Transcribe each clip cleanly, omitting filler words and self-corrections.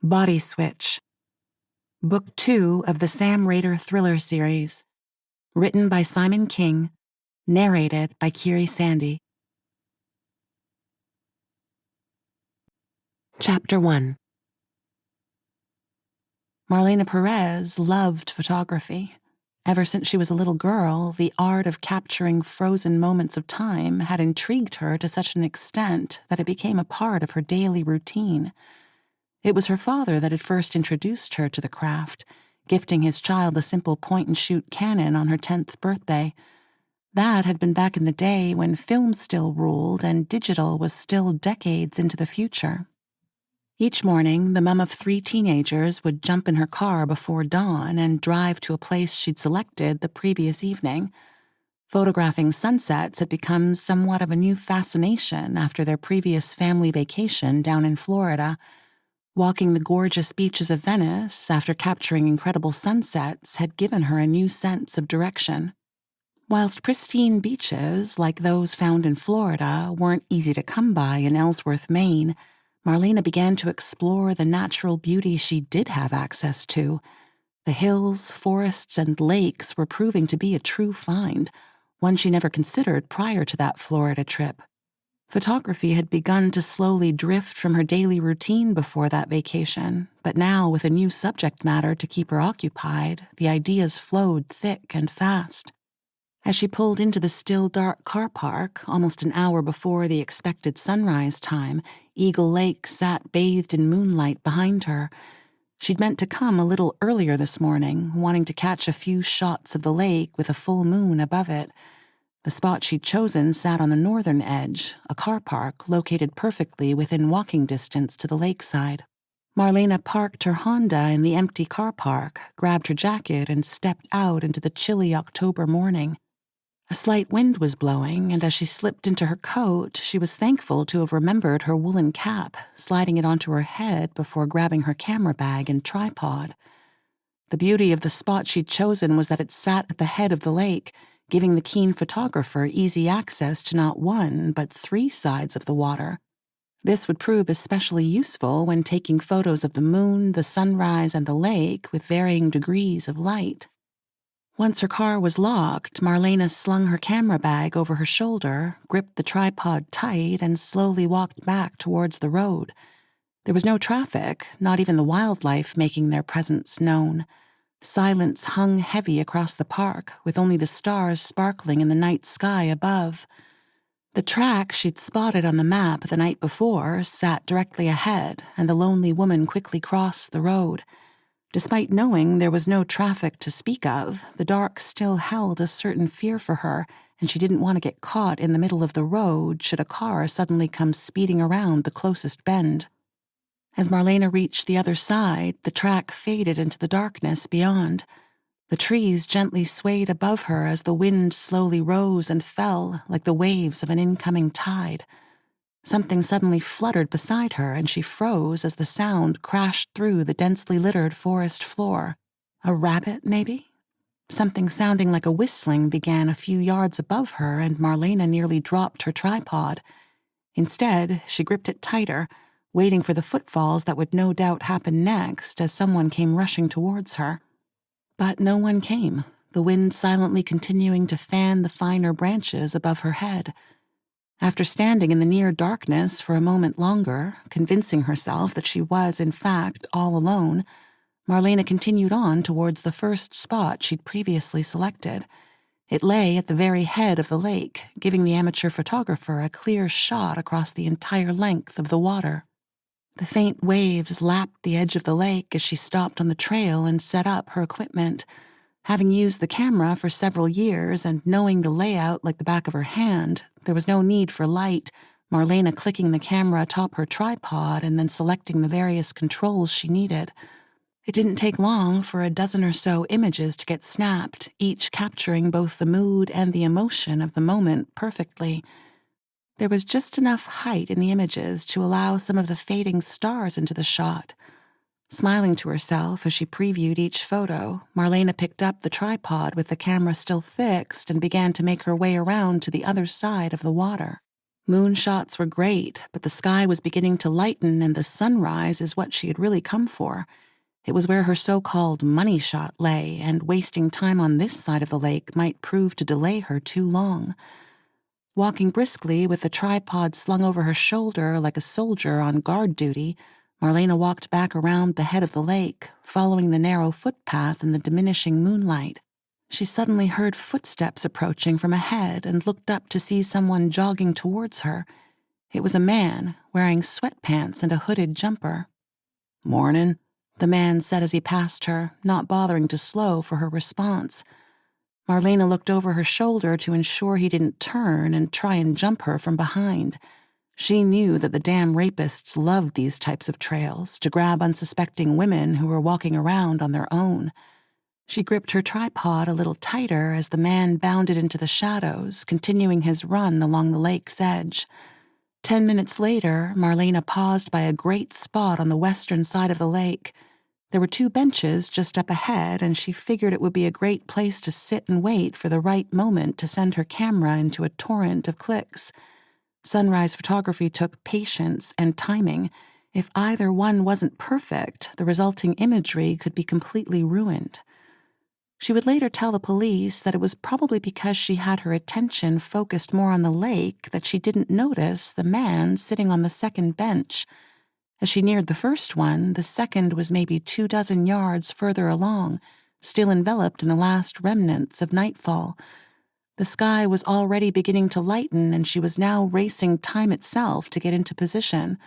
Body Switch. Book 2 of the Sam Rader thriller series. Written by Simon King. Narrated by Kiiri Sandy. Chapter 1. Marlena Perez loved photography. Ever since she was a little girl, the art of capturing frozen moments of time had intrigued her to such an extent that it became a part of her daily routine. It was her father that had first introduced her to the craft, gifting his child a simple point-and-shoot Canon on her 10th birthday. That had been back in the day when film still ruled and digital was still decades into the future. Each morning, the mum of 3 teenagers would jump in her car before dawn and drive to a place she'd selected the previous evening. Photographing sunsets had become somewhat of a new fascination after their previous family vacation down in Florida. Walking the gorgeous beaches of Venice after capturing incredible sunsets had given her a new sense of direction. Whilst pristine beaches, like those found in Florida, weren't easy to come by in Ellsworth, Maine, Marlena began to explore the natural beauty she did have access to. The hills, forests, and lakes were proving to be a true find, one she never considered prior to that Florida trip. Photography had begun to slowly drift from her daily routine before that vacation, but now with a new subject matter to keep her occupied, the ideas flowed thick and fast. As she pulled into the still dark car park, almost an hour before the expected sunrise time, Eagle Lake sat bathed in moonlight behind her. She'd meant to come a little earlier this morning, wanting to catch a few shots of the lake with a full moon above it. The spot she'd chosen sat on the northern edge, a car park located perfectly within walking distance to the lakeside. Marlena parked her Honda in the empty car park, grabbed her jacket, and stepped out into the chilly October morning. A slight wind was blowing, and as she slipped into her coat, she was thankful to have remembered her woolen cap, sliding it onto her head before grabbing her camera bag and tripod. The beauty of the spot she'd chosen was that it sat at the head of the lake, giving the keen photographer easy access to not 1, but 3 sides of the water. This would prove especially useful when taking photos of the moon, the sunrise, and the lake with varying degrees of light. Once her car was locked, Marlena slung her camera bag over her shoulder, gripped the tripod tight, and slowly walked back towards the road. There was no traffic, not even the wildlife making their presence known. Silence hung heavy across the park, with only the stars sparkling in the night sky above. The track she'd spotted on the map the night before sat directly ahead, and the lonely woman quickly crossed the road. Despite knowing there was no traffic to speak of, the dark still held a certain fear for her, and she didn't want to get caught in the middle of the road should a car suddenly come speeding around the closest bend. As Marlena reached the other side, the track faded into the darkness beyond. The trees gently swayed above her as the wind slowly rose and fell like the waves of an incoming tide. Something suddenly fluttered beside her, and she froze as the sound crashed through the densely littered forest floor. A rabbit, maybe? Something sounding like a whistling began a few yards above her, and Marlena nearly dropped her tripod. Instead, she gripped it tighter, waiting for the footfalls that would no doubt happen next as someone came rushing towards her. But no one came, the wind silently continuing to fan the finer branches above her head. After standing in the near darkness for a moment longer, convincing herself that she was, in fact, all alone, Marlena continued on towards the first spot she'd previously selected. It lay at the very head of the lake, giving the amateur photographer a clear shot across the entire length of the water. The faint waves lapped the edge of the lake as she stopped on the trail and set up her equipment. Having used the camera for several years and knowing the layout like the back of her hand, there was no need for light, Marlena clicking the camera atop her tripod and then selecting the various controls she needed. It didn't take long for a dozen or so images to get snapped, each capturing both the mood and the emotion of the moment perfectly. There was just enough height in the images to allow some of the fading stars into the shot. Smiling to herself as she previewed each photo, Marlena picked up the tripod with the camera still fixed and began to make her way around to the other side of the water. Moonshots were great, but the sky was beginning to lighten, and the sunrise is what she had really come for. It was where her so-called money shot lay, and wasting time on this side of the lake might prove to delay her too long. Walking briskly with the tripod slung over her shoulder like a soldier on guard duty, Marlena walked back around the head of the lake, following the narrow footpath in the diminishing moonlight. She suddenly heard footsteps approaching from ahead and looked up to see someone jogging towards her. It was a man, wearing sweatpants and a hooded jumper. "Mornin'," the man said as he passed her, not bothering to slow for her response. Marlena looked over her shoulder to ensure he didn't turn and try and jump her from behind. She knew that the damn rapists loved these types of trails, to grab unsuspecting women who were walking around on their own. She gripped her tripod a little tighter as the man bounded into the shadows, continuing his run along the lake's edge. 10 minutes later, Marlena paused by a great spot on the western side of the lake. There were 2 benches just up ahead, and she figured it would be a great place to sit and wait for the right moment to send her camera into a torrent of clicks. Sunrise photography took patience and timing. If either one wasn't perfect, the resulting imagery could be completely ruined. She would later tell the police that it was probably because she had her attention focused more on the lake that she didn't notice the man sitting on the second bench. As she neared the first one, the second was maybe 24 yards further along, still enveloped in the last remnants of nightfall. The sky was already beginning to lighten, and she was now racing time itself to get into position.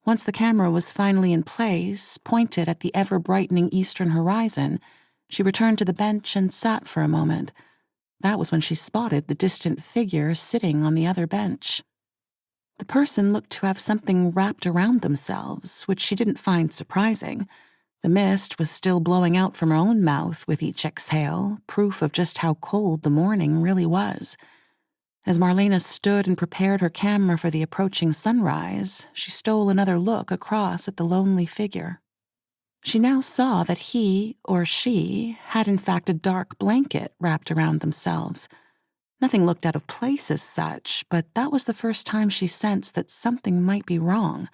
Once the camera was finally in place, pointed at the ever-brightening eastern horizon, she returned to the bench and sat for a moment. That was when she spotted the distant figure sitting on the other bench. The person looked to have something wrapped around themselves, which she didn't find surprising. The mist was still blowing out from her own mouth with each exhale, proof of just how cold the morning really was. As Marlena stood and prepared her camera for the approaching sunrise, she stole another look across at the lonely figure. She now saw that he, or she, had in fact a dark blanket wrapped around themselves. Nothing looked out of place as such, but that was the first time she sensed that something might be wrong.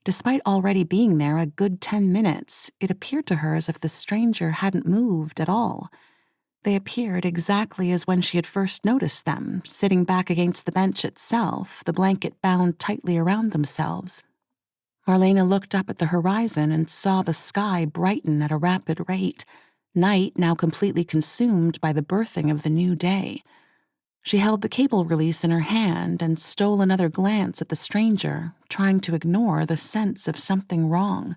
Despite already being there a good 10 minutes, it appeared to her as if the stranger hadn't moved at all. They appeared exactly as when she had first noticed them, sitting back against the bench itself, the blanket bound tightly around themselves. Marlena looked up at the horizon and saw the sky brighten at a rapid rate, night now completely consumed by the birthing of the new day. She held the cable release in her hand and stole another glance at the stranger, trying to ignore the sense of something wrong.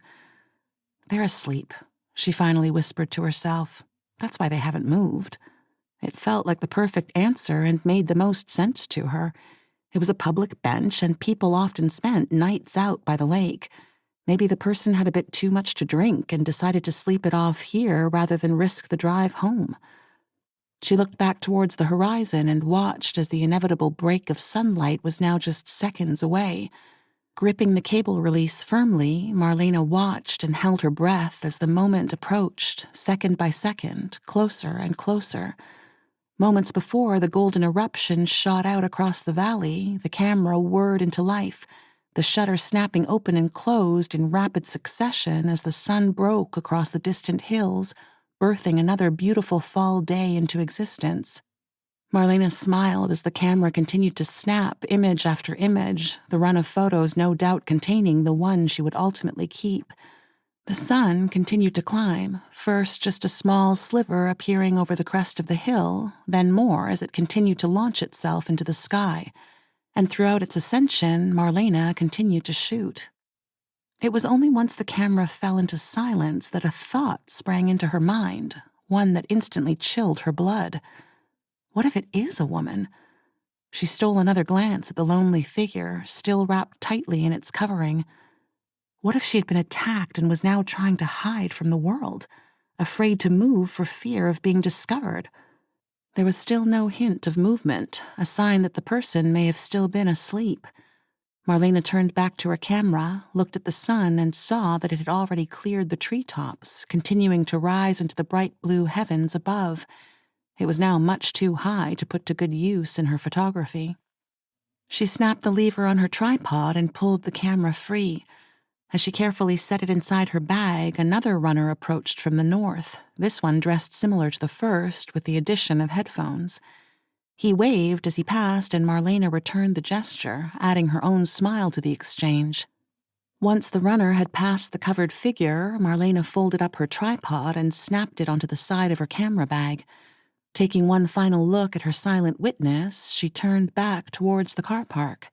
"They're asleep," she finally whispered to herself. "That's why they haven't moved." It felt like the perfect answer and made the most sense to her. It was a public bench, and people often spent nights out by the lake. Maybe the person had a bit too much to drink and decided to sleep it off here rather than risk the drive home. She looked back towards the horizon and watched as the inevitable break of sunlight was now just seconds away. Gripping the cable release firmly, Marlena watched and held her breath as the moment approached, second by second, closer and closer. Moments before the golden eruption shot out across the valley, the camera whirred into life, the shutter snapping open and closed in rapid succession as the sun broke across the distant hills, birthing another beautiful fall day into existence. Marlena smiled as the camera continued to snap image after image, the run of photos no doubt containing the one she would ultimately keep. The sun continued to climb, first just a small sliver appearing over the crest of the hill, then more as it continued to launch itself into the sky. And throughout its ascension, Marlena continued to shoot. It was only once the camera fell into silence that a thought sprang into her mind, one that instantly chilled her blood. What if it is a woman? She stole another glance at the lonely figure, still wrapped tightly in its covering. What if she had been attacked and was now trying to hide from the world, afraid to move for fear of being discovered? There was still no hint of movement, a sign that the person may have still been asleep. Marlena turned back to her camera, looked at the sun, and saw that it had already cleared the treetops, continuing to rise into the bright blue heavens above. It was now much too high to put to good use in her photography. She snapped the lever on her tripod and pulled the camera free. As she carefully set it inside her bag, another runner approached from the north, this one dressed similar to the first, with the addition of headphones. He waved as he passed, and Marlena returned the gesture, adding her own smile to the exchange. Once the runner had passed the covered figure, Marlena folded up her tripod and snapped it onto the side of her camera bag. Taking one final look at her silent witness, she turned back towards the car park.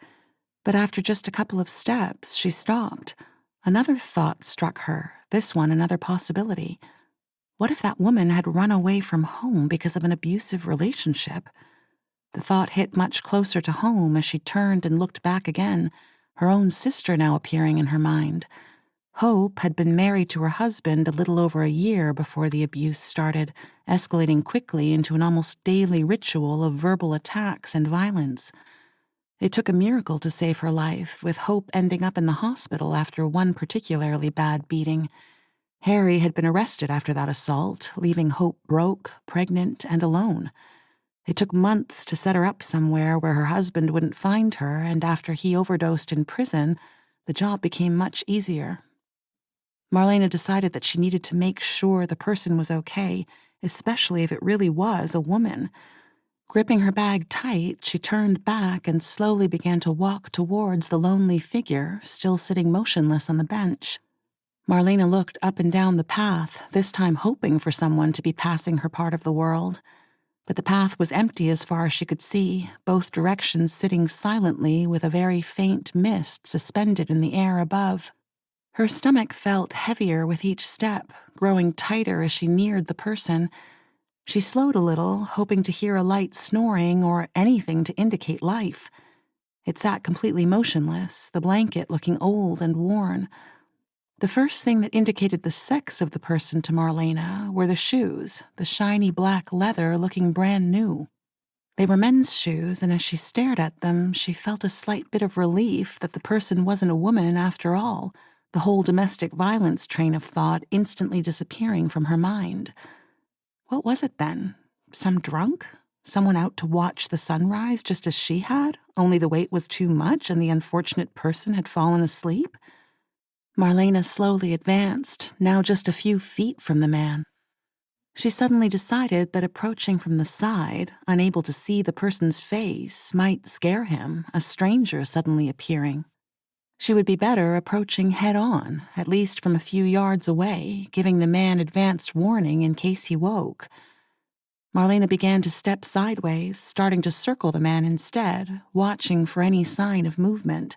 But after just a couple of steps, she stopped. Another thought struck her, this one another possibility. What if that woman had run away from home because of an abusive relationship? The thought hit much closer to home as she turned and looked back again, her own sister now appearing in her mind. Hope had been married to her husband a little over a year before the abuse started, escalating quickly into an almost daily ritual of verbal attacks and violence. It took a miracle to save her life, with Hope ending up in the hospital after one particularly bad beating. Harry had been arrested after that assault, leaving Hope broke, pregnant, and alone. It took months to set her up somewhere where her husband wouldn't find her, and after he overdosed in prison, the job became much easier. Marlena decided that she needed to make sure the person was okay, especially if it really was a woman. Gripping her bag tight, she turned back and slowly began to walk towards the lonely figure, still sitting motionless on the bench. Marlena looked up and down the path, this time hoping for someone to be passing her part of the world. But the path was empty as far as she could see, both directions sitting silently with a very faint mist suspended in the air above. Her stomach felt heavier with each step, growing tighter as she neared the person. She slowed a little, hoping to hear a light snoring or anything to indicate life. It sat completely motionless, the blanket looking old and worn. The first thing that indicated the sex of the person to Marlena were the shoes, the shiny black leather looking brand new. They were men's shoes, and as she stared at them, she felt a slight bit of relief that the person wasn't a woman after all, the whole domestic violence train of thought instantly disappearing from her mind. What was it then? Some drunk? Someone out to watch the sunrise just as she had, only the wait was too much and the unfortunate person had fallen asleep? Marlena slowly advanced, now just a few feet from the man. She suddenly decided that approaching from the side, unable to see the person's face, might scare him, a stranger suddenly appearing. She would be better approaching head-on, at least from a few yards away, giving the man advance warning in case he woke. Marlena began to step sideways, starting to circle the man instead, watching for any sign of movement.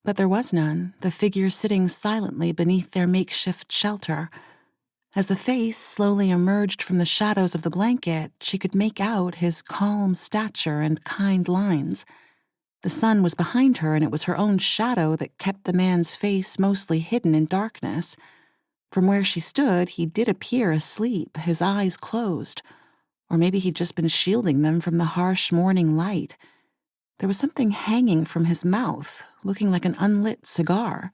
But there was none, the figure sitting silently beneath their makeshift shelter. As the face slowly emerged from the shadows of the blanket, she could make out his calm stature and kind lines. The sun was behind her, and it was her own shadow that kept the man's face mostly hidden in darkness. From where she stood, he did appear asleep, his eyes closed. Or maybe he'd just been shielding them from the harsh morning light. There was something hanging from his mouth, looking like an unlit cigar.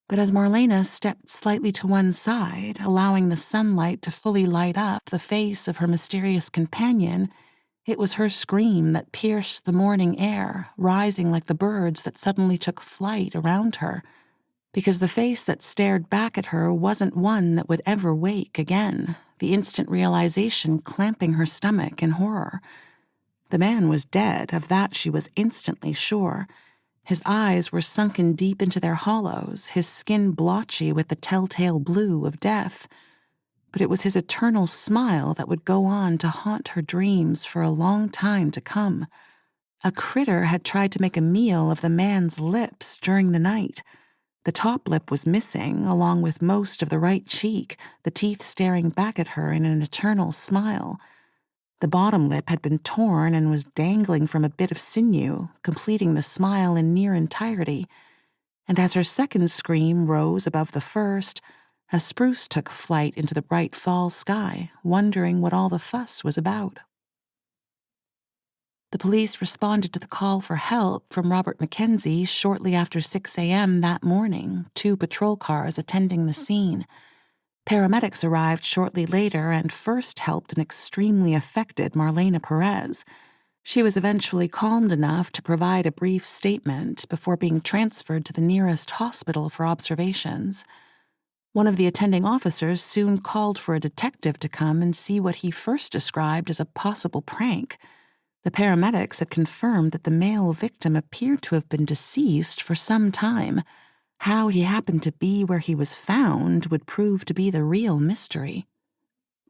But as Marlena stepped slightly to one side, allowing the sunlight to fully light up the face of her mysterious companion, it was her scream that pierced the morning air, rising like the birds that suddenly took flight around her. Because the face that stared back at her wasn't one that would ever wake again, the instant realization clamping her stomach in horror. The man was dead, of that she was instantly sure. His eyes were sunken deep into their hollows, his skin blotchy with the telltale blue of death. But it was his eternal smile that would go on to haunt her dreams for a long time to come. A critter had tried to make a meal of the man's lips during the night. The top lip was missing, along with most of the right cheek, the teeth staring back at her in an eternal smile. The bottom lip had been torn and was dangling from a bit of sinew, completing the smile in near entirety. And as her second scream rose above the first, a spruce took flight into the bright fall sky, wondering what all the fuss was about. The police responded to the call for help from Robert Mackenzie shortly after 6 a.m. that morning, 2 patrol cars attending the scene. Paramedics arrived shortly later and first helped an extremely affected Marlena Perez. She was eventually calmed enough to provide a brief statement before being transferred to the nearest hospital for observations. One of the attending officers soon called for a detective to come and see what he first described as a possible prank. The paramedics had confirmed that the male victim appeared to have been deceased for some time. How he happened to be where he was found would prove to be the real mystery.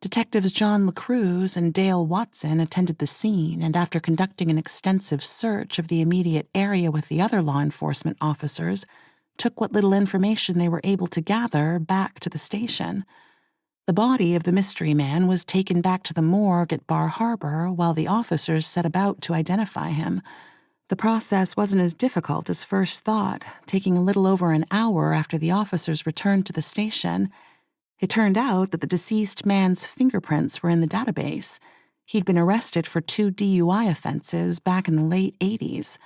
Detectives John LaCruz and Dale Watson attended the scene, and after conducting an extensive search of the immediate area with the other law enforcement officers, took what little information they were able to gather back to the station. The body of the mystery man was taken back to the morgue at Bar Harbor while the officers set about to identify him. The process wasn't as difficult as first thought, taking a little over an hour after the officers returned to the station. It turned out that the deceased man's fingerprints were in the database. He'd been arrested for 2 DUI offenses back in the late 80s.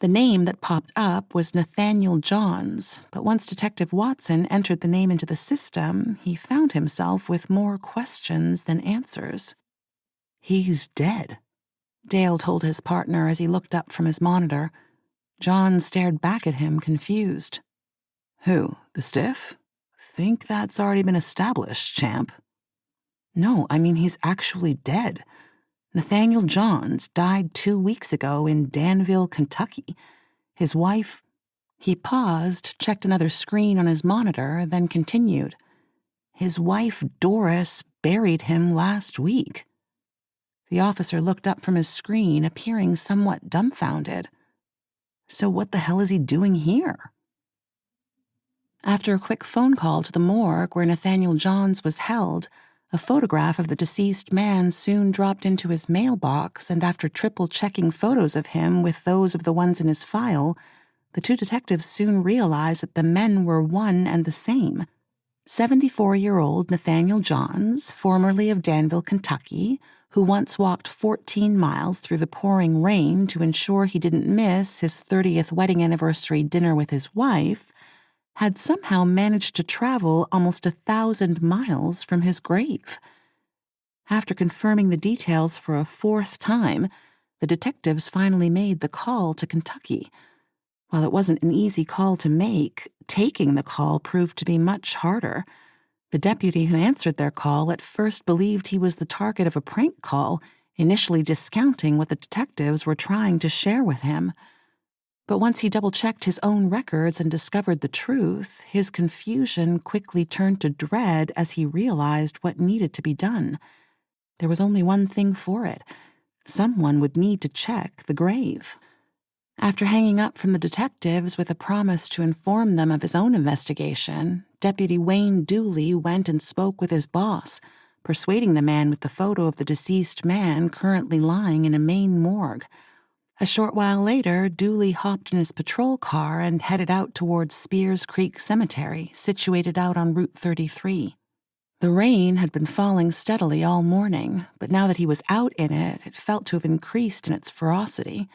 The name that popped up was Nathanial Johns, but once Detective Watson entered the name into the system, he found himself with more questions than answers. "He's dead," Dale told his partner as he looked up from his monitor. John stared back at him, confused. "Who, the stiff? Think that's already been established, champ." "No, I mean he's actually dead. Nathanial Johns died 2 weeks ago in Danville, Kentucky. His wife—" He paused, checked another screen on his monitor, then continued. "His wife, Doris, buried him last week." The officer looked up from his screen, appearing somewhat dumbfounded. "So what the hell is he doing here?" After a quick phone call to the morgue where Nathanial Johns was held, a photograph of the deceased man soon dropped into his mailbox, and after triple-checking photos of him with those of the ones in his file, the 2 detectives soon realized that the men were one and the same. 74-year-old Nathanial Johns, formerly of Danville, Kentucky, who once walked 14 miles through the pouring rain to ensure he didn't miss his 30th wedding anniversary dinner with his wife, had somehow managed to travel almost 1,000 miles from his grave. After confirming the details for a 4th time, the detectives finally made the call to Kentucky. While it wasn't an easy call to make, taking the call proved to be much harder. The deputy who answered their call at first believed he was the target of a prank call, initially discounting what the detectives were trying to share with him. But once he double-checked his own records and discovered the truth, his confusion quickly turned to dread as he realized what needed to be done. There was only one thing for it. Someone would need to check the grave. After hanging up from the detectives with a promise to inform them of his own investigation, Deputy Wayne Dooley went and spoke with his boss, persuading the man with the photo of the deceased man currently lying in a Maine morgue. A short while later, Dooley hopped in his patrol car and headed out towards Spears Creek Cemetery, situated out on Route 33. The rain had been falling steadily all morning, but now that he was out in it, it felt to have increased in its ferocity.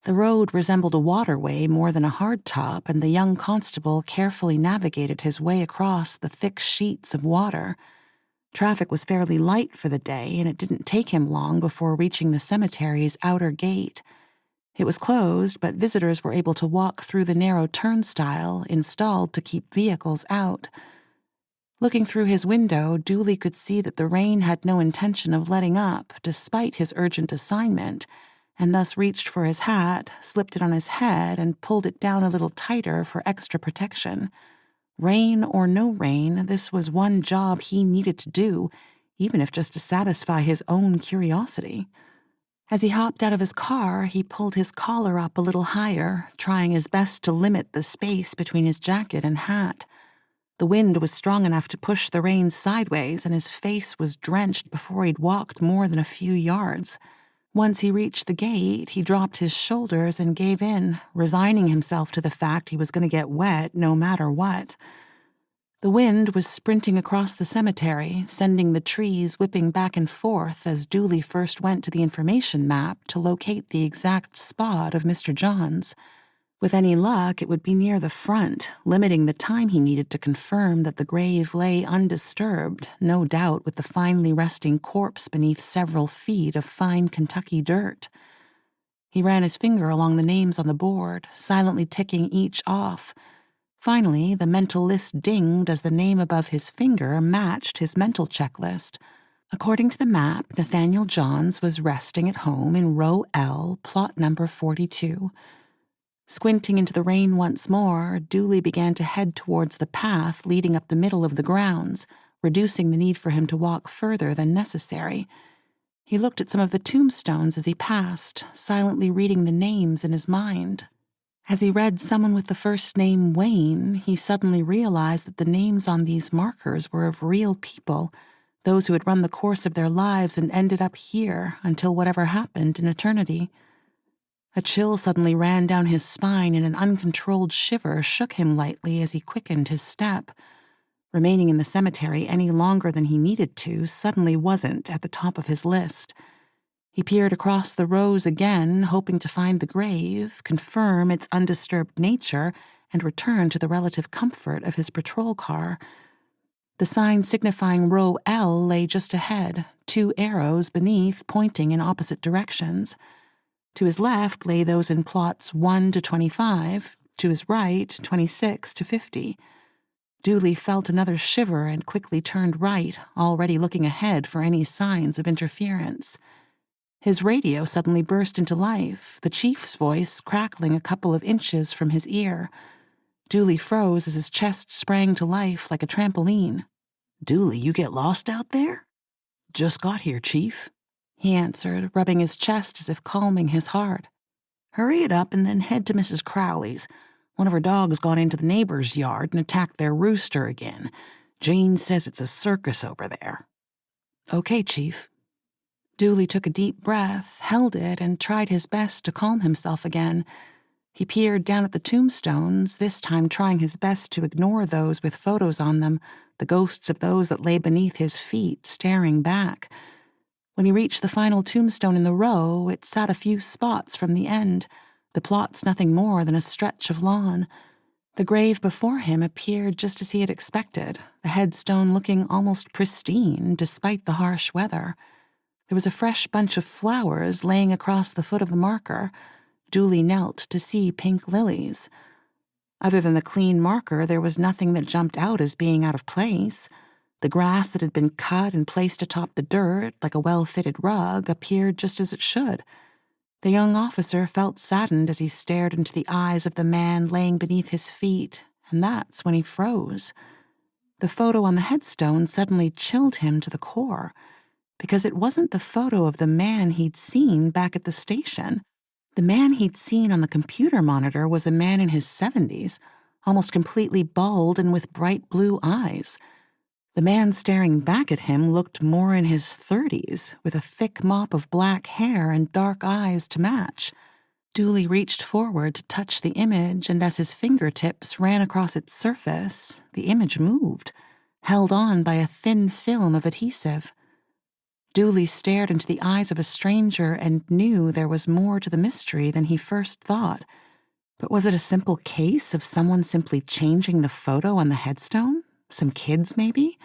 The road resembled a waterway more than a hardtop, and the young constable carefully navigated his way across the thick sheets of water. Traffic was fairly light for the day, and it didn't take him long before reaching the cemetery's outer gate. It was closed, but visitors were able to walk through the narrow turnstile installed to keep vehicles out. Looking through his window, Dooley could see that the rain had no intention of letting up, despite his urgent assignment, and thus reached for his hat, slipped it on his head, and pulled it down a little tighter for extra protection. Rain or no rain, this was one job he needed to do, even if just to satisfy his own curiosity. As he hopped out of his car, he pulled his collar up a little higher, trying his best to limit the space between his jacket and hat. The wind was strong enough to push the rain sideways, and his face was drenched before he'd walked more than a few yards. Once he reached the gate, he dropped his shoulders and gave in, resigning himself to the fact he was going to get wet no matter what. The wind was sprinting across the cemetery, sending the trees whipping back and forth as Dooley first went to the information map to locate the exact spot of Mr. Johns. With any luck, it would be near the front, limiting the time he needed to confirm that the grave lay undisturbed, no doubt with the finely resting corpse beneath several feet of fine Kentucky dirt. He ran his finger along the names on the board, silently ticking each off. Finally, the mental list dinged as the name above his finger matched his mental checklist. According to the map, Nathanial Johns was resting at home in row L, plot number 42. Squinting into the rain once more, Dooley began to head towards the path leading up the middle of the grounds, reducing the need for him to walk further than necessary. He looked at some of the tombstones as he passed, silently reading the names in his mind. As he read someone with the first name Wayne, he suddenly realized that the names on these markers were of real people, those who had run the course of their lives and ended up here until whatever happened in eternity. A chill suddenly ran down his spine and an uncontrolled shiver shook him lightly as he quickened his step. Remaining in the cemetery any longer than he needed to suddenly wasn't at the top of his list. He peered across the rows again, hoping to find the grave, confirm its undisturbed nature, and return to the relative comfort of his patrol car. The sign signifying row L lay just ahead, 2 arrows beneath pointing in opposite directions. To his left lay those in plots 1 to 25, to his right 26 to 50. Dooley felt another shiver and quickly turned right, already looking ahead for any signs of interference. His radio suddenly burst into life, the chief's voice crackling a couple of inches from his ear. Dooley froze as his chest sprang to life like a trampoline. "Dooley, you get lost out there?" "Just got here, Chief," he answered, rubbing his chest as if calming his heart. "Hurry it up and then head to Mrs. Crowley's. One of her dogs got into the neighbor's yard and attacked their rooster again. Jane says it's a circus over there." "Okay, Chief." Dooley took a deep breath, held it, and tried his best to calm himself again. He peered down at the tombstones, this time trying his best to ignore those with photos on them, the ghosts of those that lay beneath his feet, staring back. When he reached the final tombstone in the row, it sat a few spots from the end, the plots nothing more than a stretch of lawn. The grave before him appeared just as he had expected, the headstone looking almost pristine despite the harsh weather. There was a fresh bunch of flowers laying across the foot of the marker. Dooley knelt to see pink lilies. Other than the clean marker, there was nothing that jumped out as being out of place. The grass that had been cut and placed atop the dirt, like a well-fitted rug, appeared just as it should. The young officer felt saddened as he stared into the eyes of the man laying beneath his feet, and that's when he froze. The photo on the headstone suddenly chilled him to the core, because it wasn't the photo of the man he'd seen back at the station. The man he'd seen on the computer monitor was a man in his 70s, almost completely bald and with bright blue eyes. The man staring back at him looked more in his 30s, with a thick mop of black hair and dark eyes to match. Dooley reached forward to touch the image, and as his fingertips ran across its surface, the image moved, held on by a thin film of adhesive. Dooley stared into the eyes of a stranger and knew there was more to the mystery than he first thought. But was it a simple case of someone simply changing the photo on the headstone? Some kids, maybe?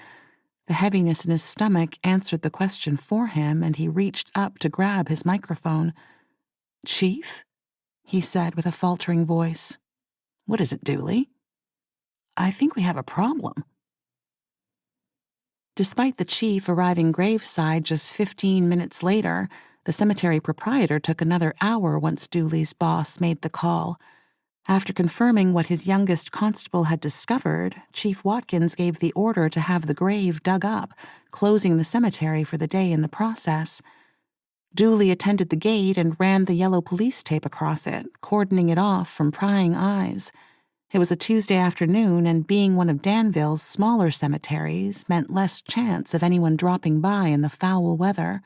The heaviness in his stomach answered the question for him, and he reached up to grab his microphone. "Chief?" he said with a faltering voice. "What is it, Dooley?" "I think we have a problem." Despite the chief arriving graveside just 15 minutes later, the cemetery proprietor took another hour once Dooley's boss made the call. After confirming what his youngest constable had discovered, Chief Watkins gave the order to have the grave dug up, closing the cemetery for the day in the process. Dooley attended the gate and ran the yellow police tape across it, cordoning it off from prying eyes. It was a Tuesday afternoon, and being one of Danville's smaller cemeteries meant less chance of anyone dropping by in the foul weather.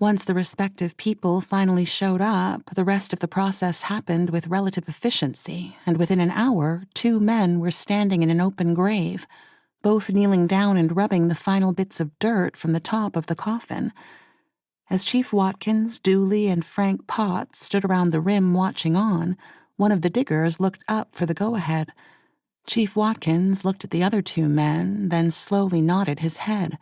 Once the respective people finally showed up, the rest of the process happened with relative efficiency, and within an hour, 2 men were standing in an open grave, both kneeling down and rubbing the final bits of dirt from the top of the coffin. As Chief Watkins, Dooley, and Frank Potts stood around the rim watching on, One of the diggers looked up for the go-ahead. Chief Watkins looked at the other two men, then slowly nodded his head.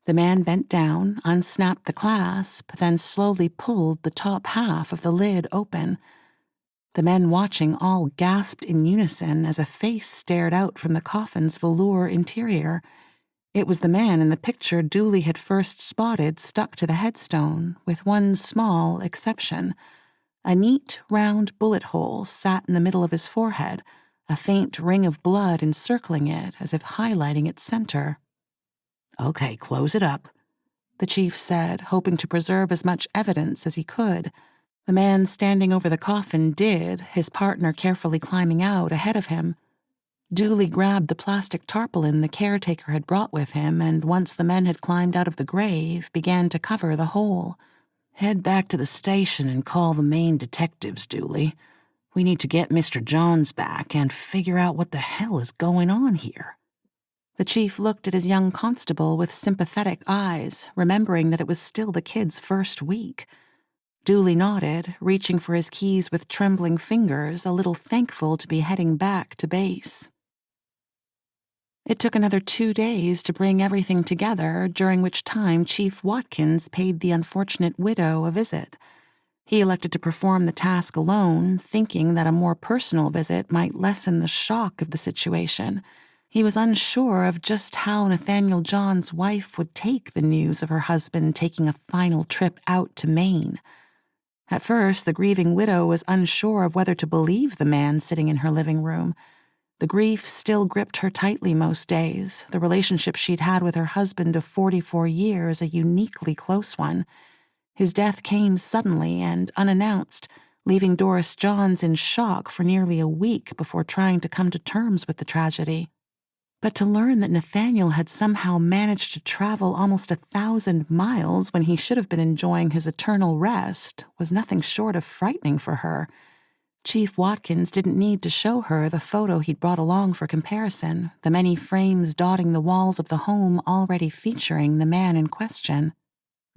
The man bent down, unsnapped the clasp, then slowly pulled the top half of the lid open. The men watching all gasped in unison as a face stared out from the coffin's velour interior. It was the man in the picture Dooley had first spotted stuck to the headstone, with one small exception. A neat, round bullet hole sat in the middle of his forehead, a faint ring of blood encircling it as if highlighting its center. "Okay, close it up," the chief said, hoping to preserve as much evidence as he could. The man standing over the coffin did, his partner carefully climbing out ahead of him. Dooley grabbed the plastic tarpaulin the caretaker had brought with him, and once the men had climbed out of the grave, began to cover the hole. "Head back to the station and call the Maine detectives, Dooley. We need to get Mr. Johns back and figure out what the hell is going on here." The chief looked at his young constable with sympathetic eyes, remembering that it was still the kid's first week. Dooley nodded, reaching for his keys with trembling fingers, a little thankful to be heading back to base. It took another 2 days to bring everything together, during which time Chief Watkins paid the unfortunate widow a visit. He elected to perform the task alone, thinking that a more personal visit might lessen the shock of the situation. He was unsure of just how Nathanial Johns' wife would take the news of her husband taking a final trip out to Maine. At first, the grieving widow was unsure of whether to believe the man sitting in her living room. The grief still gripped her tightly most days, the relationship she'd had with her husband of 44 years a uniquely close one. His death came suddenly and unannounced, leaving Doris Johns in shock for nearly a week before trying to come to terms with the tragedy. But to learn that Nathaniel had somehow managed to travel almost 1,000 miles when he should have been enjoying his eternal rest was nothing short of frightening for her. Chief Watkins didn't need to show her the photo he'd brought along for comparison, the many frames dotting the walls of the home already featuring the man in question.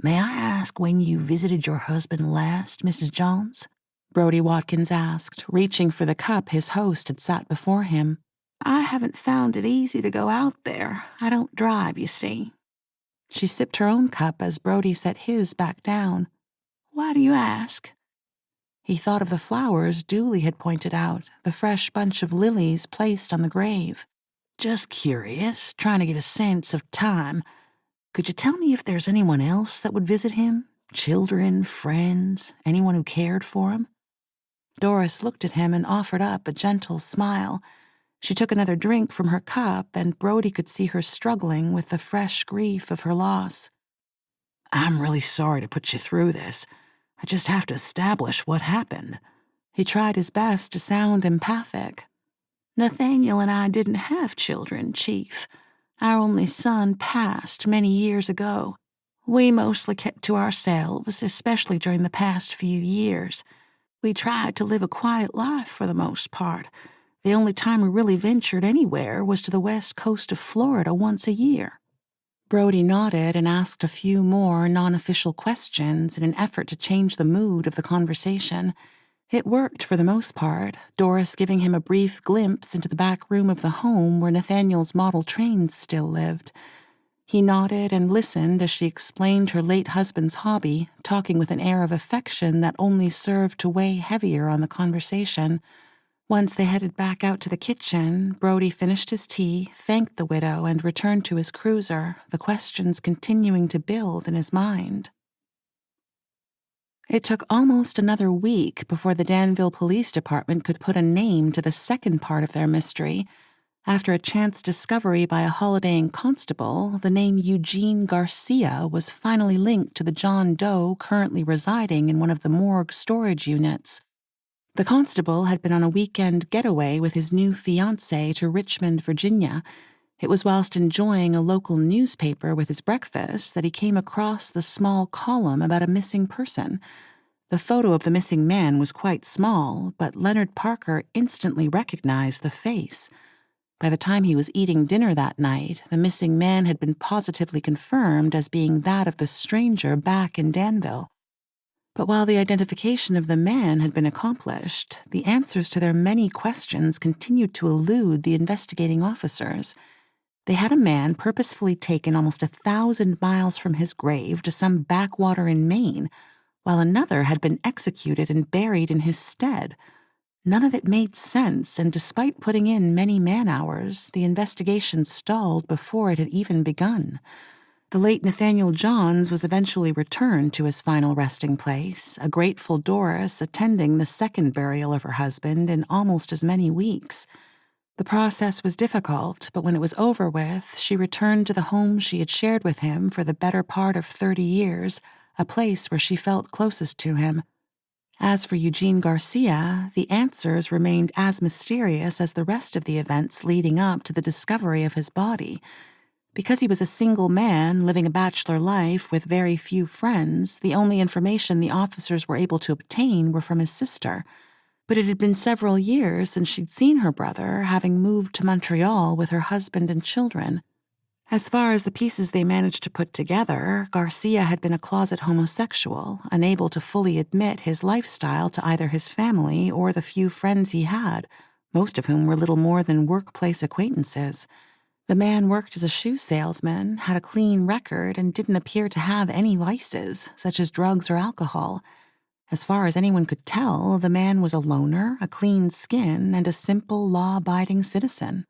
"May I ask when you visited your husband last, Mrs. Johns?" Brody Watkins asked, reaching for the cup his host had sat before him. "I haven't found it easy to go out there. I don't drive, you see." She sipped her own cup as Brody set his back down. "Why do you ask?" He thought of the flowers Dooley had pointed out, the fresh bunch of lilies placed on the grave. "Just curious, trying to get a sense of time. Could you tell me if there's anyone else that would visit him? Children, friends, anyone who cared for him?" Doris looked at him and offered up a gentle smile. She took another drink from her cup, and Brody could see her struggling with the fresh grief of her loss. "I'm really sorry to put you through this. I just have to establish what happened." He tried his best to sound empathic. "Nathaniel and I didn't have children, Chief. Our only son passed many years ago. We mostly kept to ourselves, especially during the past few years. We tried to live a quiet life for the most part. The only time we really ventured anywhere was to the west coast of Florida once a year." Brody nodded and asked a few more non-official questions in an effort to change the mood of the conversation. It worked for the most part, Doris giving him a brief glimpse into the back room of the home where Nathaniel's model trains still lived. He nodded and listened as she explained her late husband's hobby, talking with an air of affection that only served to weigh heavier on the conversation. Once they headed back out to the kitchen, Brody finished his tea, thanked the widow, and returned to his cruiser, the questions continuing to build in his mind. It took almost another week before the Danville Police Department could put a name to the second part of their mystery. After a chance discovery by a holidaying constable, the name Eugene Garcia was finally linked to the John Doe currently residing in one of the morgue storage units. The constable had been on a weekend getaway with his new fiancée to Richmond, Virginia. It was whilst enjoying a local newspaper with his breakfast that he came across the small column about a missing person. The photo of the missing man was quite small, but Leonard Parker instantly recognized the face. By the time he was eating dinner that night, the missing man had been positively confirmed as being that of the stranger back in Danville. But while the identification of the man had been accomplished, the answers to their many questions continued to elude the investigating officers. They had a man purposefully taken almost 1,000 miles from his grave to some backwater in Maine, while another had been executed and buried in his stead. None of it made sense, and despite putting in many man-hours, the investigation stalled before it had even begun. The late Nathanial Johns was eventually returned to his final resting place, a grateful Doris attending the second burial of her husband in almost as many weeks. The process was difficult, but when it was over with, she returned to the home she had shared with him for the better part of 30 years, a place where she felt closest to him. As for Eugene Garcia, the answers remained as mysterious as the rest of the events leading up to the discovery of his body. Because he was a single man living a bachelor life with very few friends, the only information the officers were able to obtain were from his sister. But it had been several years since she'd seen her brother, having moved to Montreal with her husband and children. As far as the pieces they managed to put together, Garcia had been a closet homosexual, unable to fully admit his lifestyle to either his family or the few friends he had, most of whom were little more than workplace acquaintances. The man worked as a shoe salesman, had a clean record, and didn't appear to have any vices, such as drugs or alcohol. As far as anyone could tell, the man was a loner, a clean skin, and a simple, law-abiding citizen.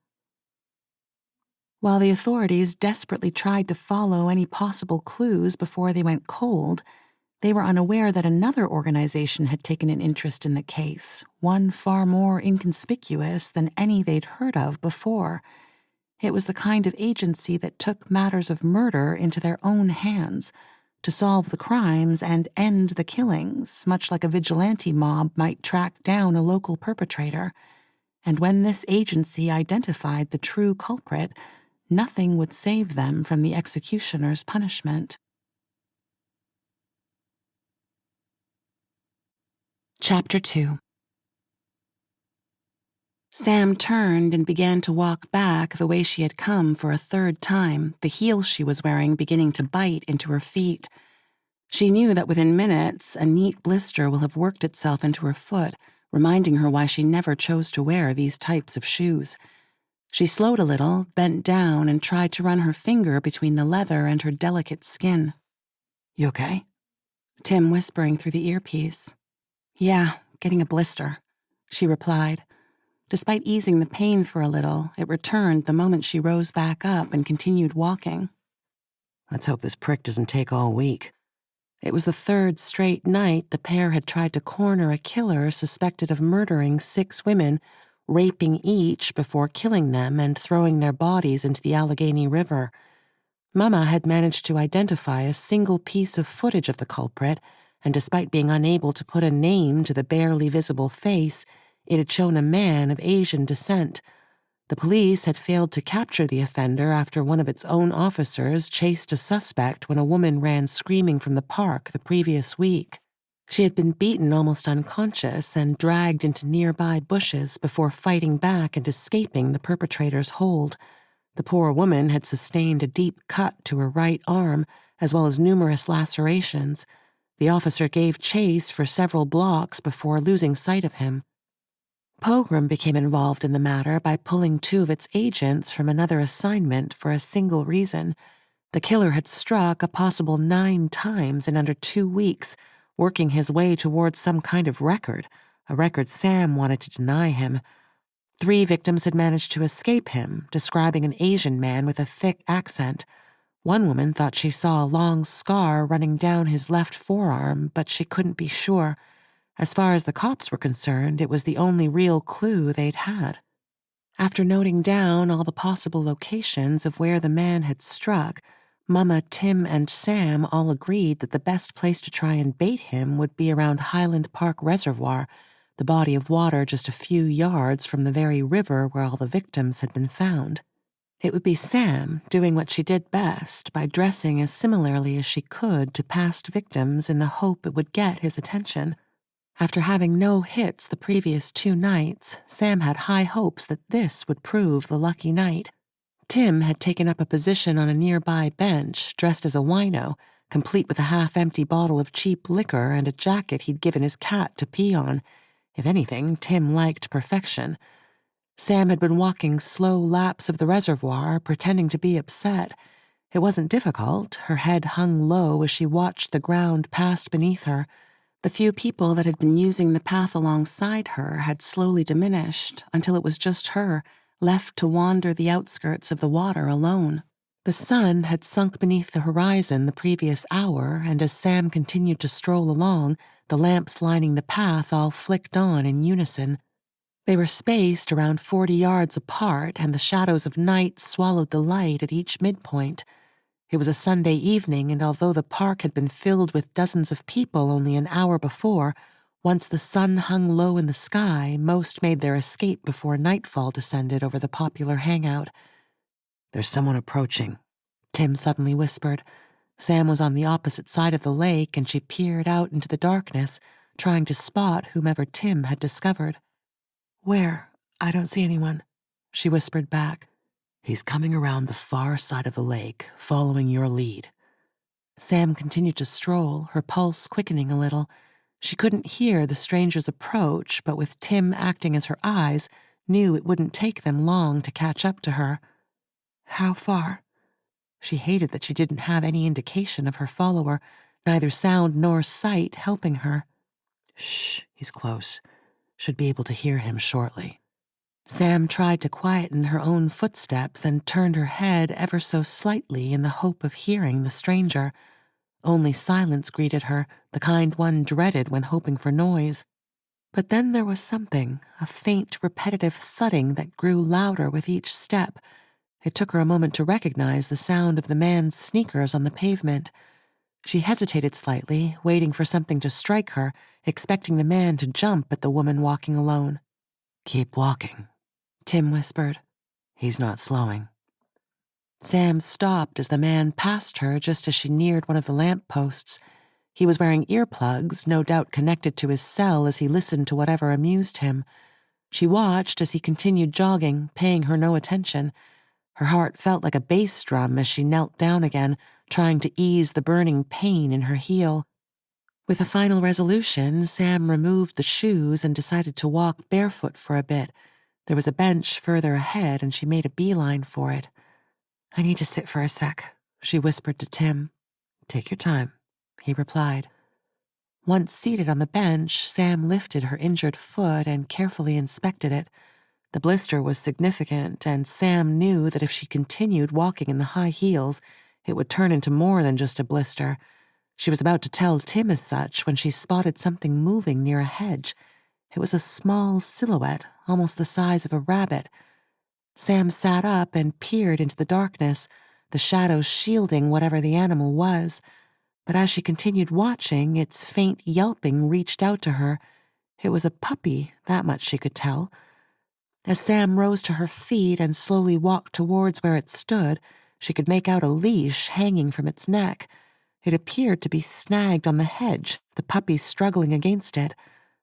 While the authorities desperately tried to follow any possible clues before they went cold, they were unaware that another organization had taken an interest in the case, one far more inconspicuous than any they'd heard of before. It was the kind of agency that took matters of murder into their own hands, to solve the crimes and end the killings, much like a vigilante mob might track down a local perpetrator. And when this agency identified the true culprit, nothing would save them from the executioner's punishment. Chapter 2. Sam turned and began to walk back the way she had come for a third time, the heels she was wearing beginning to bite into her feet. She knew that within minutes, a neat blister will have worked itself into her foot, reminding her why she never chose to wear these types of shoes. She slowed a little, bent down, and tried to run her finger between the leather and her delicate skin. "You okay?" Tim whispering through the earpiece. "Yeah, getting a blister," she replied. Despite easing the pain for a little, it returned the moment she rose back up and continued walking. "Let's hope this prick doesn't take all week." It was the third straight night the pair had tried to corner a killer suspected of murdering 6 women, raping each before killing them and throwing their bodies into the Allegheny River. Mama had managed to identify a single piece of footage of the culprit, and despite being unable to put a name to the barely visible face, it had shown a man of Asian descent. The police had failed to capture the offender after one of its own officers chased a suspect when a woman ran screaming from the park the previous week. She had been beaten almost unconscious and dragged into nearby bushes before fighting back and escaping the perpetrator's hold. The poor woman had sustained a deep cut to her right arm, as well as numerous lacerations. The officer gave chase for several blocks before losing sight of him. Pogram became involved in the matter by pulling 2 of its agents from another assignment for a single reason. The killer had struck a possible 9 times in under 2 weeks, working his way towards some kind of record, a record Sam wanted to deny him. 3 victims had managed to escape him, describing an Asian man with a thick accent. One woman thought she saw a long scar running down his left forearm, but she couldn't be sure. As far as the cops were concerned, it was the only real clue they'd had. After noting down all the possible locations of where the man had struck, Mama, Tim, and Sam all agreed that the best place to try and bait him would be around Highland Park Reservoir, the body of water just a few yards from the very river where all the victims had been found. It would be Sam doing what she did best by dressing as similarly as she could to past victims in the hope it would get his attention. After having no hits the previous 2 nights, Sam had high hopes that this would prove the lucky night. Tim had taken up a position on a nearby bench, dressed as a wino, complete with a half-empty bottle of cheap liquor and a jacket he'd given his cat to pee on. If anything, Tim liked perfection. Sam had been walking slow laps of the reservoir, pretending to be upset. It wasn't difficult. Her head hung low as she watched the ground pass beneath her. The few people that had been using the path alongside her had slowly diminished until it was just her, left to wander the outskirts of the water alone. The sun had sunk beneath the horizon the previous hour, and as Sam continued to stroll along, the lamps lining the path all flicked on in unison. They were spaced around 40 yards apart, and the shadows of night swallowed the light at each midpoint. It was a Sunday evening, and although the park had been filled with dozens of people only an hour before, once the sun hung low in the sky, most made their escape before nightfall descended over the popular hangout. "There's someone approaching," Tim suddenly whispered. Sam was on the opposite side of the lake, and she peered out into the darkness, trying to spot whomever Tim had discovered. "Where? I don't see anyone," she whispered back. "He's coming around the far side of the lake, following your lead." Sam continued to stroll, her pulse quickening a little. She couldn't hear the stranger's approach, but with Tim acting as her eyes, knew it wouldn't take them long to catch up to her. "How far?" She hated that she didn't have any indication of her follower, neither sound nor sight helping her. "Shh, he's close. Should be able to hear him shortly." Sam tried to quieten her own footsteps and turned her head ever so slightly in the hope of hearing the stranger. Only silence greeted her, the kind one dreaded when hoping for noise. But then there was something, a faint, repetitive thudding that grew louder with each step. It took her a moment to recognize the sound of the man's sneakers on the pavement. She hesitated slightly, waiting for something to strike her, expecting the man to jump at the woman walking alone. "Keep walking," Tim whispered. "He's not slowing." Sam stopped as the man passed her just as she neared one of the lamp posts. He was wearing earplugs, no doubt connected to his cell as he listened to whatever amused him. She watched as he continued jogging, paying her no attention. Her heart felt like a bass drum as she knelt down again, trying to ease the burning pain in her heel. With a final resolution, Sam removed the shoes and decided to walk barefoot for a bit. There was a bench further ahead, and she made a beeline for it. "I need to sit for a sec," she whispered to Tim. "Take your time," he replied. Once seated on the bench, Sam lifted her injured foot and carefully inspected it. The blister was significant, and Sam knew that if she continued walking in the high heels, it would turn into more than just a blister. She was about to tell Tim as such when she spotted something moving near a hedge. It was a small silhouette, almost the size of a rabbit. Sam sat up and peered into the darkness, the shadows shielding whatever the animal was. But as she continued watching, its faint yelping reached out to her. It was a puppy, that much she could tell. As Sam rose to her feet and slowly walked towards where it stood, she could make out a leash hanging from its neck. It appeared to be snagged on the hedge, the puppy struggling against it.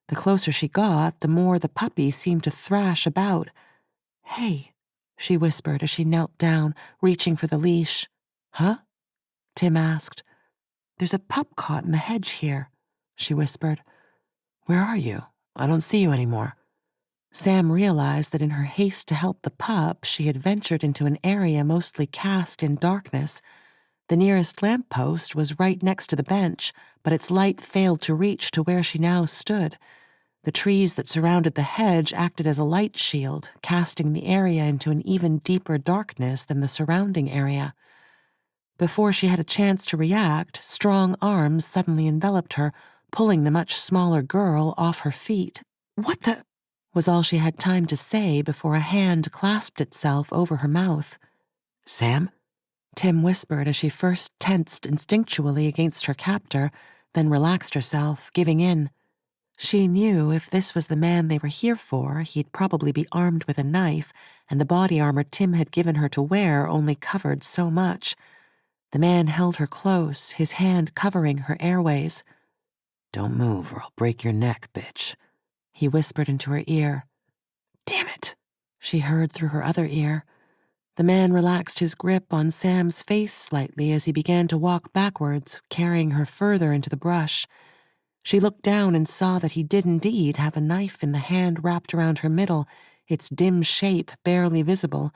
The closer she got, the more the puppy seemed to thrash about. "Hey," she whispered as she knelt down, reaching for the leash. "Huh?" Tim asked. "There's a pup caught in the hedge here," she whispered. "Where are you? I don't see you anymore." Sam realized that in her haste to help the pup, she had ventured into an area mostly cast in darkness. The nearest lamppost was right next to the bench, but its light failed to reach to where she now stood. The trees that surrounded the hedge acted as a light shield, casting the area into an even deeper darkness than the surrounding area. Before she had a chance to react, strong arms suddenly enveloped her, pulling the much smaller girl off her feet. "What the?" was all she had time to say before a hand clasped itself over her mouth. "Sam?" Tim whispered as she first tensed instinctually against her captor, then relaxed herself, giving in. She knew if this was the man they were here for, he'd probably be armed with a knife, and the body armor Tim had given her to wear only covered so much. The man held her close, his hand covering her airways. "Don't move or I'll break your neck, bitch," he whispered into her ear. "Damn it," she heard through her other ear. The man relaxed his grip on Sam's face slightly as he began to walk backwards, carrying her further into the brush. She looked down and saw that he did indeed have a knife in the hand wrapped around her middle, its dim shape barely visible.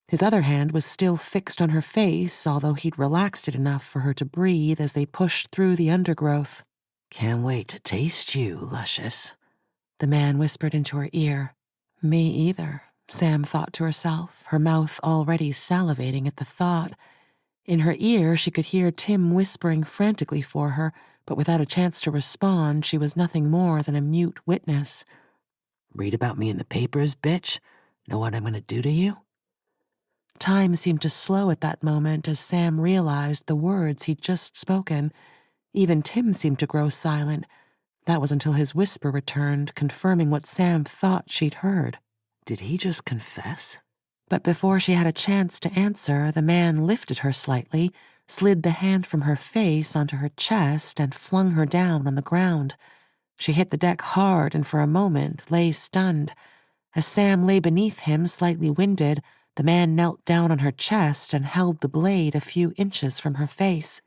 His other hand was still fixed on her face, although he'd relaxed it enough for her to breathe as they pushed through the undergrowth. "Can't wait to taste you, luscious," the man whispered into her ear. Me either, Sam thought to herself, her mouth already salivating at the thought. In her ear, she could hear Tim whispering frantically for her, but without a chance to respond, she was nothing more than a mute witness. "Read about me in the papers, bitch? Know what I'm gonna do to you?" Time seemed to slow at that moment as Sam realized the words he'd just spoken. Even Tim seemed to grow silent. That was until his whisper returned, confirming what Sam thought she'd heard. Did he just confess? But before she had a chance to answer, the man lifted her slightly, slid the hand from her face onto her chest, and flung her down on the ground. She hit the deck hard and for a moment lay stunned. As Sam lay beneath him, slightly winded, the man knelt down on her chest and held the blade a few inches from her face.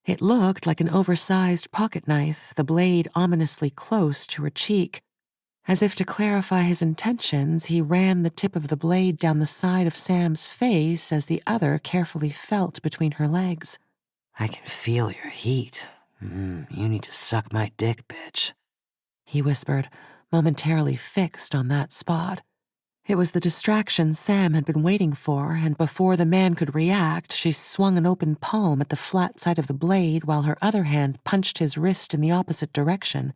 It looked like an oversized pocket knife, the blade ominously close to her cheek. As if to clarify his intentions, he ran the tip of the blade down the side of Sam's face as the other carefully felt between her legs. "I can feel your heat. You need to suck my dick, bitch," he whispered, momentarily fixed on that spot. It was the distraction Sam had been waiting for, and before the man could react, she swung an open palm at the flat side of the blade while her other hand punched his wrist in the opposite direction.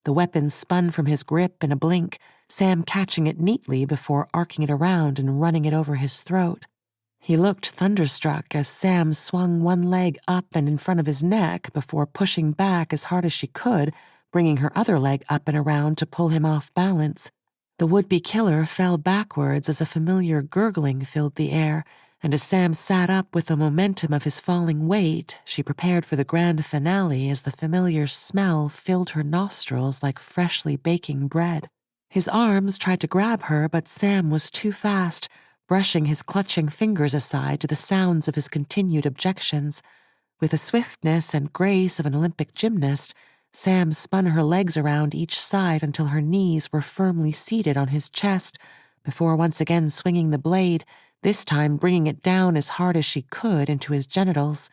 The weapon spun from his grip in a blink, Sam catching it neatly before arcing it around and running it over his throat. He looked thunderstruck as Sam swung one leg up and in front of his neck before pushing back as hard as she could, bringing her other leg up and around to pull him off balance. The would-be killer fell backwards as a familiar gurgling filled the air, and as Sam sat up with the momentum of his falling weight, she prepared for the grand finale as the familiar smell filled her nostrils like freshly baking bread. His arms tried to grab her, but Sam was too fast, brushing his clutching fingers aside to the sounds of his continued objections. With the swiftness and grace of an Olympic gymnast, Sam spun her legs around each side until her knees were firmly seated on his chest, before once again swinging the blade, this time bringing it down as hard as she could into his genitals.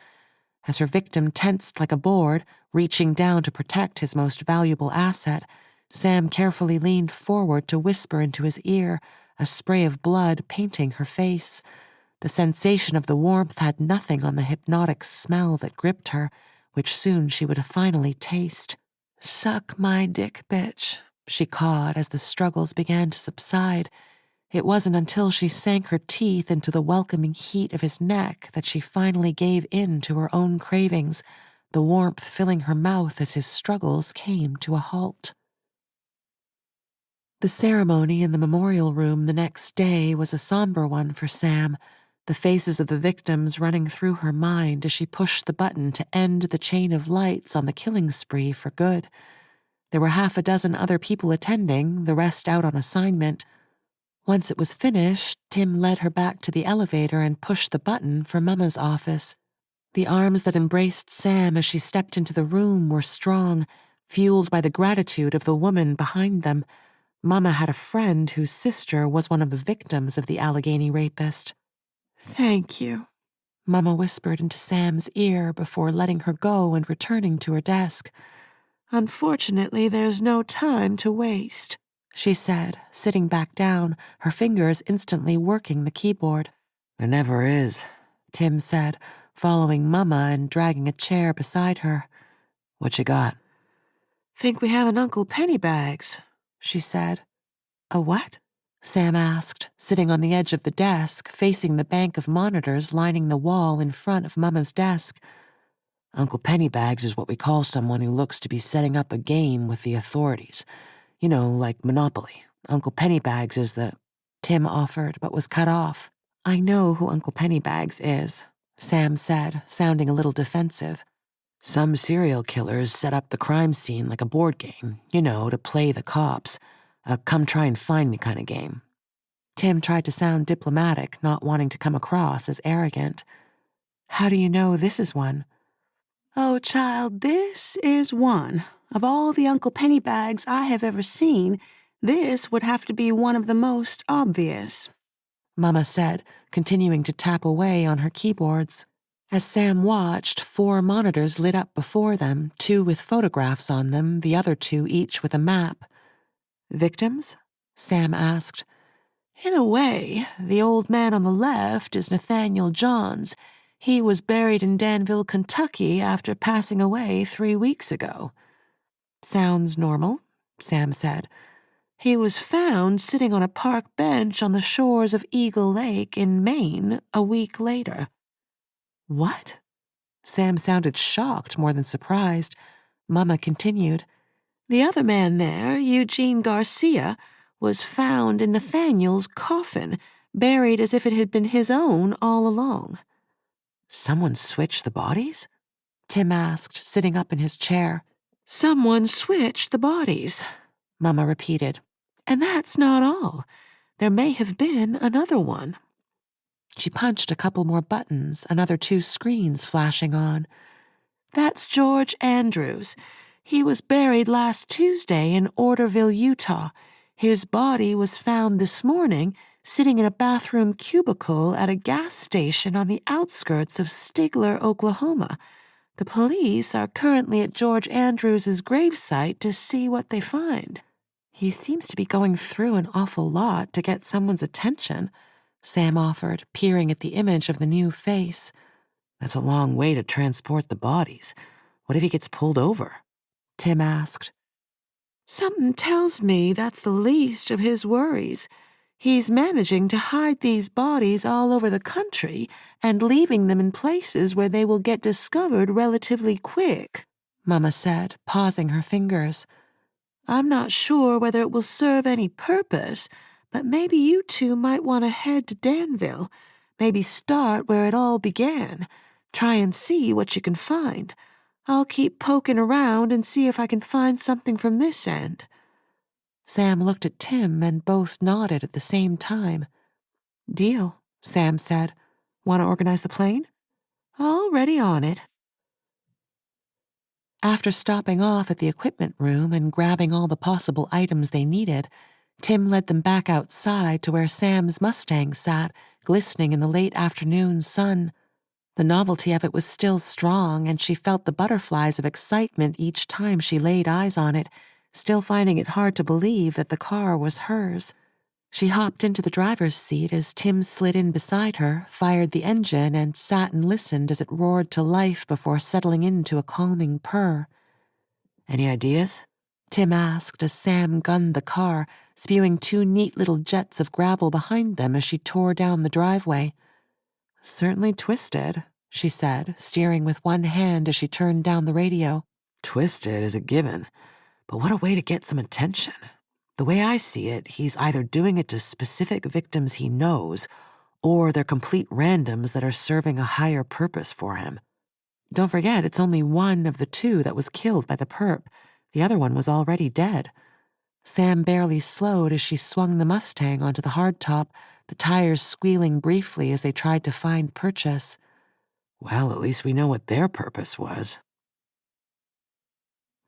As her victim tensed like a board, reaching down to protect his most valuable asset, Sam carefully leaned forward to whisper into his ear, a spray of blood painting her face. The sensation of the warmth had nothing on the hypnotic smell that gripped her, which soon she would finally taste. "Suck my dick, bitch," she cawed as the struggles began to subside. It wasn't until she sank her teeth into the welcoming heat of his neck that she finally gave in to her own cravings, the warmth filling her mouth as his struggles came to a halt. The ceremony in the memorial room the next day was a somber one for Sam, the faces of the victims running through her mind as she pushed the button to end the chain of lights on the killing spree for good. There were half a dozen other people attending, the rest out on assignment. Once it was finished, Tim led her back to the elevator and pushed the button for Mama's office. The arms that embraced Sam as she stepped into the room were strong, fueled by the gratitude of the woman behind them. Mama had a friend whose sister was one of the victims of the Allegheny rapist. "Thank you," Mama whispered into Sam's ear before letting her go and returning to her desk. "Unfortunately, there's no time to waste," she said, sitting back down, her fingers instantly working the keyboard. "There never is," Tim said, following Mama and dragging a chair beside her. "What you got?" "Think we have an Uncle Pennybags," she said. "A what?" Sam asked, sitting on the edge of the desk, facing the bank of monitors lining the wall in front of Mama's desk. "Uncle Pennybags is what we call someone who looks to be setting up a game with the authorities. You know, like Monopoly. Uncle Pennybags is the—" Tim offered, but was cut off. "I know who Uncle Pennybags is," Sam said, sounding a little defensive. "Some serial killers set up the crime scene like a board game, you know, to play the cops. A come try and find me kind of game." Tim tried to sound diplomatic, not wanting to come across as arrogant. How do you know this is one? Oh, child, this is one. Of all the Uncle Pennybags I have ever seen, this would have to be one of the most obvious, Mama said, continuing to tap away on her keyboards. As Sam watched, 4 monitors lit up before them, 2 with photographs on them, the other 2 each with a map. Victims? Sam asked. In a way, the old man on the left is Nathanial Johns. He was buried in Danville, Kentucky after passing away 3 weeks ago. Sounds normal, Sam said. He was found sitting on a park bench on the shores of Eagle Lake in Maine a week later. What? Sam sounded shocked more than surprised. Mama continued. The other man there, Eugene Garcia, was found in Nathaniel's coffin, buried as if it had been his own all along. Someone switched the bodies? Tim asked, sitting up in his chair. Someone switched the bodies, Mama repeated. And that's not all. There may have been another one. She punched a couple more buttons, another 2 screens flashing on. That's George Andrews. He was buried last Tuesday in Orderville, Utah. His body was found this morning sitting in a bathroom cubicle at a gas station on the outskirts of Stigler, Oklahoma. The police are currently at George Andrews' gravesite to see what they find. He seems to be going through an awful lot to get someone's attention, Sam offered, peering at the image of the new face. That's a long way to transport the bodies. What if he gets pulled over? Tim asked. Something tells me that's the least of his worries. He's managing to hide these bodies all over the country and leaving them in places where they will get discovered relatively quick, Mama said, pausing her fingers. I'm not sure whether it will serve any purpose, but maybe you 2 might want to head to Danville. Maybe start where it all began. Try and see what you can find. I'll keep poking around and see if I can find something from this end. Sam looked at Tim and both nodded at the same time. Deal, Sam said. Want to organize the plane? Already on it. After stopping off at the equipment room and grabbing all the possible items they needed, Tim led them back outside to where Sam's Mustang sat, glistening in the late afternoon sun. The novelty of it was still strong, and she felt the butterflies of excitement each time she laid eyes on it, still finding it hard to believe that the car was hers. She hopped into the driver's seat as Tim slid in beside her, fired the engine, and sat and listened as it roared to life before settling into a calming purr. Any ideas? Tim asked as Sam gunned the car, spewing 2 neat little jets of gravel behind them as she tore down the driveway. Certainly twisted, she said, steering with one hand as she turned down the radio. Twisted is a given, but what a way to get some attention. The way I see it, he's either doing it to specific victims he knows, or they're complete randoms that are serving a higher purpose for him. Don't forget, it's only one of the 2 that was killed by the perp. The other one was already dead. Sam barely slowed as she swung the Mustang onto the hardtop, the tires squealing briefly as they tried to find purchase. Well, at least we know what their purpose was.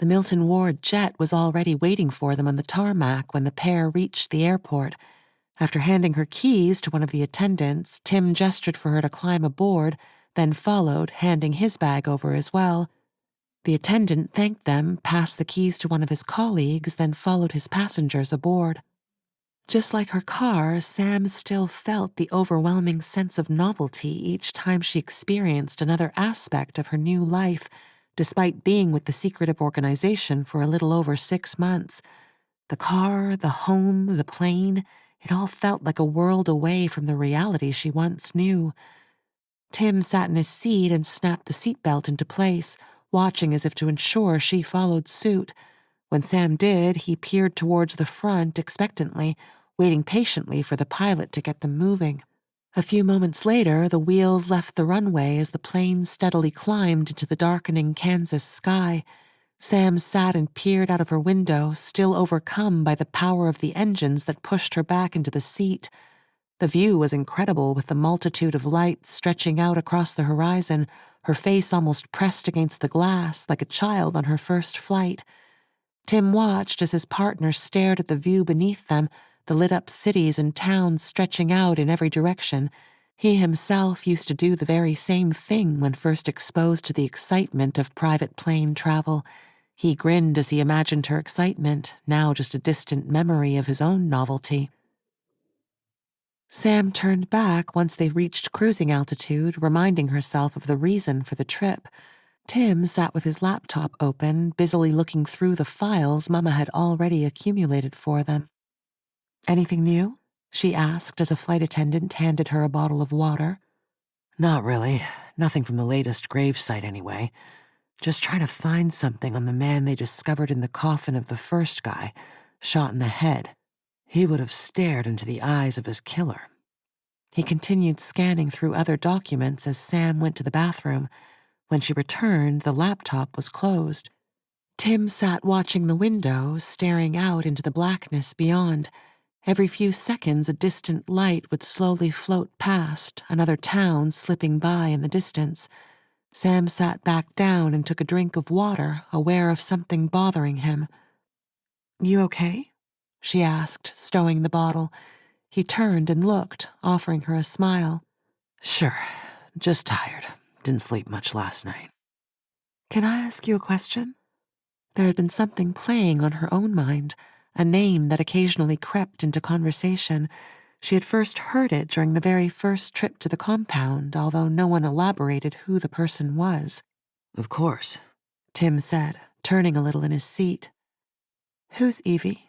The Milton Ward jet was already waiting for them on the tarmac when the pair reached the airport. After handing her keys to one of the attendants, Tim gestured for her to climb aboard, then followed, handing his bag over as well. The attendant thanked them, passed the keys to one of his colleagues, then followed his passengers aboard. Just like her car, Sam still felt the overwhelming sense of novelty each time she experienced another aspect of her new life, despite being with the secretive organization for a little over 6 months. The car, the home, the plane, it all felt like a world away from the reality she once knew. Tim sat in his seat and snapped the seatbelt into place, watching as if to ensure she followed suit. When Sam did, he peered towards the front expectantly, waiting patiently for the pilot to get them moving. A few moments later, the wheels left the runway as the plane steadily climbed into the darkening Kansas sky. Sam sat and peered out of her window, still overcome by the power of the engines that pushed her back into the seat. The view was incredible, with the multitude of lights stretching out across the horizon, her face almost pressed against the glass like a child on her first flight. Tim watched as his partner stared at the view beneath them, the lit-up cities and towns stretching out in every direction. He himself used to do the very same thing when first exposed to the excitement of private plane travel. He grinned as he imagined her excitement, now just a distant memory of his own novelty. Sam turned back once they reached cruising altitude, reminding herself of the reason for the trip. Tim sat with his laptop open, busily looking through the files Mama had already accumulated for them. "Anything new?" she asked as a flight attendant handed her a bottle of water. "Not really. Nothing from the latest gravesite anyway. Just trying to find something on the man they discovered in the coffin of the first guy, shot in the head. He would have stared into the eyes of his killer." He continued scanning through other documents as Sam went to the bathroom. When she returned, the laptop was closed. Tim sat watching the window, staring out into the blackness beyond. Every few seconds, a distant light would slowly float past, another town slipping by in the distance. Sam sat back down and took a drink of water, aware of something bothering him. "You okay?" she asked, stowing the bottle. He turned and looked, offering her a smile. "Sure, just tired. Didn't sleep much last night." "Can I ask you a question?" There had been something playing on her own mind, a name that occasionally crept into conversation. She had first heard it during the very first trip to the compound, although no one elaborated who the person was. "Of course," Tim said, turning a little in his seat. "Who's Evie?"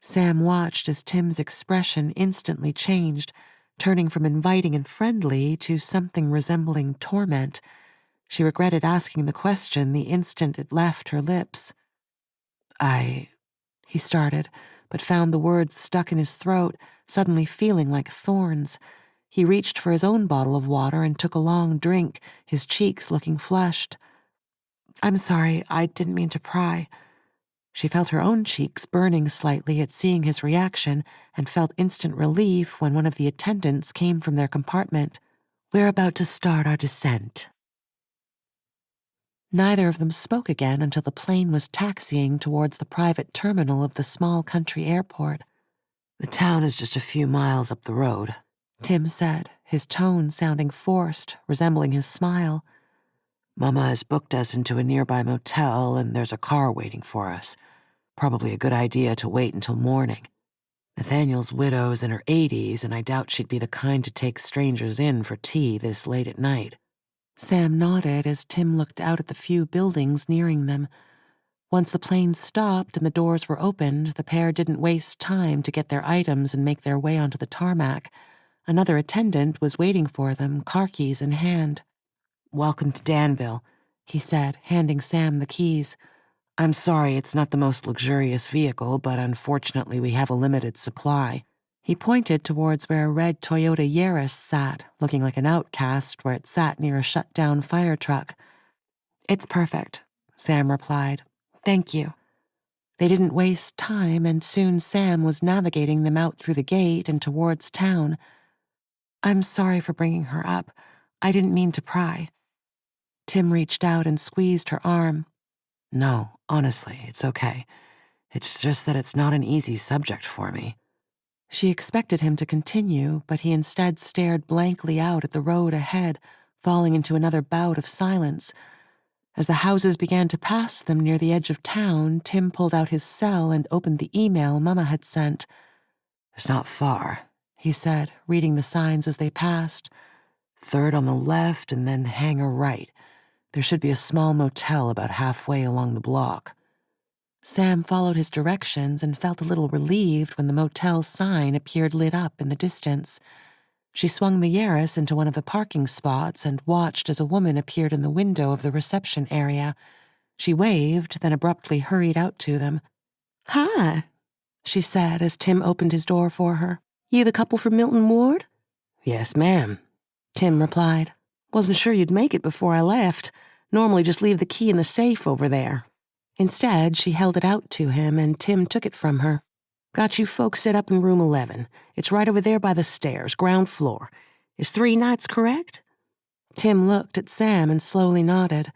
Sam watched as Tim's expression instantly changed, turning from inviting and friendly to something resembling torment. She regretted asking the question the instant it left her lips. He started, but found the words stuck in his throat, suddenly feeling like thorns. He reached for his own bottle of water and took a long drink, his cheeks looking flushed. "I'm sorry, I didn't mean to pry." She felt her own cheeks burning slightly at seeing his reaction and felt instant relief when one of the attendants came from their compartment. "We're about to start our descent." Neither of them spoke again until the plane was taxiing towards the private terminal of the small country airport. "The town is just a few miles up the road," Tim said, his tone sounding forced, resembling his smile. "Mama has booked us into a nearby motel, and there's a car waiting for us. Probably a good idea to wait until morning. Nathaniel's widow's in her 80s, and I doubt she'd be the kind to take strangers in for tea this late at night." Sam nodded as Tim looked out at the few buildings nearing them. Once the plane stopped and the doors were opened, the pair didn't waste time to get their items and make their way onto the tarmac. Another attendant was waiting for them, car keys in hand. "Welcome to Danville," he said, handing Sam the keys. "I'm sorry it's not the most luxurious vehicle, but unfortunately we have a limited supply." He pointed towards where a red Toyota Yaris sat, looking like an outcast where it sat near a shut-down fire truck. "It's perfect," Sam replied. "Thank you." They didn't waste time, and soon Sam was navigating them out through the gate and towards town. "I'm sorry for bringing her up. I didn't mean to pry." Tim reached out and squeezed her arm. "No, honestly, it's okay. It's just that it's not an easy subject for me." She expected him to continue, but he instead stared blankly out at the road ahead, falling into another bout of silence. As the houses began to pass them near the edge of town, Tim pulled out his cell and opened the email Mama had sent. "It's not far," he said, reading the signs as they passed. "Third on the left and then hangar right. There should be a small motel about halfway along the block." Sam followed his directions and felt a little relieved when the motel sign appeared lit up in the distance. She swung the Yaris into one of the parking spots and watched as a woman appeared in the window of the reception area. She waved, then abruptly hurried out to them. "Hi," she said as Tim opened his door for her. "You the couple from Milton Ward?" "Yes, ma'am," Tim replied. "Wasn't sure you'd make it before I left. Normally just leave the key in the safe over there." Instead, she held it out to him and Tim took it from her. Got you folks set up in room 11. It's right over there by the stairs, ground floor. Is 3 nights correct? Tim looked at Sam and slowly nodded.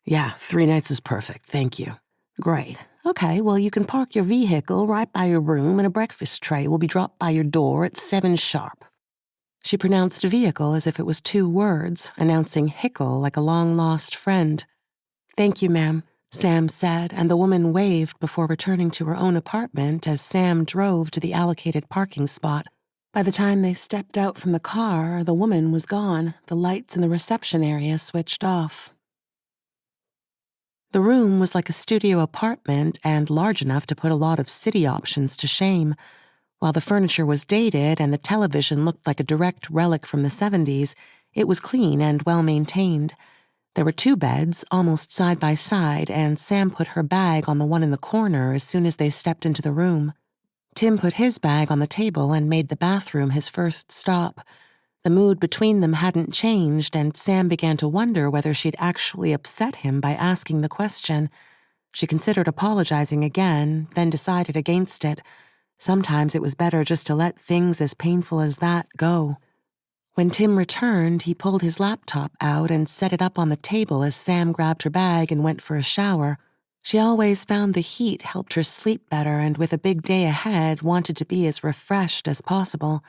Yeah, 3 nights is perfect, thank you. Great. Okay, well, you can park your vehicle right by your room and a breakfast tray will be dropped by your door at 7 sharp. She pronounced vehicle as if it was 2 words, announcing Hickle like a long-lost friend. Thank you, ma'am, Sam said, and the woman waved before returning to her own apartment as Sam drove to the allocated parking spot. By the time they stepped out from the car, the woman was gone, the lights in the reception area switched off. The room was like a studio apartment and large enough to put a lot of city options to shame. While the furniture was dated and the television looked like a direct relic from the 70s, it was clean and well-maintained. There were 2 beds, almost side by side, and Sam put her bag on the one in the corner as soon as they stepped into the room. Tim put his bag on the table and made the bathroom his first stop. The mood between them hadn't changed, and Sam began to wonder whether she'd actually upset him by asking the question. She considered apologizing again, then decided against it. Sometimes it was better just to let things as painful as that go. When Tim returned, he pulled his laptop out and set it up on the table as Sam grabbed her bag and went for a shower. She always found the heat helped her sleep better and with a big day ahead wanted to be as refreshed as possible.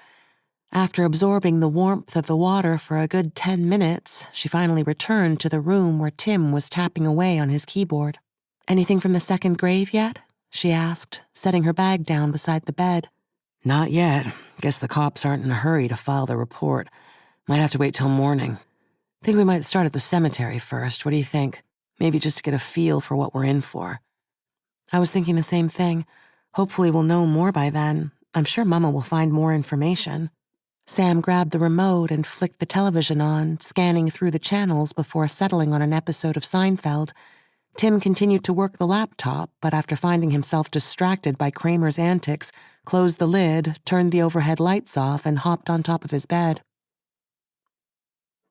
After absorbing the warmth of the water for a good 10 minutes, she finally returned to the room where Tim was tapping away on his keyboard. Anything from the second grave yet? She asked, setting her bag down beside the bed. Not yet. Guess the cops aren't in a hurry to file their report. Might have to wait till morning. Think we might start at the cemetery first. What do you think? Maybe just to get a feel for what we're in for. I was thinking the same thing. Hopefully we'll know more by then. I'm sure Mama will find more information. Sam grabbed the remote and flicked the television on, scanning through the channels before settling on an episode of Seinfeld. Tim continued to work the laptop, but after finding himself distracted by Kramer's antics, closed the lid, turned the overhead lights off, and hopped on top of his bed.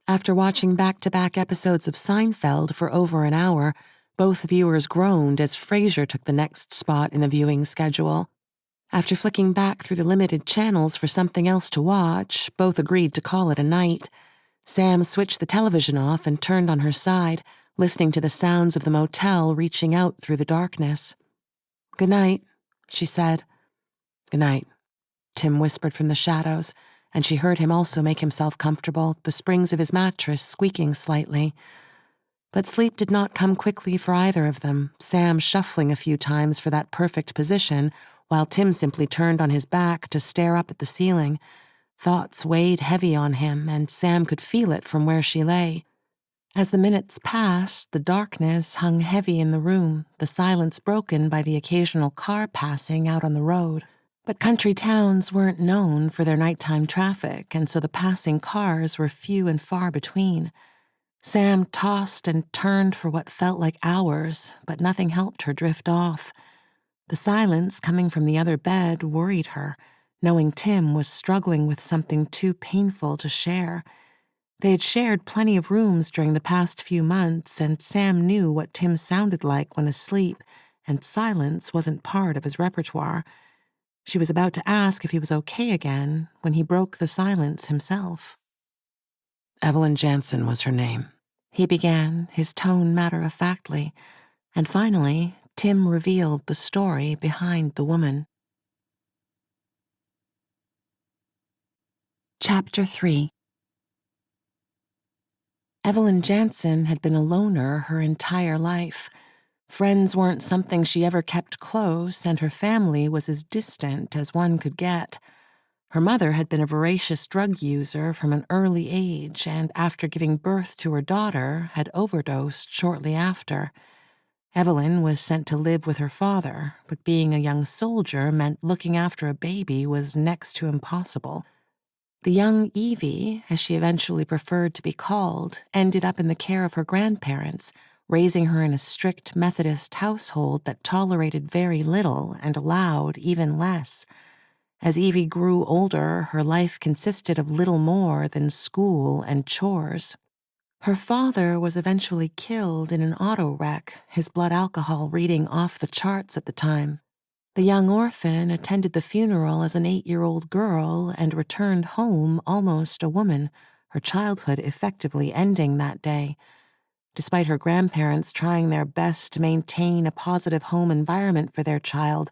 After watching back-to-back episodes of Seinfeld for over an hour, both viewers groaned as Frasier took the next spot in the viewing schedule. After flicking back through the limited channels for something else to watch, both agreed to call it a night. Sam switched the television off and turned on her side, listening to the sounds of the motel reaching out through the darkness. "Good night," she said. Good night, Tim whispered from the shadows, and she heard him also make himself comfortable, the springs of his mattress squeaking slightly. But sleep did not come quickly for either of them, Sam shuffling a few times for that perfect position, while Tim simply turned on his back to stare up at the ceiling. Thoughts weighed heavy on him, and Sam could feel it from where she lay. As the minutes passed, the darkness hung heavy in the room, the silence broken by the occasional car passing out on the road. But country towns weren't known for their nighttime traffic, and so the passing cars were few and far between. Sam tossed and turned for what felt like hours, but nothing helped her drift off. The silence coming from the other bed worried her, knowing Tim was struggling with something too painful to share. They had shared plenty of rooms during the past few months, and Sam knew what Tim sounded like when asleep, and silence wasn't part of his repertoire. She was about to ask if he was okay again when he broke the silence himself. Evelyn Jansen was her name. He began, his tone matter-of-factly, and finally, Tim revealed the story behind the woman. Chapter 3. Evelyn Jansen had been a loner her entire life. Friends weren't something she ever kept close, and her family was as distant as one could get. Her mother had been a voracious drug user from an early age, and after giving birth to her daughter, had overdosed shortly after. Evelyn was sent to live with her father, but being a young soldier meant looking after a baby was next to impossible. The young Evie, as she eventually preferred to be called, ended up in the care of her grandparents, raising her in a strict Methodist household that tolerated very little and allowed even less. As Evie grew older, her life consisted of little more than school and chores. Her father was eventually killed in an auto wreck, his blood alcohol reading off the charts at the time. The young orphan attended the funeral as an 8-year-old girl and returned home almost a woman, her childhood effectively ending that day. Despite her grandparents trying their best to maintain a positive home environment for their child,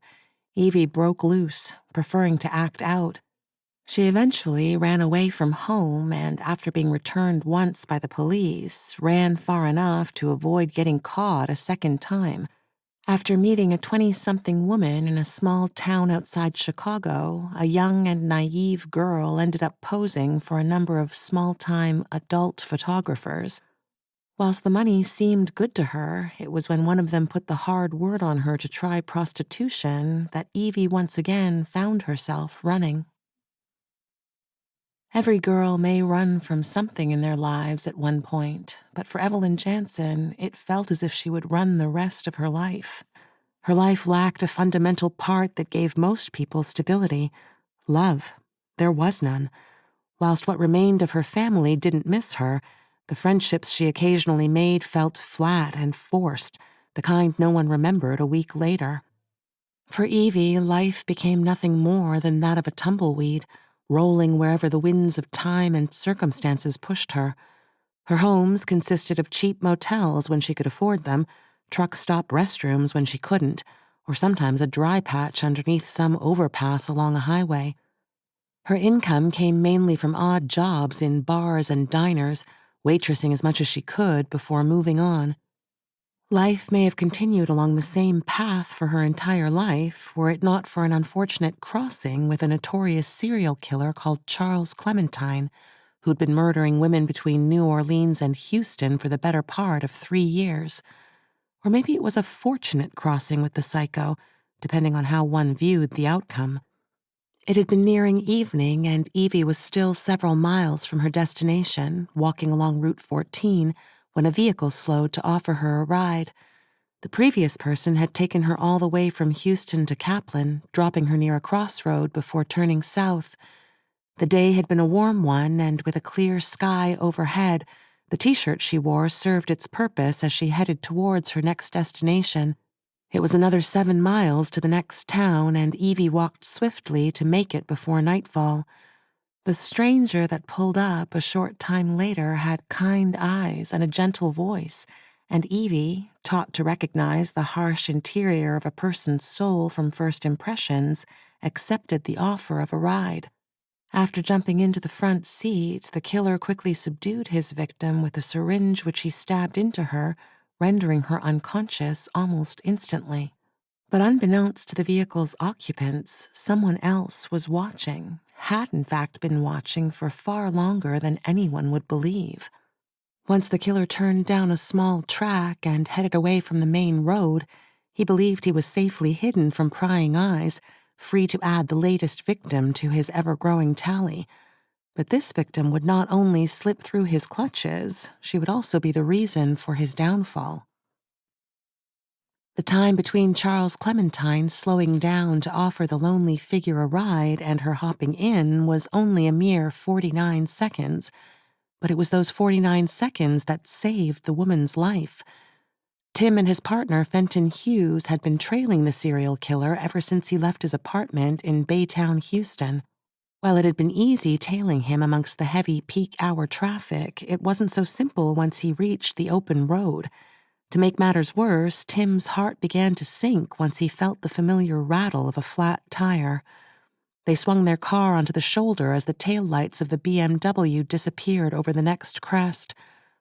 Evie broke loose, preferring to act out. She eventually ran away from home and, after being returned once by the police, ran far enough to avoid getting caught a second time. After meeting a 20-something woman in a small town outside Chicago, a young and naive girl ended up posing for a number of small-time adult photographers. Whilst the money seemed good to her, it was when one of them put the hard word on her to try prostitution that Evie once again found herself running. Every girl may run from something in their lives at one point, but for Evelyn Jansen, it felt as if she would run the rest of her life. Her life lacked a fundamental part that gave most people stability: love. There was none. Whilst what remained of her family didn't miss her, the friendships she occasionally made felt flat and forced, the kind no one remembered a week later. For Evie, life became nothing more than that of a tumbleweed, rolling wherever the winds of time and circumstances pushed her. Her homes consisted of cheap motels when she could afford them, truck stop restrooms when she couldn't, or sometimes a dry patch underneath some overpass along a highway. Her income came mainly from odd jobs in bars and diners, waitressing as much as she could before moving on. Life may have continued along the same path for her entire life were it not for an unfortunate crossing with a notorious serial killer called Charles Clementine, who'd been murdering women between New Orleans and Houston for the better part of 3 years. Or maybe it was a fortunate crossing with the psycho, depending on how one viewed the outcome. It had been nearing evening, and Evie was still several miles from her destination, walking along Route 14, when a vehicle slowed to offer her a ride. The previous person had taken her all the way from Houston to Kaplan, dropping her near a crossroad before turning south. The day had been a warm one, and with a clear sky overhead, the t-shirt she wore served its purpose as she headed towards her next destination. It was another 7 miles to the next town, and Evie walked swiftly to make it before nightfall. The stranger that pulled up a short time later had kind eyes and a gentle voice, and Evie, taught to recognize the harsh interior of a person's soul from first impressions, accepted the offer of a ride. After jumping into the front seat, the killer quickly subdued his victim with a syringe which he stabbed into her, rendering her unconscious almost instantly. But unbeknownst to the vehicle's occupants, someone else was watching, had in fact been watching for far longer than anyone would believe. Once the killer turned down a small track and headed away from the main road, he believed he was safely hidden from prying eyes, free to add the latest victim to his ever-growing tally. But this victim would not only slip through his clutches, she would also be the reason for his downfall. The time between Charles Clementine slowing down to offer the lonely figure a ride and her hopping in was only a mere 49 seconds, but it was those 49 seconds that saved the woman's life. Tim and his partner, Fenton Hughes, had been trailing the serial killer ever since he left his apartment in Baytown, Houston. While it had been easy tailing him amongst the heavy peak-hour traffic, it wasn't so simple once he reached the open road. To make matters worse, Tim's heart began to sink once he felt the familiar rattle of a flat tire. They swung their car onto the shoulder as the taillights of the BMW disappeared over the next crest.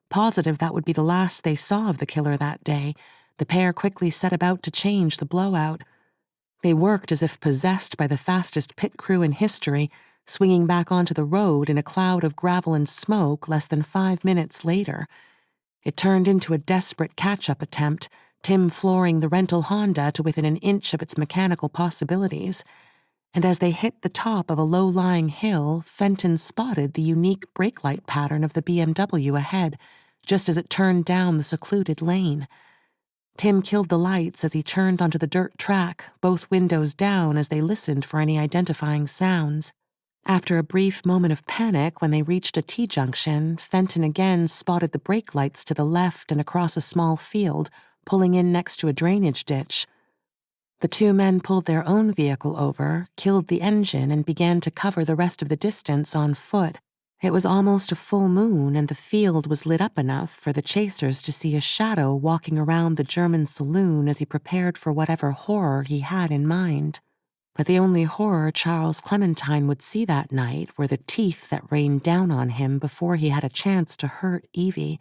Positive that would be the last they saw of the killer that day, the pair quickly set about to change the blowout. They worked as if possessed by the fastest pit crew in history, swinging back onto the road in a cloud of gravel and smoke less than 5 minutes later. It turned into a desperate catch-up attempt, Tim flooring the rental Honda to within an inch of its mechanical possibilities. And as they hit the top of a low-lying hill, Fenton spotted the unique brake light pattern of the BMW ahead, just as it turned down the secluded lane. Tim killed the lights as he turned onto the dirt track, both windows down as they listened for any identifying sounds. After a brief moment of panic when they reached a T-junction, Fenton again spotted the brake lights to the left and across a small field, pulling in next to a drainage ditch. The two men pulled their own vehicle over, killed the engine, and began to cover the rest of the distance on foot. It was almost a full moon, and the field was lit up enough for the chasers to see a shadow walking around the German saloon as he prepared for whatever horror he had in mind. But the only horror Charles Clementine would see that night were the teeth that rained down on him before he had a chance to hurt Evie.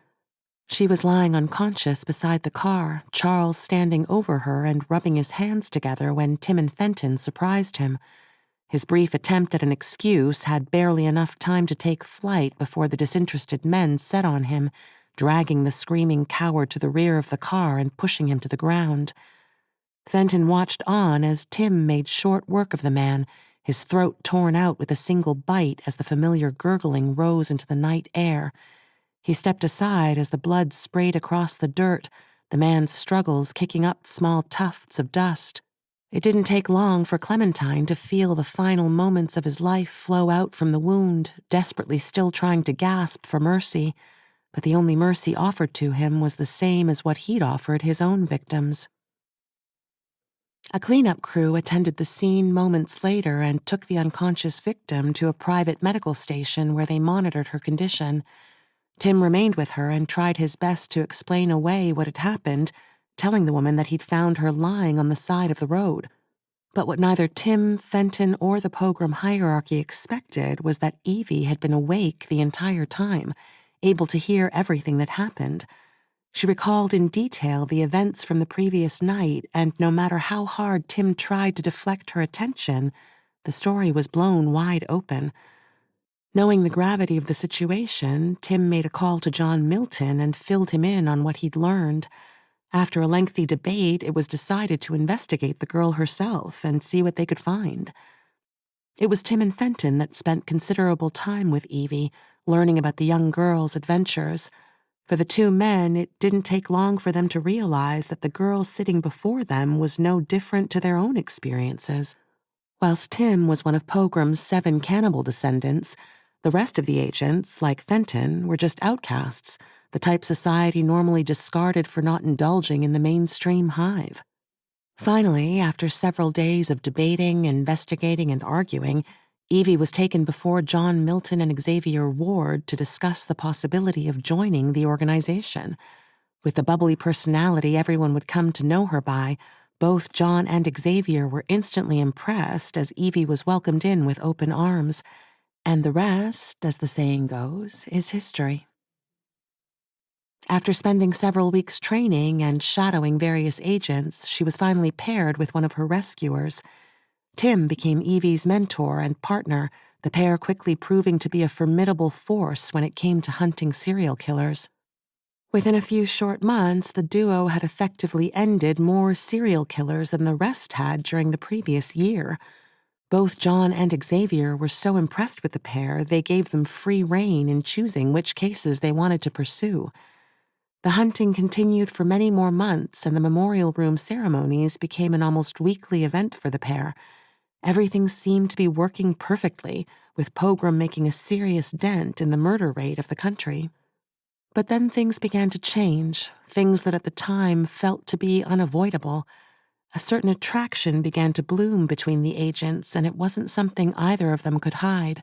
She was lying unconscious beside the car, Charles standing over her and rubbing his hands together when Tim and Fenton surprised him. His brief attempt at an excuse had barely enough time to take flight before the disinterested men set on him, dragging the screaming coward to the rear of the car and pushing him to the ground. Fenton watched on as Tim made short work of the man, his throat torn out with a single bite as the familiar gurgling rose into the night air. He stepped aside as the blood sprayed across the dirt, the man's struggles kicking up small tufts of dust. It didn't take long for Clementine to feel the final moments of his life flow out from the wound, desperately still trying to gasp for mercy, but the only mercy offered to him was the same as what he'd offered his own victims. A cleanup crew attended the scene moments later and took the unconscious victim to a private medical station where they monitored her condition. Tim remained with her and tried his best to explain away what had happened, telling the woman that he'd found her lying on the side of the road. But what neither Tim, Fenton, or the Pogram hierarchy expected was that Evie had been awake the entire time, able to hear everything that happened. She recalled in detail the events from the previous night, and no matter how hard Tim tried to deflect her attention, the story was blown wide open. Knowing the gravity of the situation, Tim made a call to John Milton and filled him in on what he'd learned. After a lengthy debate, it was decided to investigate the girl herself and see what they could find. It was Tim and Fenton that spent considerable time with Evie, learning about the young girl's adventures. For the two men, it didn't take long for them to realize that the girl sitting before them was no different to their own experiences. Whilst Tim was one of Pogram's 7 cannibal descendants, the rest of the agents, like Fenton, were just outcasts, the type society normally discarded for not indulging in the mainstream hive. Finally, after several days of debating, investigating, and arguing, Evie was taken before John Milton and Xavier Ward to discuss the possibility of joining the organization. With the bubbly personality everyone would come to know her by, both John and Xavier were instantly impressed as Evie was welcomed in with open arms. And the rest, as the saying goes, is history. After spending several weeks training and shadowing various agents, she was finally paired with one of her rescuers. Tim became Evie's mentor and partner, the pair quickly proving to be a formidable force when it came to hunting serial killers. Within a few short months, the duo had effectively ended more serial killers than the rest had during the previous year. Both John and Xavier were so impressed with the pair, they gave them free rein in choosing which cases they wanted to pursue. The hunting continued for many more months, and the memorial room ceremonies became an almost weekly event for the pair. Everything seemed to be working perfectly, with Pogram making a serious dent in the murder rate of the country. But then things began to change, things that at the time felt to be unavoidable. A certain attraction began to bloom between the agents, and it wasn't something either of them could hide.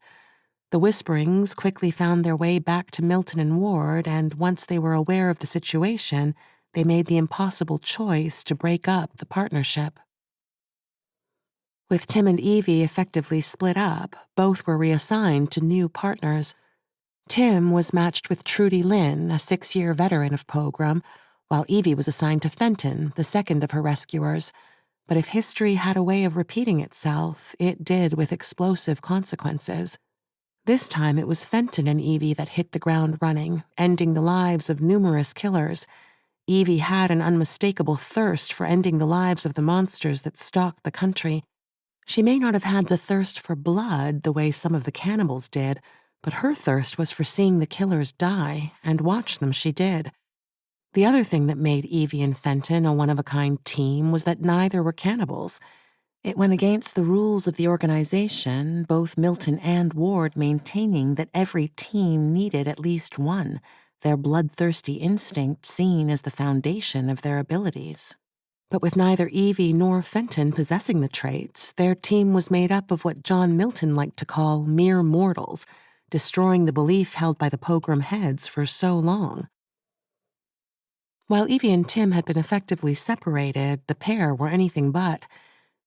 The whisperings quickly found their way back to Milton and Ward, and once they were aware of the situation, they made the impossible choice to break up the partnership. With Tim and Evie effectively split up, both were reassigned to new partners. Tim was matched with Trudy Lynn, a 6-year veteran of Pogram, while Evie was assigned to Fenton, the second of her rescuers. But if history had a way of repeating itself, it did with explosive consequences. This time it was Fenton and Evie that hit the ground running, ending the lives of numerous killers. Evie had an unmistakable thirst for ending the lives of the monsters that stalked the country. She may not have had the thirst for blood the way some of the cannibals did, but her thirst was for seeing the killers die, and watch them she did. The other thing that made Evie and Fenton a one-of-a-kind team was that neither were cannibals. It went against the rules of the organization, both Milton and Ward maintaining that every team needed at least one, their bloodthirsty instinct seen as the foundation of their abilities. But with neither Evie nor Fenton possessing the traits, their team was made up of what John Milton liked to call mere mortals, destroying the belief held by the Pogram heads for so long. While Evie and Tim had been effectively separated, the pair were anything but.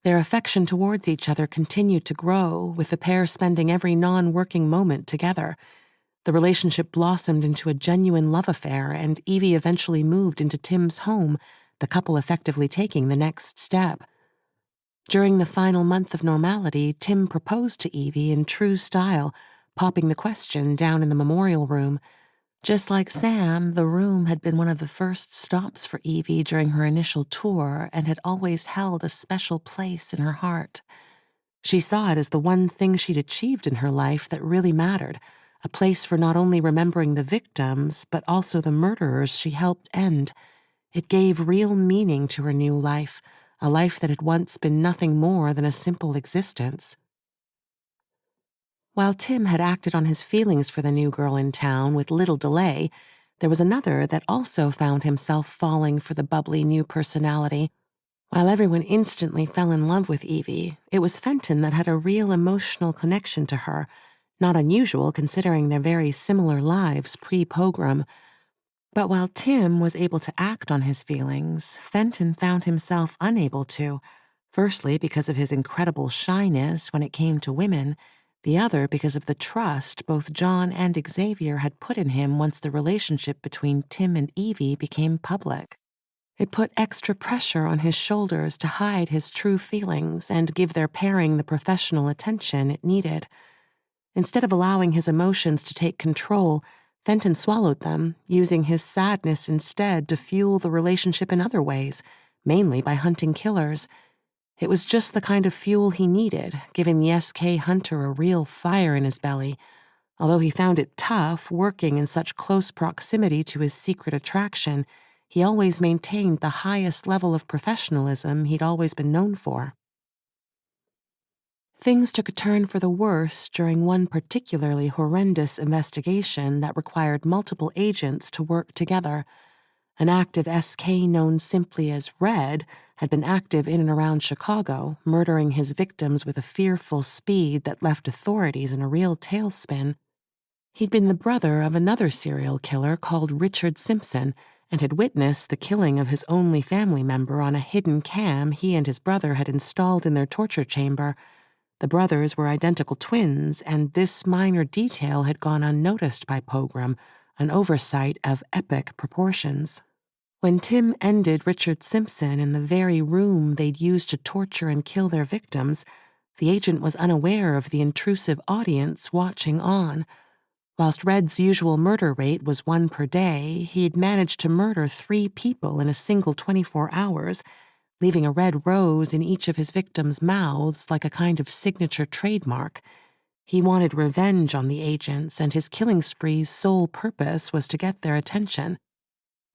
Their affection towards each other continued to grow, with the pair spending every non-working moment together. The relationship blossomed into a genuine love affair, and Evie eventually moved into Tim's home, the couple effectively taking the next step. During the final month of normality, Tim proposed to Evie in true style, popping the question down in the memorial room. Just like Sam, the room had been one of the first stops for Evie during her initial tour and had always held a special place in her heart. She saw it as the one thing she'd achieved in her life that really mattered, a place for not only remembering the victims, but also the murderers she helped end. It gave real meaning to her new life, a life that had once been nothing more than a simple existence. While Tim had acted on his feelings for the new girl in town with little delay, there was another that also found himself falling for the bubbly new personality. While everyone instantly fell in love with Evie, it was Fenton that had a real emotional connection to her, not unusual considering their very similar lives pre-Pogram. But while Tim was able to act on his feelings, Fenton found himself unable to, firstly because of his incredible shyness when it came to women, the other because of the trust both John and Xavier had put in him once the relationship between Tim and Evie became public. It put extra pressure on his shoulders to hide his true feelings and give their pairing the professional attention it needed. Instead of allowing his emotions to take control, Fenton swallowed them, using his sadness instead to fuel the relationship in other ways, mainly by hunting killers. It was just the kind of fuel he needed, giving the SK hunter a real fire in his belly. Although he found it tough working in such close proximity to his secret attraction, he always maintained the highest level of professionalism he'd always been known for. Things took a turn for the worse during one particularly horrendous investigation that required multiple agents to work together. An active SK known simply as Red had been active in and around Chicago, murdering his victims with a fearful speed that left authorities in a real tailspin. He'd been the brother of another serial killer called Richard Simpson and had witnessed the killing of his only family member on a hidden cam he and his brother had installed in their torture chamber. The brothers were identical twins, and this minor detail had gone unnoticed by Pogram, an oversight of epic proportions. When Tim ended Richard Simpson in the very room they'd used to torture and kill their victims, the agent was unaware of the intrusive audience watching on. Whilst Red's usual murder rate was 1 per day, he'd managed to murder 3 people in a single 24 hours, leaving a red rose in each of his victims' mouths like a kind of signature trademark. He wanted revenge on the agents, and his killing spree's sole purpose was to get their attention.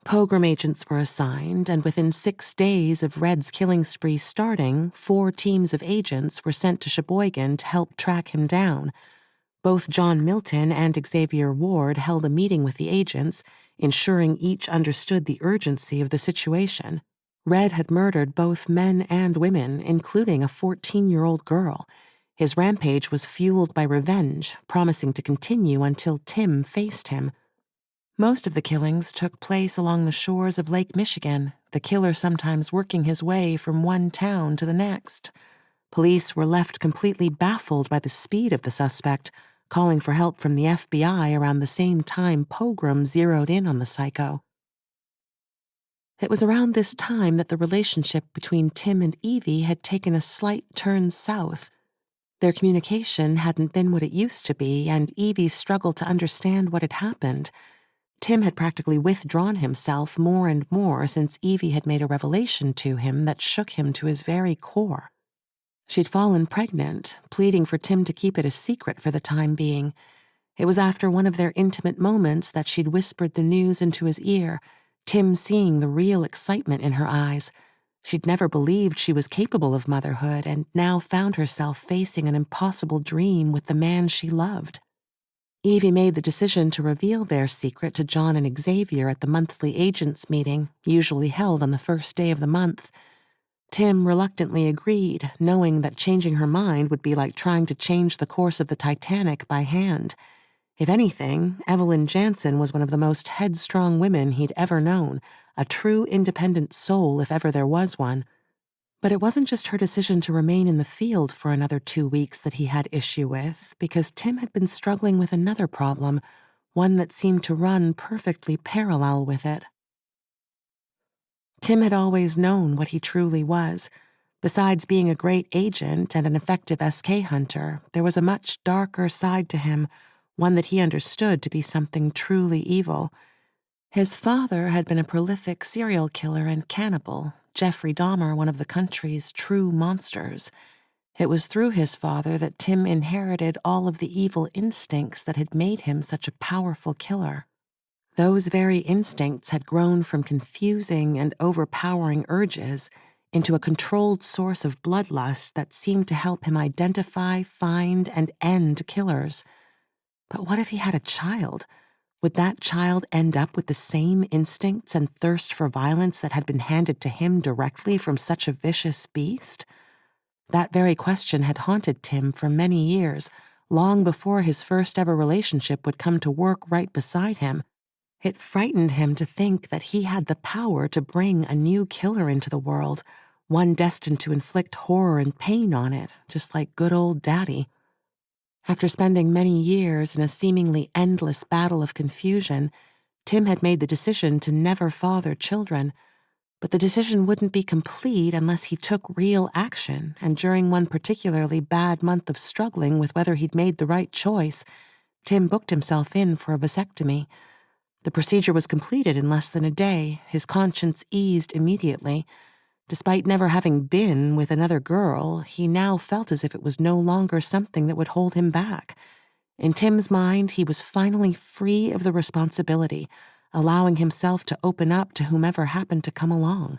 Pogram agents were assigned, and within 6 days of Red's killing spree starting, 4 teams of agents were sent to Sheboygan to help track him down. Both John Milton and Xavier Ward held a meeting with the agents, ensuring each understood the urgency of the situation. Red had murdered both men and women, including a 14-year-old girl. His rampage was fueled by revenge, promising to continue until Tim faced him. Most of the killings took place along the shores of Lake Michigan, the killer sometimes working his way from one town to the next. Police were left completely baffled by the speed of the suspect, calling for help from the FBI around the same time Pogram zeroed in on the psycho. It was around this time that the relationship between Tim and Evie had taken a slight turn south. Their communication hadn't been what it used to be, and Evie struggled to understand what had happened. Tim had practically withdrawn himself more and more since Evie had made a revelation to him that shook him to his very core. She'd fallen pregnant, pleading for Tim to keep it a secret for the time being. It was after one of their intimate moments that she'd whispered the news into his ear, Tim seeing the real excitement in her eyes. She'd never believed she was capable of motherhood and now found herself facing an impossible dream with the man she loved. Evie made the decision to reveal their secret to John and Xavier at the monthly agents meeting, usually held on the first day of the month. Tim reluctantly agreed, knowing that changing her mind would be like trying to change the course of the Titanic by hand. If anything, Evelyn Jansen was one of the most headstrong women he'd ever known, a true independent soul if ever there was one. But it wasn't just her decision to remain in the field for another 2 weeks that he had issue with, because Tim had been struggling with another problem, one that seemed to run perfectly parallel with it. Tim had always known what he truly was. Besides being a great agent and an effective SK hunter, there was a much darker side to him, one that he understood to be something truly evil. His father had been a prolific serial killer and cannibal, Jeffrey Dahmer, one of the country's true monsters. It was through his father that Tim inherited all of the evil instincts that had made him such a powerful killer. Those very instincts had grown from confusing and overpowering urges into a controlled source of bloodlust that seemed to help him identify, find, and end killers. But what if he had a child? Would that child end up with the same instincts and thirst for violence that had been handed to him directly from such a vicious beast? That very question had haunted Tim for many years, long before his first ever relationship would come to work right beside him. It frightened him to think that he had the power to bring a new killer into the world, one destined to inflict horror and pain on it, just like good old Daddy. After spending many years in a seemingly endless battle of confusion, Tim had made the decision to never father children. But the decision wouldn't be complete unless he took real action, and during one particularly bad month of struggling with whether he'd made the right choice, Tim booked himself in for a vasectomy. The procedure was completed in less than a day, his conscience eased immediately. Despite never having been with another girl, he now felt as if it was no longer something that would hold him back. In Tim's mind, he was finally free of the responsibility, allowing himself to open up to whomever happened to come along.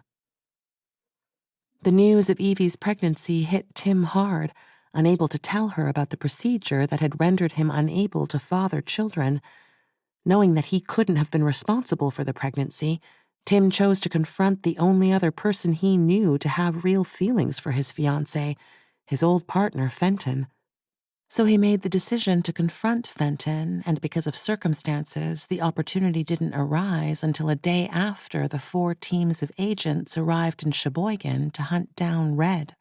The news of Evie's pregnancy hit Tim hard, unable to tell her about the procedure that had rendered him unable to father children. Knowing that he couldn't have been responsible for the pregnancy, Tim chose to confront the only other person he knew to have real feelings for his fiancée, his old partner, Fenton. So he made the decision to confront Fenton, and because of circumstances, the opportunity didn't arise until a day after the 4 teams of agents arrived in Sheboygan to hunt down Red.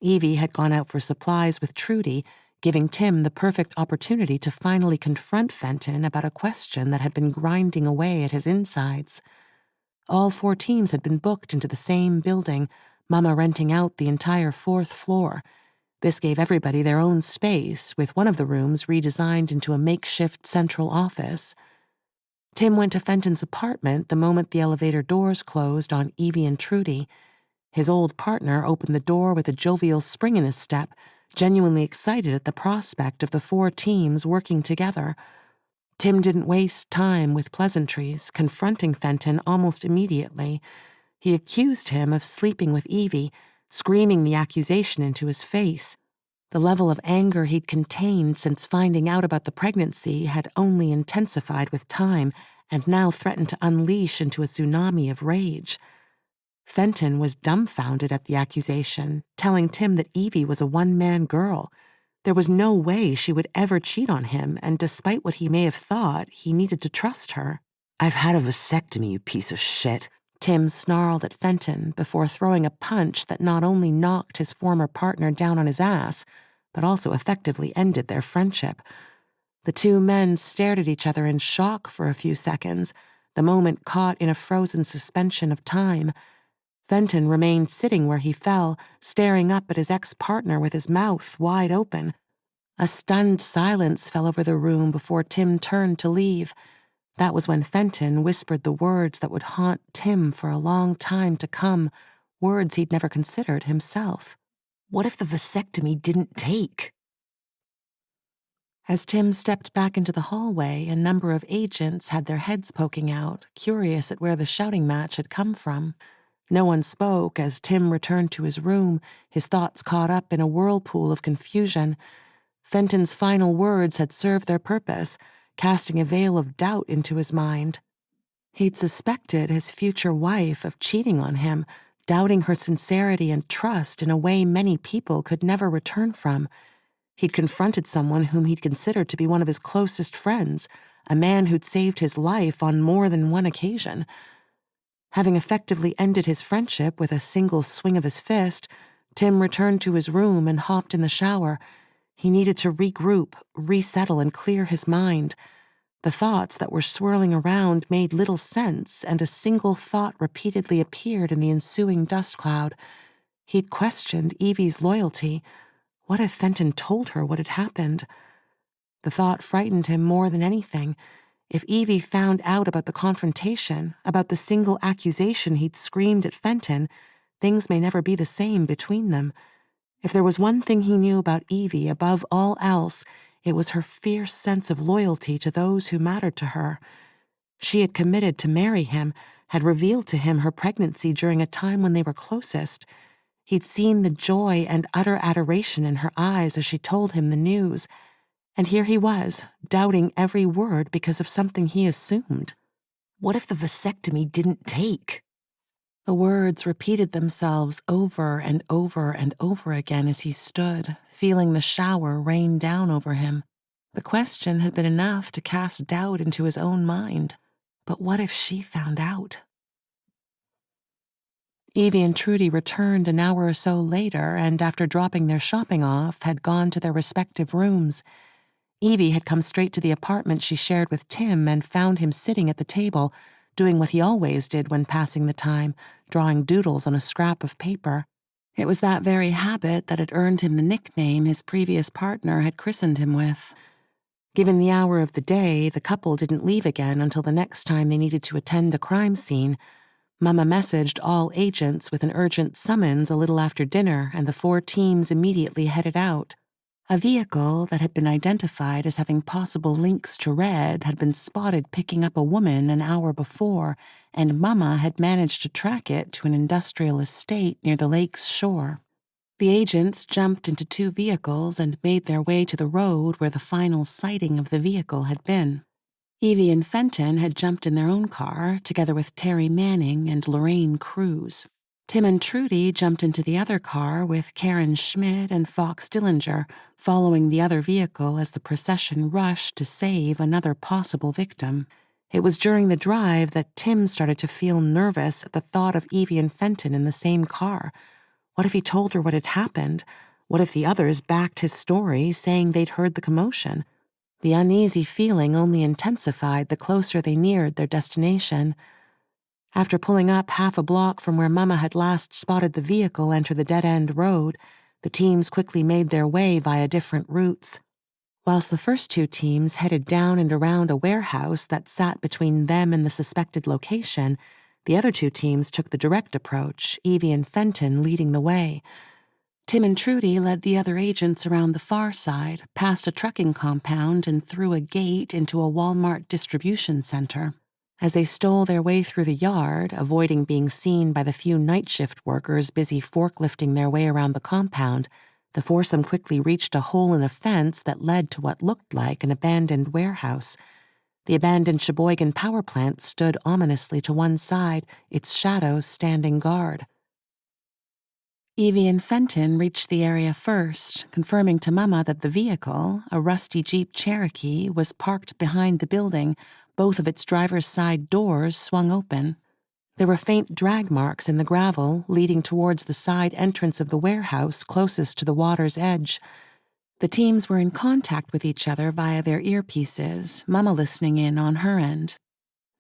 Evie had gone out for supplies with Trudy, giving Tim the perfect opportunity to finally confront Fenton about a question that had been grinding away at his insides. All 4 teams had been booked into the same building, Mama renting out the entire 4th floor. This gave everybody their own space, with one of the rooms redesigned into a makeshift central office. Tim went to Fenton's apartment the moment the elevator doors closed on Evie and Trudy. His old partner opened the door with a jovial spring in his step, genuinely excited at the prospect of the 4 teams working together. Tim didn't waste time with pleasantries, confronting Fenton almost immediately. He accused him of sleeping with Evie, screaming the accusation into his face. The level of anger he'd contained since finding out about the pregnancy had only intensified with time and now threatened to unleash into a tsunami of rage. Fenton was dumbfounded at the accusation, telling Tim that Evie was a one-man girl. There was no way she would ever cheat on him, and despite what he may have thought, he needed to trust her. "I've had a vasectomy, you piece of shit," Tim snarled at Fenton before throwing a punch that not only knocked his former partner down on his ass, but also effectively ended their friendship. The 2 men stared at each other in shock for a few seconds, the moment caught in a frozen suspension of time. Fenton remained sitting where he fell, staring up at his ex-partner with his mouth wide open. A stunned silence fell over the room before Tim turned to leave. That was when Fenton whispered the words that would haunt Tim for a long time to come, words he'd never considered himself. "What if the vasectomy didn't take?" As Tim stepped back into the hallway, a number of agents had their heads poking out, curious at where the shouting match had come from. No one spoke as Tim returned to his room, his thoughts caught up in a whirlpool of confusion. Fenton's final words had served their purpose, casting a veil of doubt into his mind. He'd suspected his future wife of cheating on him, doubting her sincerity and trust in a way many people could never return from. He'd confronted someone whom he'd considered to be one of his closest friends, a man who'd saved his life on more than one occasion. Having effectively ended his friendship with a single swing of his fist, Tim returned to his room and hopped in the shower. He needed to regroup, resettle, and clear his mind. The thoughts that were swirling around made little sense, and a single thought repeatedly appeared in the ensuing dust cloud. He'd questioned Evie's loyalty. What if Fenton told her what had happened? The thought frightened him more than anything. If Evie found out about the confrontation, about the single accusation he'd screamed at Fenton, things may never be the same between them. If there was one thing he knew about Evie above all else, it was her fierce sense of loyalty to those who mattered to her. She had committed to marry him, had revealed to him her pregnancy during a time when they were closest. He'd seen the joy and utter adoration in her eyes as she told him the news. And here he was, doubting every word because of something he assumed. What if the vasectomy didn't take? The words repeated themselves over and over and over again as he stood, feeling the shower rain down over him. The question had been enough to cast doubt into his own mind. But what if she found out? Evie and Trudy returned an hour or so later, and after dropping their shopping off, had gone to their respective rooms. Evie had come straight to the apartment she shared with Tim and found him sitting at the table, doing what he always did when passing the time, drawing doodles on a scrap of paper. It was that very habit that had earned him the nickname his previous partner had christened him with. Given the hour of the day, the couple didn't leave again until the next time they needed to attend a crime scene. Mama messaged all agents with an urgent summons a little after dinner, and the 4 teams immediately headed out. A vehicle that had been identified as having possible links to Red had been spotted picking up a woman an hour before, and Mama had managed to track it to an industrial estate near the lake's shore. The agents jumped into 2 vehicles and made their way to the road where the final sighting of the vehicle had been. Evie and Fenton had jumped in their own car, together with Terry Manning and Lorraine Cruz. Tim and Trudy jumped into the other car with Karen Schmidt and Fox Dillinger, following the other vehicle as the procession rushed to save another possible victim. It was during the drive that Tim started to feel nervous at the thought of Evie and Fenton in the same car. What if he told her what had happened? What if the others backed his story, saying they'd heard the commotion? The uneasy feeling only intensified the closer they neared their destination. After pulling up half a block from where Mama had last spotted the vehicle enter the dead-end road, the teams quickly made their way via different routes. Whilst the first 2 teams headed down and around a warehouse that sat between them and the suspected location, the other 2 teams took the direct approach, Evie and Fenton leading the way. Tim and Trudy led the other agents around the far side, past a trucking compound and through a gate into a Walmart distribution center. As they stole their way through the yard, avoiding being seen by the few night shift workers busy forklifting their way around the compound, the foursome quickly reached a hole in a fence that led to what looked like an abandoned warehouse. The abandoned Sheboygan power plant stood ominously to one side, its shadows standing guard. Evie and Fenton reached the area first, confirming to Mama that the vehicle, a rusty Jeep Cherokee, was parked behind the building, both of its driver's side doors swung open. There were faint drag marks in the gravel leading towards the side entrance of the warehouse closest to the water's edge. The teams were in contact with each other via their earpieces, Mama listening in on her end.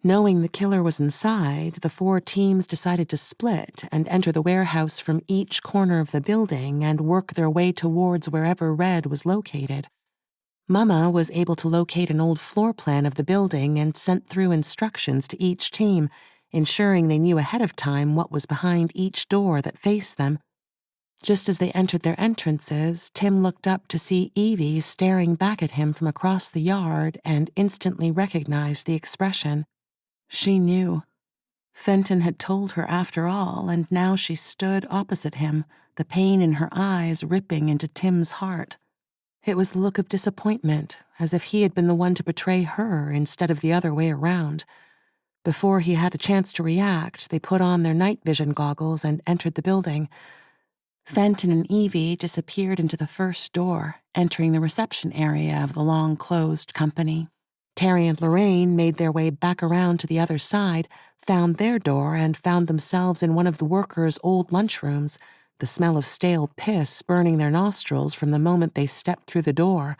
Knowing the killer was inside, the 4 teams decided to split and enter the warehouse from each corner of the building and work their way towards wherever Red was located. Mama was able to locate an old floor plan of the building and sent through instructions to each team, ensuring they knew ahead of time what was behind each door that faced them. Just as they entered their entrances, Tim looked up to see Evie staring back at him from across the yard and instantly recognized the expression. She knew. Fenton had told her after all, and now she stood opposite him, the pain in her eyes ripping into Tim's heart. It was the look of disappointment, as if he had been the one to betray her instead of the other way around. Before he had a chance to react, they put on their night vision goggles and entered the building. Fenton and Evie disappeared into the first door, entering the reception area of the long-closed company. Terry and Lorraine made their way back around to the other side, found their door, and found themselves in one of the workers' old lunchrooms, the smell of stale piss burning their nostrils from the moment they stepped through the door.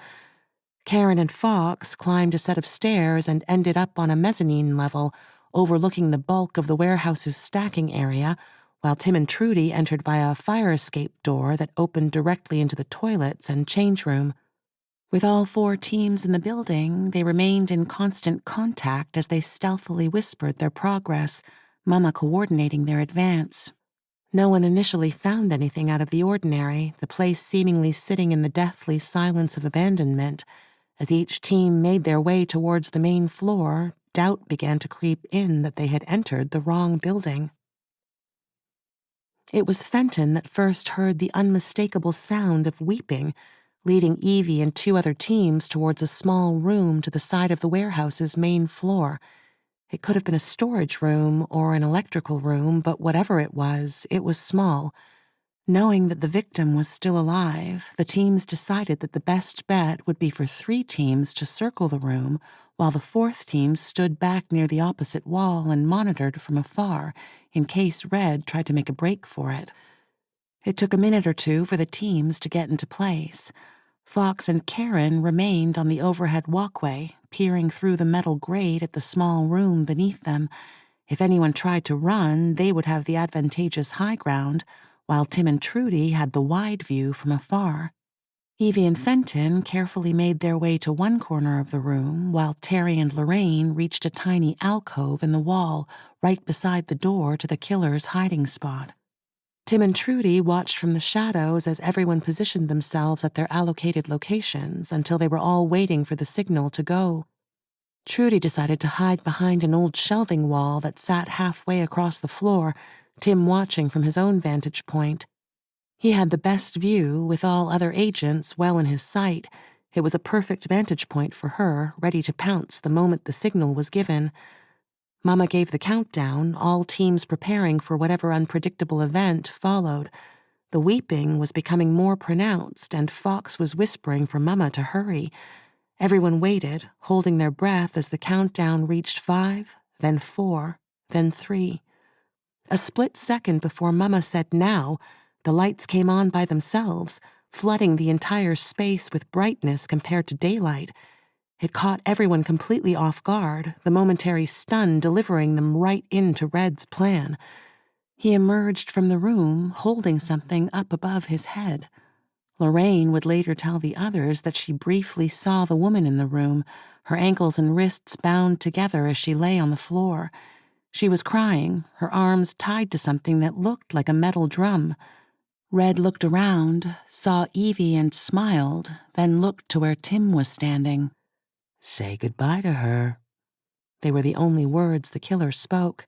Karen and Fox climbed a set of stairs and ended up on a mezzanine level, overlooking the bulk of the warehouse's stacking area, while Tim and Trudy entered via a fire escape door that opened directly into the toilets and change room. With all 4 teams in the building, they remained in constant contact as they stealthily whispered their progress, Mama coordinating their advance. No one initially found anything out of the ordinary, the place seemingly sitting in the deathly silence of abandonment. As each team made their way towards the main floor, doubt began to creep in that they had entered the wrong building. It was Fenton that first heard the unmistakable sound of weeping, leading Evie and 2 other teams towards a small room to the side of the warehouse's main floor. It could have been a storage room or an electrical room, but whatever it was small. Knowing that the victim was still alive, the teams decided that the best bet would be for 3 teams to circle the room, while the 4th team stood back near the opposite wall and monitored from afar, in case Red tried to make a break for it. It took a minute or 2 for the teams to get into place. Fox and Karen remained on the overhead walkway, peering through the metal grate at the small room beneath them. If anyone tried to run, they would have the advantageous high ground, while Tim and Trudy had the wide view from afar. Evie and Fenton carefully made their way to one corner of the room, while Terry and Lorraine reached a tiny alcove in the wall right beside the door to the killer's hiding spot. Tim and Trudy watched from the shadows as everyone positioned themselves at their allocated locations until they were all waiting for the signal to go. Trudy decided to hide behind an old shelving wall that sat halfway across the floor, Tim watching from his own vantage point. He had the best view, with all other agents well in his sight. It was a perfect vantage point for her, ready to pounce the moment the signal was given. Mama gave the countdown, all teams preparing for whatever unpredictable event followed. The weeping was becoming more pronounced, and Fox was whispering for Mama to hurry. Everyone waited, holding their breath as the countdown reached 5, then 4, then 3. A split second before Mama said now, the lights came on by themselves, flooding the entire space with brightness compared to daylight. It caught everyone completely off guard, the momentary stun delivering them right into Red's plan. He emerged from the room, holding something up above his head. Lorraine would later tell the others that she briefly saw the woman in the room, her ankles and wrists bound together as she lay on the floor. She was crying, her arms tied to something that looked like a metal drum. Red looked around, saw Evie and smiled, then looked to where Tim was standing. "Say goodbye to her." They were the only words the killer spoke.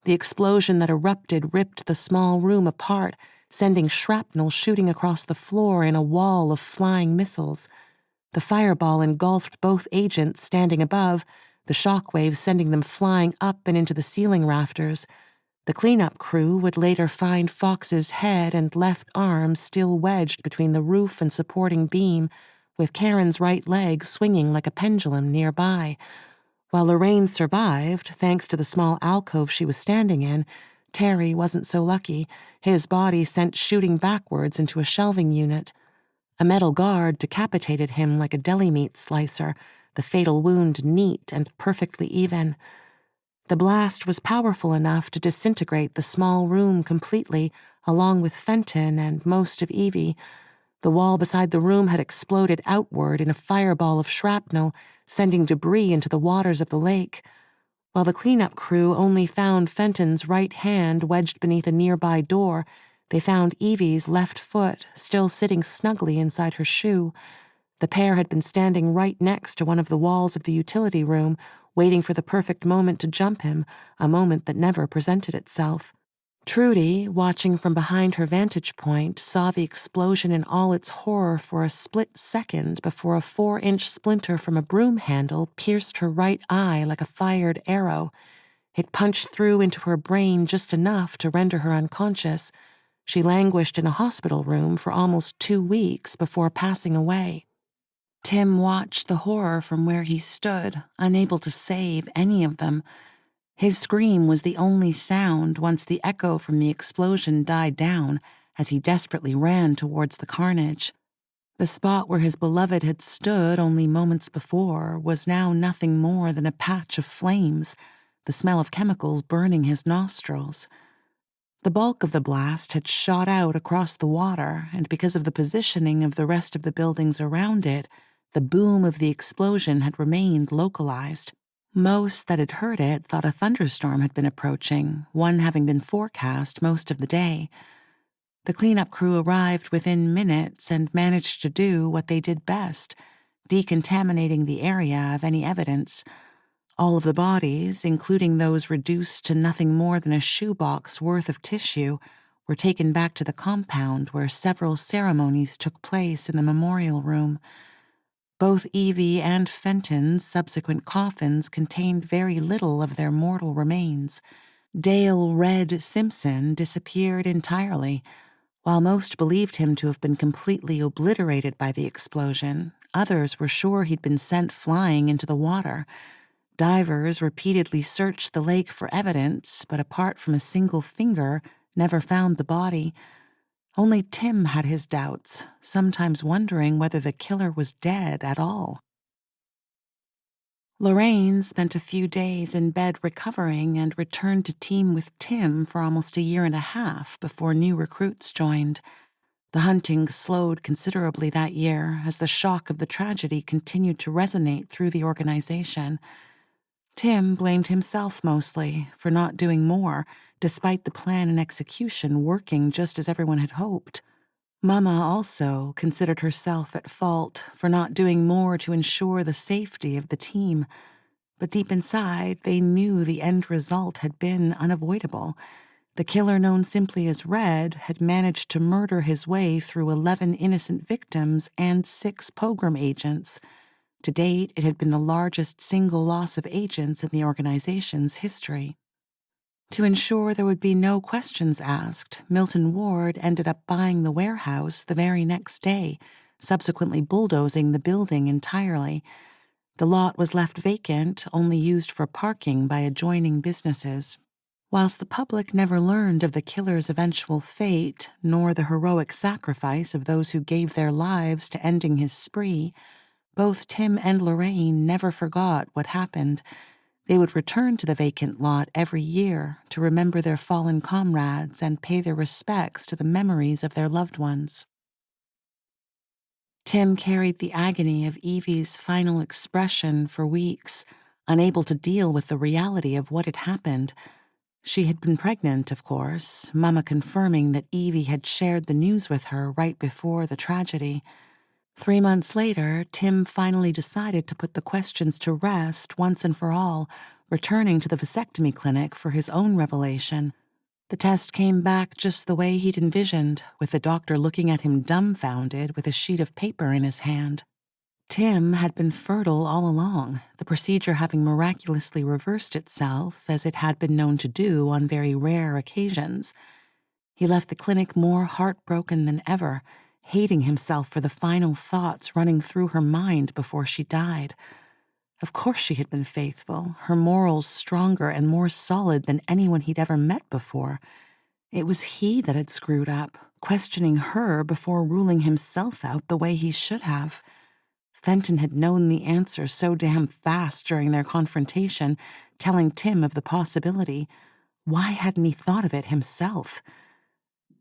The explosion that erupted ripped the small room apart, sending shrapnel shooting across the floor in a wall of flying missiles. The fireball engulfed both agents standing above, the shockwaves sending them flying up and into the ceiling rafters. The cleanup crew would later find Fox's head and left arm still wedged between the roof and supporting beam, with Karen's right leg swinging like a pendulum nearby. While Lorraine survived, thanks to the small alcove she was standing in, Terry wasn't so lucky, his body sent shooting backwards into a shelving unit. A metal guard decapitated him like a deli meat slicer, the fatal wound neat and perfectly even. The blast was powerful enough to disintegrate the small room completely, along with Fenton and most of Evie. The wall beside the room had exploded outward in a fireball of shrapnel, sending debris into the waters of the lake. While the cleanup crew only found Fenton's right hand wedged beneath a nearby door, they found Evie's left foot still sitting snugly inside her shoe. The pair had been standing right next to one of the walls of the utility room, waiting for the perfect moment to jump him, a moment that never presented itself. Trudy, watching from behind her vantage point, saw the explosion in all its horror for a split second before a 4-inch splinter from a broom handle pierced her right eye like a fired arrow. It punched through into her brain just enough to render her unconscious. She languished in a hospital room for almost 2 weeks before passing away. Tim watched the horror from where he stood, unable to save any of them. His scream was the only sound once the echo from the explosion died down as he desperately ran towards the carnage. The spot where his beloved had stood only moments before was now nothing more than a patch of flames, the smell of chemicals burning his nostrils. The bulk of the blast had shot out across the water, and because of the positioning of the rest of the buildings around it, the boom of the explosion had remained localized. Most that had heard it thought a thunderstorm had been approaching, one having been forecast most of the day. The cleanup crew arrived within minutes and managed to do what they did best, decontaminating the area of any evidence. All of the bodies, including those reduced to nothing more than a shoebox worth of tissue, were taken back to the compound where several ceremonies took place in the memorial room. Both Evie and Fenton's subsequent coffins contained very little of their mortal remains. Dale Red Simpson disappeared entirely. While most believed him to have been completely obliterated by the explosion, others were sure he'd been sent flying into the water. Divers repeatedly searched the lake for evidence, but apart from a single finger, never found the body. Only Tim had his doubts, sometimes wondering whether the killer was dead at all. Lorraine spent a few days in bed recovering and returned to team with Tim for almost a year and a half before new recruits joined. The hunting slowed considerably that year as the shock of the tragedy continued to resonate through the organization. Tim blamed himself mostly for not doing more, despite the plan and execution working just as everyone had hoped. Mama also considered herself at fault for not doing more to ensure the safety of the team. But deep inside, they knew the end result had been unavoidable. The killer known simply as Red had managed to murder his way through 11 innocent victims and 6 pogrom agents. To date, it had been the largest single loss of agents in the organization's history. To ensure there would be no questions asked, Milton Ward ended up buying the warehouse the very next day, subsequently bulldozing the building entirely. The lot was left vacant, only used for parking by adjoining businesses. Whilst the public never learned of the killer's eventual fate, nor the heroic sacrifice of those who gave their lives to ending his spree, both Tim and Lorraine never forgot what happened. They would return to the vacant lot every year to remember their fallen comrades and pay their respects to the memories of their loved ones. Tim carried the agony of Evie's final expression for weeks, unable to deal with the reality of what had happened. She had been pregnant, of course, Mama confirming that Evie had shared the news with her right before the tragedy. 3 months later, Tim finally decided to put the questions to rest once and for all, returning to the vasectomy clinic for his own revelation. The test came back just the way he'd envisioned, with the doctor looking at him dumbfounded with a sheet of paper in his hand. Tim had been fertile all along, the procedure having miraculously reversed itself as it had been known to do on very rare occasions. He left the clinic more heartbroken than ever, hating himself for the final thoughts running through her mind before she died. Of course she had been faithful, her morals stronger and more solid than anyone he'd ever met before. It was he that had screwed up, questioning her before ruling himself out the way he should have. Fenton had known the answer so damn fast during their confrontation, telling Tim of the possibility. Why hadn't he thought of it himself?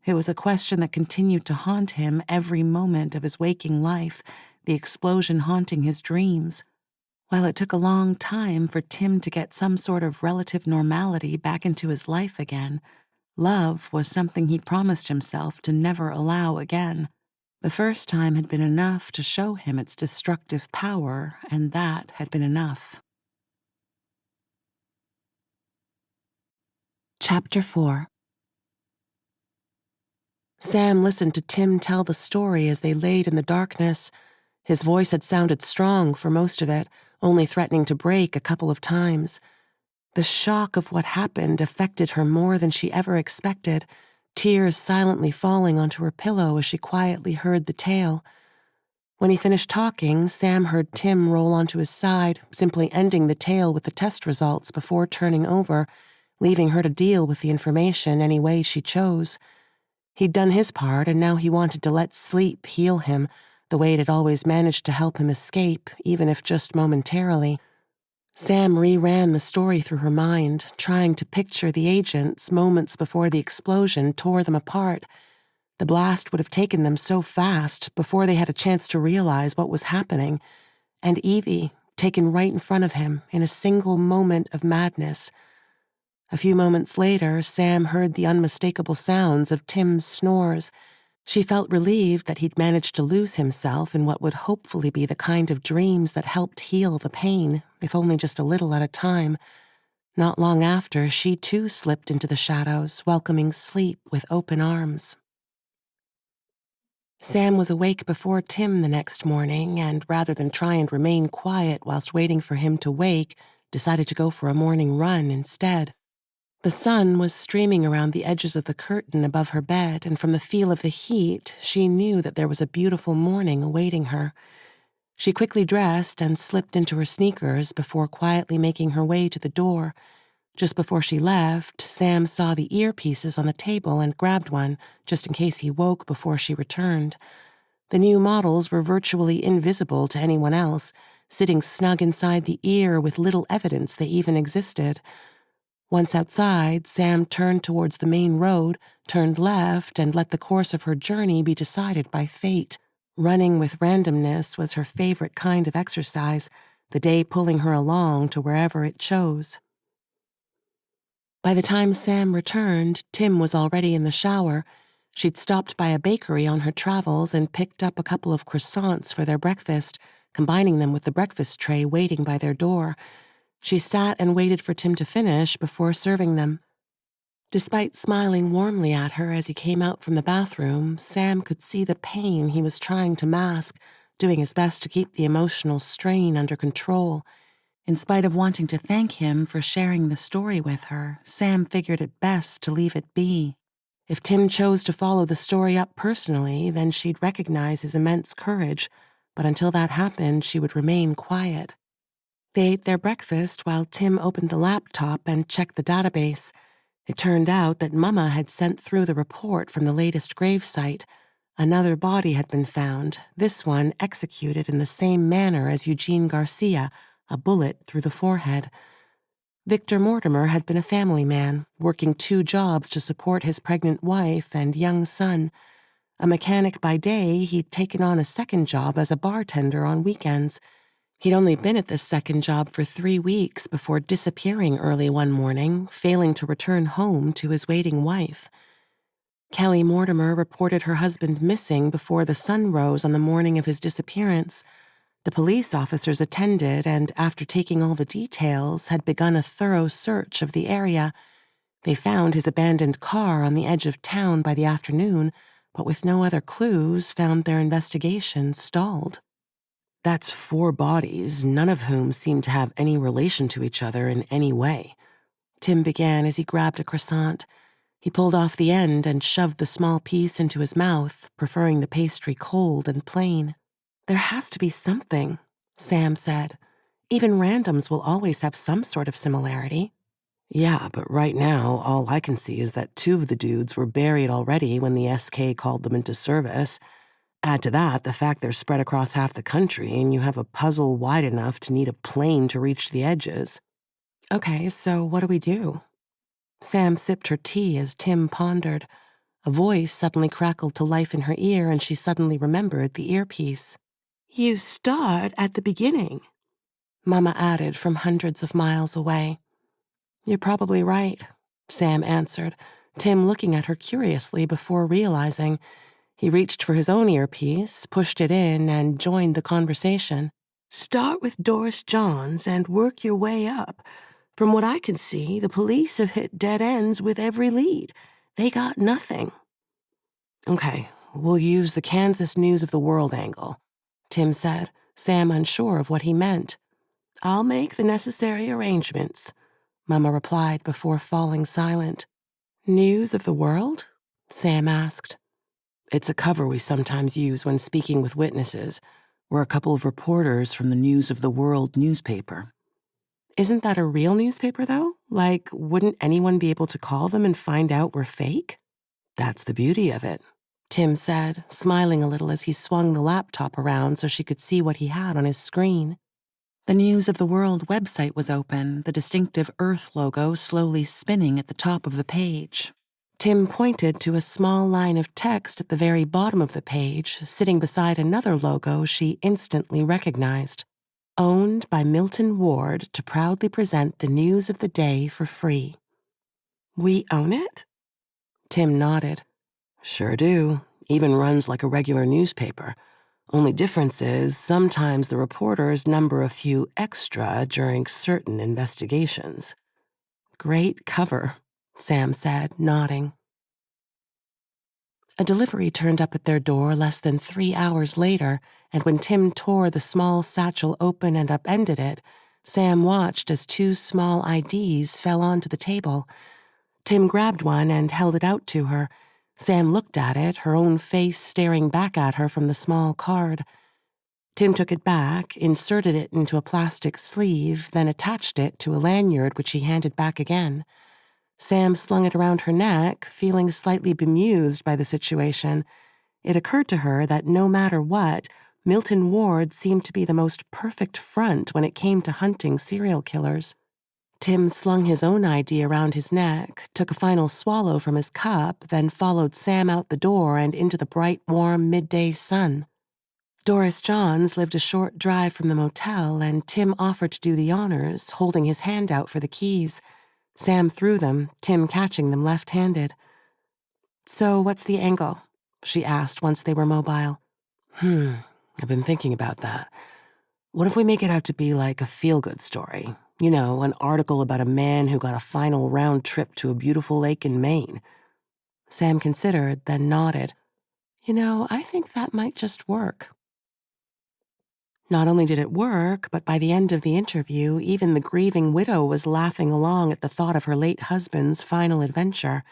It was a question that continued to haunt him every moment of his waking life, the explosion haunting his dreams. While it took a long time for Tim to get some sort of relative normality back into his life again, love was something he promised himself to never allow again. The first time had been enough to show him its destructive power, and that had been enough. Chapter 4. Sam listened to Tim tell the story as they laid in the darkness. His voice had sounded strong for most of it, only threatening to break a couple of times. The shock of what happened affected her more than she ever expected, tears silently falling onto her pillow as she quietly heard the tale. When he finished talking, Sam heard Tim roll onto his side, simply ending the tale with the test results before turning over, leaving her to deal with the information any way she chose. He'd done his part, and now he wanted to let sleep heal him, the way it had always managed to help him escape, even if just momentarily. Sam reran the story through her mind, trying to picture the agents moments before the explosion tore them apart. The blast would have taken them so fast before they had a chance to realize what was happening, and Evie, taken right in front of him in a single moment of madness. A few moments later, Sam heard the unmistakable sounds of Tim's snores. She felt relieved that he'd managed to lose himself in what would hopefully be the kind of dreams that helped heal the pain, if only just a little at a time. Not long after, she too slipped into the shadows, welcoming sleep with open arms. Sam was awake before Tim the next morning, and rather than try and remain quiet whilst waiting for him to wake, decided to go for a morning run instead. The sun was streaming around the edges of the curtain above her bed, and from the feel of the heat, she knew that there was a beautiful morning awaiting her. She quickly dressed and slipped into her sneakers before quietly making her way to the door. Just before she left, Sam saw the earpieces on the table and grabbed one, just in case he woke before she returned. The new models were virtually invisible to anyone else, sitting snug inside the ear with little evidence they even existed. Once outside, Sam turned towards the main road, turned left, and let the course of her journey be decided by fate. Running with randomness was her favorite kind of exercise, the day pulling her along to wherever it chose. By the time Sam returned, Tim was already in the shower. She'd stopped by a bakery on her travels and picked up a couple of croissants for their breakfast, combining them with the breakfast tray waiting by their door. She sat and waited for Tim to finish before serving them. Despite smiling warmly at her as he came out from the bathroom, Sam could see the pain he was trying to mask, doing his best to keep the emotional strain under control. In spite of wanting to thank him for sharing the story with her, Sam figured it best to leave it be. If Tim chose to follow the story up personally, then she'd recognize his immense courage, but until that happened, she would remain quiet. They ate their breakfast while Tim opened the laptop and checked the database. It turned out that Mama had sent through the report from the latest gravesite. Another body had been found, this one executed in the same manner as Eugene Garcia, a bullet through the forehead. Victor Mortimer had been a family man, working 2 jobs to support his pregnant wife and young son. A mechanic by day, he'd taken on a second job as a bartender on weekends. He'd only been at this second job for 3 weeks before disappearing early one morning, failing to return home to his waiting wife. Kelly Mortimer reported her husband missing before the sun rose on the morning of his disappearance. The police officers attended and, after taking all the details, had begun a thorough search of the area. They found his abandoned car on the edge of town by the afternoon, but with no other clues, found their investigation stalled. That's 4 bodies, none of whom seemed to have any relation to each other in any way. Tim began as he grabbed a croissant. He pulled off the end and shoved the small piece into his mouth, preferring the pastry cold and plain. "There has to be something," Sam said. "Even randoms will always have some sort of similarity." Yeah, but right now, all I can see is that 2 of the dudes were buried already when the SK called them into service. Add to that the fact they're spread across half the country, and you have a puzzle wide enough to need a plane to reach the edges. "Okay, so what do we do?" Sam sipped her tea as Tim pondered. A voice suddenly crackled to life in her ear, and she suddenly remembered the earpiece. "You start at the beginning," Mama added from hundreds of miles away. "You're probably right," Sam answered, Tim looking at her curiously before realizing. He reached for his own earpiece, pushed it in, and joined the conversation. "Start with Doris Johns and work your way up. From what I can see, the police have hit dead ends with every lead. They got nothing." Okay, we'll use the Kansas News of the World angle, Tim said, Sam unsure of what he meant. "I'll make the necessary arrangements." Mama replied before falling silent. News of the world? Sam asked. It's a cover we sometimes use when speaking with witnesses. We're a couple of reporters from the News of the World newspaper. Isn't that a real newspaper, though? Like, wouldn't anyone be able to call them and find out we're fake? That's the beauty of it, Tim said, smiling a little as he swung the laptop around so she could see what he had on his screen. The News of the World website was open, the distinctive Earth logo slowly spinning at the top of the page. Tim pointed to a small line of text at the very bottom of the page, sitting beside another logo she instantly recognized. Owned by Milton Ward to proudly present the news of the day for free. We own it? Tim nodded. Sure do. Even runs like a regular newspaper. Only difference is sometimes the reporters number a few extra during certain investigations. Great cover, Sam said, nodding. A delivery turned up at their door less than 3 hours later, and when Tim tore the small satchel open and upended it, Sam watched as 2 small IDs fell onto the table. Tim grabbed one and held it out to her. Sam looked at it, her own face staring back at her from the small card. Tim took it back, inserted it into a plastic sleeve, then attached it to a lanyard which he handed back again. Sam slung it around her neck, feeling slightly bemused by the situation. It occurred to her that no matter what, Milton Ward seemed to be the most perfect front when it came to hunting serial killers. Tim slung his own ID around his neck, took a final swallow from his cup, then followed Sam out the door and into the bright, warm midday sun. Doris Johns lived a short drive from the motel, and Tim offered to do the honors, holding his hand out for the keys. Sam threw them, Tim catching them left-handed. So what's the angle? She asked once they were mobile. I've been thinking about that. What if we make it out to be like a feel-good story? You know, an article about a man who got a final round trip to a beautiful lake in Maine. Sam considered, then nodded. You know, I think that might just work. Not only did it work, but by the end of the interview, even the grieving widow was laughing along at the thought of her late husband's final adventure.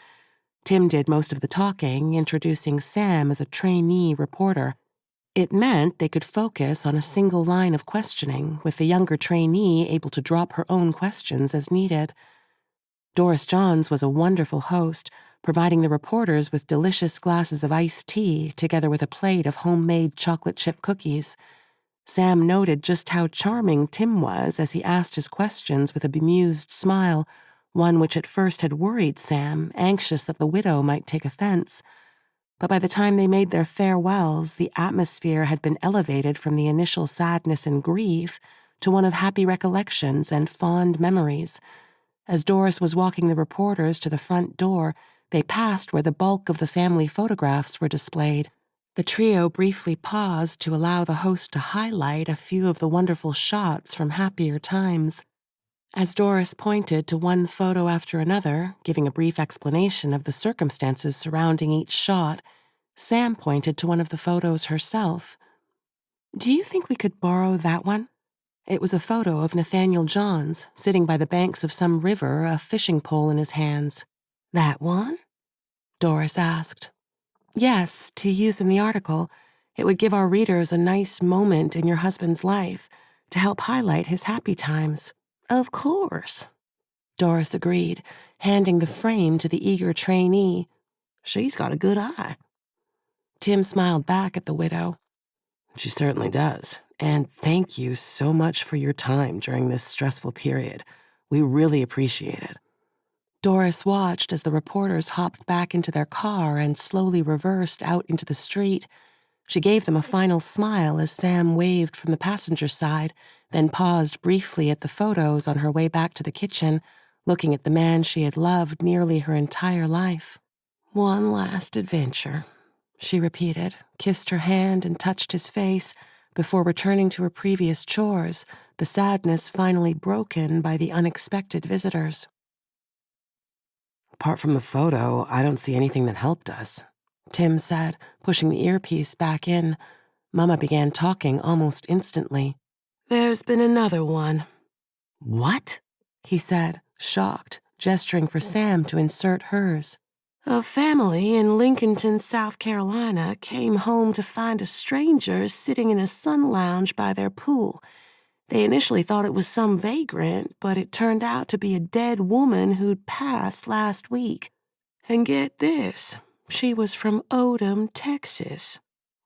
Tim did most of the talking, introducing Sam as a trainee reporter. It meant they could focus on a single line of questioning, with the younger trainee able to drop her own questions as needed. Doris Johns was a wonderful host, providing the reporters with delicious glasses of iced tea together with a plate of homemade chocolate chip cookies. Sam noted just how charming Tim was as he asked his questions with a bemused smile, one which at first had worried Sam, anxious that the widow might take offense. But by the time they made their farewells, the atmosphere had been elevated from the initial sadness and grief to one of happy recollections and fond memories. As Doris was walking the reporters to the front door, they passed where the bulk of the family photographs were displayed. The trio briefly paused to allow the host to highlight a few of the wonderful shots from happier times. As Doris pointed to one photo after another, giving a brief explanation of the circumstances surrounding each shot, Sam pointed to one of the photos herself. Do you think we could borrow that one? It was a photo of Nathanial Johns, sitting by the banks of some river, a fishing pole in his hands. That one? Doris asked. Yes, to use in the article. It would give our readers a nice moment in your husband's life, to help highlight his happy times. Of course, Doris agreed, handing the frame to the eager trainee. She's got a good eye. Tim smiled back at the widow. She certainly does. And thank you so much for your time during this stressful period. We really appreciate it. Doris watched as the reporters hopped back into their car and slowly reversed out into the street. She gave them a final smile as Sam waved from the passenger side, then paused briefly at the photos on her way back to the kitchen, looking at the man she had loved nearly her entire life. One last adventure, she repeated, kissed her hand and touched his face before returning to her previous chores, the sadness finally broken by the unexpected visitors. Apart from the photo, I don't see anything that helped us, Tim said, pushing the earpiece back in. Mama began talking almost instantly. There's been another one. What? He said, shocked, gesturing for Sam to insert hers. A family in Lincolnton, South Carolina came home to find a stranger sitting in a sun lounge by their pool. They initially thought it was some vagrant, but it turned out to be a dead woman who'd passed last week. And get this, she was from Odom, Texas.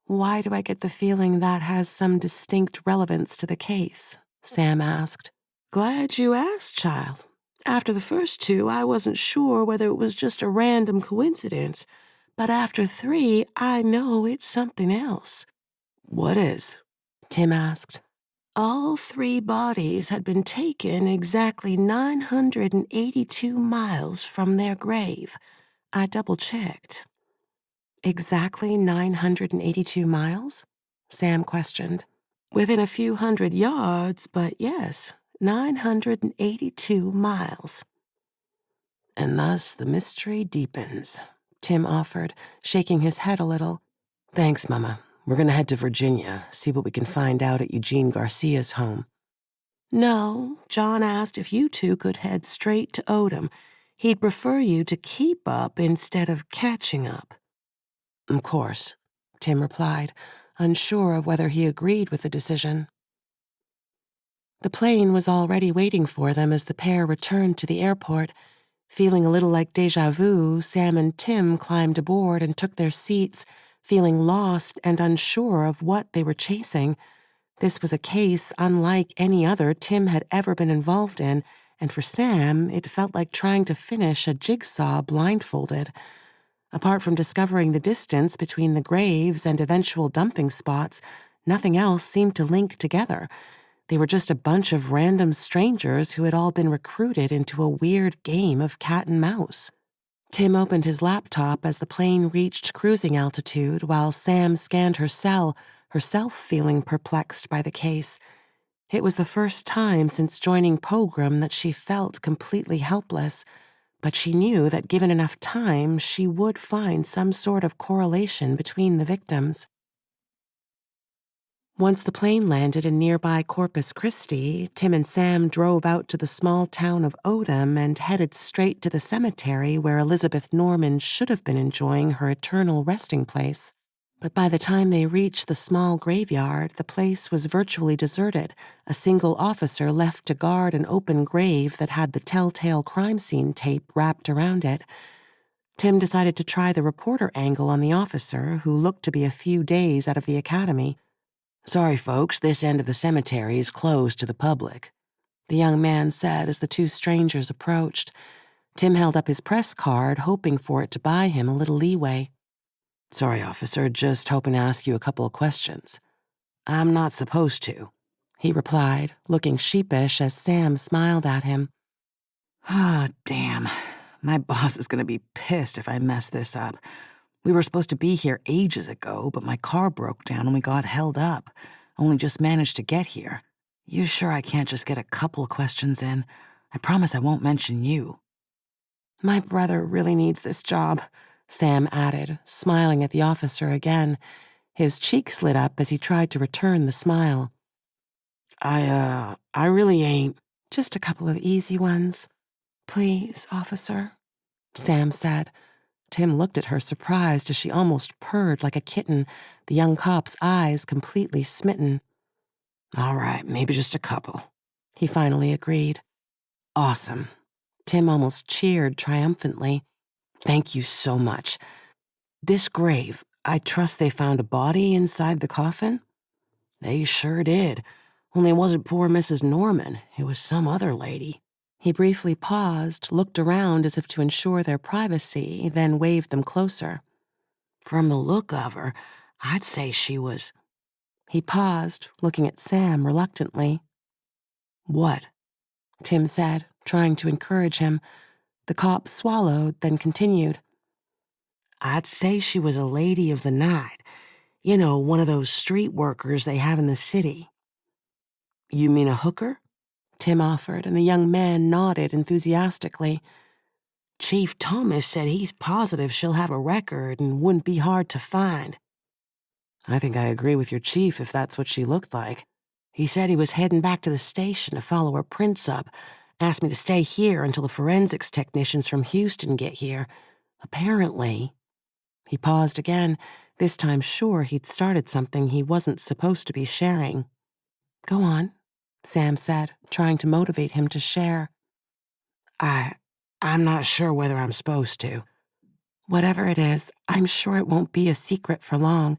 Why do I get the feeling that has some distinct relevance to the case? Sam asked. Glad you asked, child. After the first two, I wasn't sure whether it was just a random coincidence, but after three, I know it's something else. What is? Tim asked. All three bodies had been taken exactly 982 miles from their grave. I double-checked. Exactly 982 miles? Sam questioned. Within a few hundred yards, but yes, 982 miles. And thus the mystery deepens, Tim offered, shaking his head a little. Thanks, Mama. We're going to head to Virginia, see what we can find out at Eugene Garcia's home. No, John asked if you two could head straight to Odom. He'd prefer you to keep up instead of catching up. Of course, Tim replied, unsure of whether he agreed with the decision. The plane was already waiting for them as the pair returned to the airport. Feeling a little like déjà vu, Sam and Tim climbed aboard and took their seats, feeling lost and unsure of what they were chasing. This was a case unlike any other Tim had ever been involved in, and for Sam, it felt like trying to finish a jigsaw blindfolded. Apart from discovering the distance between the graves and eventual dumping spots, nothing else seemed to link together. They were just a bunch of random strangers who had all been recruited into a weird game of cat and mouse. Tim opened his laptop as the plane reached cruising altitude while Sam scanned her cell, herself feeling perplexed by the case. It was the first time since joining Pogram that she felt completely helpless, but she knew that given enough time, she would find some sort of correlation between the victims. Once the plane landed in nearby Corpus Christi, Tim and Sam drove out to the small town of Odom and headed straight to the cemetery where Elizabeth Norman should have been enjoying her eternal resting place. But by the time they reached the small graveyard, the place was virtually deserted, a single officer left to guard an open grave that had the telltale crime scene tape wrapped around it. Tim decided to try the reporter angle on the officer, who looked to be a few days out of the academy. Sorry, folks, this end of the cemetery is closed to the public, the young man said as the two strangers approached. Tim held up his press card, hoping for it to buy him a little leeway. Sorry, officer, just hoping to ask you a couple of questions. I'm not supposed to, he replied, looking sheepish as Sam smiled at him. Ah, damn. My boss is going to be pissed if I mess this up. We were supposed to be here ages ago, but my car broke down and we got held up. Only just managed to get here. You sure I can't just get a couple of questions in? I promise I won't mention you. My brother really needs this job, Sam added, smiling at the officer again. His cheeks lit up as he tried to return the smile. I really ain't. Just a couple of easy ones. Please, officer, Sam said. Tim looked at her surprised as she almost purred like a kitten, the young cop's eyes completely smitten. All right, maybe just a couple, he finally agreed. Awesome. Tim almost cheered triumphantly. Thank you so much. This grave, I trust they found a body inside the coffin? They sure did. Only it wasn't poor Mrs. Norman. It was some other lady. He briefly paused, looked around as if to ensure their privacy, then waved them closer. From the look of her, I'd say she was... He paused, looking at Sam reluctantly. What? Tim said, trying to encourage him. The cop swallowed, then continued. I'd say she was a lady of the night. You know, one of those street workers they have in the city. You mean a hooker? Tim offered, and the young man nodded enthusiastically. Chief Thomas said he's positive she'll have a record and wouldn't be hard to find. I think I agree with your chief if that's what she looked like. He said he was heading back to the station to follow her prints up, Asked me to stay here until the forensics technicians from Houston get here. Apparently. He paused again, this time sure he'd started something he wasn't supposed to be sharing. Go on, Sam said, trying to motivate him to share. I'm not sure whether I'm supposed to. Whatever it is, I'm sure it won't be a secret for long,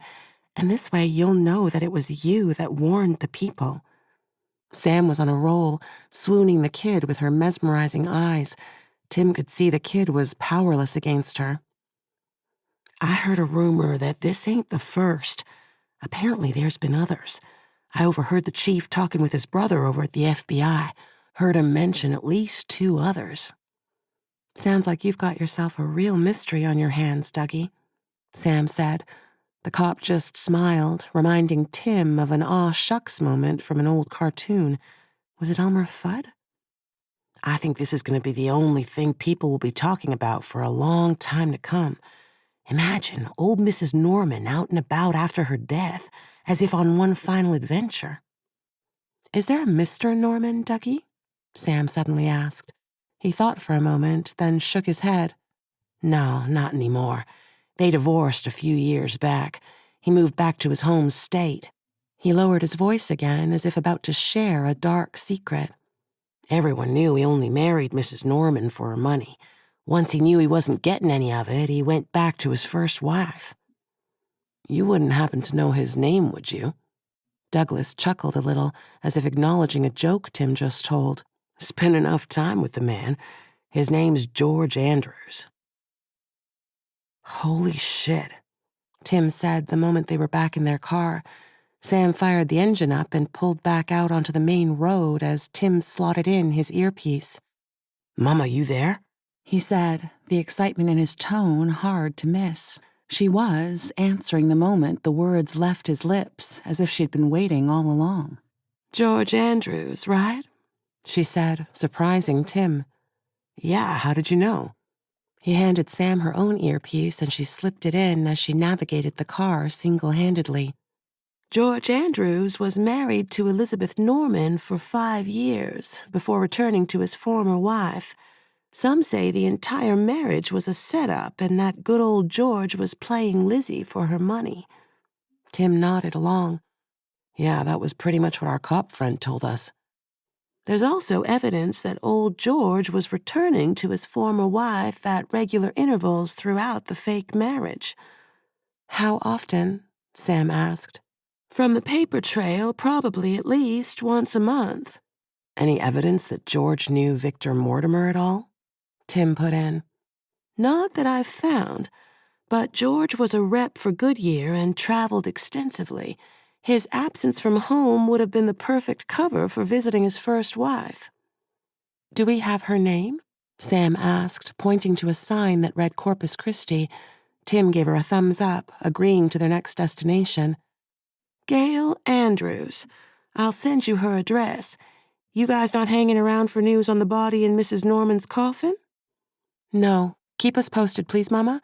and this way you'll know that it was you that warned the people. Sam was on a roll, swooning the kid with her mesmerizing eyes. Tim could see the kid was powerless against her. I heard a rumor that this ain't the first. Apparently there's been others. I overheard the chief talking with his brother over at the FBI. Heard him mention at least 2 others. Sounds like you've got yourself a real mystery on your hands, Dougie, Sam said. The cop just smiled, reminding Tim of an aw shucks moment from an old cartoon. Was it Elmer Fudd? I think this is going to be the only thing people will be talking about for a long time to come. Imagine old Mrs. Norman out and about after her death, as if on one final adventure. Is there a Mr. Norman, Dougie? Sam suddenly asked. He thought for a moment, then shook his head. No, not anymore. They divorced a few years back. He moved back to his home state. He lowered his voice again, as if about to share a dark secret. Everyone knew he only married Mrs. Norman for her money. Once he knew he wasn't getting any of it, he went back to his first wife. You wouldn't happen to know his name, would you? Douglas chuckled a little, as if acknowledging a joke Tim just told. Spent enough time with the man. His name's George Andrews. Holy shit, Tim said the moment they were back in their car. Sam fired the engine up and pulled back out onto the main road as Tim slotted in his earpiece. Mama, you there? He said, the excitement in his tone hard to miss. She was answering the moment the words left his lips, as if she'd been waiting all along. George Andrews, right? She said, surprising Tim. Yeah, how did you know? He handed Sam her own earpiece and she slipped it in as she navigated the car single-handedly. George Andrews was married to Elizabeth Norman for 5 years before returning to his former wife. Some say the entire marriage was a setup and that good old George was playing Lizzie for her money. Tim nodded along. Yeah, that was pretty much what our cop friend told us. There's also evidence that old George was returning to his former wife at regular intervals throughout the fake marriage. How often? Sam asked. From the paper trail, probably at least once a month. Any evidence that George knew Victor Mortimer at all? Tim put in. Not that I've found, but George was a rep for Goodyear and traveled extensively. His absence from home would have been the perfect cover for visiting his first wife. Do we have her name? Sam asked, pointing to a sign that read Corpus Christi. Tim gave her a thumbs up, agreeing to their next destination. Gail Andrews. I'll send you her address. You guys not hanging around for news on the body in Mrs. Norman's coffin? No. Keep us posted, please, Mama.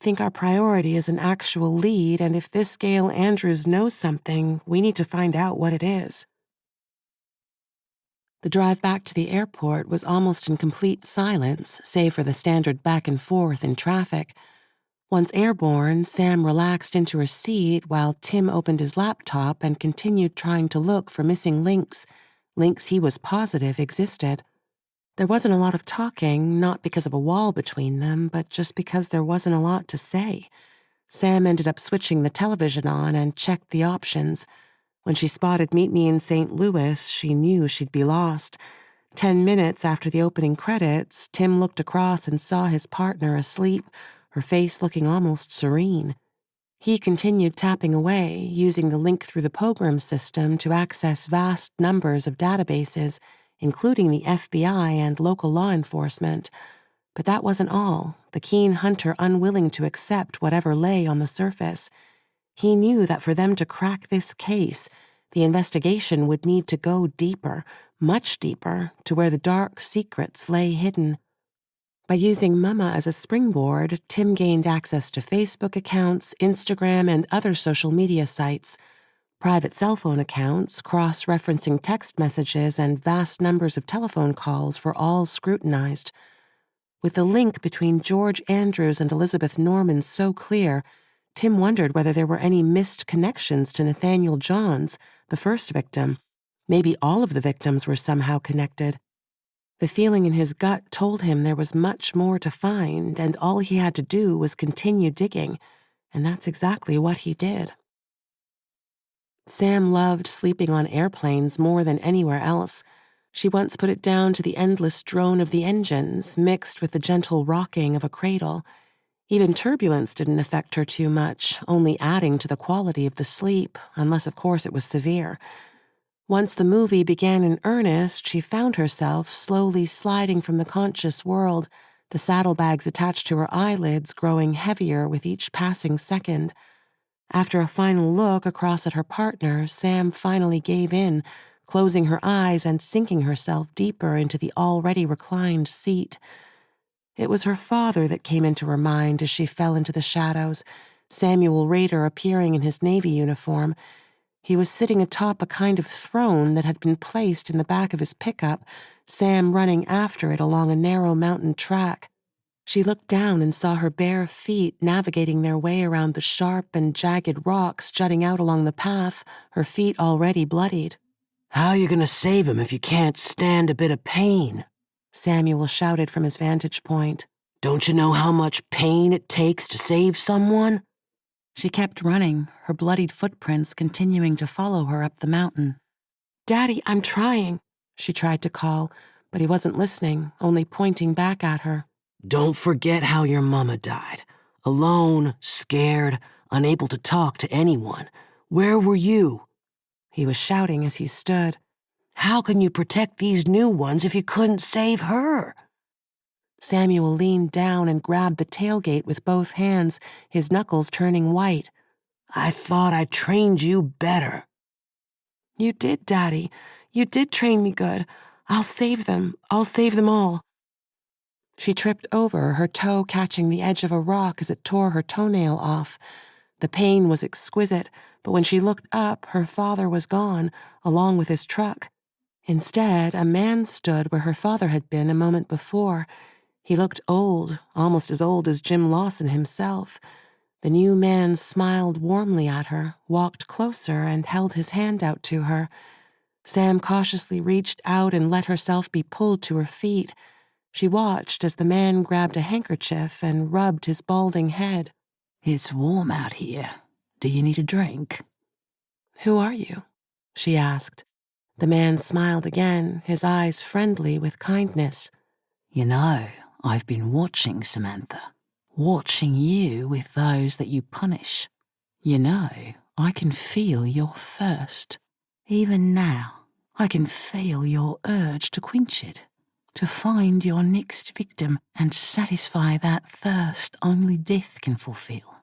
Think our priority is an actual lead, and if this Gail Andrews knows something, we need to find out what it is. The drive back to the airport was almost in complete silence, save for the standard back and forth in traffic. Once airborne, Sam relaxed into her seat while Tim opened his laptop and continued trying to look for missing links he was positive existed. There wasn't a lot of talking, not because of a wall between them, but just because there wasn't a lot to say. Sam ended up switching the television on and checked the options. When she spotted Meet Me in St. Louis, she knew she'd be lost. 10 minutes after the opening credits, Tim looked across and saw his partner asleep, her face looking almost serene. He continued tapping away, using the link through the program system to access vast numbers of databases, including the FBI and local law enforcement. But that wasn't all, the keen hunter unwilling to accept whatever lay on the surface. He knew that for them to crack this case, the investigation would need to go deeper, much deeper, to where the dark secrets lay hidden. By using Mama as a springboard, Tim gained access to Facebook accounts, Instagram, and other social media sites. Private cell phone accounts, cross-referencing text messages, and vast numbers of telephone calls were all scrutinized. With the link between George Andrews and Elizabeth Norman so clear, Tim wondered whether there were any missed connections to Nathanial Johns, the first victim. Maybe all of the victims were somehow connected. The feeling in his gut told him there was much more to find, and all he had to do was continue digging, and that's exactly what he did. Sam loved sleeping on airplanes more than anywhere else. She once put it down to the endless drone of the engines, mixed with the gentle rocking of a cradle. Even turbulence didn't affect her too much, only adding to the quality of the sleep, unless of course it was severe. Once the movie began in earnest, she found herself slowly sliding from the conscious world, the saddlebags attached to her eyelids growing heavier with each passing second. After a final look across at her partner, Sam finally gave in, closing her eyes and sinking herself deeper into the already reclined seat. It was her father that came into her mind as she fell into the shadows, Samuel Rader appearing in his Navy uniform. He was sitting atop a kind of throne that had been placed in the back of his pickup, Sam running after it along a narrow mountain track. She looked down and saw her bare feet navigating their way around the sharp and jagged rocks jutting out along the path, her feet already bloodied. "How you gonna save him if you can't stand a bit of pain?" Samuel shouted from his vantage point. "Don't you know how much pain it takes to save someone?" She kept running, her bloodied footprints continuing to follow her up the mountain. "Daddy, I'm trying," she tried to call, but he wasn't listening, only pointing back at her. "Don't forget how your mama died. Alone, scared, unable to talk to anyone. Where were you?" He was shouting as he stood. "How can you protect these new ones if you couldn't save her?" Samuel leaned down and grabbed the tailgate with both hands, his knuckles turning white. "I thought I trained you better." "You did, Daddy. You did train me good. I'll save them. I'll save them all." She tripped over, her toe catching the edge of a rock as it tore her toenail off. The pain was exquisite, but when she looked up, her father was gone, along with his truck. Instead, a man stood where her father had been a moment before. He looked old, almost as old as Jim Lawson himself. The new man smiled warmly at her, walked closer, and held his hand out to her. Sam cautiously reached out and let herself be pulled to her feet. She watched as the man grabbed a handkerchief and rubbed his balding head. "It's warm out here. Do you need a drink?" "Who are you?" she asked. The man smiled again, his eyes friendly with kindness. "You know, I've been watching, Samantha. Watching you with those that you punish. You know, I can feel your thirst. Even now, I can feel your urge to quench it, to find your next victim and satisfy that thirst only death can fulfill."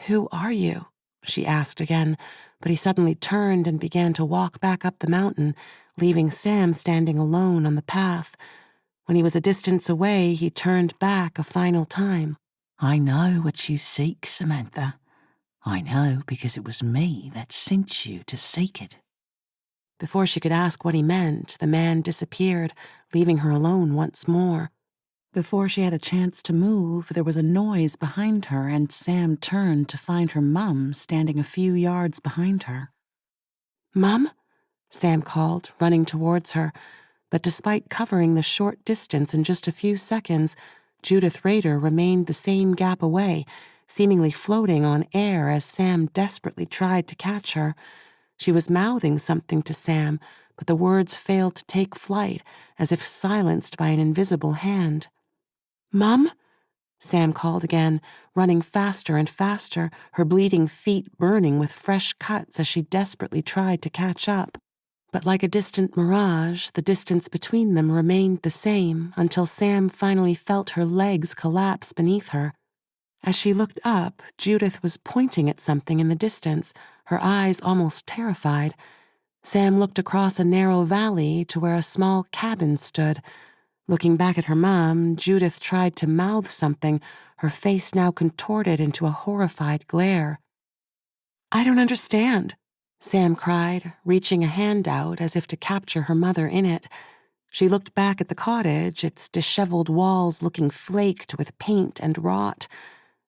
"Who are you?" she asked again, but he suddenly turned and began to walk back up the mountain, leaving Sam standing alone on the path. When he was a distance away, he turned back a final time. "I know what you seek, Samantha. I know because it was me that sent you to seek it." Before she could ask what he meant, the man disappeared, leaving her alone once more. Before she had a chance to move, there was a noise behind her, and Sam turned to find her mum standing a few yards behind her. "Mum?" Sam called, running towards her, but despite covering the short distance in just a few seconds, Judith Rader remained the same gap away, seemingly floating on air as Sam desperately tried to catch her. She was mouthing something to Sam, but the words failed to take flight, as if silenced by an invisible hand. "Mum?" Sam called again, running faster and faster, her bleeding feet burning with fresh cuts as she desperately tried to catch up. But like a distant mirage, the distance between them remained the same until Sam finally felt her legs collapse beneath her. As she looked up, Judith was pointing at something in the distance, her eyes almost terrified. Sam looked across a narrow valley to where a small cabin stood. Looking back at her mom, Judith tried to mouth something, her face now contorted into a horrified glare. "I don't understand," Sam cried, reaching a hand out as if to capture her mother in it. She looked back at the cottage, its disheveled walls looking flaked with paint and rot.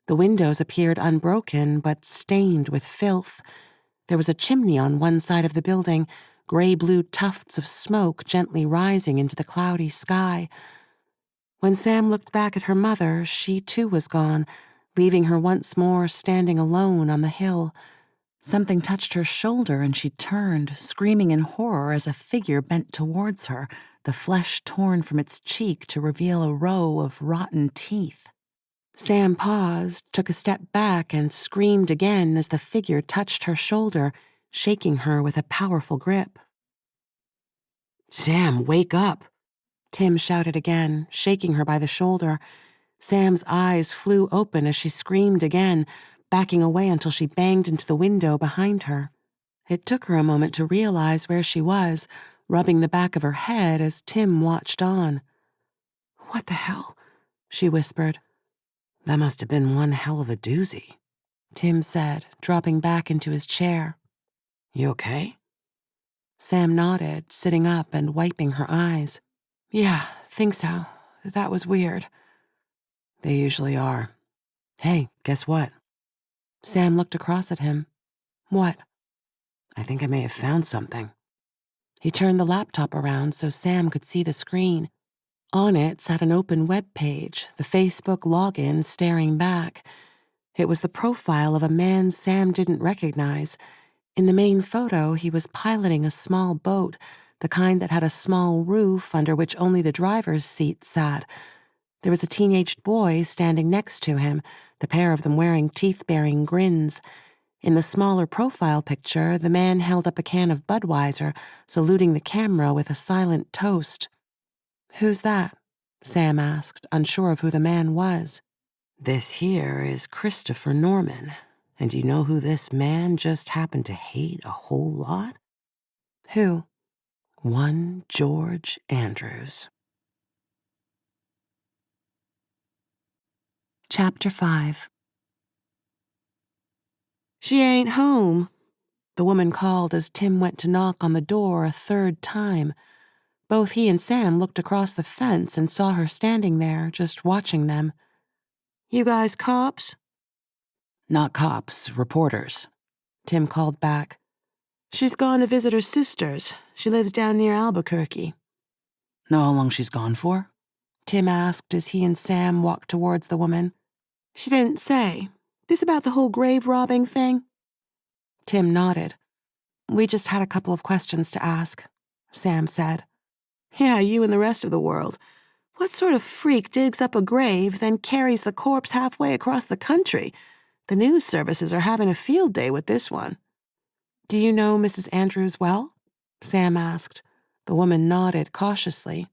The windows appeared unbroken, but stained with filth. There was a chimney on one side of the building, gray-blue tufts of smoke gently rising into the cloudy sky. When Sam looked back at her mother, she too was gone, leaving her once more standing alone on the hill. Something touched her shoulder and she turned, screaming in horror as a figure bent towards her, the flesh torn from its cheek to reveal a row of rotten teeth. Sam paused, took a step back, and screamed again as the figure touched her shoulder, shaking her with a powerful grip. Sam, wake up! Tim shouted again, shaking her by the shoulder. Sam's eyes flew open as she screamed again, backing away until she banged into the window behind her. It took her a moment to realize where she was, rubbing the back of her head as Tim watched on. "What the hell?" she whispered. "That must have been one hell of a doozy," Tim said, dropping back into his chair. "You okay?" Sam nodded, sitting up and wiping her eyes. "Yeah, think so. That was weird." "They usually are. Hey, guess what?" Sam looked across at him. "What?" "I think I may have found something." He turned the laptop around so Sam could see the screen. On it sat an open web page, the Facebook login staring back. It was the profile of a man Sam didn't recognize. In the main photo, he was piloting a small boat, the kind that had a small roof under which only the driver's seat sat. There was a teenaged boy standing next to him, the pair of them wearing teeth-baring grins. In the smaller profile picture, the man held up a can of Budweiser, saluting the camera with a silent toast. "Who's that?" Sam asked, unsure of who the man was. "This here is Christopher Norman. And you know who this man just happened to hate a whole lot?" "Who?" "One George Andrews." Chapter 5. "She ain't home," the woman called as Tim went to knock on the door a third time. Both he and Sam looked across the fence and saw her standing there, just watching them. "You guys cops?" "Not cops, reporters," Tim called back. "She's gone to visit her sisters. She lives down near Albuquerque." "Know how long she's gone for?" Tim asked as he and Sam walked towards the woman. "She didn't say. This about the whole grave robbing thing?" Tim nodded. "We just had a couple of questions to ask," Sam said. "Yeah, you and the rest of the world. What sort of freak digs up a grave, then carries the corpse halfway across the country? The news services are having a field day with this one." "Do you know Mrs. Andrews well?" Sam asked. The woman nodded cautiously.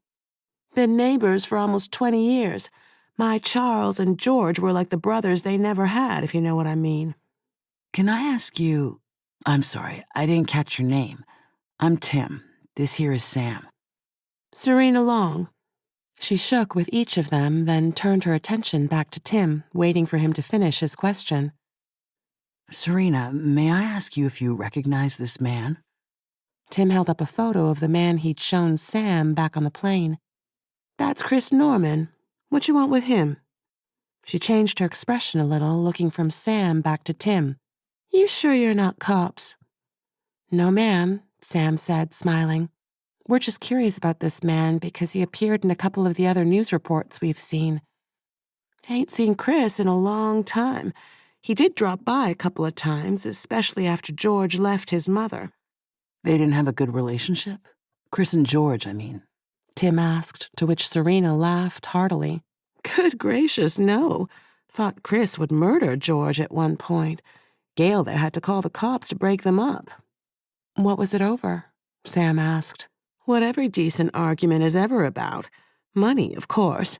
"Been neighbors for almost 20 years. My Charles and George were like the brothers they never had, if you know what I mean." "Can I ask you— I'm sorry, I didn't catch your name. I'm Tim. This here is Sam." "Serena Long." She shook with each of them, then turned her attention back to Tim, waiting for him to finish his question. "Serena, may I ask you if you recognize this man?" Tim held up a photo of the man he'd shown Sam back on the plane. "That's Chris Norman. What you want with him?" She changed her expression a little, looking from Sam back to Tim. "You sure you're not cops?" "No, ma'am," Sam said, smiling. "We're just curious about this man because he appeared in a couple of the other news reports we've seen." "Ain't seen Chris in a long time. He did drop by a couple of times, especially after George left his mother." "They didn't have a good relationship? Chris and George, I mean." Tim asked, to which Serena laughed heartily. "Good gracious, no. Thought Chris would murder George at one point. Gail there had to call the cops to break them up." "What was it over?" Sam asked. "What every decent argument is ever about. Money, of course.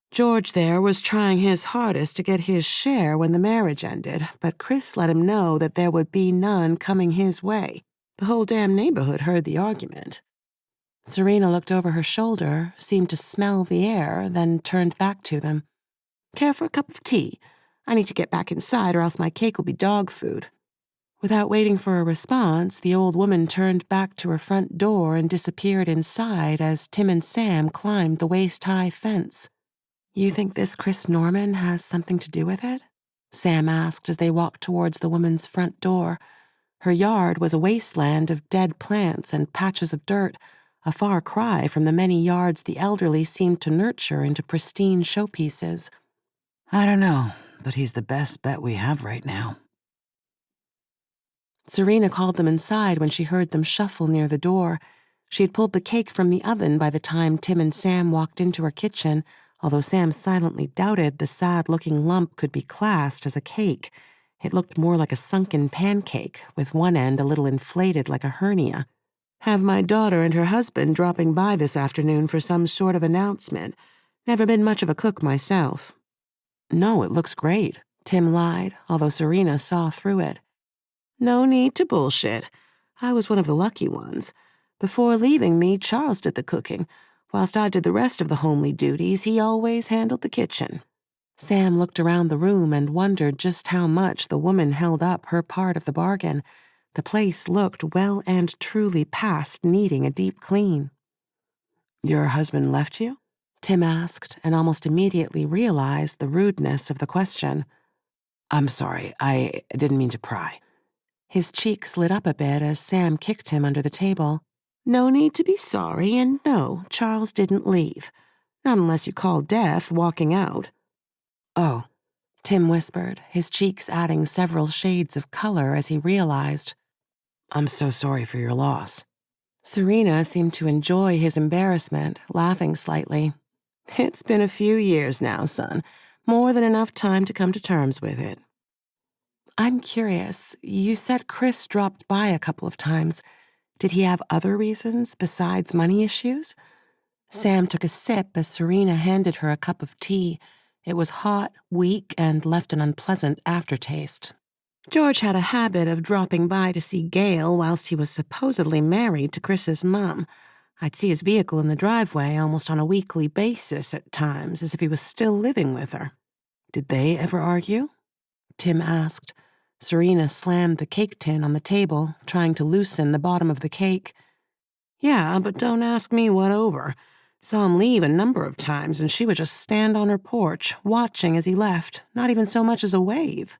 George there was trying his hardest to get his share when the marriage ended, but Chris let him know that there would be none coming his way. The whole damn neighborhood heard the argument." Serena looked over her shoulder, seemed to smell the air, then turned back to them. "Care for a cup of tea? I need to get back inside or else my cake will be dog food." Without waiting for a response, the old woman turned back to her front door and disappeared inside as Tim and Sam climbed the waist-high fence. "You think this Chris Norman has something to do with it?" Sam asked as they walked towards the woman's front door. Her yard was a wasteland of dead plants and patches of dirt, a far cry from the many yards the elderly seemed to nurture into pristine showpieces. "I don't know, but he's the best bet we have right now." Serena called them inside when she heard them shuffle near the door. She had pulled the cake from the oven by the time Tim and Sam walked into her kitchen, although Sam silently doubted the sad-looking lump could be classed as a cake. It looked more like a sunken pancake, with one end a little inflated like a hernia. "Have my daughter and her husband dropping by this afternoon for some sort of announcement. Never been much of a cook myself." "No, it looks great," Tim lied, although Serena saw through it. "No need to bullshit. I was one of the lucky ones. Before leaving me, Charles did the cooking. Whilst I did the rest of the homely duties, he always handled the kitchen." Sam looked around the room and wondered just how much the woman held up her part of the bargain. The place looked well and truly past needing a deep clean. "Your husband left you?" Tim asked, and almost immediately realized the rudeness of the question. "I'm sorry, I didn't mean to pry." His cheeks lit up a bit as Sam kicked him under the table. "No need to be sorry, and no, Charles didn't leave. Not unless you call death walking out." "Oh," Tim whispered, his cheeks adding several shades of color as he realized. "I'm so sorry for your loss." Serena seemed to enjoy his embarrassment, laughing slightly. "It's been a few years now, son. More than enough time to come to terms with it." "I'm curious. You said Chris dropped by a couple of times. Did he have other reasons besides money issues?" Sam took a sip as Serena handed her a cup of tea. It was hot, weak, and left an unpleasant aftertaste. "George had a habit of dropping by to see Gail whilst he was supposedly married to Chris's mom. I'd see his vehicle in the driveway almost on a weekly basis at times, as if he was still living with her." "Did they ever argue?" Tim asked. Serena slammed the cake tin on the table, trying to loosen the bottom of the cake. "Yeah, but don't ask me what over. Saw him leave a number of times, and she would just stand on her porch, watching as he left, not even so much as a wave."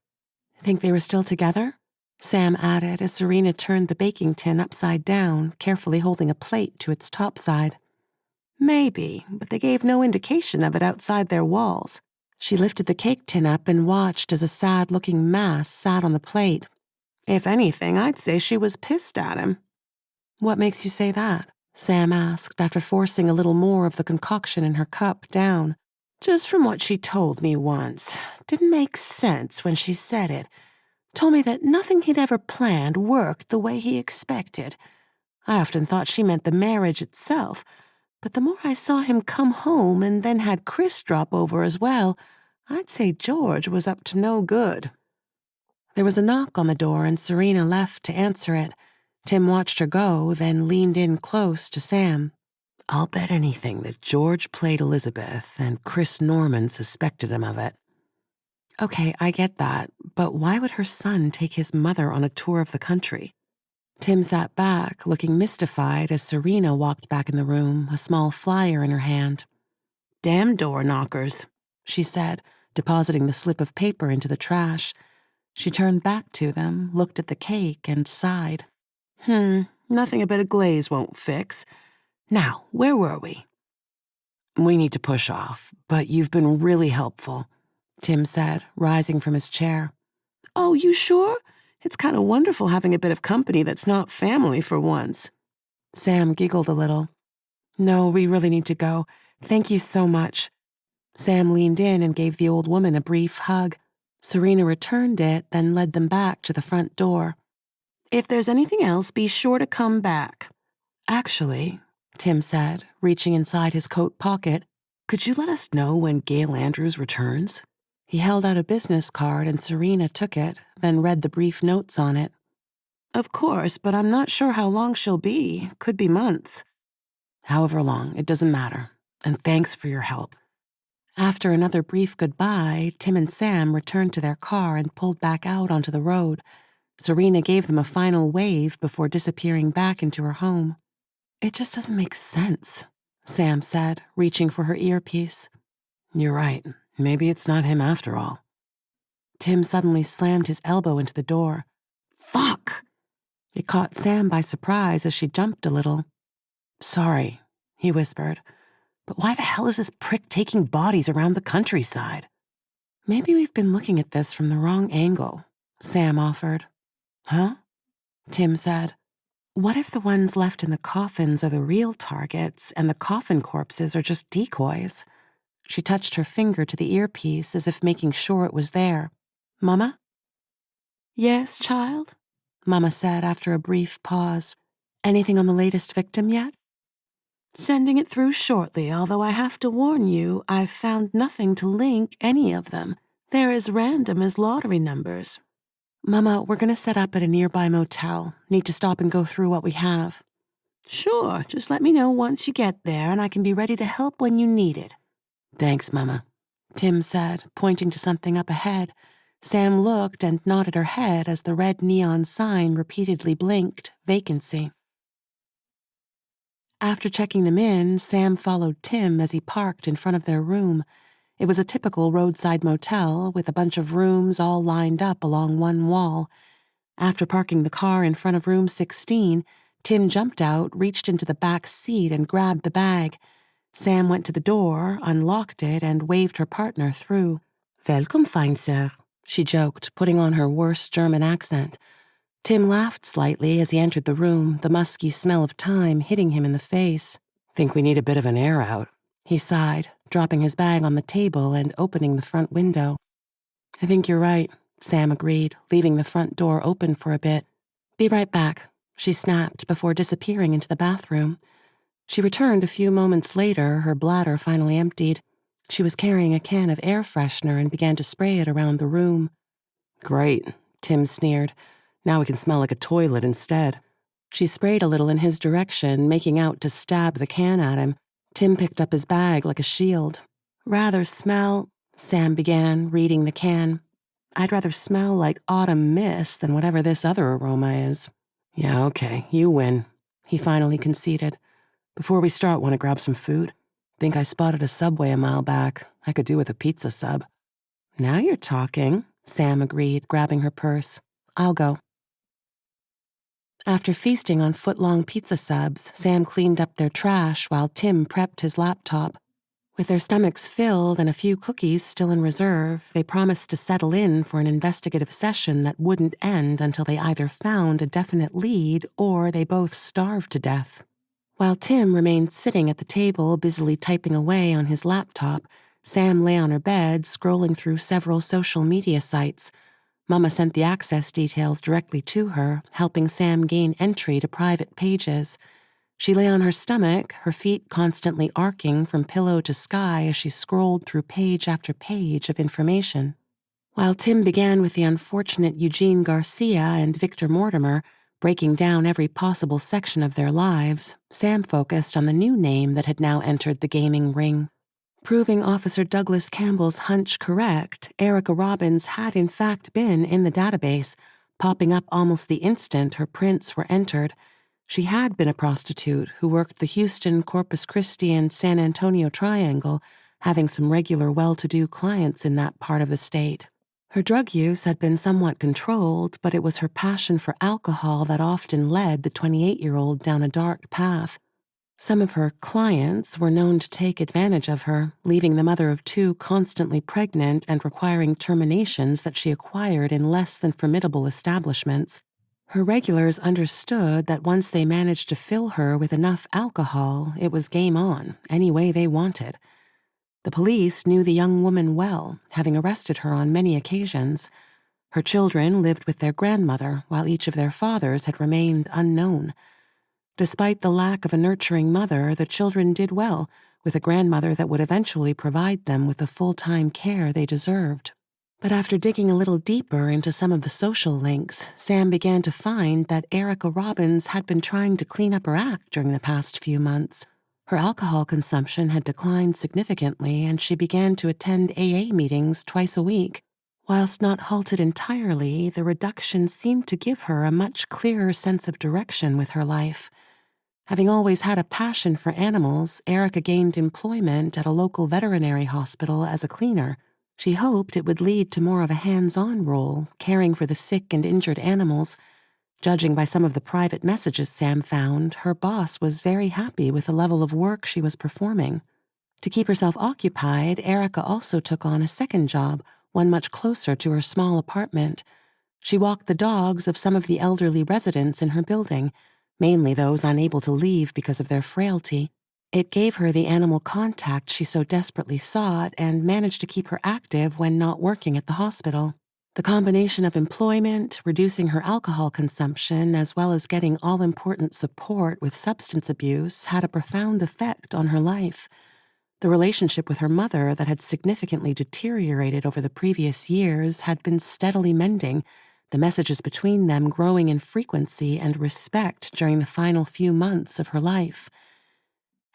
"Think they were still together?" Sam added as Serena turned the baking tin upside down, carefully holding a plate to its top side. "Maybe, but they gave no indication of it outside their walls." She lifted the cake tin up and watched as a sad-looking mass sat on the plate. "If anything, I'd say she was pissed at him." "What makes you say that?" Sam asked after forcing a little more of the concoction in her cup down. "Just from what she told me once. Didn't make sense when she said it. Told me that nothing he'd ever planned worked the way he expected. I often thought she meant the marriage itself, but the more I saw him come home and then had Chris drop over as well, I'd say George was up to no good." There was a knock on the door and Serena left to answer it. Tim watched her go, then leaned in close to Sam. "I'll bet anything that George played Elizabeth and Chris Norman suspected him of it." "Okay, I get that, but why would her son take his mother on a tour of the country?" Tim sat back, looking mystified as Serena walked back in the room, a small flyer in her hand. "Damn door knockers," she said, depositing the slip of paper into the trash. She turned back to them, looked at the cake, and sighed. Nothing a bit of glaze won't fix. Now, where were we?" "We need to push off, but you've been really helpful," Tim said, rising from his chair. "Oh, you sure? It's kind of wonderful having a bit of company that's not family for once." Sam giggled a little. "No, we really need to go. Thank you so much." Sam leaned in and gave the old woman a brief hug. Serena returned it, then led them back to the front door. "If there's anything else, be sure to come back." "Actually," Tim said, reaching inside his coat pocket, "could you let us know when Gail Andrews returns?" He held out a business card and Serena took it, then read the brief notes on it. "Of course, but I'm not sure how long she'll be. Could be months." "However long, it doesn't matter. And thanks for your help." After another brief goodbye, Tim and Sam returned to their car and pulled back out onto the road. Serena gave them a final wave before disappearing back into her home. "It just doesn't make sense," Sam said, reaching for her earpiece. "You're right. Maybe it's not him after all." Tim suddenly slammed his elbow into the door. "Fuck!" It caught Sam by surprise as she jumped a little. "Sorry," he whispered, "but why the hell is this prick taking bodies around the countryside?" "Maybe we've been looking at this from the wrong angle," Sam offered. "Huh?" Tim said. "What if the ones left in the coffins are the real targets and the coffin corpses are just decoys?" She touched her finger to the earpiece as if making sure it was there. "Mama?" "Yes, child?" Mama said after a brief pause. "Anything on the latest victim yet?" "Sending it through shortly, although I have to warn you, I've found nothing to link any of them. They're as random as lottery numbers." "Mama, we're going to set up at a nearby motel. Need to stop and go through what we have." "Sure, just let me know once you get there and I can be ready to help when you need it." "Thanks, Mama," Tim said, pointing to something up ahead. Sam looked and nodded her head as the red neon sign repeatedly blinked, vacancy. After checking them in, Sam followed Tim as he parked in front of their room. It was a typical roadside motel with a bunch of rooms all lined up along one wall. After parking the car in front of room 16, Tim jumped out, reached into the back seat, and grabbed the bag. Sam went to the door, unlocked it, and waved her partner through. "Welcome, fine sir," she joked, putting on her worst German accent. Tim laughed slightly as he entered the room, the musky smell of thyme hitting him in the face. "Think we need a bit of an air out," he sighed, dropping his bag on the table and opening the front window. "I think you're right," Sam agreed, leaving the front door open for a bit. "Be right back," she snapped before disappearing into the bathroom. She returned a few moments later, her bladder finally emptied. She was carrying a can of air freshener and began to spray it around the room. "Great," Tim sneered. "Now we can smell like a toilet instead." She sprayed a little in his direction, making out to stab the can at him. Tim picked up his bag like a shield. "Rather smell," Sam began, reading the can. "I'd rather smell like autumn mist than whatever this other aroma is." "Yeah, okay, you win," he finally conceded. "Before we start, want to grab some food? Think I spotted a Subway a mile back. I could do with a pizza sub." "Now you're talking," Sam agreed, grabbing her purse. "I'll go." After feasting on foot-long pizza subs, Sam cleaned up their trash while Tim prepped his laptop. With their stomachs filled and a few cookies still in reserve, they promised to settle in for an investigative session that wouldn't end until they either found a definite lead or they both starved to death. While Tim remained sitting at the table busily typing away on his laptop, Sam lay on her bed scrolling through several social media sites. Mama sent the access details directly to her, helping Sam gain entry to private pages. She lay on her stomach, her feet constantly arcing from pillow to sky as she scrolled through page after page of information. While Tim began with the unfortunate Eugene Garcia and Victor Mortimer, breaking down every possible section of their lives, Sam focused on the new name that had now entered the gaming ring. Proving Officer Douglas Campbell's hunch correct, Erica Robbins had in fact been in the database, popping up almost the instant her prints were entered. She had been a prostitute who worked the Houston, Corpus Christi, and San Antonio triangle, having some regular well-to-do clients in that part of the state. Her drug use had been somewhat controlled, but it was her passion for alcohol that often led the 28-year-old down a dark path. Some of her clients were known to take advantage of her, leaving the mother of two constantly pregnant and requiring terminations that she acquired in less than formidable establishments. Her regulars understood that once they managed to fill her with enough alcohol, it was game on, any way they wanted. The police knew the young woman well, having arrested her on many occasions. Her children lived with their grandmother, while each of their fathers had remained unknown. Despite the lack of a nurturing mother, the children did well, with a grandmother that would eventually provide them with the full-time care they deserved. But after digging a little deeper into some of the social links, Sam began to find that Erica Robbins had been trying to clean up her act during the past few months. Her alcohol consumption had declined significantly, and she began to attend AA meetings twice a week. Whilst not halted entirely, the reduction seemed to give her a much clearer sense of direction with her life. Having always had a passion for animals, Erica gained employment at a local veterinary hospital as a cleaner. She hoped it would lead to more of a hands-on role, caring for the sick and injured animals. Judging by some of the private messages Sam found, her boss was very happy with the level of work she was performing. To keep herself occupied, Erica also took on a second job, one much closer to her small apartment. She walked the dogs of some of the elderly residents in her building, mainly those unable to leave because of their frailty. It gave her the animal contact she so desperately sought and managed to keep her active when not working at the hospital. The combination of employment, reducing her alcohol consumption, as well as getting all-important support with substance abuse had a profound effect on her life. The relationship with her mother that had significantly deteriorated over the previous years had been steadily mending, the messages between them growing in frequency and respect during the final few months of her life.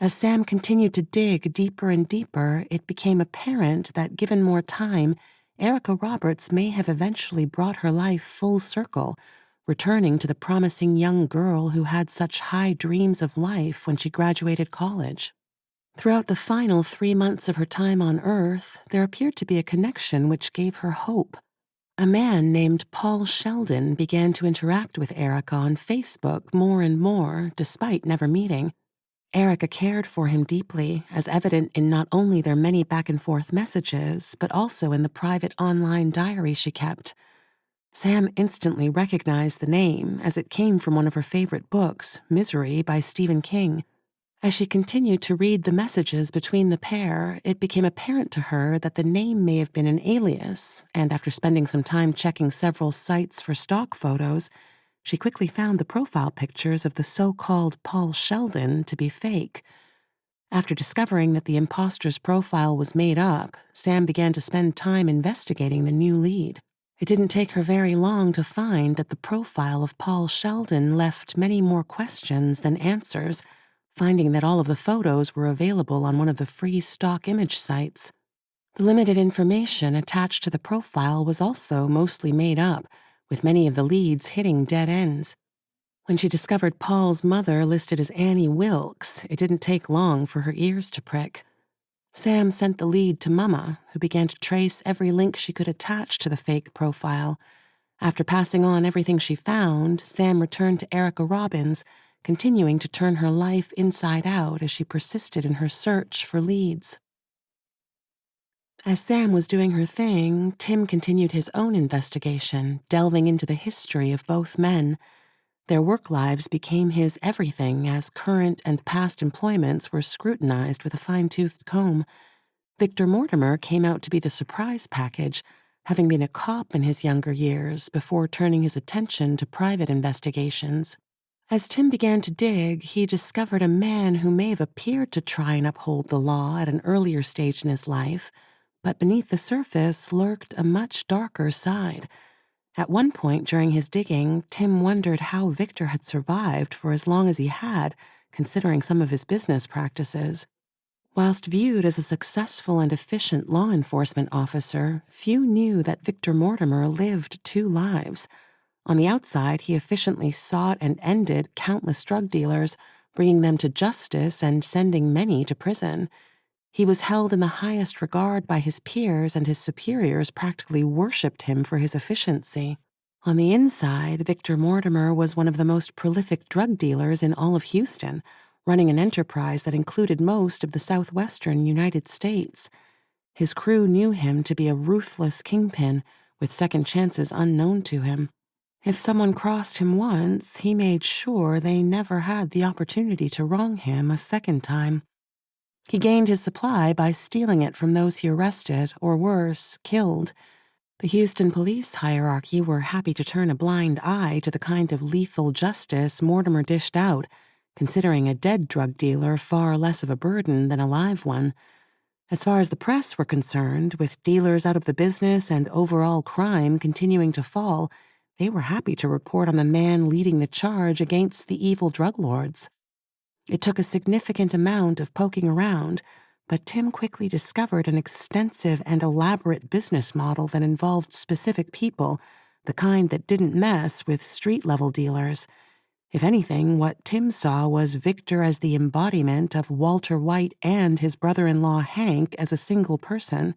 As Sam continued to dig deeper and deeper, it became apparent that given more time, Erica Roberts may have eventually brought her life full circle, returning to the promising young girl who had such high dreams of life when she graduated college. Throughout the final 3 months of her time on Earth, there appeared to be a connection which gave her hope. A man named Paul Sheldon began to interact with Erica on Facebook more and more, despite never meeting. Erica cared for him deeply, as evident in not only their many back-and-forth messages, but also in the private online diary she kept. Sam instantly recognized the name, as it came from one of her favorite books, Misery by Stephen King. As she continued to read the messages between the pair, it became apparent to her that the name may have been an alias, and after spending some time checking several sites for stock photos, she quickly found the profile pictures of the so-called Paul Sheldon to be fake. After discovering that the imposter's profile was made up, Sam began to spend time investigating the new lead. It didn't take her very long to find that the profile of Paul Sheldon left many more questions than answers, finding that all of the photos were available on one of the free stock image sites. The limited information attached to the profile was also mostly made up, with many of the leads hitting dead ends. When she discovered Paul's mother listed as Annie Wilkes, it didn't take long for her ears to prick. Sam sent the lead to Mama, who began to trace every link she could attach to the fake profile. After passing on everything she found, Sam returned to Erica Robbins, continuing to turn her life inside out as she persisted in her search for leads. As Sam was doing her thing, Tim continued his own investigation, delving into the history of both men. Their work lives became his everything as current and past employments were scrutinized with a fine-toothed comb. Victor Mortimer came out to be the surprise package, having been a cop in his younger years before turning his attention to private investigations. As Tim began to dig, he discovered a man who may have appeared to try and uphold the law at an earlier stage in his life, but beneath the surface lurked a much darker side. At one point during his digging, Tim wondered how Victor had survived for as long as he had, considering some of his business practices. Whilst viewed as a successful and efficient law enforcement officer, few knew that Victor Mortimer lived 2 lives. On the outside, he efficiently sought and ended countless drug dealers, bringing them to justice and sending many to prison. He was held in the highest regard by his peers, and his superiors practically worshipped him for his efficiency. On the inside, Victor Mortimer was one of the most prolific drug dealers in all of Houston, running an enterprise that included most of the southwestern United States. His crew knew him to be a ruthless kingpin, with second chances unknown to him. If someone crossed him once, he made sure they never had the opportunity to wrong him a second time. He gained his supply by stealing it from those he arrested, or worse, killed. The Houston police hierarchy were happy to turn a blind eye to the kind of lethal justice Mortimer dished out, considering a dead drug dealer far less of a burden than a live one. As far as the press were concerned, with dealers out of the business and overall crime continuing to fall, they were happy to report on the man leading the charge against the evil drug lords. It took a significant amount of poking around, But Tim quickly discovered an extensive and elaborate business model that involved specific people, the kind that didn't mess with street-level dealers. If anything, what Tim saw was Victor as the embodiment of Walter White and his brother-in-law Hank as a single person.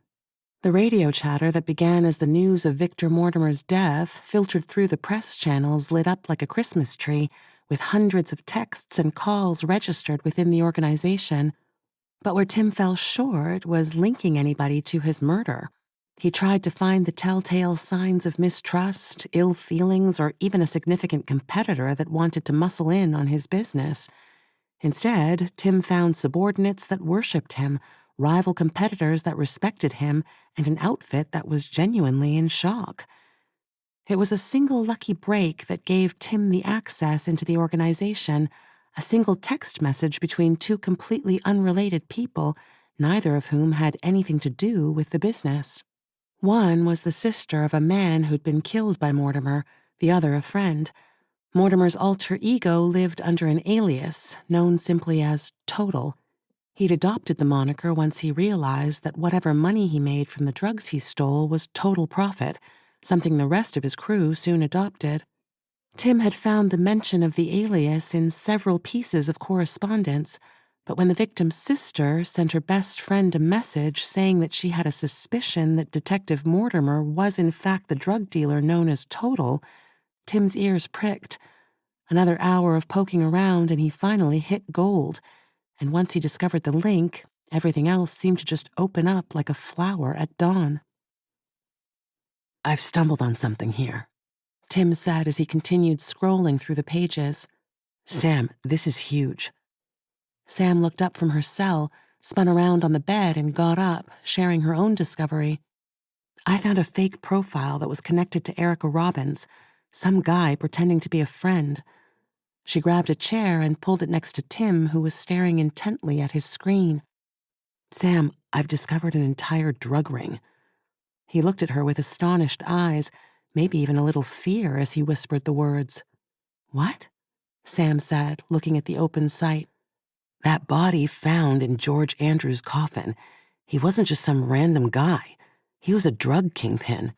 The radio chatter that began as the news of Victor Mortimer's death filtered through the press channels lit up like a Christmas tree, with hundreds of texts and calls registered within the organization. But where Tim fell short was linking anybody to his murder. He tried to find the telltale signs of mistrust, ill feelings, or even a significant competitor that wanted to muscle in on his business. Instead, Tim found subordinates that worshipped him, rival competitors that respected him, and an outfit that was genuinely in shock. It was a single lucky break that gave Tim the access into the organization, a single text message between two completely unrelated people, neither of whom had anything to do with the business. One was the sister of a man who'd been killed by Mortimer, the other a friend. Mortimer's alter ego lived under an alias, known simply as Total. He'd adopted the moniker once he realized that whatever money he made from the drugs he stole was total profit, something the rest of his crew soon adopted. Tim had found the mention of the alias in several pieces of correspondence, but when the victim's sister sent her best friend a message saying that she had a suspicion that Detective Mortimer was in fact the drug dealer known as Total, Tim's ears pricked. Another hour of poking around and he finally hit gold, and once he discovered the link, everything else seemed to just open up like a flower at dawn. I've stumbled on something here, Tim said as he continued scrolling through the pages. Sam, this is huge. Sam looked up from her cell, spun around on the bed, and got up, sharing her own discovery. I found a fake profile that was connected to Erica Robbins, some guy pretending to be a friend. She grabbed a chair and pulled it next to Tim, who was staring intently at his screen. Sam, I've discovered an entire drug ring. He looked at her with astonished eyes, maybe even a little fear as he whispered the words. What? Sam said, looking at the open site. That body found in George Andrews' coffin. He wasn't just some random guy. He was a drug kingpin.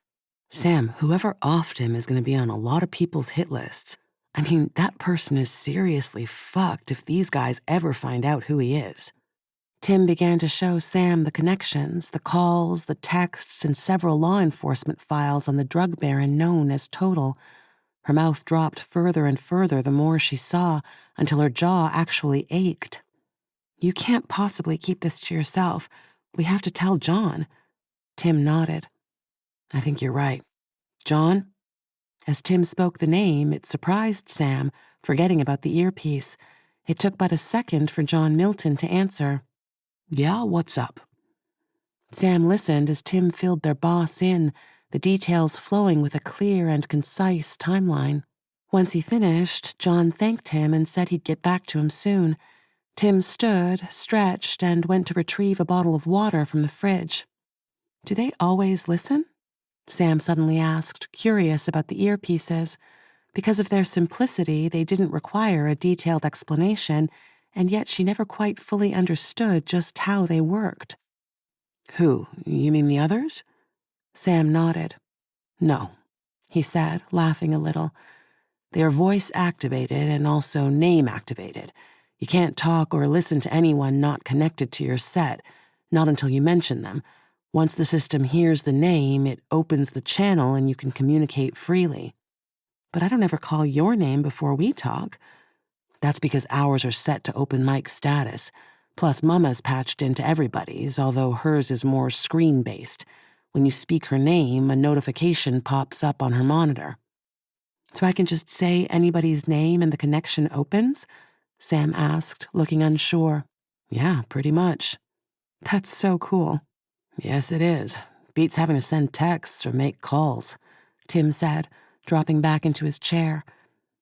Sam, whoever offed him is going to be on a lot of people's hit lists. I mean, that person is seriously fucked if these guys ever find out who he is. Tim began to show Sam the connections, the calls, the texts, and several law enforcement files on the drug baron known as Total. Her mouth dropped further and further the more she saw, until her jaw actually ached. You can't possibly keep this to yourself. We have to tell John. Tim nodded. I think you're right. John? As Tim spoke the name, it surprised Sam, forgetting about the earpiece. It took but a second for John Milton to answer. Yeah, what's up? Sam listened as Tim filled their boss in, the details flowing with a clear and concise timeline. Once he finished, John thanked him and said he'd get back to him soon. Tim stood, stretched, and went to retrieve a bottle of water from the fridge. Do they always listen? Sam suddenly asked, curious about the earpieces. Because of their simplicity, they didn't require a detailed explanation, and yet she never quite fully understood just how they worked. Who? You mean the others? Sam nodded. No, he said, laughing a little. They are voice-activated and also name-activated. You can't talk or listen to anyone not connected to your set, not until you mention them. Once the system hears the name, it opens the channel and you can communicate freely. But I don't ever call your name before we talk. That's because ours are set to open mic status. Plus, Mama's patched into everybody's, although hers is more screen-based. When you speak her name, a notification pops up on her monitor. So I can just say anybody's name and the connection opens? Sam asked, looking unsure. Yeah, pretty much. That's so cool. Yes, it is. Beats having to send texts or make calls, Tim said, dropping back into his chair.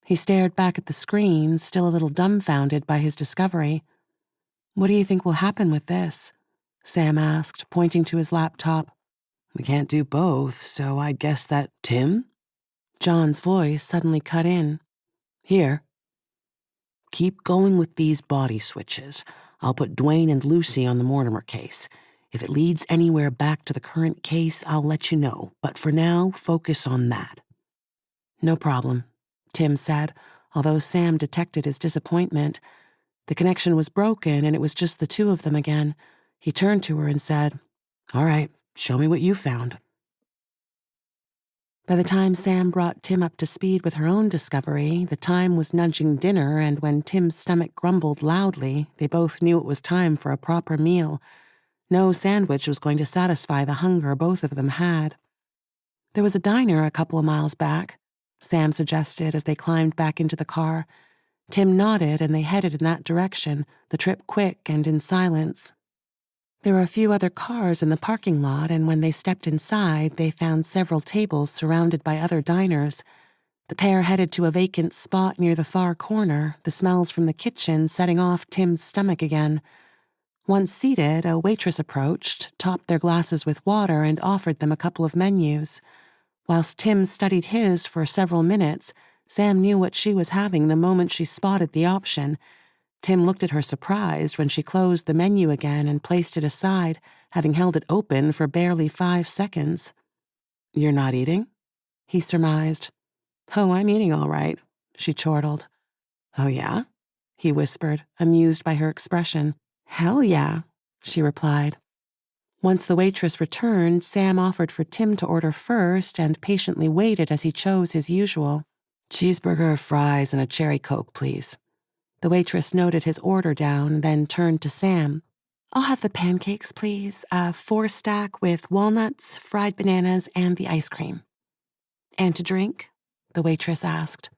He stared back at the screen, still a little dumbfounded by his discovery. What do you think will happen with this? Sam asked, pointing to his laptop. We can't do both, so I guess that... Tim? John's voice suddenly cut in. Here. Keep going with these body switches. I'll put Dwayne and Lucy on the Mortimer case. If it leads anywhere back to the current case, I'll let you know, but for now, focus on that." "No problem," Tim said, although Sam detected his disappointment. The connection was broken and it was just the two of them again. He turned to her and said, "All right, show me what you found." By the time Sam brought Tim up to speed with her own discovery, the time was nudging dinner, and when Tim's stomach grumbled loudly, they both knew it was time for a proper meal. No sandwich was going to satisfy the hunger both of them had. "There was a diner a couple of miles back," Sam suggested as they climbed back into the car. Tim nodded and they headed in that direction, the trip quick and in silence. There were a few other cars in the parking lot, and when they stepped inside, they found several tables surrounded by other diners. The pair headed to a vacant spot near the far corner, the smells from the kitchen setting off Tim's stomach again. Once seated, a waitress approached, topped their glasses with water, and offered them a couple of menus. Whilst Tim studied his for several minutes, Sam knew what she was having the moment she spotted the option. Tim looked at her surprised when she closed the menu again and placed it aside, having held it open for barely 5 seconds. "You're not eating?" he surmised. "Oh, I'm eating all right," she chortled. "Oh, yeah?" he whispered, amused by her expression. "Hell yeah," she replied. Once the waitress returned, Sam offered for Tim to order first and patiently waited as he chose his usual. "Cheeseburger, fries, and a cherry Coke, please." The waitress noted his order down, then turned to Sam. "I'll have the pancakes, please. A 4-stack with walnuts, fried bananas, and the ice cream." "And to drink?" the waitress asked.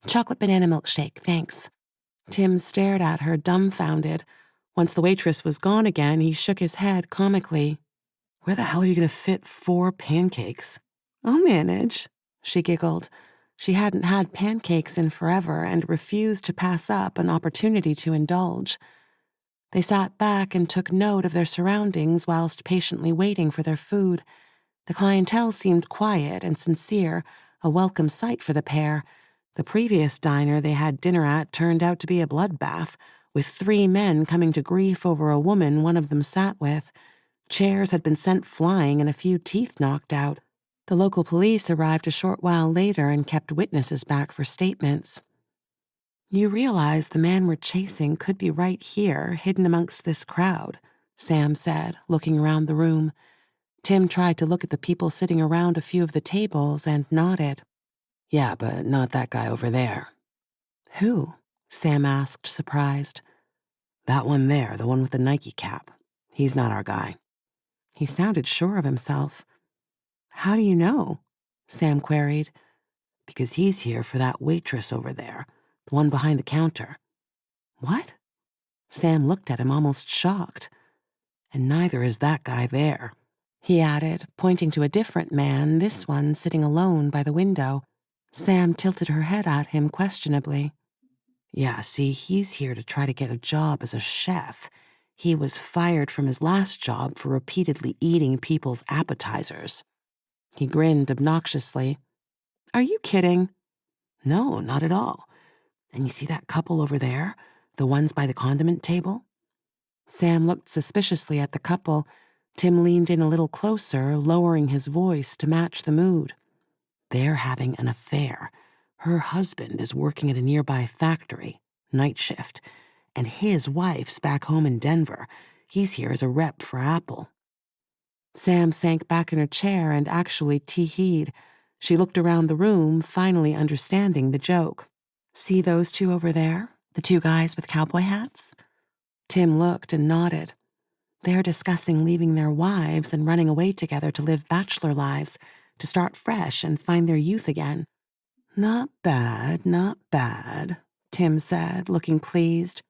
"Chocolate banana milkshake, thanks." Tim stared at her, dumbfounded. Once the waitress was gone again, he shook his head comically. "Where the hell are you going to fit 4 pancakes?" "I'll manage," she giggled. She hadn't had pancakes in forever and refused to pass up an opportunity to indulge. They sat back and took note of their surroundings whilst patiently waiting for their food. The clientele seemed quiet and sincere, a welcome sight for the pair. The previous diner they had dinner at turned out to be a bloodbath, with 3 men coming to grief over a woman one of them sat with. Chairs had been sent flying and a few teeth knocked out. The local police arrived a short while later and kept witnesses back for statements. "You realize the man we're chasing could be right here, hidden amongst this crowd," Sam said, looking around the room. Tim tried to look at the people sitting around a few of the tables and nodded. "Yeah, but not that guy over there." "Who?" Sam asked, surprised. "That one there, the one with the Nike cap. He's not our guy." He sounded sure of himself. "How do you know?" Sam queried. "Because he's here for that waitress over there, the one behind the counter." "What?" Sam looked at him, almost shocked. "And neither is that guy there," he added, pointing to a different man, this one sitting alone by the window. Sam tilted her head at him questionably. "Yeah, see, he's here to try to get a job as a chef. He was fired from his last job for repeatedly eating people's appetizers." He grinned obnoxiously. "Are you kidding?" "No, not at all. And you see that couple over there? The ones by the condiment table?" Sam looked suspiciously at the couple. Tim leaned in a little closer, lowering his voice to match the mood. "They're having an affair. Her husband is working at a nearby factory, night shift, and his wife's back home in Denver. He's here as a rep for Apple." Sam sank back in her chair and actually tee-heed. She looked around the room, finally understanding the joke. "See those 2 over there? The 2 guys with cowboy hats?" Tim looked and nodded. "They're discussing leaving their wives and running away together to live bachelor lives, to start fresh and find their youth again." "Not bad, not bad," Tim said, looking pleased.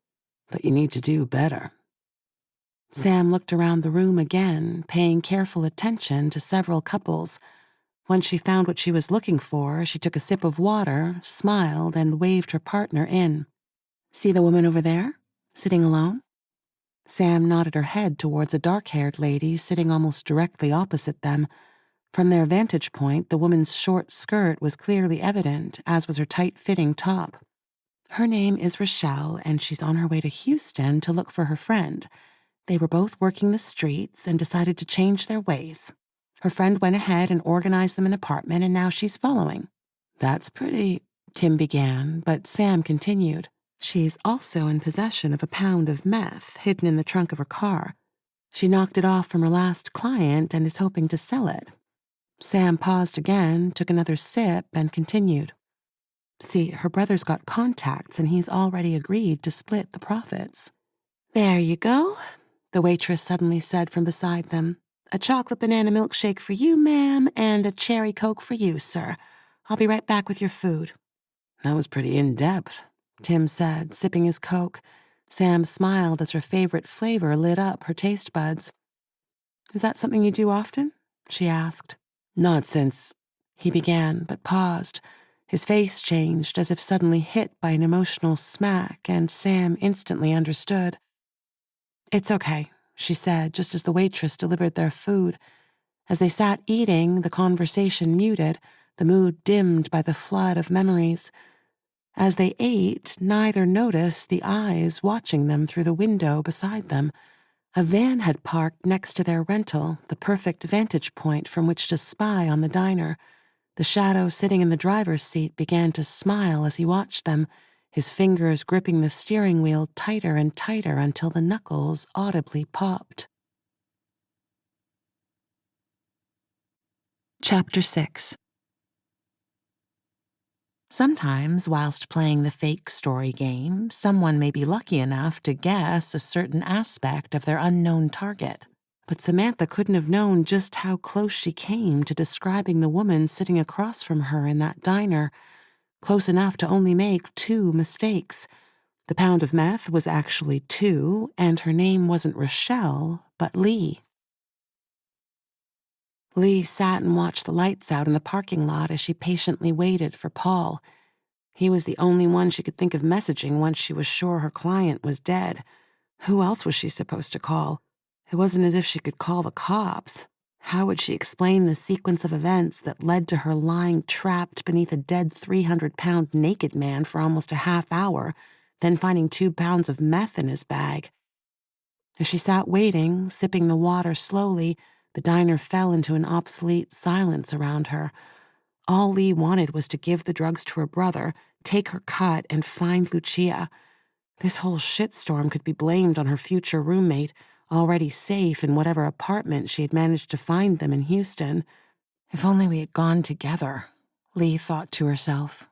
"But you need to do better." Sam looked around the room again, paying careful attention to several couples. Once she found what she was looking for, she took a sip of water, smiled, and waved her partner in. "See the woman over there, sitting alone?" Sam nodded her head towards a dark-haired lady sitting almost directly opposite them. From their vantage point, the woman's short skirt was clearly evident, as was her tight-fitting top. Her name is Rochelle, and she's on her way to Houston to look for her friend. They were both working the streets and decided to change their ways. Her friend went ahead and organized them an apartment, and now she's following. That's pretty, Tim began, but Sam continued. She's also in possession of a pound of meth hidden in the trunk of her car. She knocked it off from her last client and is hoping to sell it. Sam paused again, took another sip, and continued. See, her brother's got contacts and he's already agreed to split the profits. There you go, the waitress suddenly said from beside them. A chocolate banana milkshake for you, ma'am, and a cherry Coke for you, sir. I'll be right back with your food. That was pretty in-depth, Tim said, sipping his Coke. Sam smiled as her favorite flavor lit up her taste buds. Is that something you do often? She asked. Not since, he began, but paused. His face changed as if suddenly hit by an emotional smack, and Sam instantly understood. It's okay, she said, just as the waitress delivered their food. As they sat eating, the conversation muted, the mood dimmed by the flood of memories. As they ate, neither noticed the eyes watching them through the window beside them. A van had parked next to their rental, the perfect vantage point from which to spy on the diner. The shadow sitting in the driver's seat began to smile as he watched them, his fingers gripping the steering wheel tighter and tighter until the knuckles audibly popped. Chapter 6. Sometimes, whilst playing the fake story game, someone may be lucky enough to guess a certain aspect of their unknown target. But Samantha couldn't have known just how close she came to describing the woman sitting across from her in that diner, close enough to only make 2 mistakes. The pound of meth was actually 2, and her name wasn't Rochelle, but Lee. Lee sat and watched the lights out in the parking lot as she patiently waited for Paul. He was the only one she could think of messaging once she was sure her client was dead. Who else was she supposed to call? It wasn't as if she could call the cops. How would she explain the sequence of events that led to her lying trapped beneath a dead 300-pound naked man for almost a half hour, then finding 2 pounds of meth in his bag? As she sat waiting, sipping the water slowly, the diner fell into an obsolete silence around her. All Lee wanted was to give the drugs to her brother, take her cut, and find Lucia. This whole shitstorm could be blamed on her future roommate, already safe in whatever apartment she had managed to find them in Houston. If only we had gone together, Lee thought to herself.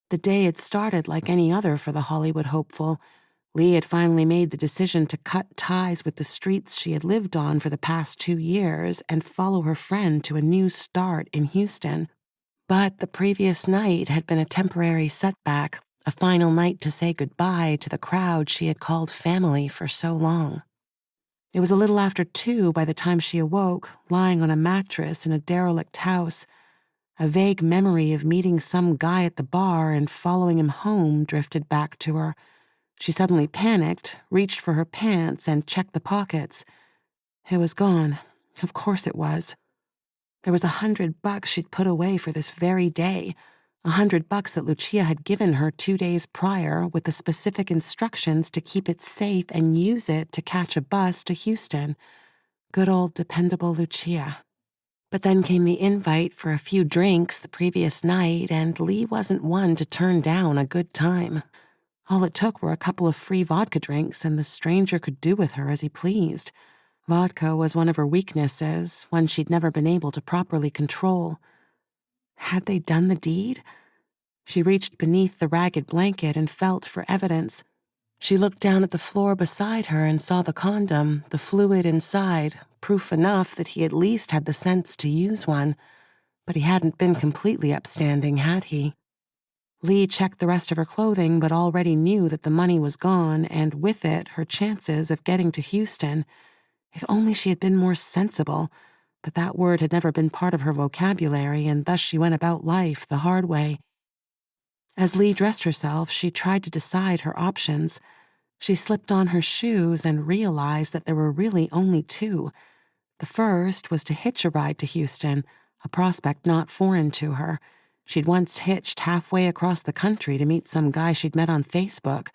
The day had started like any other for the Hollywood hopeful. Lee had finally made the decision to cut ties with the streets she had lived on for the past 2 years and follow her friend to a new start in Houston. But the previous night had been a temporary setback, a final night to say goodbye to the crowd she had called family for so long. It was a little after 2 by the time she awoke, lying on a mattress in a derelict house. A vague memory of meeting some guy at the bar and following him home drifted back to her. She suddenly panicked, reached for her pants, and checked the pockets. It was gone. Of course it was. There was $100 she'd put away for this very day, $100 that Lucia had given her 2 days prior with the specific instructions to keep it safe and use it to catch a bus to Houston. Good old dependable Lucia. But then came the invite for a few drinks the previous night, and Lee wasn't one to turn down a good time. All it took were a couple of free vodka drinks, and the stranger could do with her as he pleased. Vodka was one of her weaknesses, one she'd never been able to properly control. Had they done the deed? She reached beneath the ragged blanket and felt for evidence. She looked down at the floor beside her and saw the condom, the fluid inside, proof enough that he at least had the sense to use one. But he hadn't been completely upstanding, had he? Lee checked the rest of her clothing, but already knew that the money was gone, and with it, her chances of getting to Houston. If only she had been more sensible, but that word had never been part of her vocabulary, and thus she went about life the hard way. As Lee dressed herself, she tried to decide her options. She slipped on her shoes and realized that there were really only 2. The first was to hitch a ride to Houston, a prospect not foreign to her. She'd once hitched halfway across the country to meet some guy she'd met on Facebook,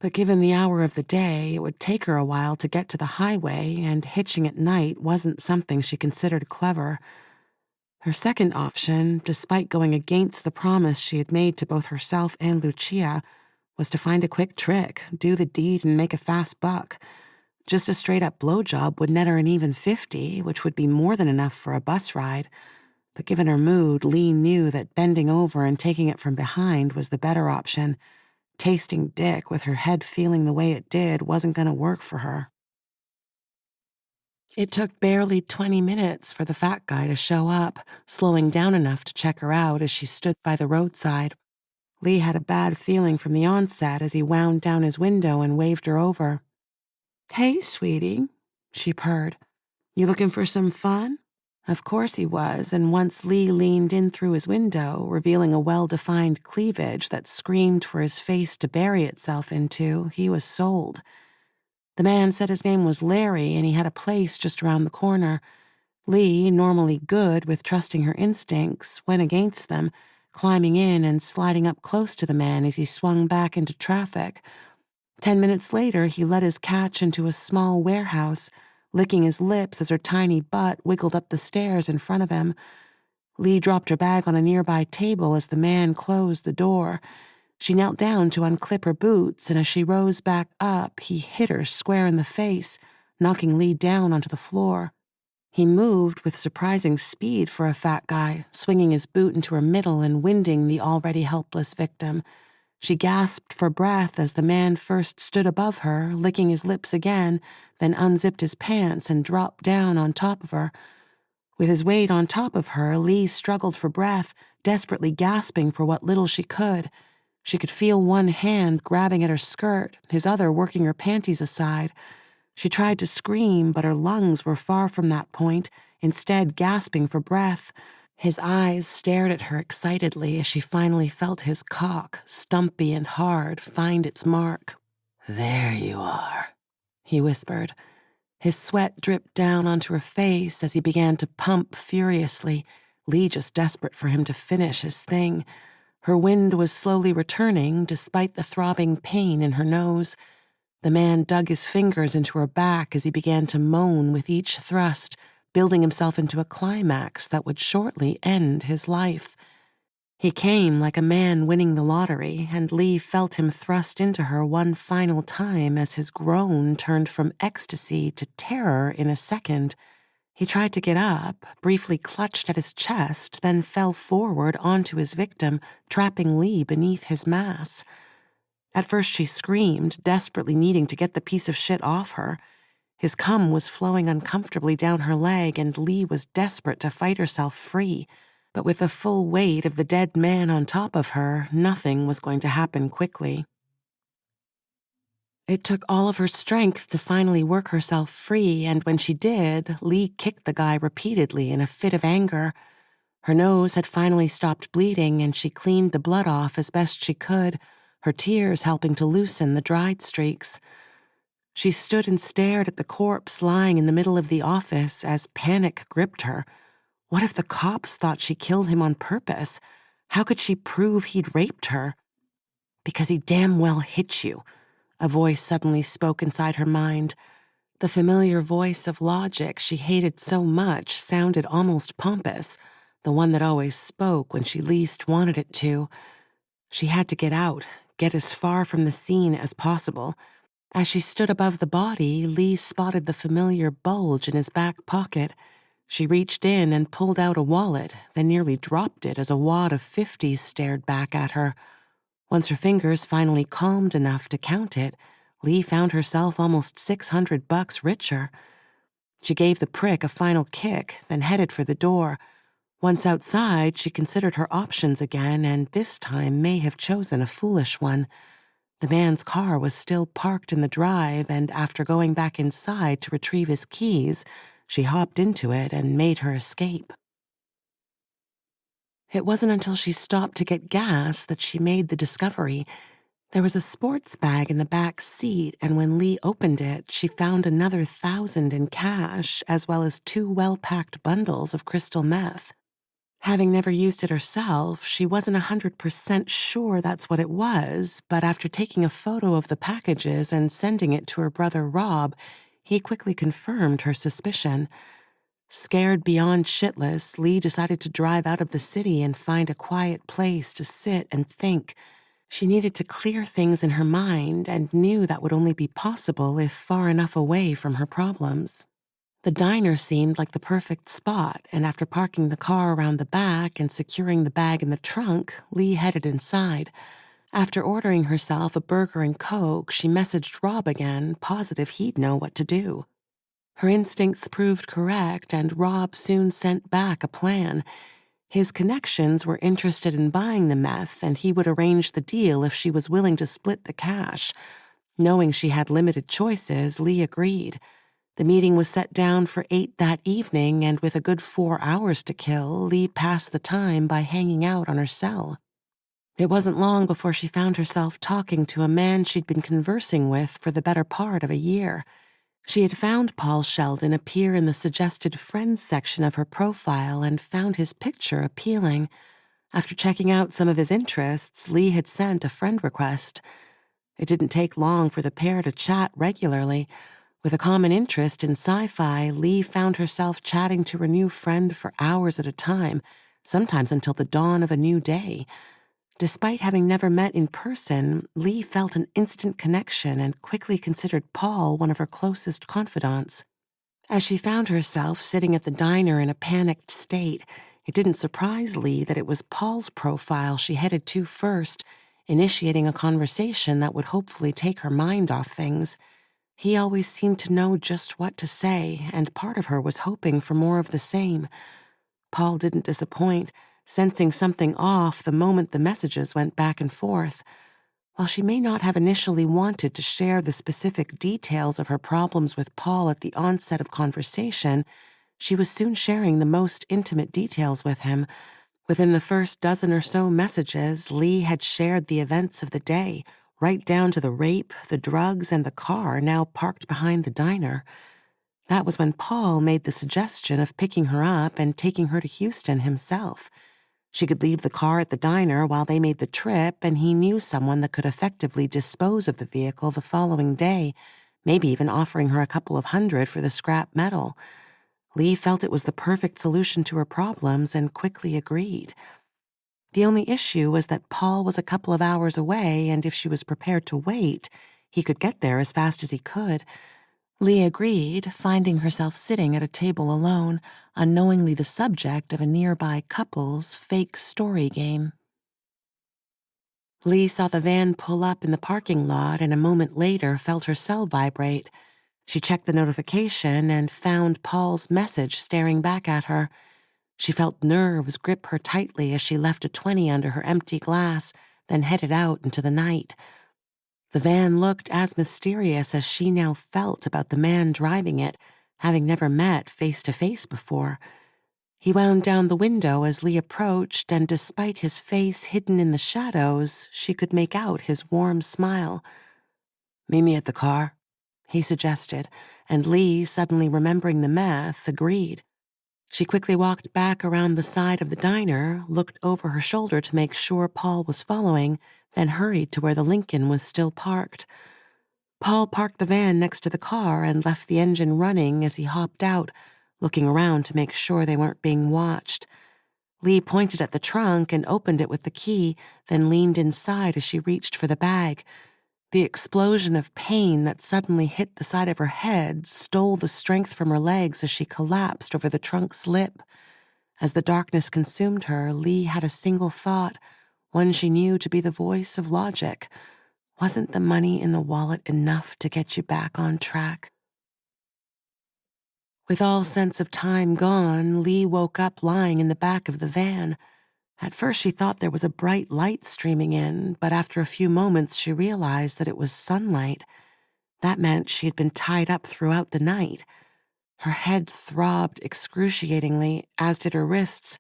but given the hour of the day, it would take her a while to get to the highway, and hitching at night wasn't something she considered clever. Her second option, despite going against the promise she had made to both herself and Lucia, was to find a quick trick, do the deed, and make a fast buck. Just a straight-up blowjob would net her an even 50, which would be more than enough for a bus ride. But given her mood, Lee knew that bending over and taking it from behind was the better option. Tasting dick with her head feeling the way it did wasn't going to work for her. It took barely 20 minutes for the fat guy to show up, slowing down enough to check her out as she stood by the roadside. Lee had a bad feeling from the onset as he wound down his window and waved her over. "Hey, sweetie," she purred. "You looking for some fun?" Of course he was, and once Lee leaned in through his window, revealing a well-defined cleavage that screamed for his face to bury itself into, he was sold. The man said his name was Larry and he had a place just around the corner. Lee, normally good with trusting her instincts, went against them, climbing in and sliding up close to the man as he swung back into traffic. 10 minutes later, he led his catch into a small warehouse, licking his lips as her tiny butt wiggled up the stairs in front of him. Lee dropped her bag on a nearby table as the man closed the door. She knelt down to unclip her boots, and as she rose back up, he hit her square in the face, knocking Lee down onto the floor. He moved with surprising speed for a fat guy, swinging his boot into her middle and winding the already helpless victim. She gasped for breath as the man first stood above her, licking his lips again, then unzipped his pants and dropped down on top of her. With his weight on top of her, Lee struggled for breath, desperately gasping for what little she could. She could feel one hand grabbing at her skirt, his other working her panties aside. She tried to scream, but her lungs were far from that point, instead gasping for breath. His eyes stared at her excitedly as she finally felt his cock, stumpy and hard, find its mark. "There you are," he whispered. His sweat dripped down onto her face as he began to pump furiously, Lee just desperate for him to finish his thing. Her wind was slowly returning, despite the throbbing pain in her nose. The man dug his fingers into her back as he began to moan with each thrust, building himself into a climax that would shortly end his life. He came like a man winning the lottery, and Lee felt him thrust into her one final time as his groan turned from ecstasy to terror in a second. He tried to get up, briefly clutched at his chest, then fell forward onto his victim, trapping Lee beneath his mass. At first she screamed, desperately needing to get the piece of shit off her. His cum was flowing uncomfortably down her leg, and Lee was desperate to fight herself free. But with the full weight of the dead man on top of her, nothing was going to happen quickly. It took all of her strength to finally work herself free, and when she did, Lee kicked the guy repeatedly in a fit of anger. Her nose had finally stopped bleeding, and she cleaned the blood off as best she could, her tears helping to loosen the dried streaks. She stood and stared at the corpse lying in the middle of the office as panic gripped her. What if the cops thought she killed him on purpose? How could she prove he'd raped her? "Because he damn well hit you," a voice suddenly spoke inside her mind. The familiar voice of logic she hated so much sounded almost pompous, the one that always spoke when she least wanted it to. She had to get out, get as far from the scene as possible. As she stood above the body, Lee spotted the familiar bulge in his back pocket. She reached in and pulled out a wallet, then nearly dropped it as a wad of 50s stared back at her. Once her fingers finally calmed enough to count it, Lee found herself almost $600 richer. She gave the prick a final kick, then headed for the door. Once outside, she considered her options again, and this time may have chosen a foolish one. The man's car was still parked in the drive, and after going back inside to retrieve his keys, she hopped into it and made her escape. It wasn't until she stopped to get gas that she made the discovery. There was a sports bag in the back seat, and when Lee opened it, she found another 1,000 in cash, as well as 2 well-packed bundles of crystal meth. Having never used it herself, she wasn't 100% sure that's what it was, but after taking a photo of the packages and sending it to her brother Rob, he quickly confirmed her suspicion. Scared beyond shitless, Lee decided to drive out of the city and find a quiet place to sit and think. She needed to clear things in her mind and knew that would only be possible if far enough away from her problems. The diner seemed like the perfect spot, and after parking the car around the back and securing the bag in the trunk, Lee headed inside. After ordering herself a burger and Coke, she messaged Rob again, positive he'd know what to do. Her instincts proved correct, and Rob soon sent back a plan. His connections were interested in buying the meth, and he would arrange the deal if she was willing to split the cash. Knowing she had limited choices, Lee agreed. The meeting was set down for 8 that evening, and with a good 4 hours to kill, Lee passed the time by hanging out on her cell. It wasn't long before she found herself talking to a man she'd been conversing with for the better part of a year. She had found Paul Sheldon appear in the suggested friends section of her profile and found his picture appealing. After checking out some of his interests, Lee had sent a friend request. It didn't take long for the pair to chat regularly. With a common interest in sci-fi, Lee found herself chatting to her new friend for hours at a time, sometimes until the dawn of a new day. Despite having never met in person, Lee felt an instant connection and quickly considered Paul one of her closest confidants. As she found herself sitting at the diner in a panicked state, it didn't surprise Lee that it was Paul's profile she headed to first, initiating a conversation that would hopefully take her mind off things. He always seemed to know just what to say, and part of her was hoping for more of the same. Paul didn't disappoint, sensing something off the moment the messages went back and forth. While she may not have initially wanted to share the specific details of her problems with Paul at the onset of conversation, she was soon sharing the most intimate details with him. Within the first dozen or so messages, Lee had shared the events of the day, right down to the rape, the drugs, and the car now parked behind the diner. That was when Paul made the suggestion of picking her up and taking her to Houston himself. She could leave the car at the diner while they made the trip, and he knew someone that could effectively dispose of the vehicle the following day, maybe even offering her a couple of $100 for the scrap metal. Lee felt it was the perfect solution to her problems and quickly agreed. The only issue was that Paul was a couple of hours away, and if she was prepared to wait, he could get there as fast as he could. Lee agreed, finding herself sitting at a table alone, unknowingly the subject of a nearby couple's fake story game. Lee saw the van pull up in the parking lot and a moment later felt her cell vibrate. She checked the notification and found Paul's message staring back at her. She felt nerves grip her tightly as she left a 20 under her empty glass, then headed out into the night. The van looked as mysterious as she now felt about the man driving it, having never met face to face before. He wound down the window as Lee approached, and despite his face hidden in the shadows, she could make out his warm smile. "Meet me at the car," he suggested, and Lee, suddenly remembering the meth, agreed. She quickly walked back around the side of the diner, looked over her shoulder to make sure Paul was following, then hurried to where the Lincoln was still parked. Paul parked the van next to the car and left the engine running as he hopped out, looking around to make sure they weren't being watched. Lee pointed at the trunk and opened it with the key, then leaned inside as she reached for the bag. The explosion of pain that suddenly hit the side of her head stole the strength from her legs as she collapsed over the trunk's lip. As the darkness consumed her, Lee had a single thought, one she knew to be the voice of logic. Wasn't the money in the wallet enough to get you back on track? With all sense of time gone, Lee woke up lying in the back of the van. At first she thought there was a bright light streaming in, but after a few moments she realized that it was sunlight. That meant she had been tied up throughout the night. Her head throbbed excruciatingly, as did her wrists.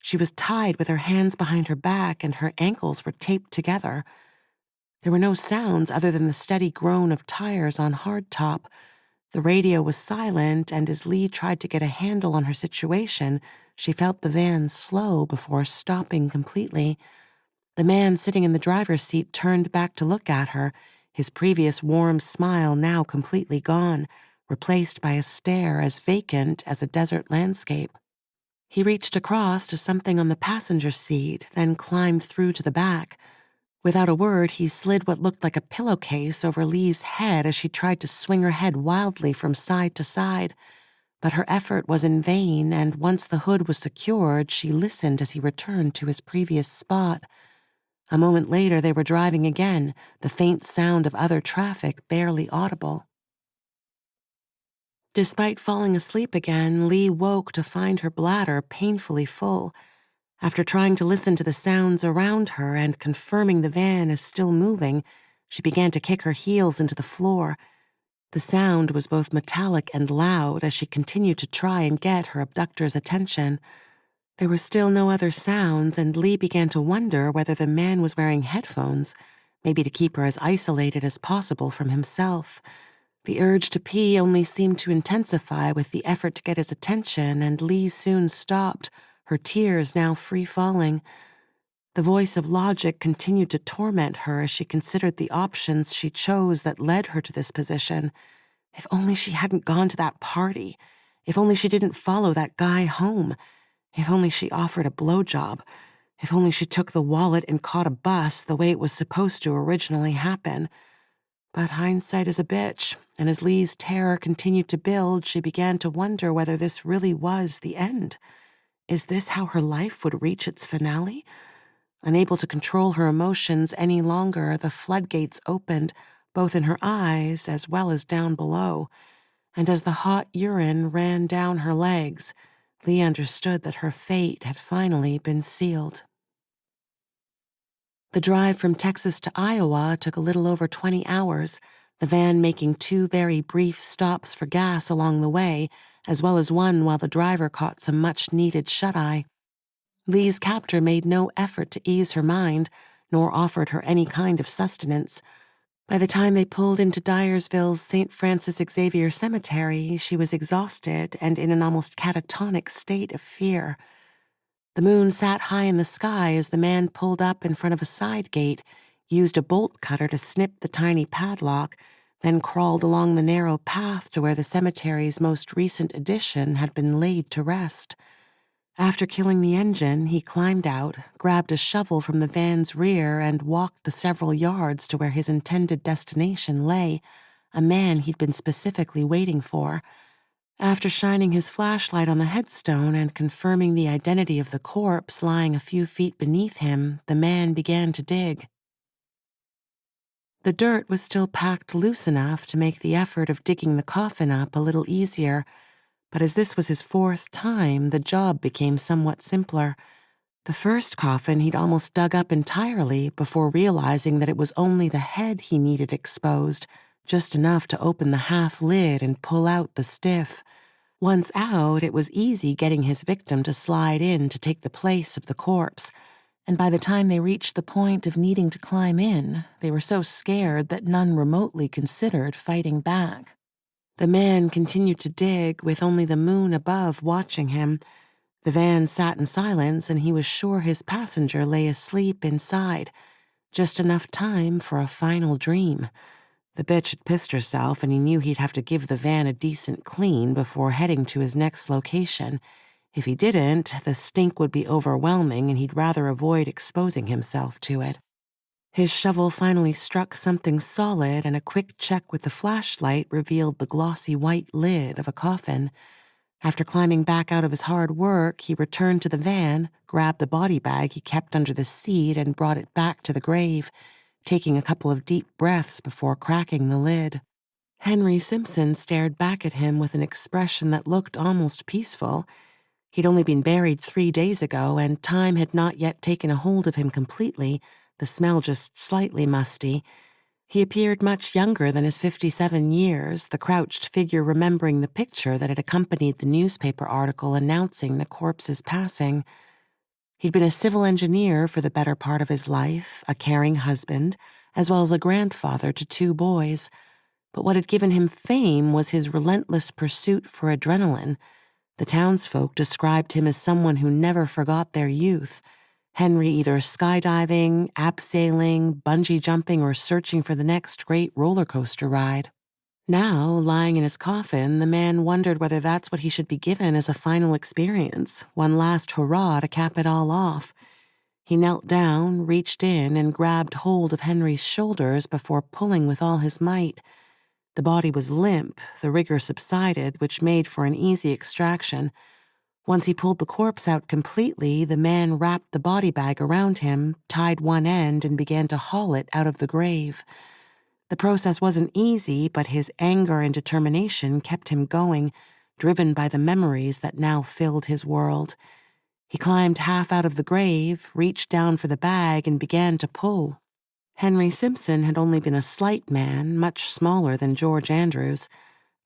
She was tied with her hands behind her back, and her ankles were taped together. There were no sounds other than the steady groan of tires on hardtop. The radio was silent, and as Lee tried to get a handle on her situation, she felt the van slow before stopping completely. The man sitting in the driver's seat turned back to look at her, his previous warm smile now completely gone, replaced by a stare as vacant as a desert landscape. He reached across to something on the passenger seat, then climbed through to the back. Without a word, he slid what looked like a pillowcase over Lee's head as she tried to swing her head wildly from side to side. But her effort was in vain, and once the hood was secured, she listened as he returned to his previous spot. A moment later, they were driving again, the faint sound of other traffic barely audible. Despite falling asleep again, Lee woke to find her bladder painfully full. After trying to listen to the sounds around her and confirming the van is still moving, she began to kick her heels into the floor. The sound was both metallic and loud as she continued to try and get her abductor's attention. There were still no other sounds, and Lee began to wonder whether the man was wearing headphones, maybe to keep her as isolated as possible from himself. The urge to pee only seemed to intensify with the effort to get his attention, and Lee soon stopped, her tears now free-falling. The voice of logic continued to torment her as she considered the options she chose that led her to this position. If only she hadn't gone to that party. If only she didn't follow that guy home. If only she offered a blowjob. If only she took the wallet and caught a bus the way it was supposed to originally happen. But hindsight is a bitch, and as Lee's terror continued to build, she began to wonder whether this really was the end. Is this how her life would reach its finale? Unable to control her emotions any longer, the floodgates opened, both in her eyes as well as down below, and as the hot urine ran down her legs, Lee understood that her fate had finally been sealed. The drive from Texas to Iowa took a little over 20 hours, the van making 2 very brief stops for gas along the way, as well as one while the driver caught some much-needed shut-eye. Lee's captor made no effort to ease her mind, nor offered her any kind of sustenance. By the time they pulled into Dyersville's St. Francis Xavier Cemetery, she was exhausted and in an almost catatonic state of fear. The moon sat high in the sky as the man pulled up in front of a side gate, used a bolt cutter to snip the tiny padlock, then crawled along the narrow path to where the cemetery's most recent addition had been laid to rest. After killing the engine, he climbed out, grabbed a shovel from the van's rear, and walked the several yards to where his intended destination lay, a man he'd been specifically waiting for. After shining his flashlight on the headstone and confirming the identity of the corpse lying a few feet beneath him, the man began to dig. The dirt was still packed loose enough to make the effort of digging the coffin up a little easier, but as this was his 4th time, the job became somewhat simpler. The first coffin he'd almost dug up entirely before realizing that it was only the head he needed exposed, just enough to open the half lid and pull out the stiff. Once out, it was easy getting his victim to slide in to take the place of the corpse, and by the time they reached the point of needing to climb in, they were so scared that none remotely considered fighting back. The man continued to dig, with only the moon above watching him. The van sat in silence, and he was sure his passenger lay asleep inside. Just enough time for a final dream. The bitch had pissed herself, and he knew he'd have to give the van a decent clean before heading to his next location. If he didn't, the stink would be overwhelming, and he'd rather avoid exposing himself to it. His shovel finally struck something solid, and a quick check with the flashlight revealed the glossy white lid of a coffin. After climbing back out of his hard work, he returned to the van, grabbed the body bag he kept under the seat, and brought it back to the grave, taking a couple of deep breaths before cracking the lid. Henry Simpson stared back at him with an expression that looked almost peaceful. He'd only been buried 3 days ago, and time had not yet taken a hold of him completely, the smell just slightly musty. He appeared much younger than his 57 years, the crouched figure remembering the picture that had accompanied the newspaper article announcing the corpse's passing. He'd been a civil engineer for the better part of his life, a caring husband, as well as a grandfather to 2 boys. But what had given him fame was his relentless pursuit for adrenaline. The townsfolk described him as someone who never forgot their youth, Henry either skydiving, abseiling, bungee jumping, or searching for the next great roller coaster ride. Now, lying in his coffin, the man wondered whether that's what he should be given as a final experience, one last hurrah to cap it all off. He knelt down, reached in, and grabbed hold of Henry's shoulders before pulling with all his might. The body was limp, the rigor subsided, which made for an easy extraction. Once he pulled the corpse out completely, the man wrapped the body bag around him, tied one end, and began to haul it out of the grave. The process wasn't easy, but his anger and determination kept him going, driven by the memories that now filled his world. He climbed half out of the grave, reached down for the bag, and began to pull. Henry Simpson had only been a slight man, much smaller than George Andrews.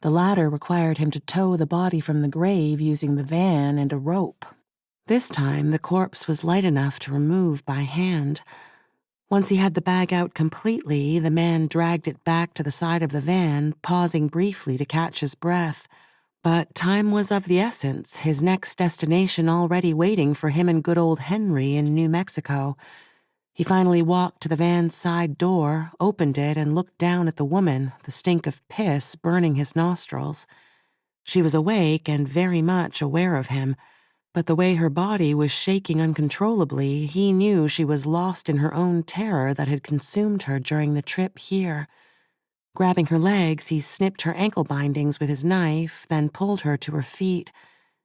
The latter required him to tow the body from the grave using the van and a rope. This time, the corpse was light enough to remove by hand. Once he had the bag out completely, the man dragged it back to the side of the van, pausing briefly to catch his breath. But time was of the essence, his next destination already waiting for him and good old Henry in New Mexico. He finally walked to the van's side door, opened it, and looked down at the woman, the stink of piss burning his nostrils. She was awake and very much aware of him, but the way her body was shaking uncontrollably, he knew she was lost in her own terror that had consumed her during the trip here. Grabbing her legs, he snipped her ankle bindings with his knife, then pulled her to her feet.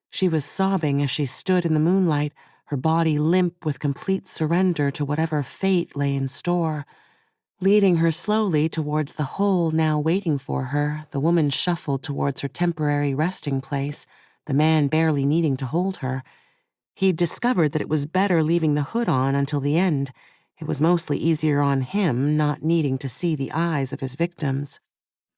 She was sobbing as she stood in the moonlight, her body limp with complete surrender to whatever fate lay in store. Leading her slowly towards the hole now waiting for her, the woman shuffled towards her temporary resting place, the man barely needing to hold her. He'd discovered that it was better leaving the hood on until the end. It was mostly easier on him, not needing to see the eyes of his victims.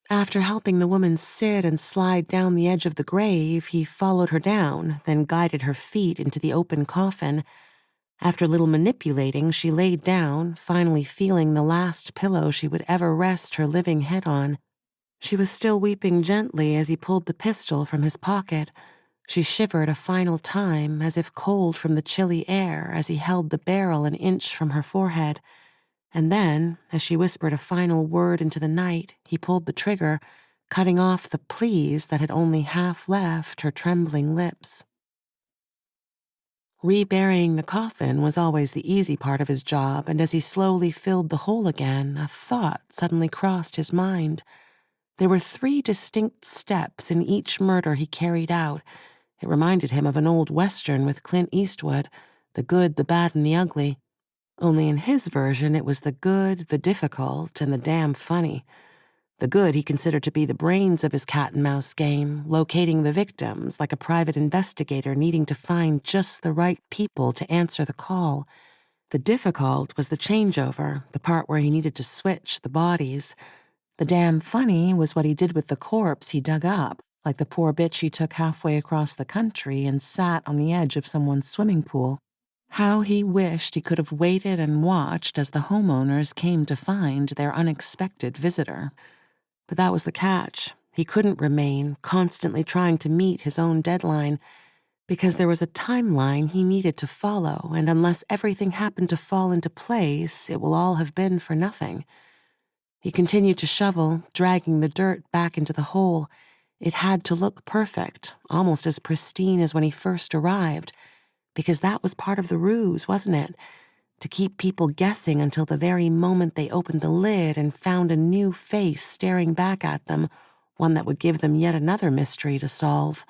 After helping the woman sit and slide down the edge of the grave, he followed her down, then guided her feet into the open coffin. After a little manipulating, she laid down, finally feeling the last pillow she would ever rest her living head on. She was still weeping gently as he pulled the pistol from his pocket. She shivered a final time, as if cold from the chilly air, as he held the barrel an inch from her forehead. And then, as she whispered a final word into the night, he pulled the trigger, cutting off the pleas that had only half left her trembling lips. Reburying the coffin was always the easy part of his job, and as he slowly filled the hole again, a thought suddenly crossed his mind. There were 3 distinct steps in each murder he carried out. It reminded him of an old Western with Clint Eastwood, the good, the bad, and the ugly. Only in his version, it was the good, the difficult, and the damn funny. The good he considered to be the brains of his cat-and-mouse game, locating the victims like a private investigator needing to find just the right people to answer the call. The difficult was the changeover, the part where he needed to switch the bodies. The damn funny was what he did with the corpse he dug up, like the poor bitch he took halfway across the country and sat on the edge of someone's swimming pool. How he wished he could have waited and watched as the homeowners came to find their unexpected visitor. But that was the catch. He couldn't remain, constantly trying to meet his own deadline, because there was a timeline he needed to follow, and unless everything happened to fall into place, it will all have been for nothing. He continued to shovel, dragging the dirt back into the hole. It had to look perfect, almost as pristine as when he first arrived, because that was part of the ruse, wasn't it? To keep people guessing until the very moment they opened the lid and found a new face staring back at them, one that would give them yet another mystery to solve.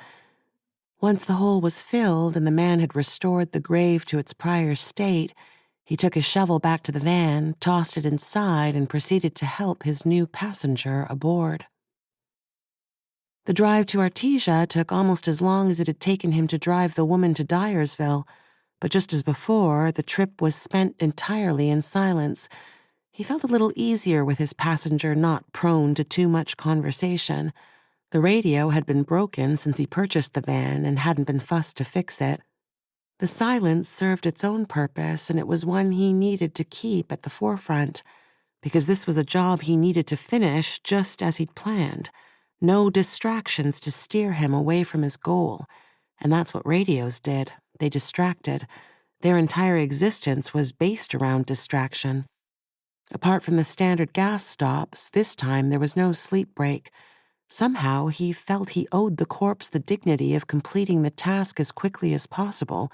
Once the hole was filled and the man had restored the grave to its prior state, he took his shovel back to the van, tossed it inside, and proceeded to help his new passenger aboard. The drive to Artesia took almost as long as it had taken him to drive the woman to Dyersville, but just as before, the trip was spent entirely in silence. He felt a little easier with his passenger not prone to too much conversation. The radio had been broken since he purchased the van and hadn't been fussed to fix it. The silence served its own purpose, and it was one he needed to keep at the forefront, because this was a job he needed to finish just as he'd planned. No distractions to steer him away from his goal. And that's what radios did. They distracted. Their entire existence was based around distraction. Apart from the standard gas stops, this time there was no sleep break. Somehow he felt he owed the corpse the dignity of completing the task as quickly as possible.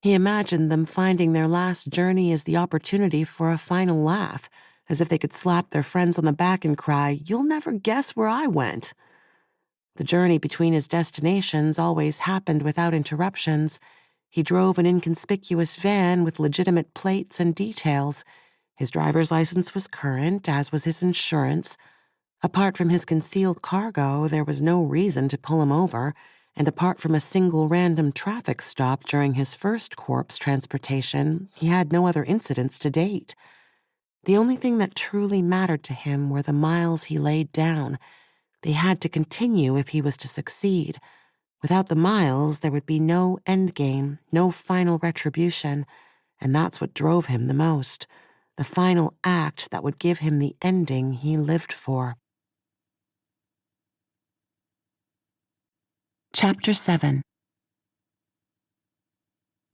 He imagined them finding their last journey as the opportunity for a final laugh, as if they could slap their friends on the back and cry, "You'll never guess where I went." The journey between his destinations always happened without interruptions. He drove an inconspicuous van with legitimate plates and details. His driver's license was current, as was his insurance. Apart from his concealed cargo, there was no reason to pull him over, and apart from a single random traffic stop during his first corpse transportation, he had no other incidents to date. The only thing that truly mattered to him were the miles he laid down. They had to continue if he was to succeed. Without the miles, there would be no endgame, no final retribution, and that's what drove him the most. The final act that would give him the ending he lived for. Chapter 7.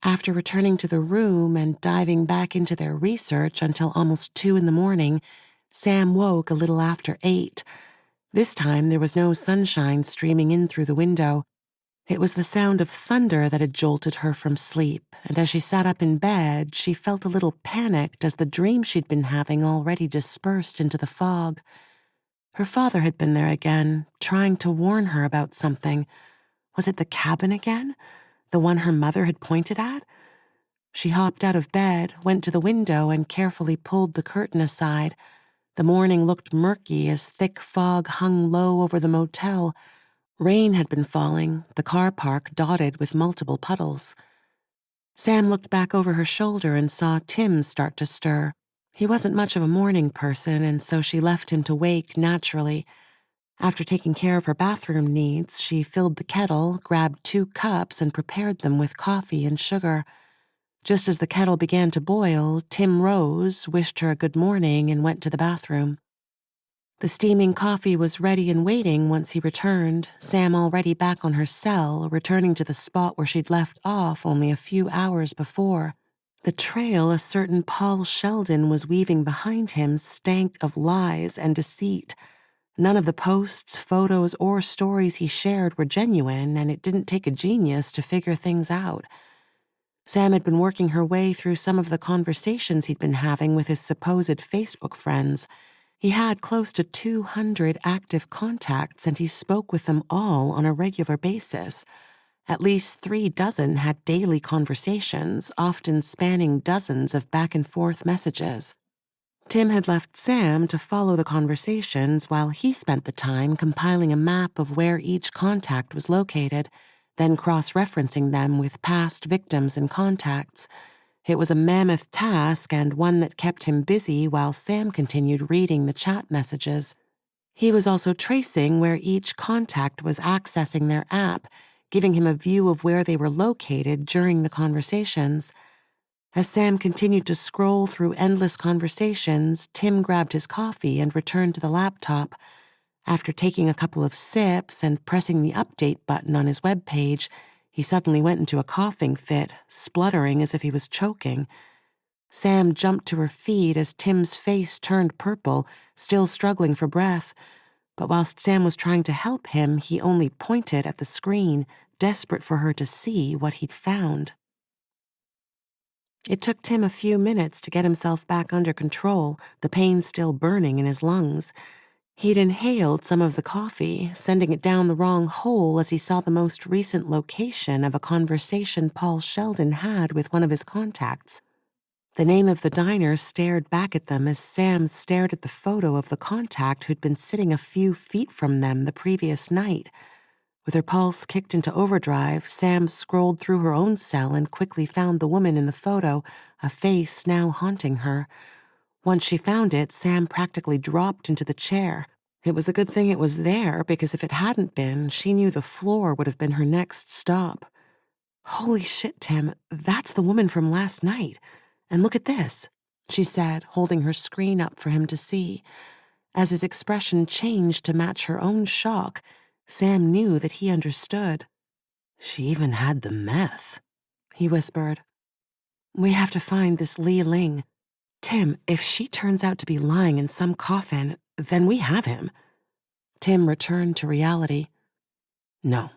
After returning to the room and diving back into their research until almost 2 in the morning, Sam woke a little after 8. This time there was no sunshine streaming in through the window. It was the sound of thunder that had jolted her from sleep, and as she sat up in bed, she felt a little panicked as the dream she'd been having already dispersed into the fog. Her father had been there again, trying to warn her about something. Was it the cabin again? The one her mother had pointed at? She hopped out of bed, went to the window, and carefully pulled the curtain aside. The morning looked murky as thick fog hung low over the motel. Rain had been falling, the car park dotted with multiple puddles. Sam looked back over her shoulder and saw Tim start to stir. He wasn't much of a morning person, and so she left him to wake naturally. After taking care of her bathroom needs, she filled the kettle, grabbed 2 cups, and prepared them with coffee and sugar. Just as the kettle began to boil, Tim rose, wished her a good morning, and went to the bathroom. The steaming coffee was ready and waiting once he returned, Sam already back on her cell, returning to the spot where she'd left off only a few hours before. The trail a certain Paul Sheldon was weaving behind him stank of lies and deceit. None of the posts, photos, or stories he shared were genuine, and it didn't take a genius to figure things out. Sam had been working her way through some of the conversations he'd been having with his supposed Facebook friends. He had close to 200 active contacts, and he spoke with them all on a regular basis. At least 3 dozen had daily conversations, often spanning dozens of back-and-forth messages. Tim had left Sam to follow the conversations while he spent the time compiling a map of where each contact was located, then cross-referencing them with past victims and contacts. It was a mammoth task and one that kept him busy while Sam continued reading the chat messages. He was also tracing where each contact was accessing their app, giving him a view of where they were located during the conversations. As Sam continued to scroll through endless conversations, Tim grabbed his coffee and returned to the laptop. After taking a couple of sips and pressing the update button on his webpage, he suddenly went into a coughing fit, spluttering as if he was choking. Sam jumped to her feet as Tim's face turned purple, still struggling for breath. But whilst Sam was trying to help him, he only pointed at the screen, desperate for her to see what he'd found. It took Tim a few minutes to get himself back under control, the pain still burning in his lungs. He'd inhaled some of the coffee, sending it down the wrong hole as he saw the most recent location of a conversation Paul Sheldon had with one of his contacts. The name of the diner stared back at them as Sam stared at the photo of the contact who'd been sitting a few feet from them the previous night. With her pulse kicked into overdrive, Sam scrolled through her own cell and quickly found the woman in the photo, a face now haunting her. Once she found it, Sam practically dropped into the chair. It was a good thing it was there, because if it hadn't been, she knew the floor would have been her next stop. "Holy shit, Tim, that's the woman from last night. And look at this," she said, holding her screen up for him to see. As his expression changed to match her own shock, Sam knew that he understood. She even had the meth, he whispered. We have to find this Li Ling. Tim, if she turns out to be lying in some coffin, then we have him. Tim returned to reality. No,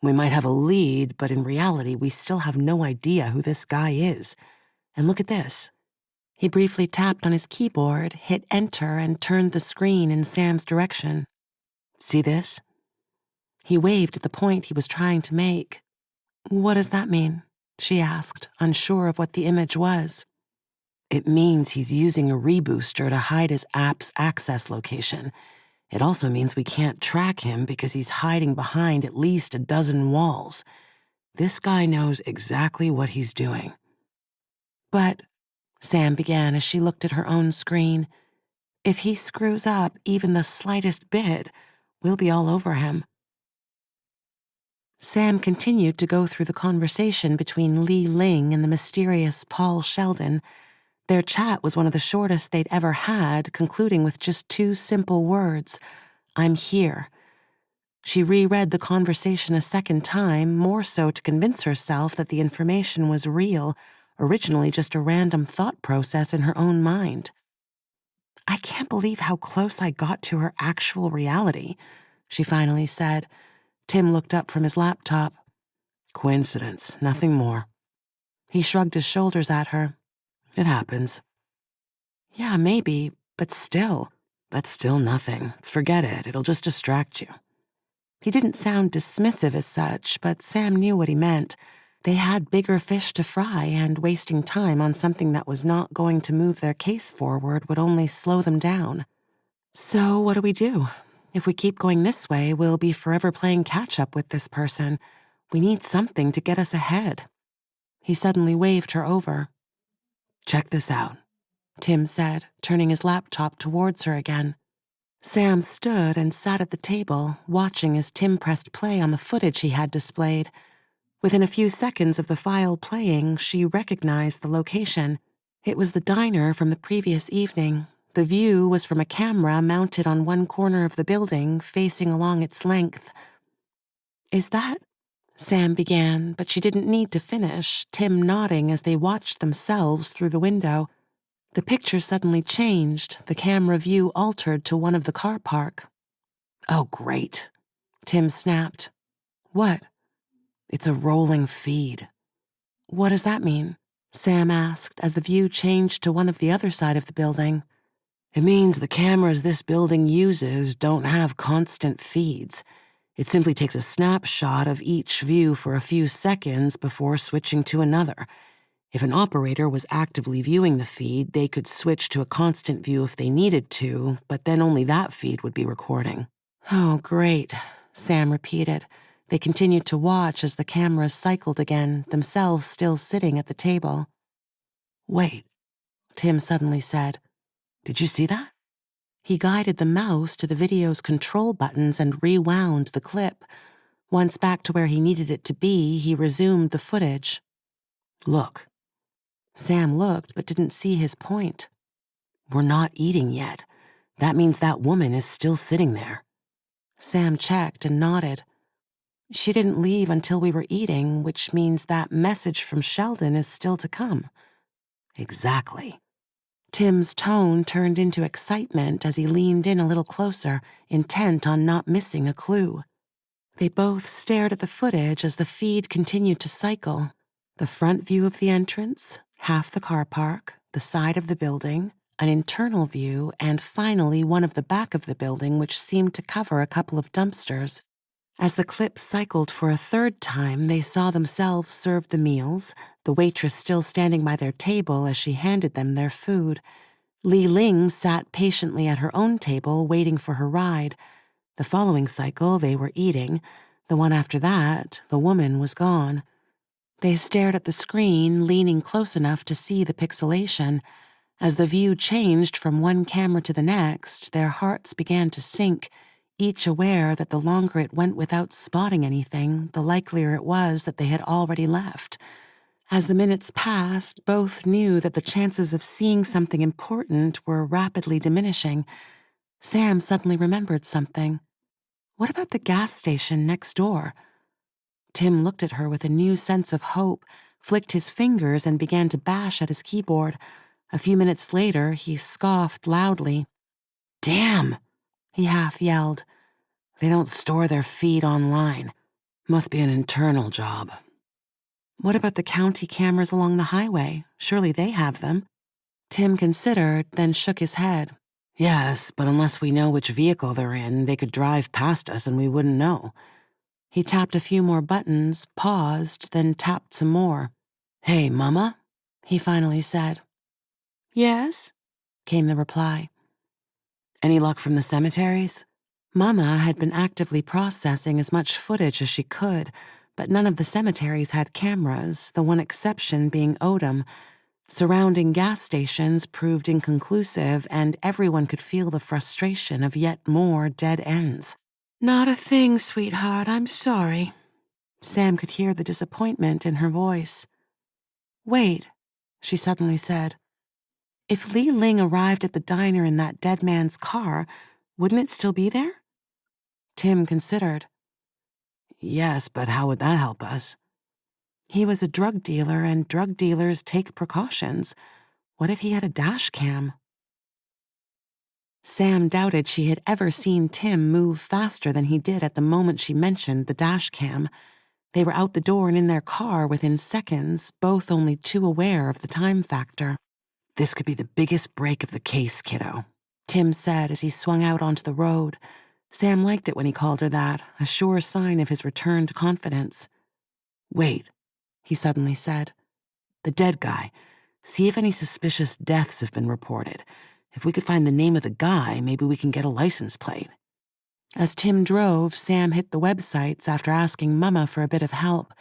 we might have a lead, but in reality, we still have no idea who this guy is. And look at this. He briefly tapped on his keyboard, hit enter, and turned the screen in Sam's direction. See this? He waved at the point he was trying to make. What does that mean? She asked, unsure of what the image was. It means he's using a rebooster to hide his app's access location. It also means we can't track him because he's hiding behind at least a dozen walls. This guy knows exactly what he's doing. But, Sam began as she looked at her own screen, if he screws up even the slightest bit, we'll be all over him. Sam continued to go through the conversation between Li Ling and the mysterious Paul Sheldon. Their chat was one of the shortest they'd ever had, concluding with just 2 simple words, I'm here. She reread the conversation a second time, more so to convince herself that the information was real, originally just a random thought process in her own mind. I can't believe how close I got to her actual reality, she finally said. Tim looked up from his laptop. Coincidence, nothing more. He shrugged his shoulders at her. It happens. Yeah, maybe, but still. That's still nothing. Forget it, it'll just distract you. He didn't sound dismissive as such, but Sam knew what he meant. They had bigger fish to fry, and wasting time on something that was not going to move their case forward would only slow them down. So what do we do? If we keep going this way, we'll be forever playing catch-up with this person. We need something to get us ahead. He suddenly waved her over. Check this out, Tim said, turning his laptop towards her again. Sam stood and sat at the table, watching as Tim pressed play on the footage he had displayed. Within a few seconds of the file playing, she recognized the location. It was the diner from the previous evening. The view was from a camera mounted on one corner of the building, facing along its length. Is that? Sam began, but she didn't need to finish, Tim nodding as they watched themselves through the window. The picture suddenly changed, the camera view altered to one of the car park. Oh, great, Tim snapped. What? It's a rolling feed. What does that mean? Sam asked as the view changed to one of the other side of the building. It means the cameras this building uses don't have constant feeds. It simply takes a snapshot of each view for a few seconds before switching to another. If an operator was actively viewing the feed, they could switch to a constant view if they needed to, but then only that feed would be recording. Oh, great, Sam repeated. They continued to watch as the cameras cycled again, themselves still sitting at the table. Wait, Tim suddenly said. Did you see that? He guided the mouse to the video's control buttons and rewound the clip. Once back to where he needed it to be, he resumed the footage. Look. Sam looked but didn't see his point. We're not eating yet. That means that woman is still sitting there. Sam checked and nodded. She didn't leave until we were eating, which means that message from Sheldon is still to come. Exactly. Tim's tone turned into excitement as he leaned in a little closer, intent on not missing a clue. They both stared at the footage as the feed continued to cycle. The front view of the entrance, half the car park, the side of the building, an internal view, and finally one of the back of the building which seemed to cover a couple of dumpsters. As the clip cycled for a third time, they saw themselves served the meals, the waitress still standing by their table as she handed them their food. Li Ling sat patiently at her own table, waiting for her ride. The following cycle, they were eating. The one after that, the woman was gone. They stared at the screen, leaning close enough to see the pixelation. As the view changed from one camera to the next, their hearts began to sink, each aware that the longer it went without spotting anything, the likelier it was that they had already left. As the minutes passed, both knew that the chances of seeing something important were rapidly diminishing. Sam suddenly remembered something. What about the gas station next door? Tim looked at her with a new sense of hope, flicked his fingers, and began to bash at his keyboard. A few minutes later, he scoffed loudly. "Damn," he half yelled. "They don't store their feed online. Must be an internal job." What about the county cameras along the highway? Surely they have them. Tim considered, then shook his head. "Yes, but unless we know which vehicle they're in, they could drive past us and we wouldn't know." He tapped a few more buttons, paused, then tapped some more. "Hey, Mama?" he finally said. Yes, came the reply. "Any luck from the cemeteries?" Mama had been actively processing as much footage as she could, but none of the cemeteries had cameras, the one exception being Odom. Surrounding gas stations proved inconclusive, and everyone could feel the frustration of yet more dead ends. not a thing, sweetheart, I'm sorry. Sam could hear the disappointment in her voice. Wait, she suddenly said. If Li Ling arrived at the diner in that dead man's car, wouldn't it still be there? Tim considered. "Yes, but how would that help us?" He was a drug dealer, and drug dealers take precautions. What if he had a dash cam? Sam doubted she had ever seen Tim move faster than he did at the moment she mentioned the dash cam. They were out the door and in their car within seconds, both only too aware of the time factor. "This could be the biggest break of the case, kiddo," Tim said as he swung out onto the road. Sam liked it when he called her that, a sure sign of his returned confidence. "Wait," he suddenly said. "The dead guy. See if any suspicious deaths have been reported. If we could find the name of the guy, maybe we can get a license plate." As Tim drove, Sam hit the websites after asking Mama for a bit of help.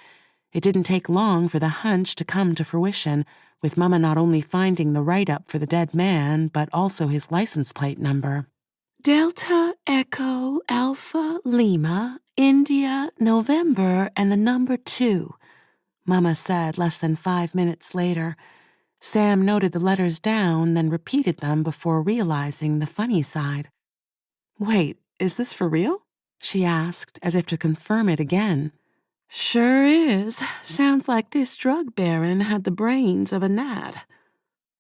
It didn't take long for the hunch to come to fruition, with Mama not only finding the write-up for the dead man, but also his license plate number. Delta Echo Alpha Lima India November and the number 2, Mama said less than 5 minutes later. Sam noted the letters down, then repeated them before realizing the funny side. Wait, is this for real? She asked, as if to confirm it again. Sure is. Sounds like this drug baron had the brains of a gnat.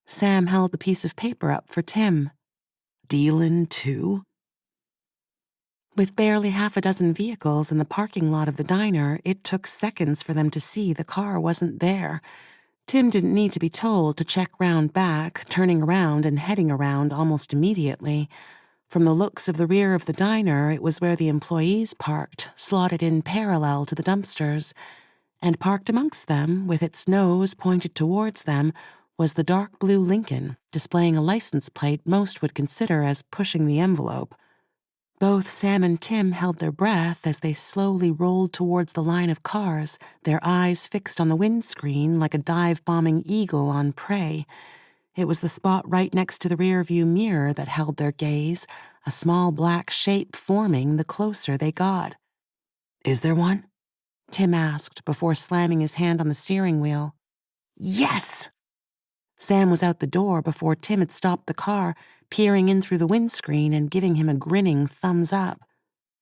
Sam held the piece of paper up for Tim. "Dealin' too?" With barely half a dozen vehicles in the parking lot of the diner, it took seconds for them to see the car wasn't there. Tim didn't need to be told to check round back, turning around and heading around almost immediately. From the looks of the rear of the diner, it was where the employees parked, slotted in parallel to the dumpsters. And parked amongst them, with its nose pointed towards them, was the dark blue Lincoln, displaying a license plate most would consider as pushing the envelope. Both Sam and Tim held their breath as they slowly rolled towards the line of cars, their eyes fixed on the windscreen like a dive-bombing eagle on prey. It was the spot right next to the rear-view mirror that held their gaze, a small black shape forming the closer they got. "Is there one?" Tim asked before slamming his hand on the steering wheel. "Yes!" Sam was out the door before Tim had stopped the car, peering in through the windscreen and giving him a grinning thumbs up.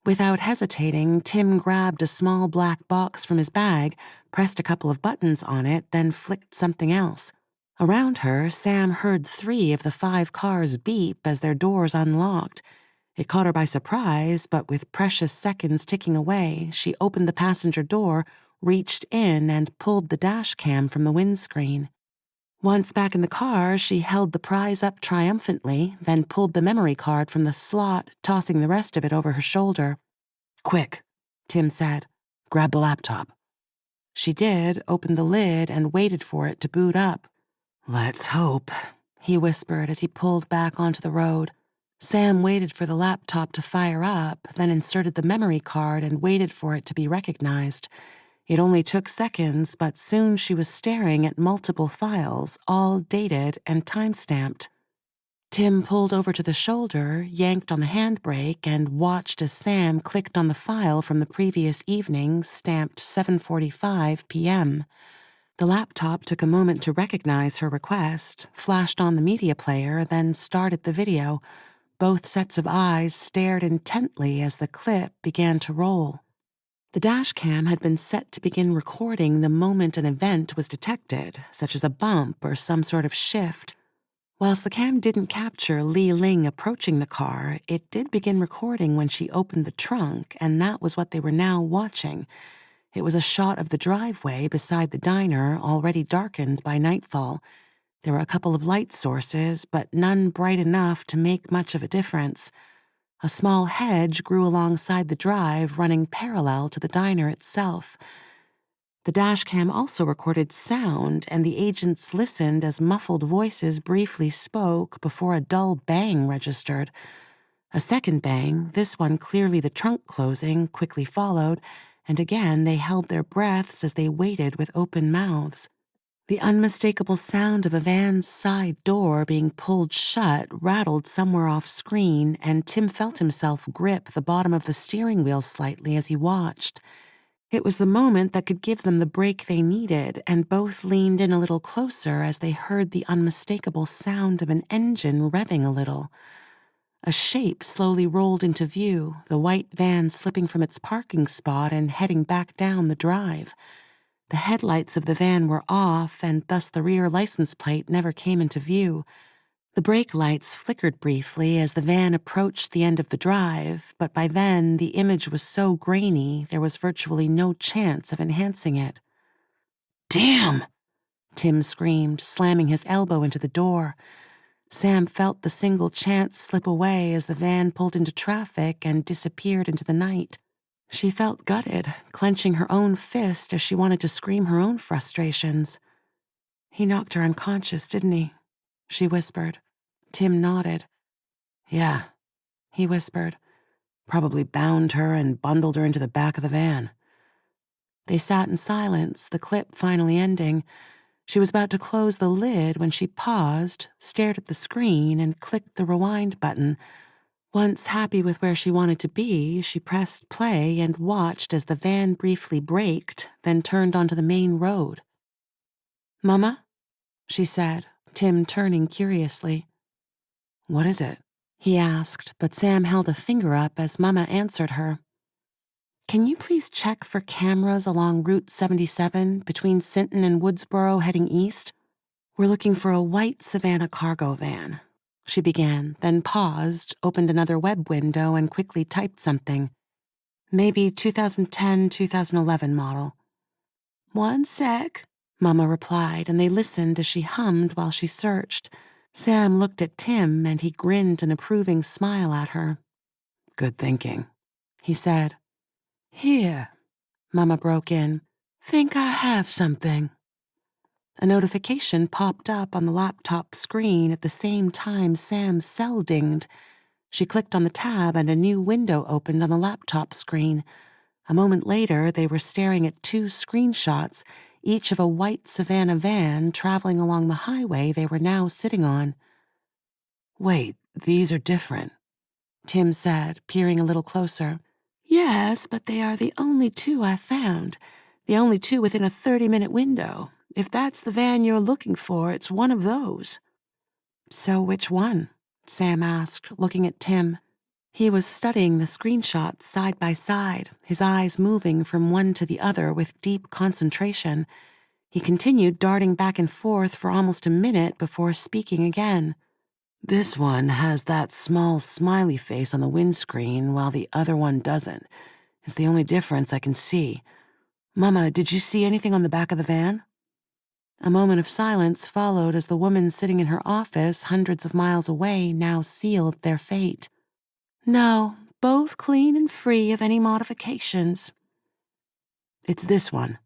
Without hesitating, Tim grabbed a small black box from his bag, pressed a couple of buttons on it, then flicked something else. Around her, Sam heard 3 of the 5 cars beep as their doors unlocked. It caught her by surprise, but with precious seconds ticking away, she opened the passenger door, reached in, and pulled the dash cam from the windscreen. Once back in the car, she held the prize up triumphantly, then pulled the memory card from the slot, tossing the rest of it over her shoulder. "Quick," Tim said. "Grab the laptop." She did, opened the lid, and waited for it to boot up. "Let's hope," he whispered as he pulled back onto the road. Sam waited for the laptop to fire up, then inserted the memory card and waited for it to be recognized. It only took seconds, but soon she was staring at multiple files, all dated and time-stamped. Tim pulled over to the shoulder, yanked on the handbrake, and watched as Sam clicked on the file from the previous evening, stamped 7:45 p.m. The laptop took a moment to recognize her request, flashed on the media player, then started the video. Both sets of eyes stared intently as the clip began to roll. The dash cam had been set to begin recording the moment an event was detected, such as a bump or some sort of shift. Whilst the cam didn't capture Li Ling approaching the car, it did begin recording when she opened the trunk, and that was what they were now watching. It was a shot of the driveway beside the diner, already darkened by nightfall. There were a couple of light sources, but none bright enough to make much of a difference. A small hedge grew alongside the drive, running parallel to the diner itself. The dashcam also recorded sound, and the agents listened as muffled voices briefly spoke before a dull bang registered. A second bang, this one clearly the trunk closing, quickly followed, and again they held their breaths as they waited with open mouths. The unmistakable sound of a van's side door being pulled shut rattled somewhere off screen, and Tim felt himself grip the bottom of the steering wheel slightly as he watched. It was the moment that could give them the break they needed, and both leaned in a little closer as they heard the unmistakable sound of an engine revving a little. A shape slowly rolled into view, the white van slipping from its parking spot and heading back down the drive. The headlights of the van were off, and thus the rear license plate never came into view. The brake lights flickered briefly as the van approached the end of the drive, but by then the image was so grainy there was virtually no chance of enhancing it. Damn! Tim screamed, slamming his elbow into the door. Sam felt the single chance slip away as the van pulled into traffic and disappeared into the night. She felt gutted, clenching her own fist as she wanted to scream her own frustrations. "He knocked her unconscious, didn't he?" she whispered. Tim nodded. Yeah, He whispered. probably bound her and bundled her into the back of the van. They sat in silence, the clip finally ending. She was about to close the lid when she paused, stared at the screen, and clicked the rewind button. Once happy with where she wanted to be, she pressed play and watched as the van briefly braked, then turned onto the main road. "Mama?" she said, Tim turning curiously. What is it? He asked, but Sam held a finger up as Mama answered her. "Can you please check for cameras along Route 77 between Sinton and Woodsboro heading east? We're looking for a white Savannah cargo van." She began, then paused, opened another web window, and quickly typed something. "Maybe 2010-2011 model." "One sec," Mama replied, and they listened as she hummed while she searched. Sam looked at Tim, and he grinned an approving smile at her. Good thinking, he said. "Here," Mama broke in. "Think I have something." A notification popped up on the laptop screen at the same time Sam's cell dinged. She clicked on the tab and a new window opened on the laptop screen. A moment later, they were staring at two screenshots, each of a white Savannah van traveling along the highway they were now sitting on. "Wait, these are different," Tim said, peering a little closer. "Yes, but they are the only two I found. The only two within a 30-minute window. If that's the van you're looking for, it's one of those." "So which one?" Sam asked, looking at Tim. He was studying the screenshots side by side, his eyes moving from one to the other with deep concentration. He continued darting back and forth for almost a minute before speaking again. "This one has that small smiley face on the windscreen while the other one doesn't. It's the only difference I can see. Mama, did you see anything on the back of the van?" A moment of silence followed as the woman sitting in her office hundreds of miles away now sealed their fate. "No, both clean and free of any modifications." "It's this one,"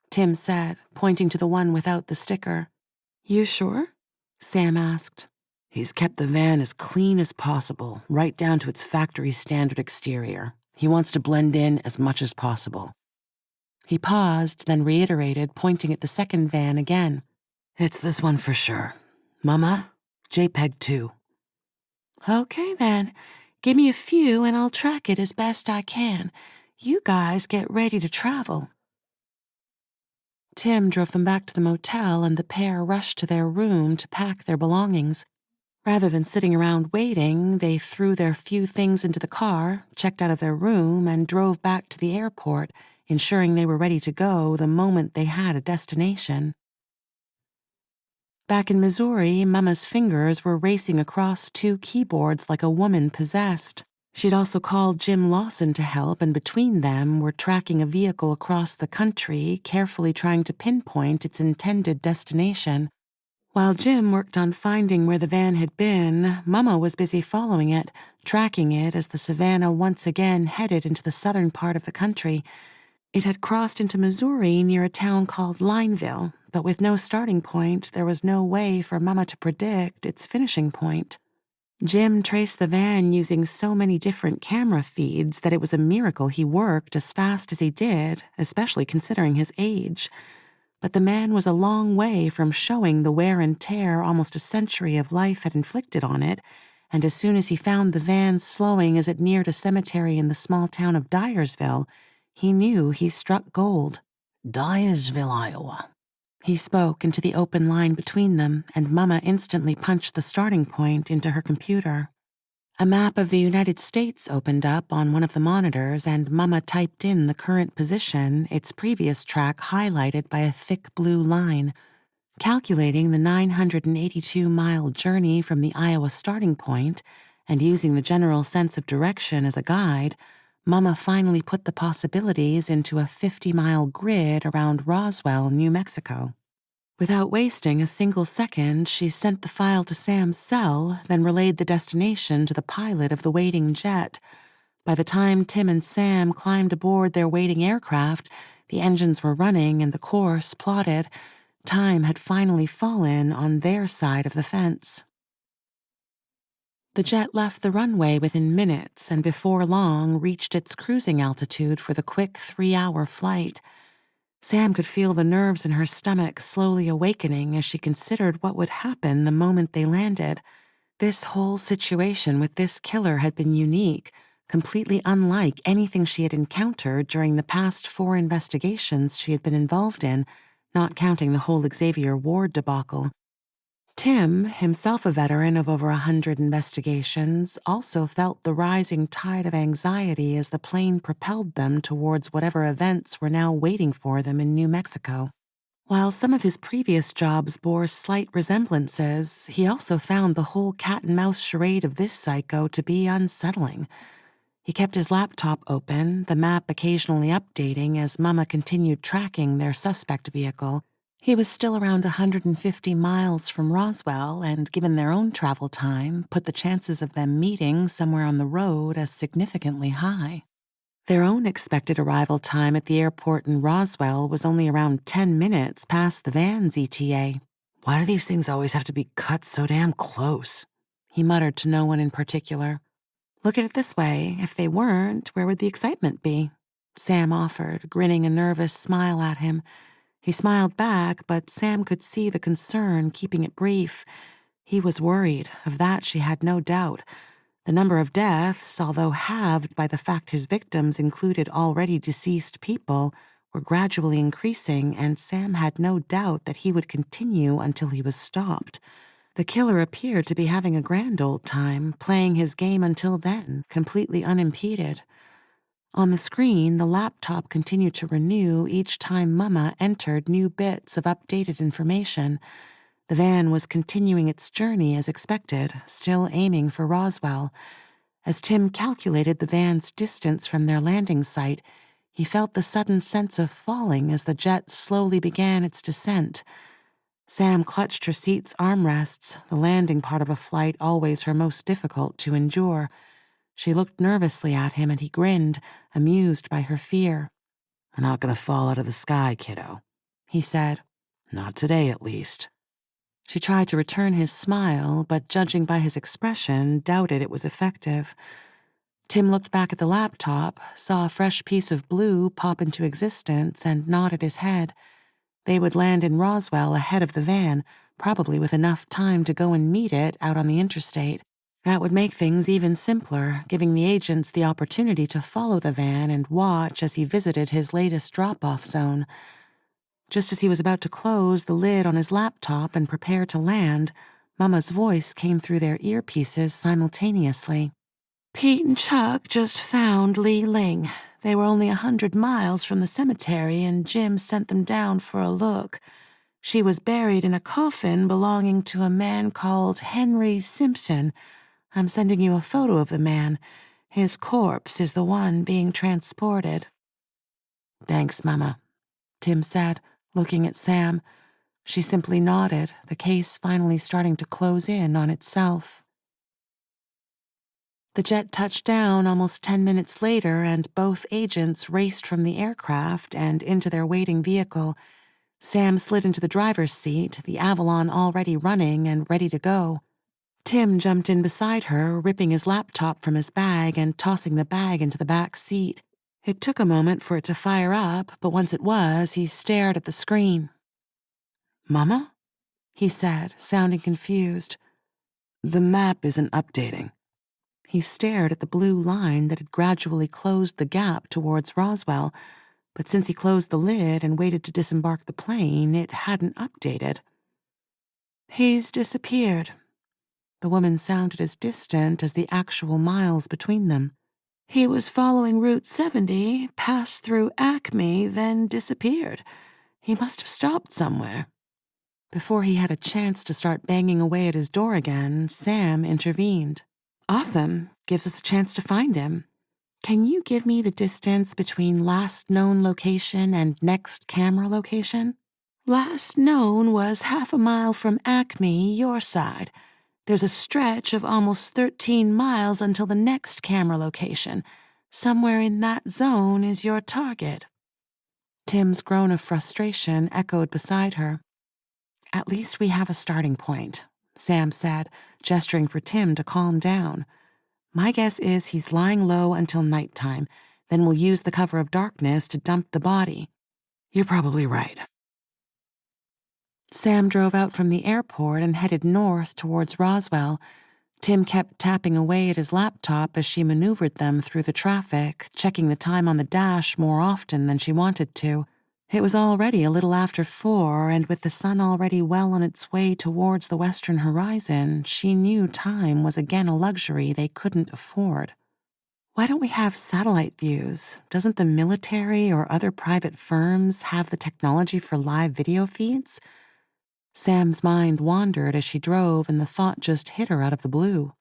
Tim said, pointing to the one without the sticker. "You sure?" Sam asked. "He's kept the van as clean as possible, right down to its factory standard exterior. He wants to blend in as much as possible." He paused, then reiterated, pointing at the second van again. "It's this one for sure. Mama, JPEG 2. "Okay, then. Give me a few and I'll track it as best I can. You guys get ready to travel." Tim drove them back to the motel and the pair rushed to their room to pack their belongings. Rather than sitting around waiting, they threw their few things into the car, checked out of their room, and drove back to the airport, ensuring they were ready to go the moment they had a destination. Back in Missouri, Mama's fingers were racing across two keyboards like a woman possessed. She'd also called Jim Lawson to help, and between them were tracking a vehicle across the country, carefully trying to pinpoint its intended destination. While Jim worked on finding where the van had been, Mama was busy following it, tracking it as the Savannah once again headed into the southern part of the country. It had crossed into Missouri near a town called Lineville, but with no starting point, there was no way for Mama to predict its finishing point. Jim traced the van using so many different camera feeds that it was a miracle he worked as fast as he did, especially considering his age. But the man was a long way from showing the wear and tear almost a century of life had inflicted on it, and as soon as he found the van slowing as it neared a cemetery in the small town of Dyersville, he knew he struck gold. Dyersville, Iowa. He spoke into the open line between them, and Mama instantly punched the starting point into her computer. A map of the United States opened up on one of the monitors, and Mama typed in the current position, its previous track highlighted by a thick blue line. Calculating the 982-mile journey from the Iowa starting point, and using the general sense of direction as a guide, Mama finally put the possibilities into a 50-mile grid around Roswell, New Mexico. Without wasting a single second, she sent the file to Sam's cell, then relayed the destination to the pilot of the waiting jet. By the time Tim and Sam climbed aboard their waiting aircraft, the engines were running and the course plotted. Time had finally fallen on their side of the fence. The jet left the runway within minutes and before long reached its cruising altitude for the quick 3-hour flight. Sam could feel the nerves in her stomach slowly awakening as she considered what would happen the moment they landed. This whole situation with this killer had been unique, completely unlike anything she had encountered during the past 4 investigations she had been involved in, not counting the whole Xavier Ward debacle. Tim, himself a veteran of over 100 investigations, also felt the rising tide of anxiety as the plane propelled them towards whatever events were now waiting for them in New Mexico. While some of his previous jobs bore slight resemblances, he also found the whole cat-and-mouse charade of this psycho to be unsettling. He kept his laptop open, the map occasionally updating as Mama continued tracking their suspect vehicle. He was still around 150 miles from Roswell, and given their own travel time, put the chances of them meeting somewhere on the road as significantly high. Their own expected arrival time at the airport in Roswell was only around 10 minutes past the van's ETA. Why do these things always have to be cut so damn close? He muttered to no one in particular. Look at it this way, if they weren't, where would the excitement be? Sam offered, grinning a nervous smile at him. He smiled back, but Sam could see the concern, keeping it brief. He was worried, of that she had no doubt. The number of deaths, although halved by the fact his victims included already deceased people, were gradually increasing, and Sam had no doubt that he would continue until he was stopped. The killer appeared to be having a grand old time, playing his game until then, completely unimpeded. On the screen, the laptop continued to renew each time Mama entered new bits of updated information. The van was continuing its journey as expected, still aiming for Roswell. As Tim calculated the van's distance from their landing site, he felt the sudden sense of falling as the jet slowly began its descent. Sam clutched her seat's armrests, the landing part of a flight always her most difficult to endure. She looked nervously at him and he grinned, amused by her fear. "We're not gonna fall out of the sky, kiddo," he said. "Not today, at least." She tried to return his smile, but judging by his expression, doubted it was effective. Tim looked back at the laptop, saw a fresh piece of blue pop into existence, and nodded his head. They would land in Roswell ahead of the van, probably with enough time to go and meet it out on the interstate. That would make things even simpler, giving the agents the opportunity to follow the van and watch as he visited his latest drop-off zone. Just as he was about to close the lid on his laptop and prepare to land, Mama's voice came through their earpieces simultaneously. Pete and Chuck just found Lee Ling. They were only 100 miles from the cemetery, and Jim sent them down for a look. She was buried in a coffin belonging to a man called Henry Simpson. I'm sending you a photo of the man. His corpse is the one being transported. Thanks, Mama, Tim said, looking at Sam. She simply nodded, the case finally starting to close in on itself. The jet touched down almost 10 minutes later, and both agents raced from the aircraft and into their waiting vehicle. Sam slid into the driver's seat, the Avalon already running and ready to go. Tim jumped in beside her, ripping his laptop from his bag and tossing the bag into the back seat. It took a moment for it to fire up, but once it was, he stared at the screen. Mama? He said, sounding confused. The map isn't updating. He stared at the blue line that had gradually closed the gap towards Roswell, but since he closed the lid and waited to disembark the plane, it hadn't updated. He's disappeared. The woman sounded as distant as the actual miles between them. He was following Route 70, passed through Acme, then disappeared. He must have stopped somewhere. Before he had a chance to start banging away at his door again, Sam intervened. Awesome. Gives us a chance to find him. Can you give me the distance between last known location and next camera location? Last known was half a mile from Acme, your side. There's a stretch of almost 13 miles until the next camera location. Somewhere in that zone is your target. Tim's groan of frustration echoed beside her. At least we have a starting point, Sam said, gesturing for Tim to calm down. My guess is he's lying low until nighttime, then we'll use the cover of darkness to dump the body. You're probably right. Sam drove out from the airport and headed north towards Roswell. Tim kept tapping away at his laptop as she maneuvered them through the traffic, checking the time on the dash more often than she wanted to. It was already a little after 4, and with the sun already well on its way towards the western horizon, she knew time was again a luxury they couldn't afford. Why don't we have satellite views? Doesn't the military or other private firms have the technology for live video feeds? Sam's mind wandered as she drove, and the thought just hit her out of the blue.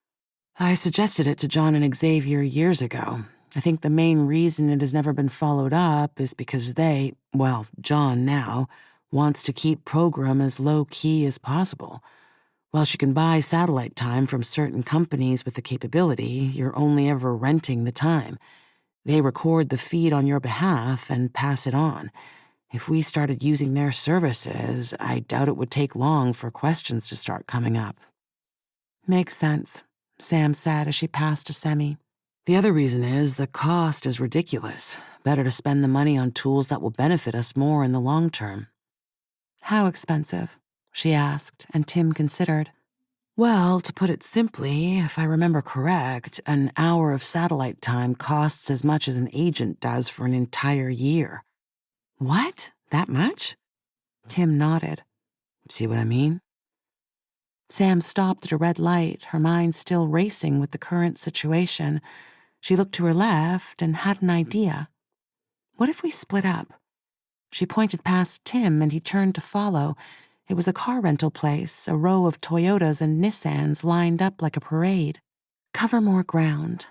I suggested it to John and Xavier years ago. I think the main reason it has never been followed up is because John now, wants to keep program as low-key as possible. While she can buy satellite time from certain companies with the capability, you're only ever renting the time. They record the feed on your behalf and pass it on. If we started using their services, I doubt it would take long for questions to start coming up. Makes sense, Sam said as she passed a semi. The other reason is the cost is ridiculous. Better to spend the money on tools that will benefit us more in the long term. How expensive? She asked, and Tim considered. Well, to put it simply, if I remember correct, an hour of satellite time costs as much as an agent does for an entire year. What? That much? Tim nodded. See what I mean? Sam stopped at a red light, her mind still racing with the current situation. She looked to her left and had an idea. What if we split up? She pointed past Tim and he turned to follow. It was a car rental place, a row of Toyotas and Nissans lined up like a parade. Cover more ground.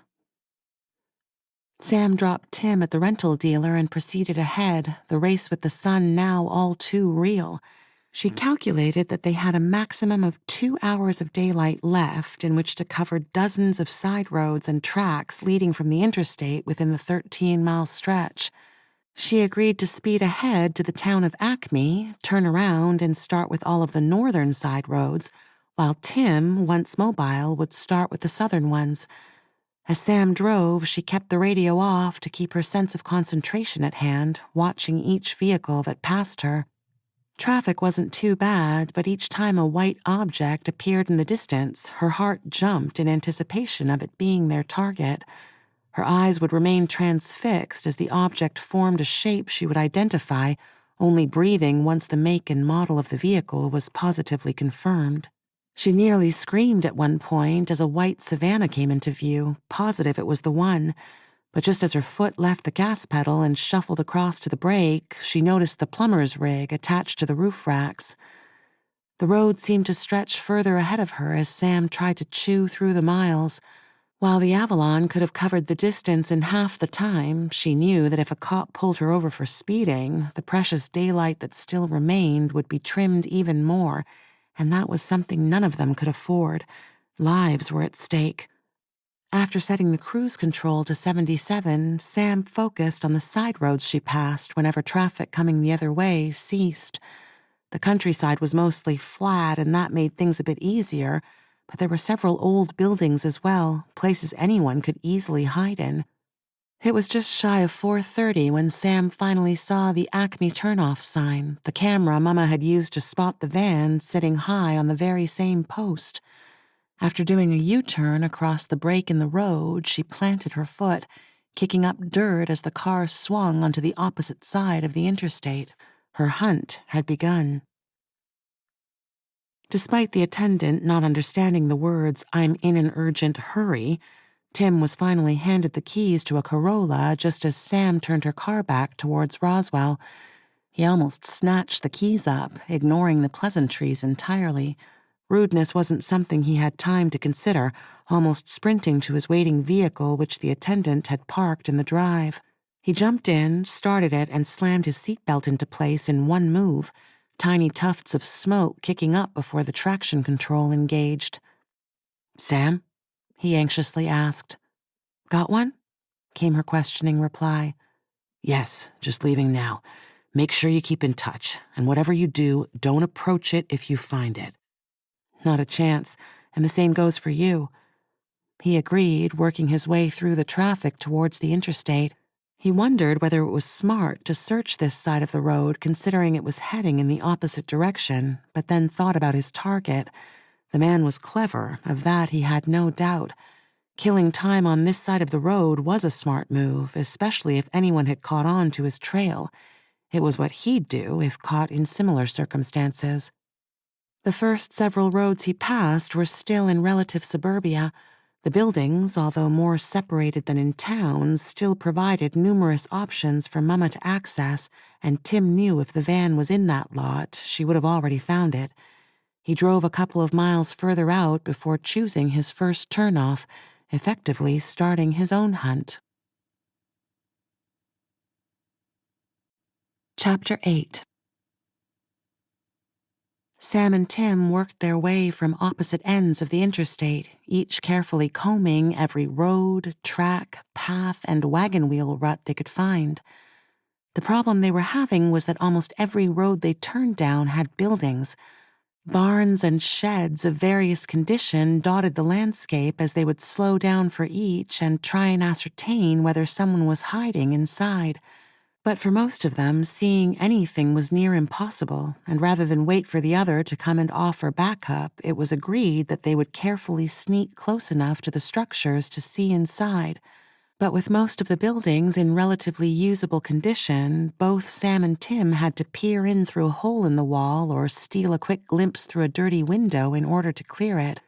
Sam dropped Tim at the rental dealer and proceeded ahead, the race with the sun now all too real. She calculated that they had a maximum of 2 hours of daylight left in which to cover dozens of side roads and tracks leading from the interstate within the 13-mile stretch. She agreed to speed ahead to the town of Acme, turn around and start with all of the northern side roads, while Tim, once mobile, would start with the southern ones. As Sam drove, she kept the radio off to keep her sense of concentration at hand, watching each vehicle that passed her. Traffic wasn't too bad, but each time a white object appeared in the distance, her heart jumped in anticipation of it being their target. Her eyes would remain transfixed as the object formed a shape she would identify, only breathing once the make and model of the vehicle was positively confirmed. She nearly screamed at one point as a white Savannah came into view, positive it was the one. But just as her foot left the gas pedal and shuffled across to the brake, she noticed the plumber's rig attached to the roof racks. The road seemed to stretch further ahead of her as Sam tried to chew through the miles. While the Avalon could have covered the distance in half the time, she knew that if a cop pulled her over for speeding, the precious daylight that still remained would be trimmed even more, and that was something none of them could afford. Lives were at stake. After setting the cruise control to 77, Sam focused on the side roads she passed whenever traffic coming the other way ceased. The countryside was mostly flat, and that made things a bit easier, but there were several old buildings as well, places anyone could easily hide in. It was just shy of 4:30 when Sam finally saw the Acme turnoff sign, the camera Mama had used to spot the van sitting high on the very same post. After doing a U-turn across the break in the road, she planted her foot, kicking up dirt as the car swung onto the opposite side of the interstate. Her hunt had begun. Despite the attendant not understanding the words, "I'm in an urgent hurry," Tim was finally handed the keys to a Corolla just as Sam turned her car back towards Roswell. He almost snatched the keys up, ignoring the pleasantries entirely. Rudeness wasn't something he had time to consider, almost sprinting to his waiting vehicle which the attendant had parked in the drive. He jumped in, started it, and slammed his seatbelt into place in one move, tiny tufts of smoke kicking up before the traction control engaged. "Sam?" he anxiously asked. "Got one?" came her questioning reply. "Yes, just leaving now. Make sure you keep in touch, and whatever you do, don't approach it if you find it." "Not a chance, and the same goes for you," he agreed, working his way through the traffic towards the interstate. He wondered whether it was smart to search this side of the road considering it was heading in the opposite direction, but then thought about his target. The man was clever, of that he had no doubt. Killing time on this side of the road was a smart move, especially if anyone had caught on to his trail. It was what he'd do if caught in similar circumstances. The first several roads he passed were still in relative suburbia. The buildings, although more separated than in towns, still provided numerous options for Mama to access, and Tim knew if the van was in that lot, she would have already found it. He drove a couple of miles further out before choosing his first turnoff, effectively starting his own hunt. Chapter 8. Sam and Tim worked their way from opposite ends of the interstate, each carefully combing every road, track, path, and wagon wheel rut they could find. The problem they were having was that almost every road they turned down had buildings. Barns and sheds of various condition dotted the landscape as they would slow down for each and try and ascertain whether someone was hiding inside. But for most of them, seeing anything was near impossible, and rather than wait for the other to come and offer backup, it was agreed that they would carefully sneak close enough to the structures to see inside. But with most of the buildings in relatively usable condition, both Sam and Tim had to peer in through a hole in the wall or steal a quick glimpse through a dirty window in order to clear it.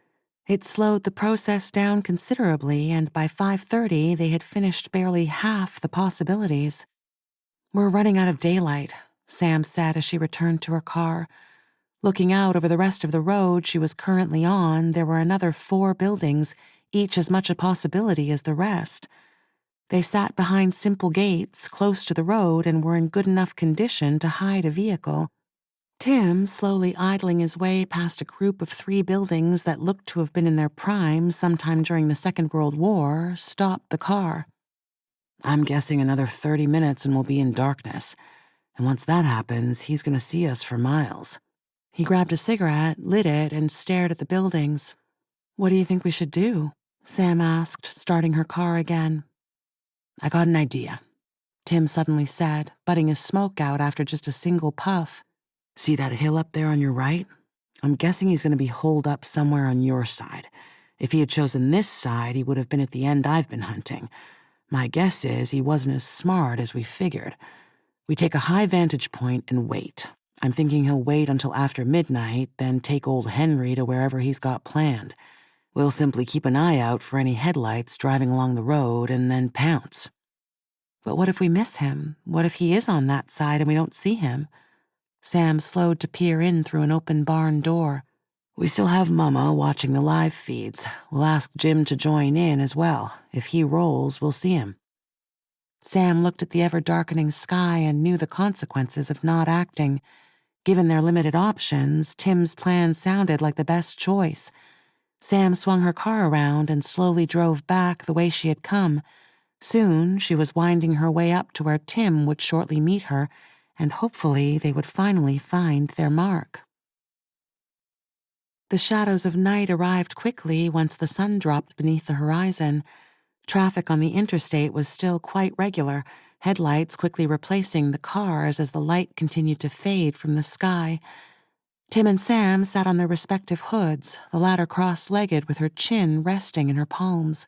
It slowed the process down considerably, and by 5:30 they had finished barely half the possibilities. "We're running out of daylight," Sam said as she returned to her car. Looking out over the rest of the road she was currently on, there were another 4 buildings, each as much a possibility as the rest. They sat behind simple gates, close to the road, and were in good enough condition to hide a vehicle. Tim, slowly idling his way past a group of 3 buildings that looked to have been in their prime sometime during the Second World War, stopped the car. "I'm guessing another 30 minutes and we'll be in darkness. And once that happens, he's going to see us for miles." He grabbed a cigarette, lit it, and stared at the buildings. "What do you think we should do?" Sam asked, starting her car again. "I got an idea," Tim suddenly said, butting his smoke out after just a single puff. "See that hill up there on your right? I'm guessing he's going to be holed up somewhere on your side. If he had chosen this side, he would have been at the end I've been hunting. My guess is he wasn't as smart as we figured. We take a high vantage point and wait. I'm thinking he'll wait until after midnight, then take old Henry to wherever he's got planned. We'll simply keep an eye out for any headlights driving along the road and then pounce. But what if we miss him? What if he is on that side and we don't see him? Sam slowed to peer in through an open barn door. We still have Mama watching the live feeds. We'll ask Jim to join in as well. If he rolls, we'll see him. Sam looked at the ever-darkening sky and knew the consequences of not acting. Given their limited options, Tim's plan sounded like the best choice. Sam swung her car around and slowly drove back the way she had come. Soon, she was winding her way up to where Tim would shortly meet her, and hopefully they would finally find their mark. The shadows of night arrived quickly once the sun dropped beneath the horizon. Traffic on the interstate was still quite regular, headlights quickly replacing the cars as the light continued to fade from the sky. Tim and Sam sat on their respective hoods, the latter cross-legged with her chin resting in her palms.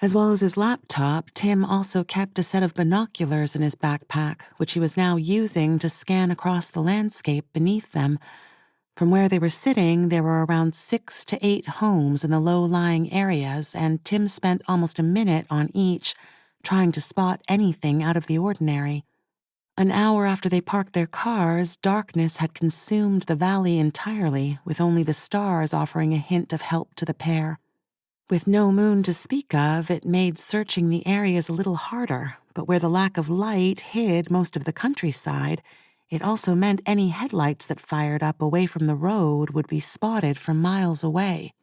As well as his laptop, Tim also kept a set of binoculars in his backpack, which he was now using to scan across the landscape beneath them. From where they were sitting, there were around 6 to 8 homes in the low-lying areas, and Tim spent almost a minute on each, trying to spot anything out of the ordinary. An hour after they parked their cars, darkness had consumed the valley entirely, with only the stars offering a hint of help to the pair. With no moon to speak of, it made searching the areas a little harder, but where the lack of light hid most of the countryside, it also meant any headlights that fired up away from the road would be spotted from miles away.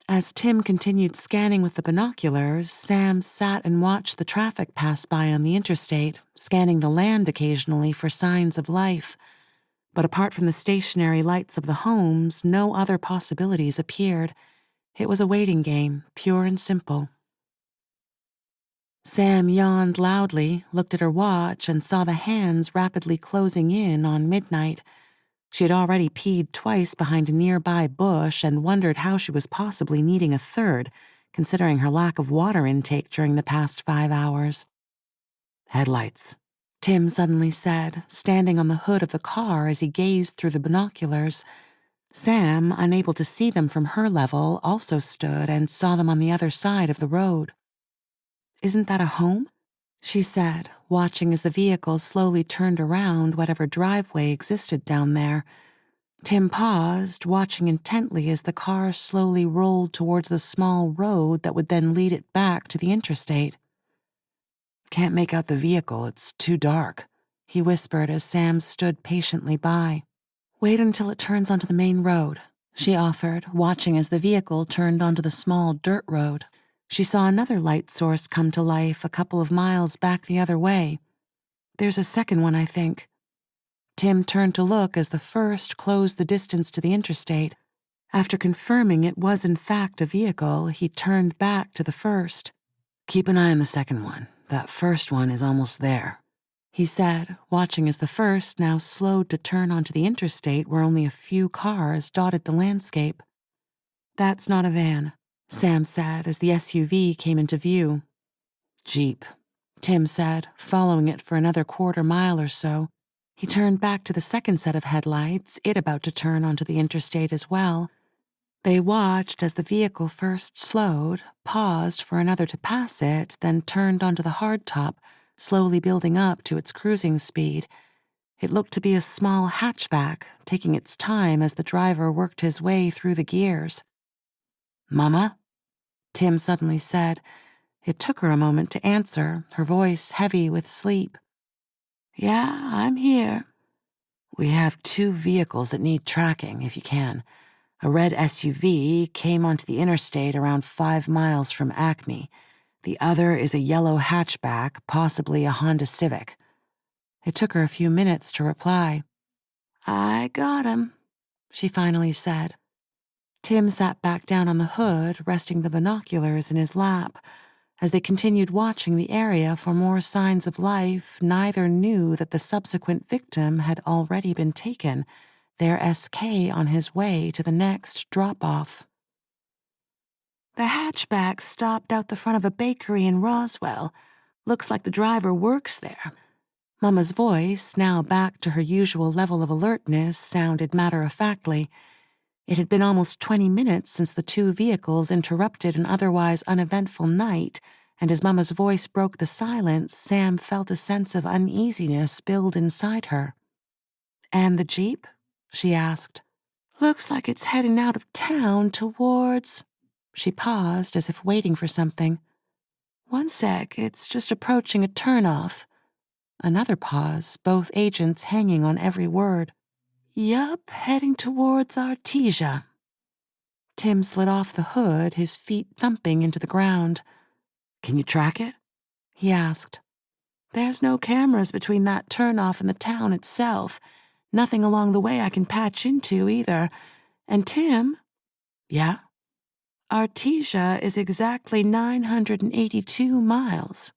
As Tim continued scanning with the binoculars, Sam sat and watched the traffic pass by on the interstate, scanning the land occasionally for signs of life. But apart from the stationary lights of the homes, no other possibilities appeared. It was a waiting game, pure and simple. Sam yawned loudly, looked at her watch, and saw the hands rapidly closing in on midnight. She had already peed twice behind a nearby bush and wondered how she was possibly needing a third, considering her lack of water intake during the past 5 hours. Headlights, Tim suddenly said, standing on the hood of the car as he gazed through the binoculars. Sam, unable to see them from her level, also stood and saw them on the other side of the road. "Isn't that a home?" she said, watching as the vehicle slowly turned around whatever driveway existed down there. Tim paused, watching intently as the car slowly rolled towards the small road that would then lead it back to the interstate. "Can't make out the vehicle, it's too dark," he whispered as Sam stood patiently by. "Wait until it turns onto the main road," she offered, watching as the vehicle turned onto the small dirt road. She saw another light source come to life a couple of miles back the other way. "There's a second one, I think." Tim turned to look as the first closed the distance to the interstate. After confirming it was in fact a vehicle, he turned back to the first. "Keep an eye on the second one. That first one is almost there," he said, watching as the first now slowed to turn onto the interstate where only a few cars dotted the landscape. "That's not a van," Sam said as the SUV came into view. "Jeep," Tim said, following it for another quarter-mile or so. He turned back to the second set of headlights, it about to turn onto the interstate as well. They watched as the vehicle first slowed, paused for another to pass it, then turned onto the hardtop, slowly building up to its cruising speed. It looked to be a small hatchback, taking its time as the driver worked his way through the gears. "Mama?" Tim suddenly said. It took her a moment to answer, her voice heavy with sleep. "Yeah, I'm here." "We have 2 vehicles that need tracking, if you can. A red SUV came onto the interstate around 5 miles from Acme. The other is a yellow hatchback, possibly a Honda Civic." It took her a few minutes to reply. "I got 'em," she finally said. Tim sat back down on the hood, resting the binoculars in his lap. As they continued watching the area for more signs of life, neither knew that the subsequent victim had already been taken, their SK on his way to the next drop-off. "The hatchback stopped out the front of a bakery in Roswell. Looks like the driver works there. Mama's voice, now back to her usual level of alertness, sounded matter-of-factly. It had been almost 20 minutes since the two vehicles interrupted an otherwise uneventful night, and as Mama's voice broke the silence, Sam felt a sense of uneasiness build inside her. "And the Jeep?" she asked. "Looks like it's heading out of town towards—" She paused as if waiting for something. "One sec, it's just approaching a turnoff." Another pause, both agents hanging on every word. "Yup, heading towards Artesia." Tim slid off the hood, his feet thumping into the ground. "Can you track it?" he asked. "There's no cameras between that turnoff and the town itself. Nothing along the way I can patch into either. And Tim..." "Yeah?" "Artesia is exactly 982 miles.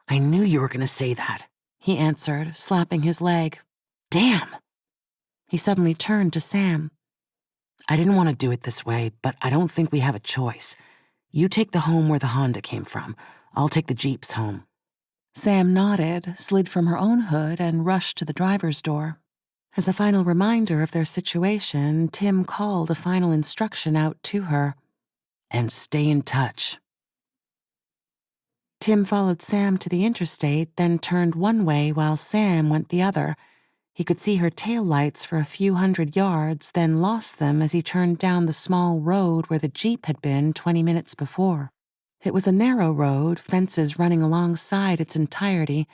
"I knew you were going to say that," he answered, slapping his leg. "Damn!" He suddenly turned to Sam. "I didn't want to do it this way, but I don't think we have a choice. You take the home where the Honda came from. I'll take the Jeep's home." Sam nodded, slid from her own hood, and rushed to the driver's door. As a final reminder of their situation, Tim called a final instruction out to her. "And stay in touch." Tim followed Sam to the interstate, then turned one way while Sam went the other. He could see her taillights for a few hundred yards, then lost them as he turned down the small road where the Jeep had been 20 minutes before. It was a narrow road, fences running alongside its entirety.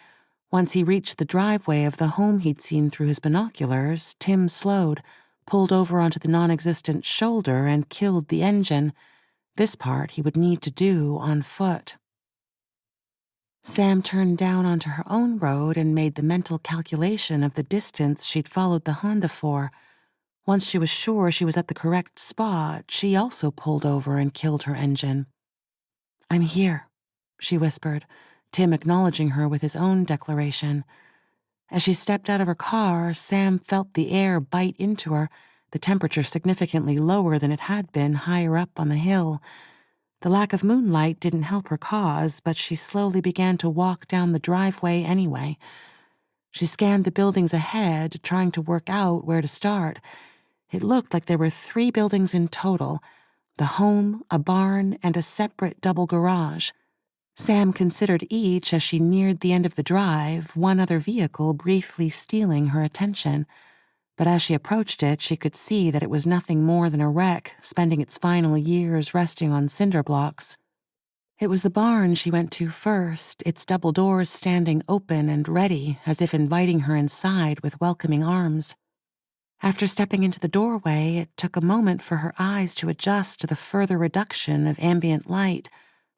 Once he reached the driveway of the home he'd seen through his binoculars, Tim slowed, pulled over onto the non-existent shoulder, and killed the engine. This part he would need to do on foot. Sam turned down onto her own road and made the mental calculation of the distance she'd followed the Honda for. Once she was sure she was at the correct spot, she also pulled over and killed her engine. "I'm here," she whispered, Tim acknowledging her with his own declaration. As she stepped out of her car, Sam felt the air bite into her, the temperature significantly lower than it had been higher up on the hill. The lack of moonlight didn't help her cause, but she slowly began to walk down the driveway anyway. She scanned the buildings ahead, trying to work out where to start. It looked like there were 3 buildings in total: the home, a barn, and a separate double garage. Sam considered each as she neared the end of the drive, one other vehicle briefly stealing her attention. But as she approached it, she could see that it was nothing more than a wreck, spending its final years resting on cinder blocks. It was the barn she went to first, its double doors standing open and ready, as if inviting her inside with welcoming arms. After stepping into the doorway, it took a moment for her eyes to adjust to the further reduction of ambient light,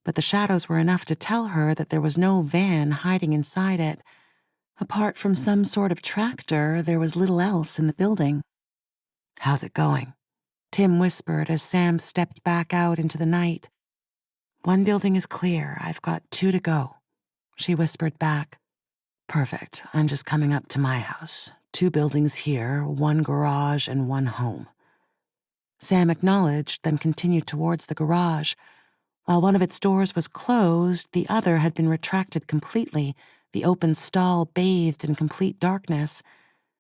but the shadows were enough to tell her that there was no van hiding inside it. Apart from some sort of tractor, there was little else in the building. "How's it going?" Tim whispered as Sam stepped back out into the night. "One building is clear. I've got 2 to go," she whispered back. "Perfect. I'm just coming up to my house. 2 buildings here, 1 garage and 1 home." Sam acknowledged, then continued towards the garage. While one of its doors was closed, the other had been retracted completely, the open stall bathed in complete darkness.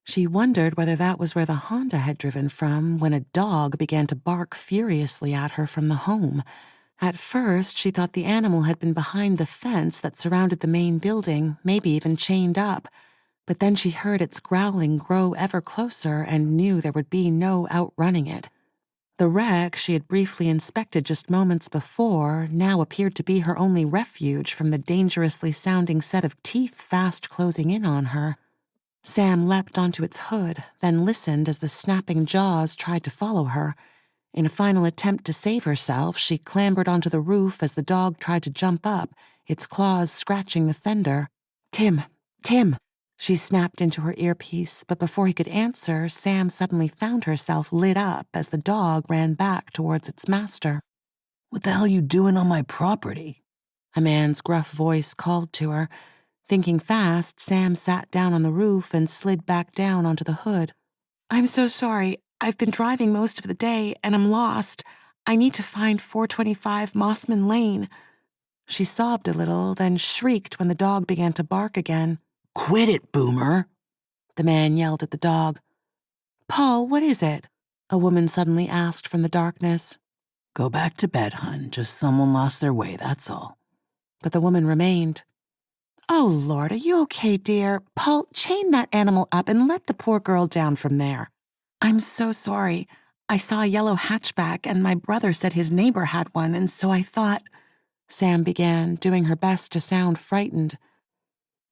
She wondered whether that was where the Honda had driven from when a dog began to bark furiously at her from the home. At first, she thought the animal had been behind the fence that surrounded the main building, maybe even chained up. But then she heard its growling grow ever closer and knew there would be no outrunning it. The wreck she had briefly inspected just moments before now appeared to be her only refuge from the dangerously sounding set of teeth fast closing in on her. Sam leapt onto its hood, then listened as the snapping jaws tried to follow her. In a final attempt to save herself, she clambered onto the roof as the dog tried to jump up, its claws scratching the fender. "Tim! Tim!" She snapped into her earpiece, but before he could answer, Sam suddenly found herself lit up as the dog ran back towards its master. "What the hell you doing on my property?" A man's gruff voice called to her. Thinking fast, Sam sat down on the roof and slid back down onto the hood. "I'm so sorry. I've been driving most of the day, and I'm lost. I need to find 425 Mossman Lane." She sobbed a little, then shrieked when the dog began to bark again. Quit it, Boomer, the man yelled at the dog. Paul, what is it? A woman suddenly asked from the darkness. Go back to bed, hun. Just someone lost their way, that's all. But the woman remained. Oh, Lord, are you okay, dear? Paul, chain that animal up and let the poor girl down from there. I'm so sorry. I saw a yellow hatchback, and my brother said his neighbor had one, and so I thought... Sam began, doing her best to sound frightened.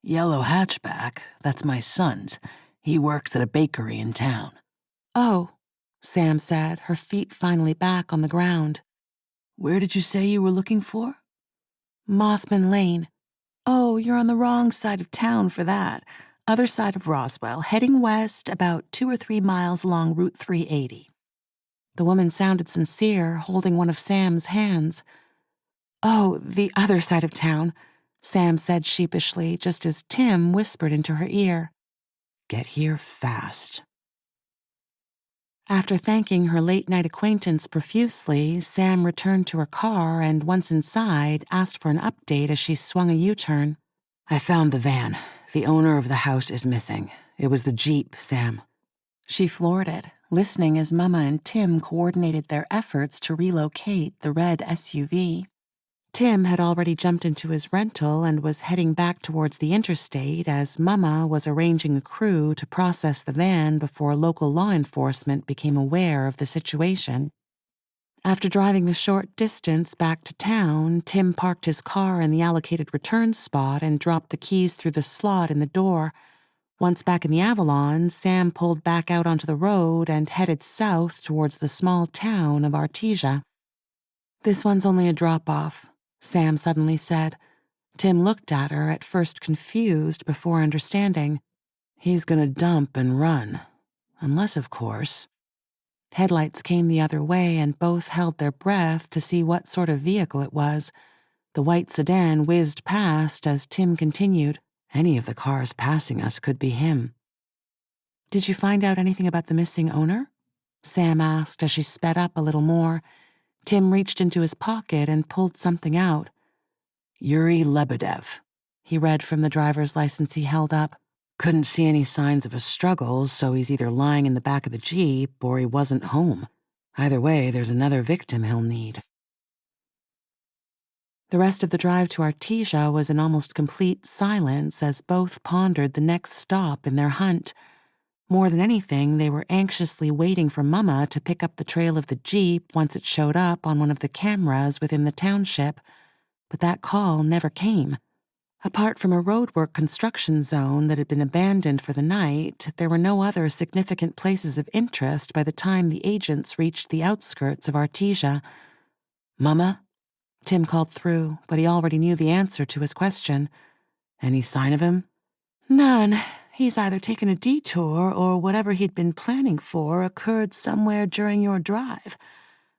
Yellow hatchback? That's my son's. He works at a bakery in town. Oh, Sam said, her feet finally back on the ground. Where did you say you were looking for? Mossman Lane. Oh, you're on the wrong side of town for that. Other side of Roswell, heading west about 2 or 3 miles along Route 380. The woman sounded sincere, holding one of Sam's hands. Oh, the other side of town, Sam said sheepishly, just as Tim whispered into her ear. Get here fast. After thanking her late-night acquaintance profusely, Sam returned to her car and, once inside, asked for an update as she swung a U-turn. I found the van. The owner of the house is missing. It was the Jeep, Sam. She floored it, listening as Mama and Tim coordinated their efforts to relocate the red SUV. Tim had already jumped into his rental and was heading back towards the interstate as Mama was arranging a crew to process the van before local law enforcement became aware of the situation. After driving the short distance back to town, Tim parked his car in the allocated return spot and dropped the keys through the slot in the door. Once back in the Avalon, Sam pulled back out onto the road and headed south towards the small town of Artesia. This one's only a drop-off, Sam suddenly said. Tim looked at her, at first confused before understanding. He's gonna dump and run. Unless, of course... Headlights came the other way and both held their breath to see what sort of vehicle it was. The white sedan whizzed past as Tim continued. Any of the cars passing us could be him. Did you find out anything about the missing owner? Sam asked as she sped up a little more. Tim reached into his pocket and pulled something out. Yuri Lebedev, he read from the driver's license he held up. Couldn't see any signs of a struggle, so he's either lying in the back of the Jeep or he wasn't home. Either way, there's another victim he'll need. The rest of the drive to Artesia was in almost complete silence as both pondered the next stop in their hunt. More than anything, they were anxiously waiting for Mama to pick up the trail of the Jeep once it showed up on one of the cameras within the township, but that call never came. Apart from a roadwork construction zone that had been abandoned for the night, there were no other significant places of interest by the time the agents reached the outskirts of Artesia. Mama? Tim called through, but he already knew the answer to his question. Any sign of him? None. He's either taken a detour or whatever he'd been planning for occurred somewhere during your drive.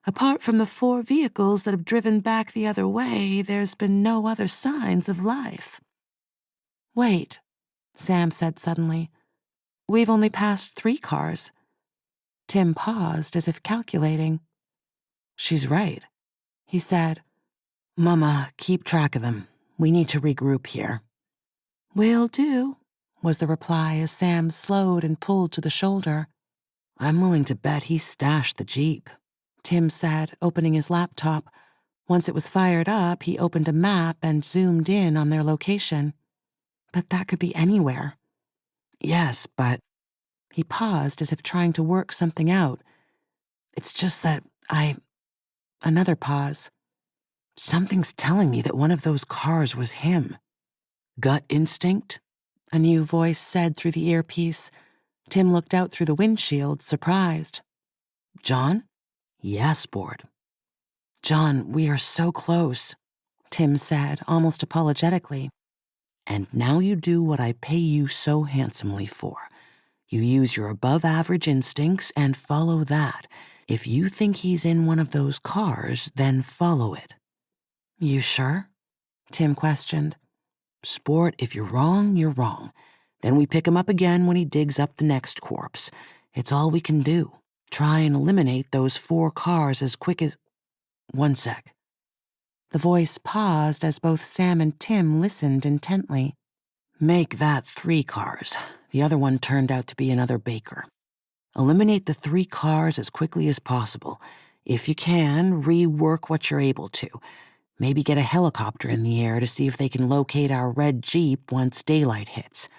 Apart from the 4 vehicles that have driven back the other way, there's been no other signs of life. Wait, Sam said suddenly. We've only passed 3 cars. Tim paused as if calculating. She's right, he said. Mama, keep track of them. We need to regroup here. Will do, was the reply as Sam slowed and pulled to the shoulder. I'm willing to bet he stashed the Jeep, Tim said, opening his laptop. Once it was fired up, he opened a map and zoomed in on their location. But that could be anywhere. Yes, but... He paused as if trying to work something out. It's just that Another pause. Something's telling me that one of those cars was him. Gut instinct? A new voice said through the earpiece. Tim looked out through the windshield, surprised. John? Yes, Board. John, we are so close, Tim said, almost apologetically. And now you do what I pay you so handsomely for. You use your above-average instincts and follow that. If you think he's in one of those cars, then follow it. You sure? Tim questioned. Sport, if you're wrong, you're wrong. Then we pick him up again when he digs up the next corpse. It's all we can do. Try and eliminate those 4 cars as quick as... 1 sec. The voice paused as both Sam and Tim listened intently. Make that 3 cars. The other one turned out to be another baker. Eliminate the 3 cars as quickly as possible. If you can, rework what you're able to. Maybe get a helicopter in the air to see if they can locate our red Jeep once daylight hits.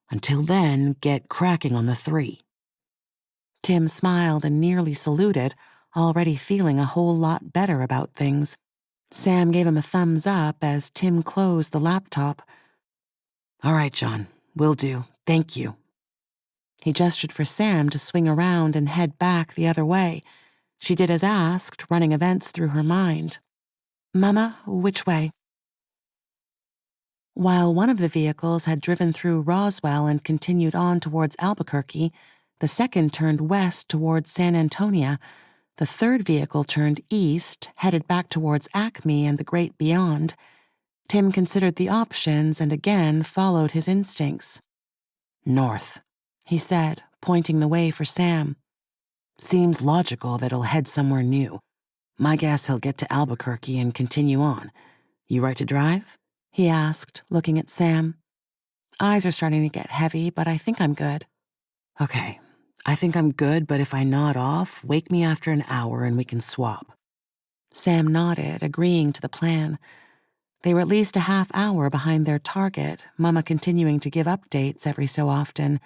Until then, get cracking on the 3. Tim smiled and nearly saluted, already feeling a whole lot better about things. Sam gave him a thumbs up as Tim closed the laptop. All right, John. Will do. Thank you. He gestured for Sam to swing around and head back the other way. She did as asked, running events through her mind. Mama, which way? While one of the vehicles had driven through Roswell and continued on towards Albuquerque, the second turned west towards San Antonio. The third vehicle turned east, headed back towards Acme and the great beyond. Tim considered the options and again followed his instincts. North, he said, pointing the way for Sam. Seems logical that he'll head somewhere new. My guess he'll get to Albuquerque and continue on. You right to drive? He asked, looking at Sam. Eyes are starting to get heavy, but I think I'm good. Okay, I think I'm good, but if I nod off, wake me after an hour and we can swap. Sam nodded, agreeing to the plan. They were at least a half hour behind their target, Mama continuing to give updates every so often.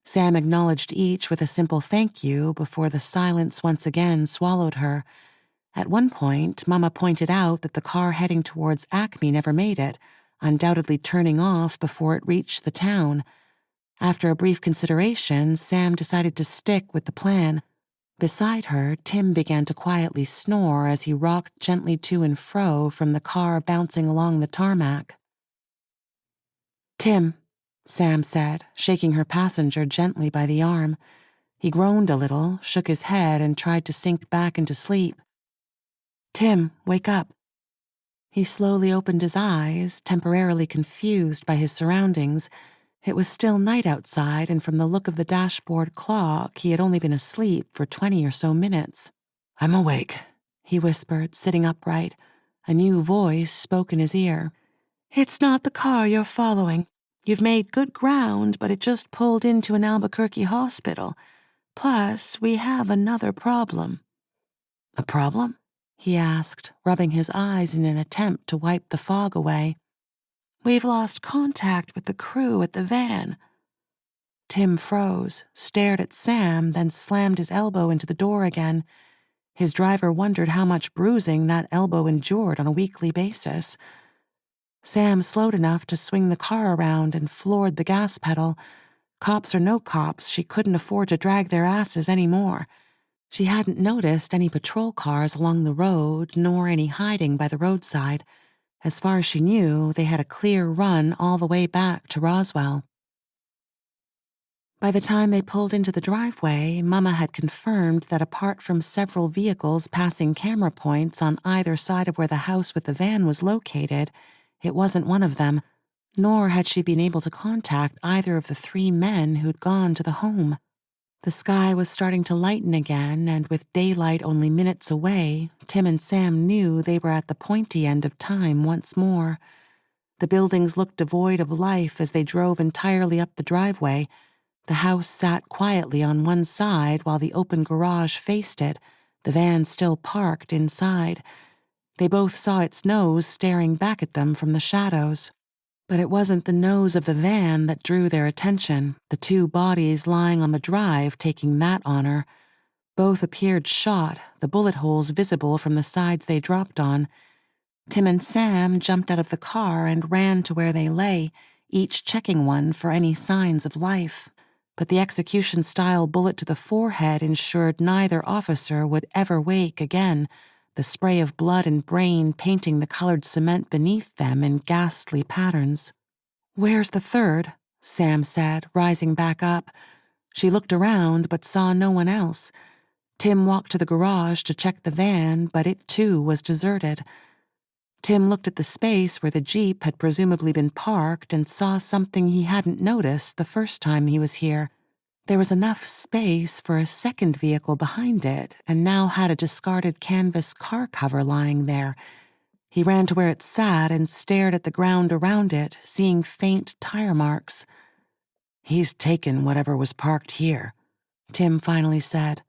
Sam acknowledged each with a simple thank you before the silence once again swallowed her. At one point, Mama pointed out that the car heading towards Acme never made it, undoubtedly turning off before it reached the town. After a brief consideration, Sam decided to stick with the plan. Beside her, Tim began to quietly snore as he rocked gently to and fro from the car bouncing along the tarmac. Tim, Sam said, shaking her passenger gently by the arm. He groaned a little, shook his head, and tried to sink back into sleep. Tim, wake up. He slowly opened his eyes, temporarily confused by his surroundings. It was still night outside, and from the look of the dashboard clock, he had only been asleep for 20 or so minutes. I'm awake, he whispered, sitting upright. A new voice spoke in his ear. It's not the car you're following. You've made good ground, but it just pulled into an Albuquerque hospital. Plus, we have another problem. A problem? He asked, rubbing his eyes in an attempt to wipe the fog away. We've lost contact with the crew at the van. Tim froze, stared at Sam, then slammed his elbow into the door again. His driver wondered how much bruising that elbow endured on a weekly basis. Sam slowed enough to swing the car around and floored the gas pedal. Cops or no cops, she couldn't afford to drag their asses any more. She hadn't noticed any patrol cars along the road, nor any hiding by the roadside. As far as she knew, they had a clear run all the way back to Roswell. By the time they pulled into the driveway, Mama had confirmed that apart from several vehicles passing camera points on either side of where the house with the van was located, it wasn't one of them, nor had she been able to contact either of the 3 men who'd gone to the home. The sky was starting to lighten again, and with daylight only minutes away, Tim and Sam knew they were at the pointy end of time once more. The buildings looked devoid of life as they drove entirely up the driveway. The house sat quietly on one side while the open garage faced it, the van still parked inside. They both saw its nose staring back at them from the shadows. But it wasn't the nose of the van that drew their attention, the 2 bodies lying on the drive taking that honor. Both appeared shot, the bullet holes visible from the sides they dropped on. Tim and Sam jumped out of the car and ran to where they lay, each checking one for any signs of life. But the execution-style bullet to the forehead ensured neither officer would ever wake again, the spray of blood and brain painting the colored cement beneath them in ghastly patterns. Where's the third? Sam said, rising back up. She looked around but saw no one else. Tim walked to the garage to check the van, but it too was deserted. Tim looked at the space where the Jeep had presumably been parked and saw something he hadn't noticed the first time he was here. There was enough space for a second vehicle behind it, and now had a discarded canvas car cover lying there. He ran to where it sat and stared at the ground around it, seeing faint tire marks. "He's taken whatever was parked here," Tim finally said.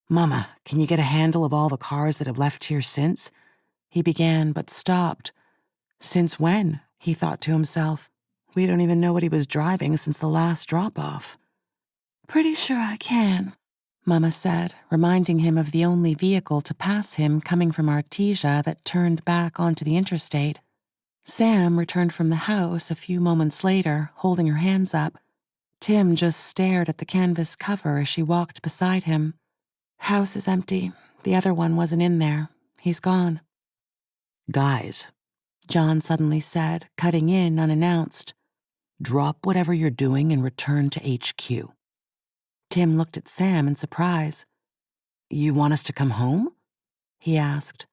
"Mama, can you get a handle of all the cars that have left here since?" He began, but stopped. "Since when?" he thought to himself. "We don't even know what he was driving since the last drop-off." "Pretty sure I can," Mama said, reminding him of the only vehicle to pass him coming from Artesia that turned back onto the interstate. Sam returned from the house a few moments later, holding her hands up. Tim just stared at the canvas cover as she walked beside him. "House is empty. The other one wasn't in there. He's gone." "Guys," John suddenly said, cutting in unannounced. "Drop whatever you're doing and return to HQ." Tim looked at Sam in surprise. "You want us to come home?" he asked.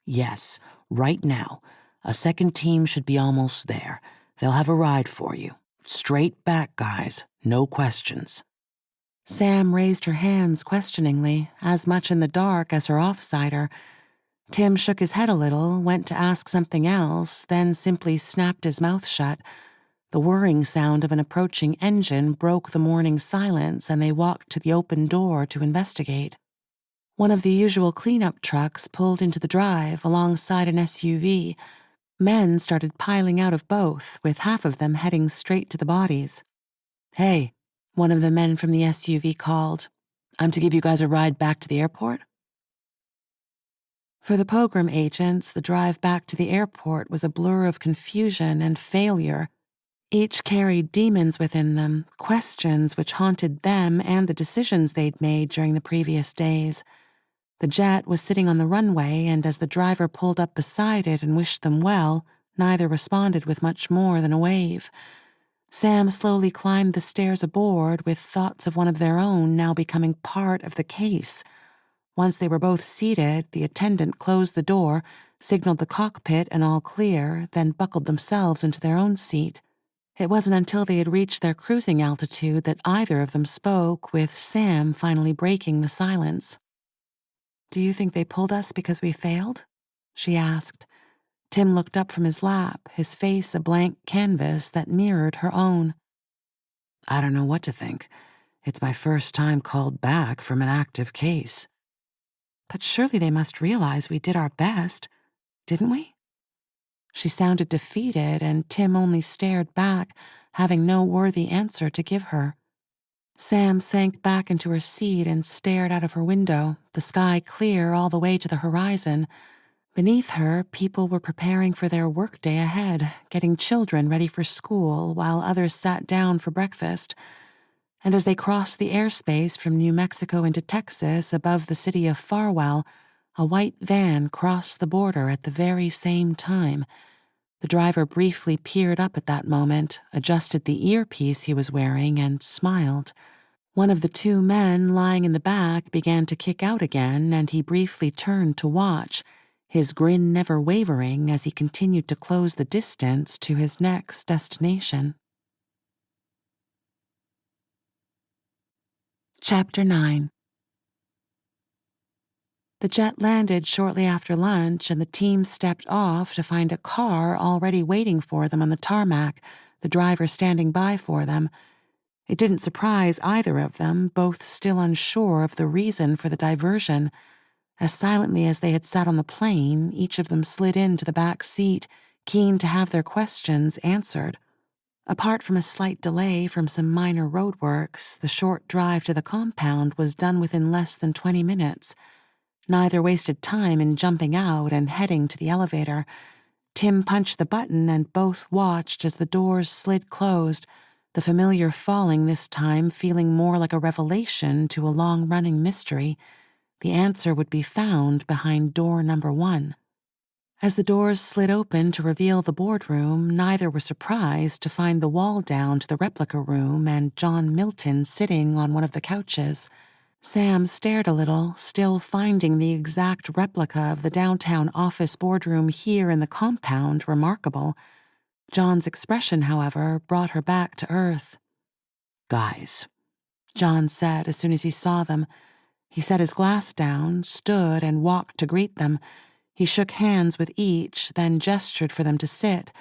"Yes, right now. A second team should be almost there. They'll have a ride for you. Straight back, guys. No questions." Sam raised her hands questioningly, as much in the dark as her offsider. Tim shook his head a little, went to ask something else, then simply snapped his mouth shut. The whirring sound of an approaching engine broke the morning silence, and they walked to the open door to investigate. One of the usual cleanup trucks pulled into the drive alongside an SUV. Men started piling out of both, with half of them heading straight to the bodies. "Hey," one of the men from the SUV called. "I'm to give you guys a ride back to the airport?" For the Pogram agents, the drive back to the airport was a blur of confusion and failure. Each carried demons within them, questions which haunted them and the decisions they'd made during the previous days. The jet was sitting on the runway, and as the driver pulled up beside it and wished them well, neither responded with much more than a wave. Sam slowly climbed the stairs aboard, with thoughts of one of their own now becoming part of the case. Once they were both seated, the attendant closed the door, signaled the cockpit and all clear, then buckled themselves into their own seat. It wasn't until they had reached their cruising altitude that either of them spoke, with Sam finally breaking the silence. "Do you think they pulled us because we failed?" she asked. Tim looked up from his lap, his face a blank canvas that mirrored her own. "I don't know what to think. It's my first time called back from an active case." "But surely they must realize we did our best, didn't we?" She sounded defeated, and Tim only stared back, having no worthy answer to give her. Sam sank back into her seat and stared out of her window, the sky clear all the way to the horizon. Beneath her, people were preparing for their workday ahead, getting children ready for school while others sat down for breakfast. And as they crossed the airspace from New Mexico into Texas above the city of Farwell, a white van crossed the border at the very same time. The driver briefly peered up at that moment, adjusted the earpiece he was wearing, and smiled. One of the two men lying in the back began to kick out again, and he briefly turned to watch, his grin never wavering as he continued to close the distance to his next destination. Chapter 9. The jet landed shortly after lunch, and the team stepped off to find a car already waiting for them on the tarmac, the driver standing by for them. It didn't surprise either of them, both still unsure of the reason for the diversion. As silently as they had sat on the plane, each of them slid into the back seat, keen to have their questions answered. Apart from a slight delay from some minor roadworks, the short drive to the compound was done within less than 20 minutes. Neither wasted time in jumping out and heading to the elevator. Tim punched the button, and both watched as the doors slid closed, the familiar falling this time feeling more like a revelation to a long-running mystery. The answer would be found behind door number 1. As the doors slid open to reveal the boardroom, neither were surprised to find the wall down to the replica room and John Milton sitting on one of the couches. Sam stared a little, still finding the exact replica of the downtown office boardroom here in the compound remarkable. John's expression, however, brought her back to earth. "Guys," John said as soon as he saw them. He set his glass down, stood, and walked to greet them. He shook hands with each, then gestured for them to sit.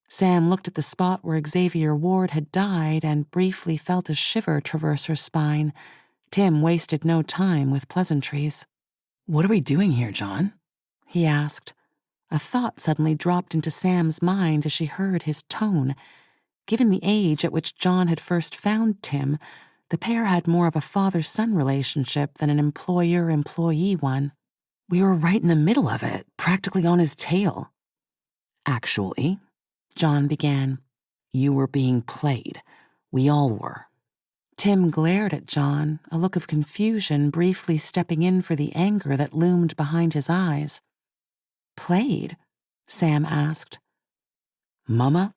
Sam looked at the spot where Xavier Ward had died and briefly felt a shiver traverse her spine. Tim wasted no time with pleasantries. "What are we doing here, John?" he asked. A thought suddenly dropped into Sam's mind as she heard his tone. Given the age at which John had first found Tim, the pair had more of a father-son relationship than an employer-employee one. "We were right in the middle of it, practically on his tail." "Actually," John began, "you were being played. We all were." Tim glared at John, a look of confusion briefly stepping in for the anger that loomed behind his eyes. "Played?" Sam asked. "Mama?"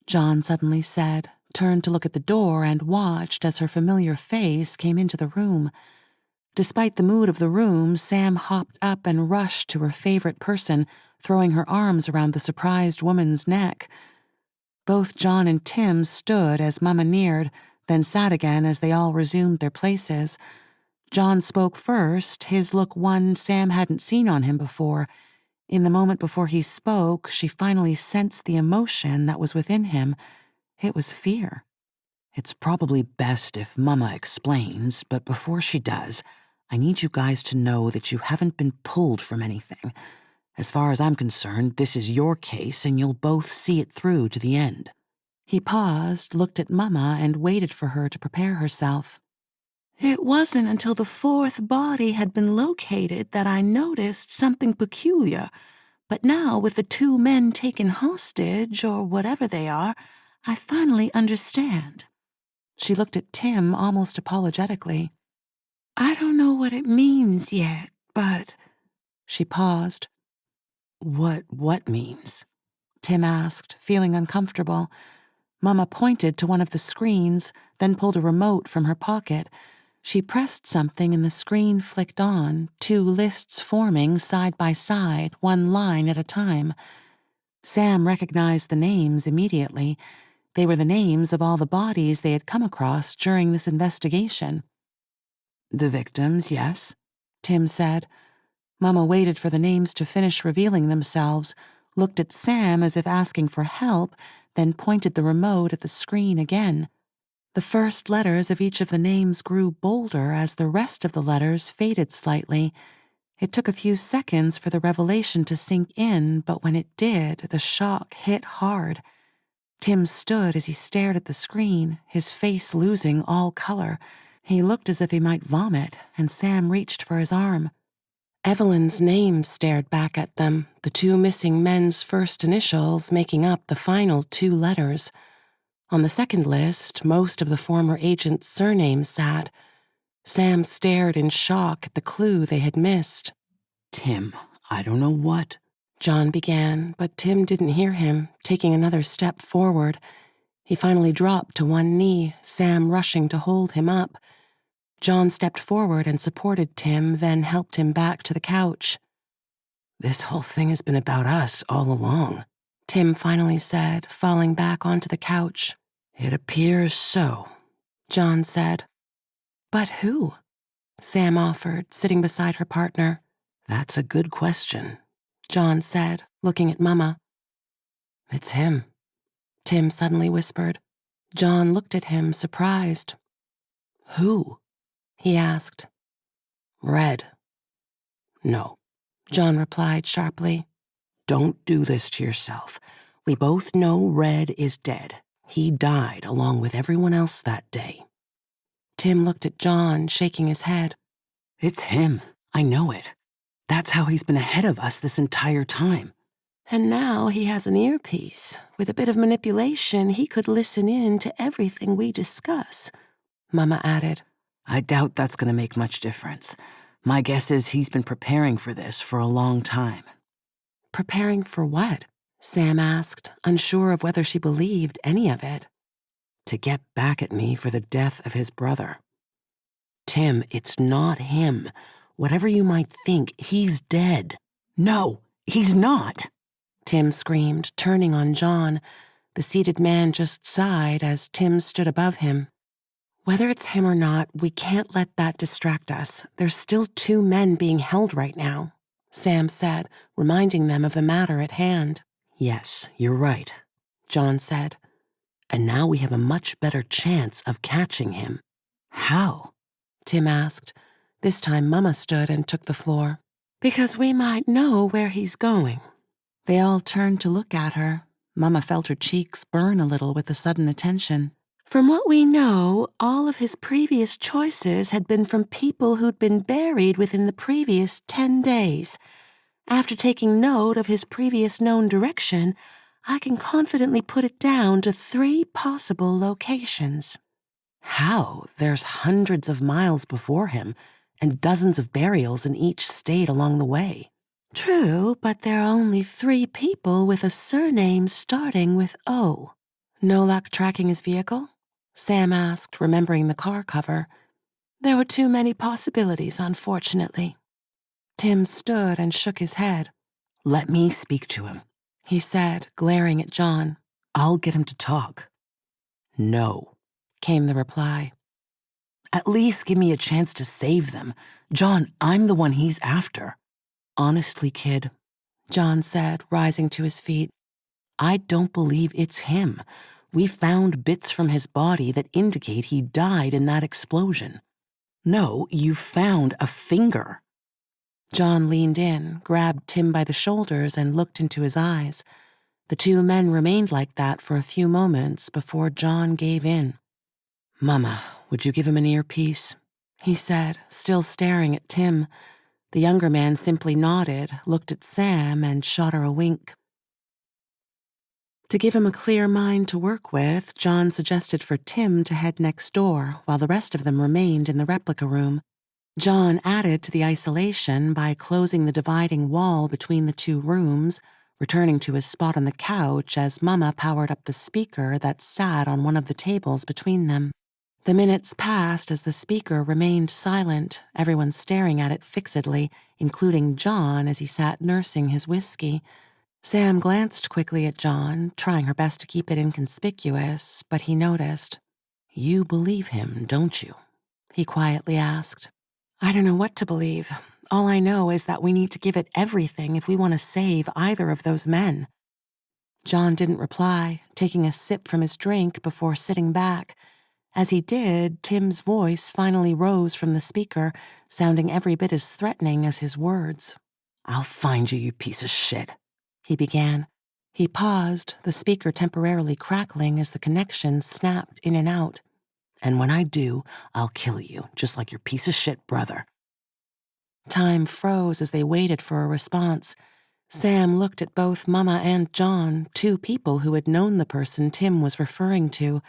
John suddenly said, turned to look at the door and watched as her familiar face came into the room. Despite the mood of the room, Sam hopped up and rushed to her favorite person, throwing her arms around the surprised woman's neck. Both John and Tim stood as Mama neared, then sat again as they all resumed their places. John spoke first, his look one Sam hadn't seen on him before. In the moment before he spoke, she finally sensed the emotion that was within him. It was fear. "It's probably best if Mama explains, but before she does, I need you guys to know that you haven't been pulled from anything. As far as I'm concerned, this is your case and you'll both see it through to the end." He paused, looked at Mama, and waited for her to prepare herself. "It wasn't until the fourth body had been located that I noticed something peculiar, but now with the 2 men taken hostage, or whatever they are, I finally understand." She looked at Tim almost apologetically. "I don't know what it means yet, but—" She paused. What means?" Tim asked, feeling uncomfortable. Mama pointed to one of the screens, then pulled a remote from her pocket. She pressed something and the screen flicked on, 2 lists forming side by side, 1 line at a time. Sam recognized the names immediately. They were the names of all the bodies they had come across during this investigation. "The victims, yes," Tim said. Mama waited for the names to finish revealing themselves, looked at Sam as if asking for help, then pointed the remote at the screen again. The first letters of each of the names grew bolder as the rest of the letters faded slightly. It took a few seconds for the revelation to sink in, but when it did, the shock hit hard. Tim stood as he stared at the screen, his face losing all color. He looked as if he might vomit, and Sam reached for his arm. Evelyn's name stared back at them, the 2 missing men's first initials making up the final 2 letters. On the second list, most of the former agent's surnames sat. Sam stared in shock at the clue they had missed. "Tim, I don't know what—" John began, but Tim didn't hear him, taking another step forward. He finally dropped to one knee, Sam rushing to hold him up. John stepped forward and supported Tim, then helped him back to the couch. "This whole thing has been about us all along," Tim finally said, falling back onto the couch. "It appears so," John said. "But who?" Sam offered, sitting beside her partner. "That's a good question," John said, looking at Mama. "It's him," Tim suddenly whispered. John looked at him, surprised. "Who?" he asked. "Red." "No," John replied sharply. "Don't do this to yourself. We both know Red is dead. He died along with everyone else that day." Tim looked at John, shaking his head. "It's him. I know it. That's how he's been ahead of us this entire time." And now he has an earpiece. With a bit of manipulation, he could listen in to everything we discuss," Mama added. "I doubt that's going to make much difference. My guess is he's been preparing for this for a long time." "Preparing for what?" Sam asked, unsure of whether she believed any of it. "To get back at me for the death of his brother. Tim, it's not him. Whatever you might think, he's dead." "No, he's not!" Tim screamed, turning on John. The seated man just sighed as Tim stood above him. "Whether it's him or not, we can't let that distract us. There's still 2 men being held right now," Sam said, reminding them of the matter at hand. Yes, you're right, John said. And now we have a much better chance of catching him. How? Tim asked. This time Mama stood and took the floor. Because we might know where he's going. They all turned to look at her. Mama felt her cheeks burn a little with the sudden attention. From what we know, all of his previous choices had been from people who'd been buried within the previous 10 days. After taking note of his previous known direction, I can confidently put it down to 3 possible locations. How? There's hundreds of miles before him, and dozens of burials in each state along the way. True, but there are only 3 people with a surname starting with O. No luck tracking his vehicle? Sam asked, remembering the car cover. There were too many possibilities, unfortunately. Tim stood and shook his head. Let me speak to him, he said, glaring at John. I'll get him to talk. No, came the reply. At least give me a chance to save them. John, I'm the one he's after. Honestly, kid, John said, rising to his feet, I don't believe it's him. We found bits from his body that indicate he died in that explosion. No, you found a finger. John leaned in, grabbed Tim by the shoulders, and looked into his eyes. The 2 men remained like that for a few moments before John gave in. Mama, would you give him an earpiece? He said, still staring at Tim. The younger man simply nodded, looked at Sam, and shot her a wink. To give him a clear mind to work with, John suggested for Tim to head next door while the rest of them remained in the replica room. John added to the isolation by closing the dividing wall between the 2 rooms, returning to his spot on the couch as Mama powered up the speaker that sat on one of the tables between them. The minutes passed as the speaker remained silent, everyone staring at it fixedly, including John as he sat nursing his whiskey. Sam glanced quickly at John, trying her best to keep it inconspicuous, but he noticed. You believe him, don't you? He quietly asked. I don't know what to believe. All I know is that we need to give it everything if we want to save either of those men. John didn't reply, taking a sip from his drink before sitting back. As he did, Tim's voice finally rose from the speaker, sounding every bit as threatening as his words. I'll find you, you piece of shit, he began. He paused, the speaker temporarily crackling as the connection snapped in and out. And when I do, I'll kill you, just like your piece of shit brother. Time froze as they waited for a response. Sam looked at both Mama and John, 2 people who had known the person Tim was referring to,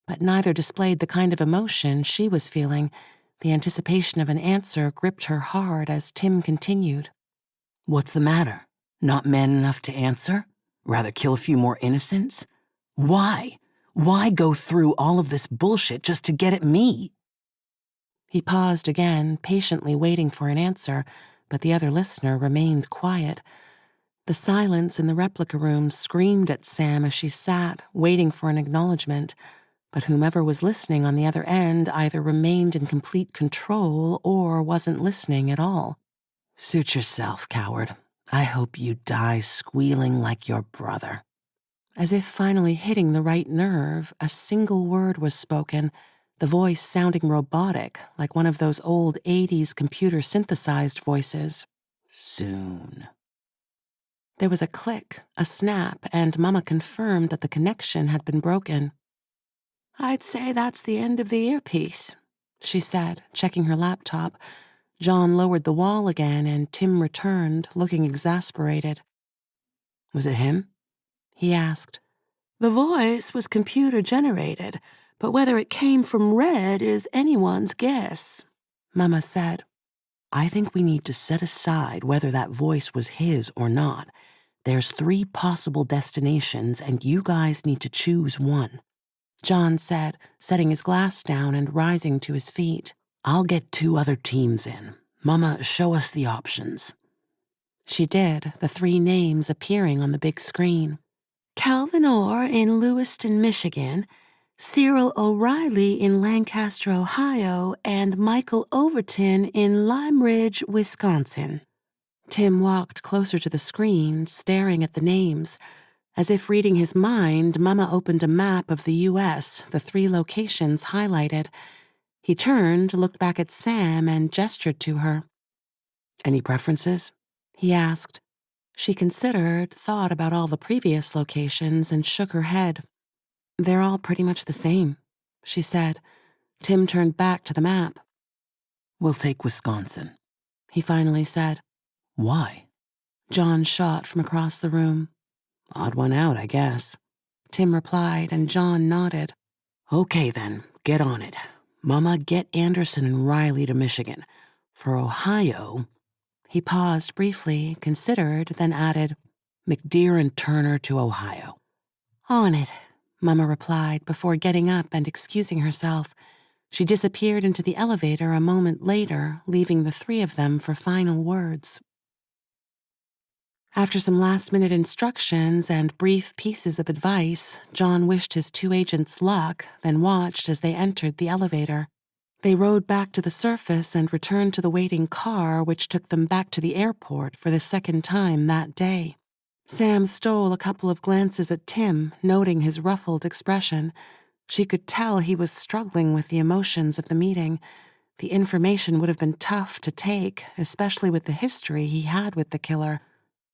but neither displayed the kind of emotion she was feeling. The anticipation of an answer gripped her hard as Tim continued. What's the matter? Not man enough to answer? Rather kill a few more innocents? Why? Why go through all of this bullshit just to get at me? He paused again, patiently waiting for an answer, but the other listener remained quiet. The silence in the replica room screamed at Sam as she sat, waiting for an acknowledgement, but whomever was listening on the other end either remained in complete control or wasn't listening at all. Suit yourself, coward. I hope you die squealing like your brother. As if finally hitting the right nerve, a single word was spoken, the voice sounding robotic, like one of those old 80s computer-synthesized voices. Soon. There was a click, a snap, and Mama confirmed that the connection had been broken. I'd say that's the end of the earpiece, she said, checking her laptop. John lowered the wall again, and Tim returned, looking exasperated. Was it him? He asked. The voice was computer-generated, but whether it came from Red is anyone's guess, Mama said. I think we need to set aside whether that voice was his or not. There's 3 possible destinations, and you guys need to choose one, John said, setting his glass down and rising to his feet. I'll get 2 other teams in. Mama, show us the options. She did, the 3 names appearing on the big screen. Calvin Orr in Lewiston, Michigan, Cyril O'Reilly in Lancaster, Ohio, and Michael Overton in Lime Ridge, Wisconsin. Tim walked closer to the screen, staring at the names. As if reading his mind, Mama opened a map of the U.S., the 3 locations highlighted. He turned, looked back at Sam, and gestured to her. Any preferences? He asked. She considered, thought about all the previous locations, and shook her head. They're all pretty much the same, she said. Tim turned back to the map. We'll take Wisconsin, he finally said. Why? John shot from across the room. Odd one out, I guess. Tim replied, and John nodded. Okay then, get on it. Mama, get Anderson and Riley to Michigan. For Ohio... He paused briefly, considered, then added, McDeer and Turner to Ohio. On it, Mama replied before getting up and excusing herself. She disappeared into the elevator a moment later, leaving the 3 of them for final words. After some last-minute instructions and brief pieces of advice, John wished his 2 agents luck, then watched as they entered the elevator. They rode back to the surface and returned to the waiting car, which took them back to the airport for the 2nd time that day. Sam stole a couple of glances at Tim, noting his ruffled expression. She could tell he was struggling with the emotions of the meeting. The information would have been tough to take, especially with the history he had with the killer.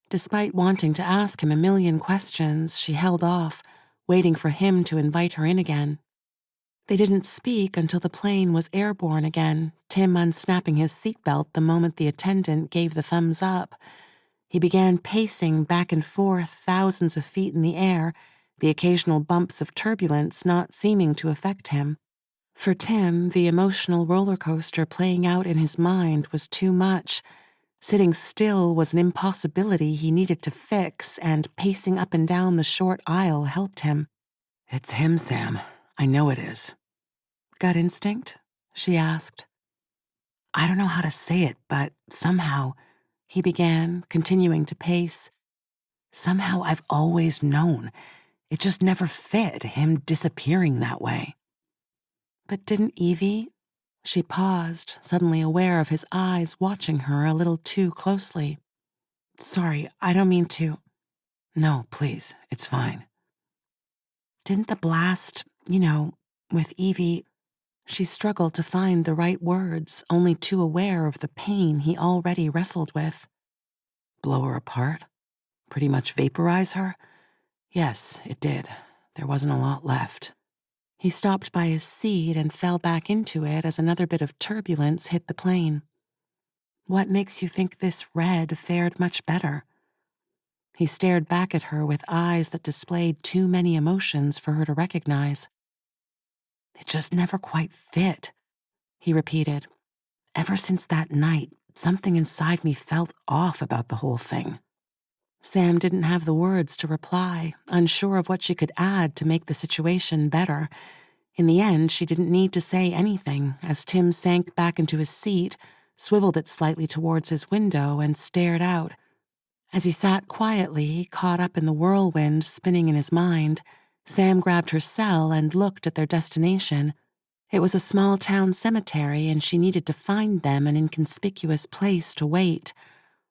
Despite wanting to ask him a million questions, she held off, waiting for him to invite her in again. They didn't speak until the plane was airborne again, Tim unsnapping his seatbelt the moment the attendant gave the thumbs up. He began pacing back and forth thousands of feet in the air, the occasional bumps of turbulence not seeming to affect him. For Tim, the emotional roller coaster playing out in his mind was too much. Sitting still was an impossibility he needed to fix, and pacing up and down the short aisle helped him. It's him, Sam. I know it is. Gut instinct? She asked. I don't know how to say it, but somehow, he began, continuing to pace. Somehow I've always known. It just never fit, him disappearing that way. But didn't Evie? She paused, suddenly aware of his eyes watching her a little too closely. Sorry, I don't mean to. No, please, it's fine. Didn't the blast, with Evie... She struggled to find the right words, only too aware of the pain he already wrestled with. Blow her apart? Pretty much vaporize her? Yes, it did. There wasn't a lot left. He stopped by his seat and fell back into it as another bit of turbulence hit the plane. What makes you think this red fared much better? He stared back at her with eyes that displayed too many emotions for her to recognize. It just never quite fit, he repeated. Ever since that night, something inside me felt off about the whole thing. Sam didn't have the words to reply, unsure of what she could add to make the situation better. In the end, she didn't need to say anything as Tim sank back into his seat, swiveled it slightly towards his window, and stared out. As he sat quietly, caught up in the whirlwind spinning in his mind, Sam grabbed her cell and looked at their destination. It was a small-town cemetery, and she needed to find them an inconspicuous place to wait.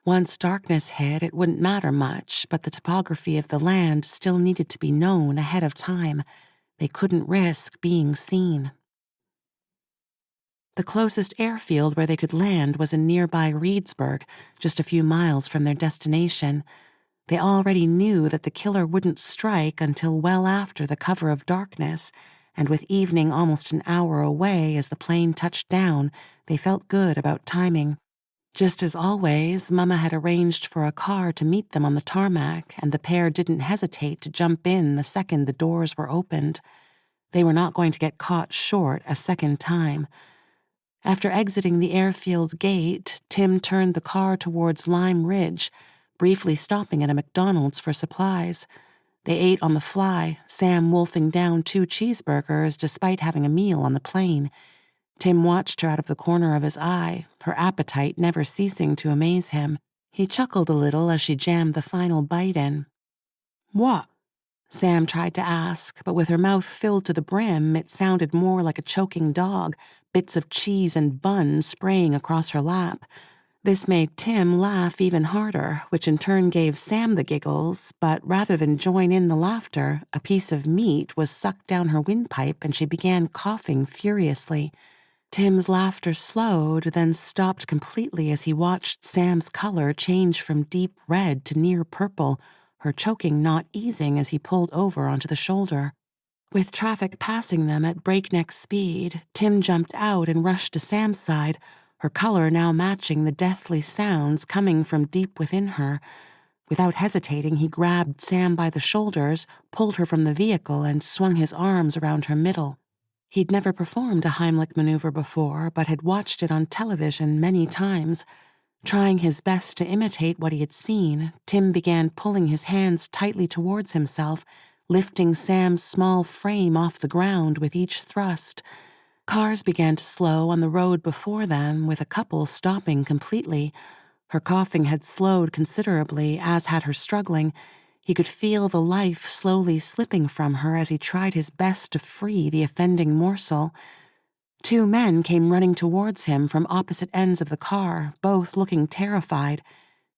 Once darkness hit, it wouldn't matter much, but the topography of the land still needed to be known ahead of time. They couldn't risk being seen. The closest airfield where they could land was in nearby Reedsburg, just a few miles from their destination. They already knew that the killer wouldn't strike until well after the cover of darkness, and with evening almost an hour away as the plane touched down, they felt good about timing. Just as always, Mama had arranged for a car to meet them on the tarmac, and the pair didn't hesitate to jump in the second the doors were opened. They were not going to get caught short a second time. After exiting the airfield gate, Tim turned the car towards Lime Ridge, briefly stopping at a McDonald's for supplies. They ate on the fly, Sam wolfing down 2 cheeseburgers despite having a meal on the plane. Tim watched her out of the corner of his eye, her appetite never ceasing to amaze him. He chuckled a little as she jammed the final bite in. "What?" Sam tried to ask, but with her mouth filled to the brim, it sounded more like a choking dog, bits of cheese and bun spraying across her lap. This made Tim laugh even harder, which in turn gave Sam the giggles, but rather than join in the laughter, a piece of meat was sucked down her windpipe and she began coughing furiously. Tim's laughter slowed, then stopped completely as he watched Sam's color change from deep red to near purple, her choking not easing as he pulled over onto the shoulder. With traffic passing them at breakneck speed, Tim jumped out and rushed to Sam's side, her color now matching the deathly sounds coming from deep within her. Without hesitating, he grabbed Sam by the shoulders, pulled her from the vehicle, and swung his arms around her middle. He'd never performed a Heimlich maneuver before, but had watched it on television many times. Trying his best to imitate what he had seen, Tim began pulling his hands tightly towards himself, lifting Sam's small frame off the ground with each thrust. Cars began to slow on the road before them, with a couple stopping completely. Her coughing had slowed considerably, as had her struggling. He could feel the life slowly slipping from her as he tried his best to free the offending morsel. 2 men came running towards him from opposite ends of the car, both looking terrified.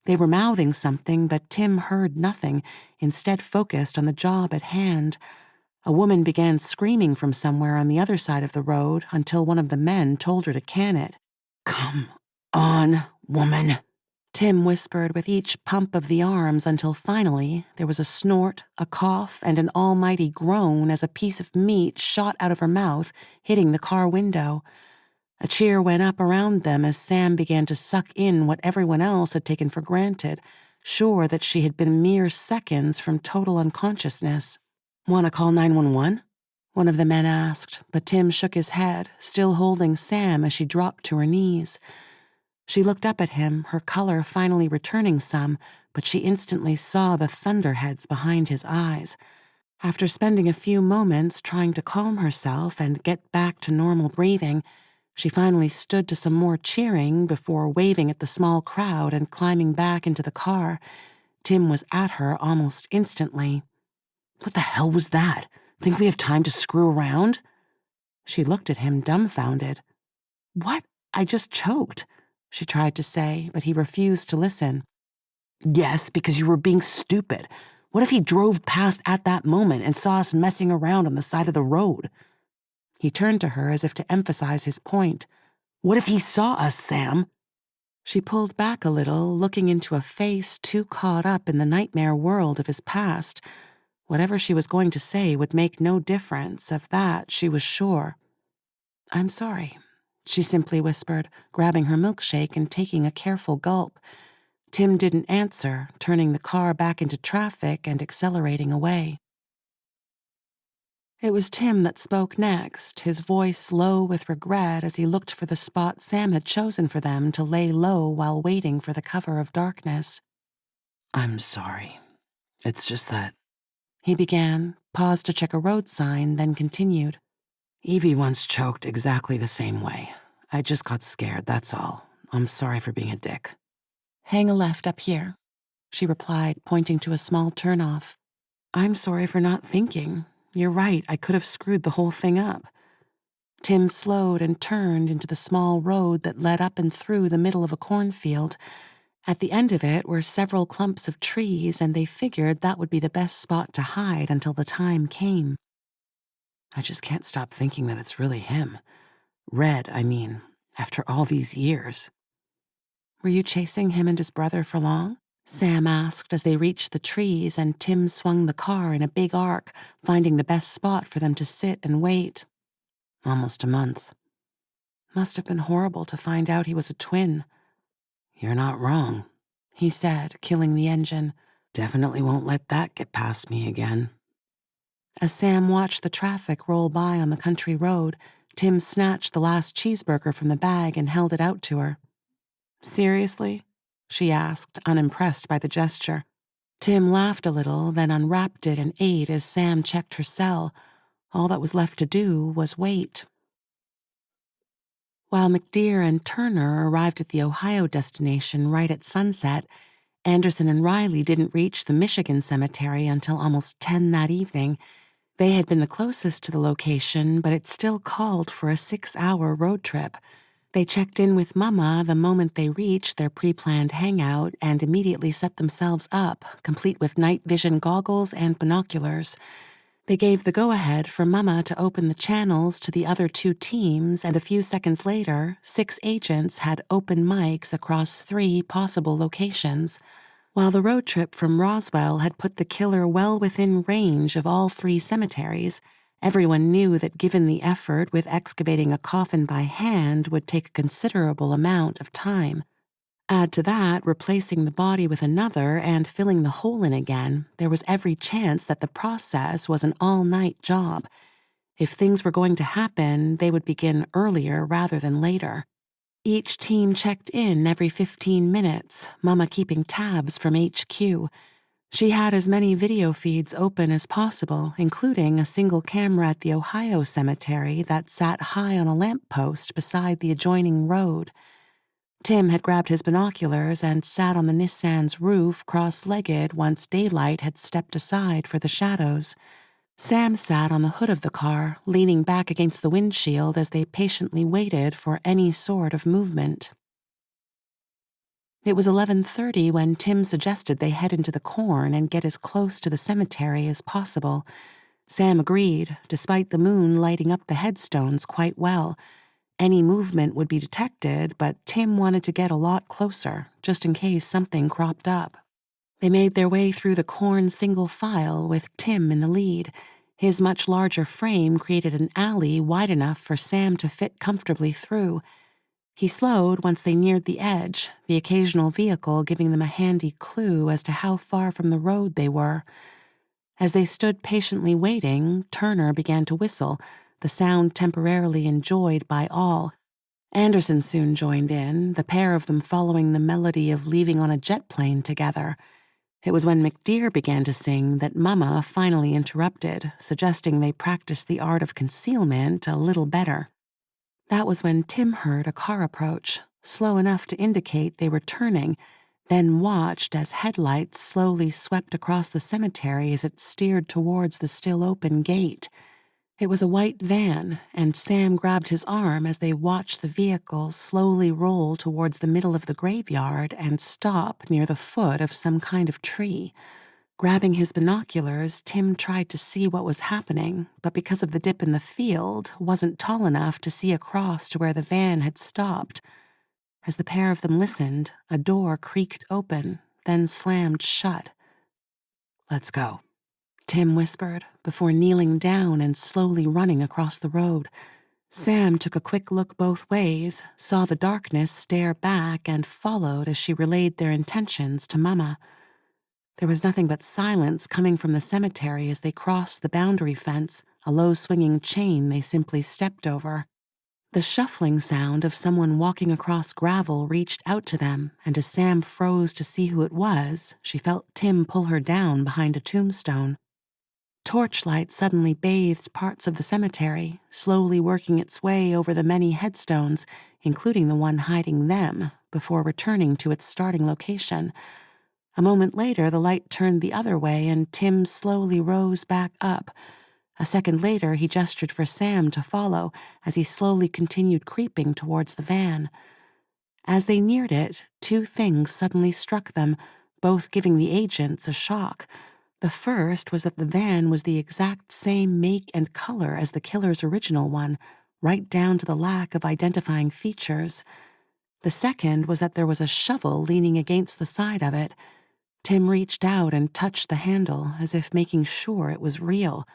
They were mouthing something, but Tim heard nothing, instead focused on the job at hand. A woman began screaming from somewhere on the other side of the road until one of the men told her to can it. "Come on, woman," Tim whispered with each pump of the arms until finally there was a snort, a cough, and an almighty groan as a piece of meat shot out of her mouth, hitting the car window. A cheer went up around them as Sam began to suck in what everyone else had taken for granted, sure that she had been mere seconds from total unconsciousness. "Want to call 911?" one of the men asked, but Tim shook his head, still holding Sam as she dropped to her knees. She looked up at him, her color finally returning some, but she instantly saw the thunderheads behind his eyes. After spending a few moments trying to calm herself and get back to normal breathing, she finally stood to some more cheering before waving at the small crowd and climbing back into the car. Tim was at her almost instantly. "What the hell was that? Think we have time to screw around?" She looked at him dumbfounded. "What? I just choked," she tried to say, but he refused to listen. "Yes, because you were being stupid. What if he drove past at that moment and saw us messing around on the side of the road?" He turned to her as if to emphasize his point. "What if he saw us, Sam?" She pulled back a little, looking into a face too caught up in the nightmare world of his past. Whatever she was going to say would make no difference, of that she was sure. "I'm sorry," she simply whispered, grabbing her milkshake and taking a careful gulp. Tim didn't answer, turning the car back into traffic and accelerating away. It was Tim that spoke next, his voice low with regret as he looked for the spot Sam had chosen for them to lay low while waiting for the cover of darkness. "I'm sorry. It's just that," he began, paused to check a road sign, then continued. "Evie once choked exactly the same way. I just got scared, that's all. I'm sorry for being a dick." "Hang a left up here," she replied, pointing to a small turnoff. "I'm sorry for not thinking. You're right, I could have screwed the whole thing up." Tim slowed and turned into the small road that led up and through the middle of a cornfield. At the end of it were several clumps of trees, and they figured that would be the best spot to hide until the time came. "I just can't stop thinking that it's really him. Red, I mean, after all these years." "Were you chasing him and his brother for long?" Sam asked as they reached the trees and Tim swung the car in a big arc, finding the best spot for them to sit and wait. "Almost a month." "Must have been horrible to find out he was a twin." "You're not wrong," he said, killing the engine. "Definitely won't let that get past me again." As Sam watched the traffic roll by on the country road, Tim snatched the last cheeseburger from the bag and held it out to her. "Seriously?" she asked, unimpressed by the gesture. Tim laughed a little, then unwrapped it and ate as Sam checked her cell. All that was left to do was wait. While McDeer and Turner arrived at the Ohio destination right at sunset, Anderson and Riley didn't reach the Michigan cemetery until almost 10 that evening. They had been the closest to the location, but it still called for a 6-hour road trip. They checked in with Mama the moment they reached their pre-planned hangout and immediately set themselves up, complete with night vision goggles and binoculars. They gave the go-ahead for Mama to open the channels to the other 2 teams, and a few seconds later, 6 agents had open mics across 3 possible locations. While the road trip from Roswell had put the killer well within range of all 3 cemeteries, everyone knew that given the effort with excavating a coffin by hand would take a considerable amount of time. Add to that replacing the body with another and filling the hole in again, there was every chance that the process was an all-night job. If things were going to happen, they would begin earlier rather than later. Each team checked in every 15 minutes, Mama keeping tabs from HQ. She had as many video feeds open as possible, including a single camera at the Ohio cemetery that sat high on a lamppost beside the adjoining road. Tim had grabbed his binoculars and sat on the Nissan's roof cross-legged once daylight had stepped aside for the shadows. Sam sat on the hood of the car, leaning back against the windshield as they patiently waited for any sort of movement. It was 11:30 when Tim suggested they head into the corn and get as close to the cemetery as possible. Sam agreed, despite the moon lighting up the headstones quite well. Any movement would be detected, but Tim wanted to get a lot closer, just in case something cropped up. They made their way through the corn single file with Tim in the lead. His much larger frame created an alley wide enough for Sam to fit comfortably through. He slowed once they neared the edge, the occasional vehicle giving them a handy clue as to how far from the road they were. As they stood patiently waiting, Turner began to whistle, the sound temporarily enjoyed by all. Anderson soon joined in, the pair of them following the melody of Leaving on a Jet Plane together. It was when McDear began to sing that Mama finally interrupted, suggesting they practice the art of concealment a little better. That was when Tim heard a car approach, slow enough to indicate they were turning, then watched as headlights slowly swept across the cemetery as it steered towards the still open gate. It was a white van, and Sam grabbed his arm as they watched the vehicle slowly roll towards the middle of the graveyard and stop near the foot of some kind of tree. Grabbing his binoculars, Tim tried to see what was happening, but because of the dip in the field, wasn't tall enough to see across to where the van had stopped. As the pair of them listened, a door creaked open, then slammed shut. "Let's go," Tim whispered, before kneeling down and slowly running across the road. Sam took a quick look both ways, saw the darkness stare back, and followed as she relayed their intentions to Mama. There was nothing but silence coming from the cemetery as they crossed the boundary fence, a low swinging chain they simply stepped over. The shuffling sound of someone walking across gravel reached out to them, and as Sam froze to see who it was, she felt Tim pull her down behind a tombstone. Torchlight suddenly bathed parts of the cemetery, slowly working its way over the many headstones, including the one hiding them, before returning to its starting location. A moment later, the light turned the other way and Tim slowly rose back up. A second later, he gestured for Sam to follow as he slowly continued creeping towards the van. As they neared it, 2 things suddenly struck them, both giving the agents a shock. The first was that the van was the exact same make and color as the killer's original one, right down to the lack of identifying features. The second was that there was a shovel leaning against the side of it. Tim reached out and touched the handle, as if making sure it was real.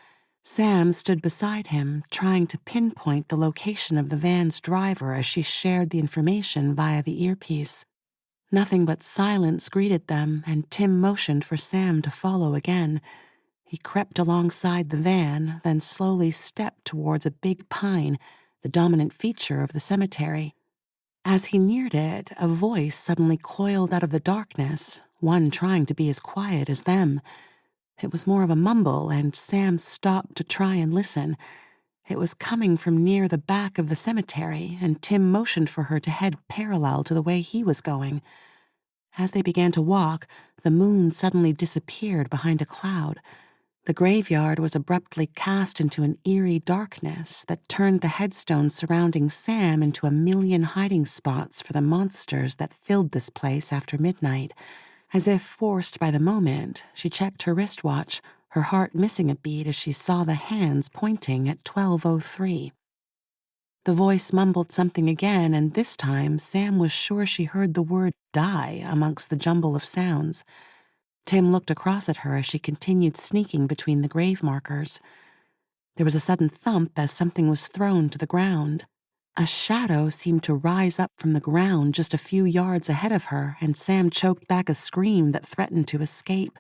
Sam stood beside him, trying to pinpoint the location of the van's driver as she shared the information via the earpiece. Nothing but silence greeted them, and Tim motioned for Sam to follow again. He crept alongside the van, then slowly stepped towards a big pine, the dominant feature of the cemetery. As he neared it, a voice suddenly coiled out of the darkness, one trying to be as quiet as them. It was more of a mumble, and Sam stopped to try and listen. It was coming from near the back of the cemetery, and Tim motioned for her to head parallel to the way he was going. As they began to walk, the moon suddenly disappeared behind a cloud. The graveyard was abruptly cast into an eerie darkness that turned the headstones surrounding Sam into a million hiding spots for the monsters that filled this place after midnight. As if forced by the moment, she checked her wristwatch, her heart missing a beat as she saw the hands pointing at 12:03. The voice mumbled something again, and this time Sam was sure she heard the word die amongst the jumble of sounds. Tim looked across at her as she continued sneaking between the grave markers. There was a sudden thump as something was thrown to the ground. A shadow seemed to rise up from the ground just a few yards ahead of her, and Sam choked back a scream that threatened to escape.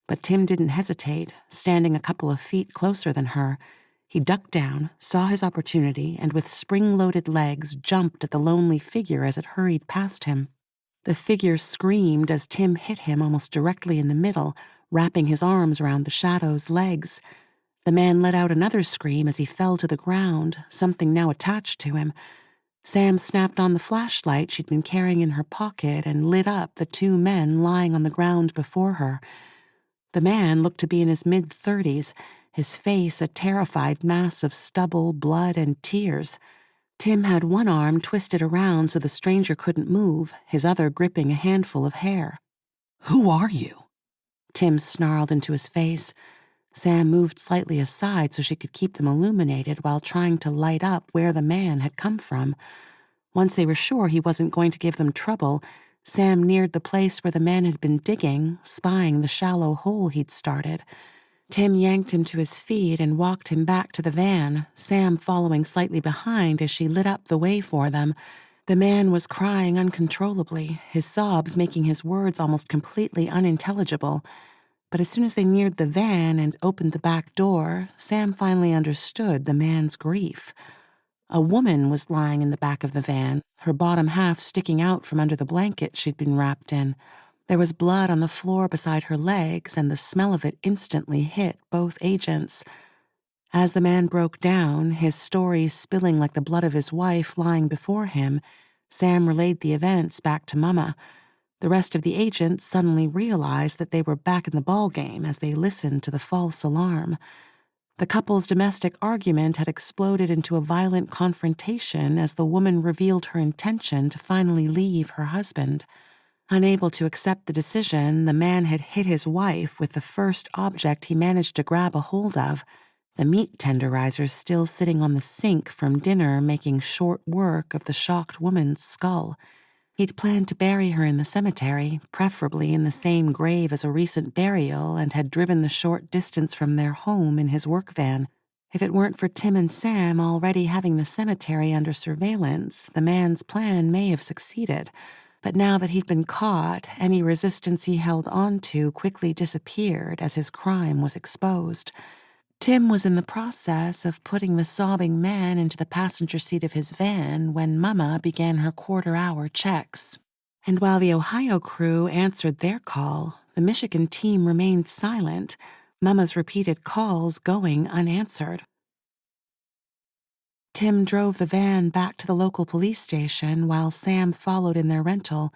But Tim didn't hesitate, standing a couple of feet closer than her. He ducked down, saw his opportunity, and with spring-loaded legs jumped at the lonely figure as it hurried past him. The figure screamed as Tim hit him almost directly in the middle, wrapping his arms around the shadow's legs. The man let out another scream as he fell to the ground, something now attached to him. Sam snapped on the flashlight she'd been carrying in her pocket and lit up the two men lying on the ground before her. The man looked to be in his mid-30s, his face a terrified mass of stubble, blood, and tears. Tim had one arm twisted around so the stranger couldn't move, his other gripping a handful of hair. "Who are you?" Tim snarled into his face. Sam moved slightly aside so she could keep them illuminated while trying to light up where the man had come from. Once they were sure he wasn't going to give them trouble, Sam neared the place where the man had been digging, spying the shallow hole he'd started. Tim yanked him to his feet and walked him back to the van, Sam following slightly behind as she lit up the way for them. The man was crying uncontrollably, his sobs making his words almost completely unintelligible. But as soon as they neared the van and opened the back door, Sam finally understood the man's grief. A woman was lying in the back of the van, her bottom half sticking out from under the blanket she'd been wrapped in. There was blood on the floor beside her legs, and the smell of it instantly hit both agents. As the man broke down, his story spilling like the blood of his wife lying before him, Sam relayed the events back to Mama. The rest of the agents suddenly realized that they were back in the ballgame as they listened to the false alarm. The couple's domestic argument had exploded into a violent confrontation as the woman revealed her intention to finally leave her husband. Unable to accept the decision, the man had hit his wife with the first object he managed to grab a hold of, the meat tenderizers still sitting on the sink from dinner making short work of the shocked woman's skull. He'd planned to bury her in the cemetery, preferably in the same grave as a recent burial, and had driven the short distance from their home in his work van. If it weren't for Tim and Sam already having the cemetery under surveillance, the man's plan may have succeeded. But now that he'd been caught, any resistance he held on to quickly disappeared as his crime was exposed. Tim was in the process of putting the sobbing man into the passenger seat of his van when Mama began her quarter-hour checks. And while the Ohio crew answered their call, the Michigan team remained silent, Mama's repeated calls going unanswered. Tim drove the van back to the local police station while Sam followed in their rental.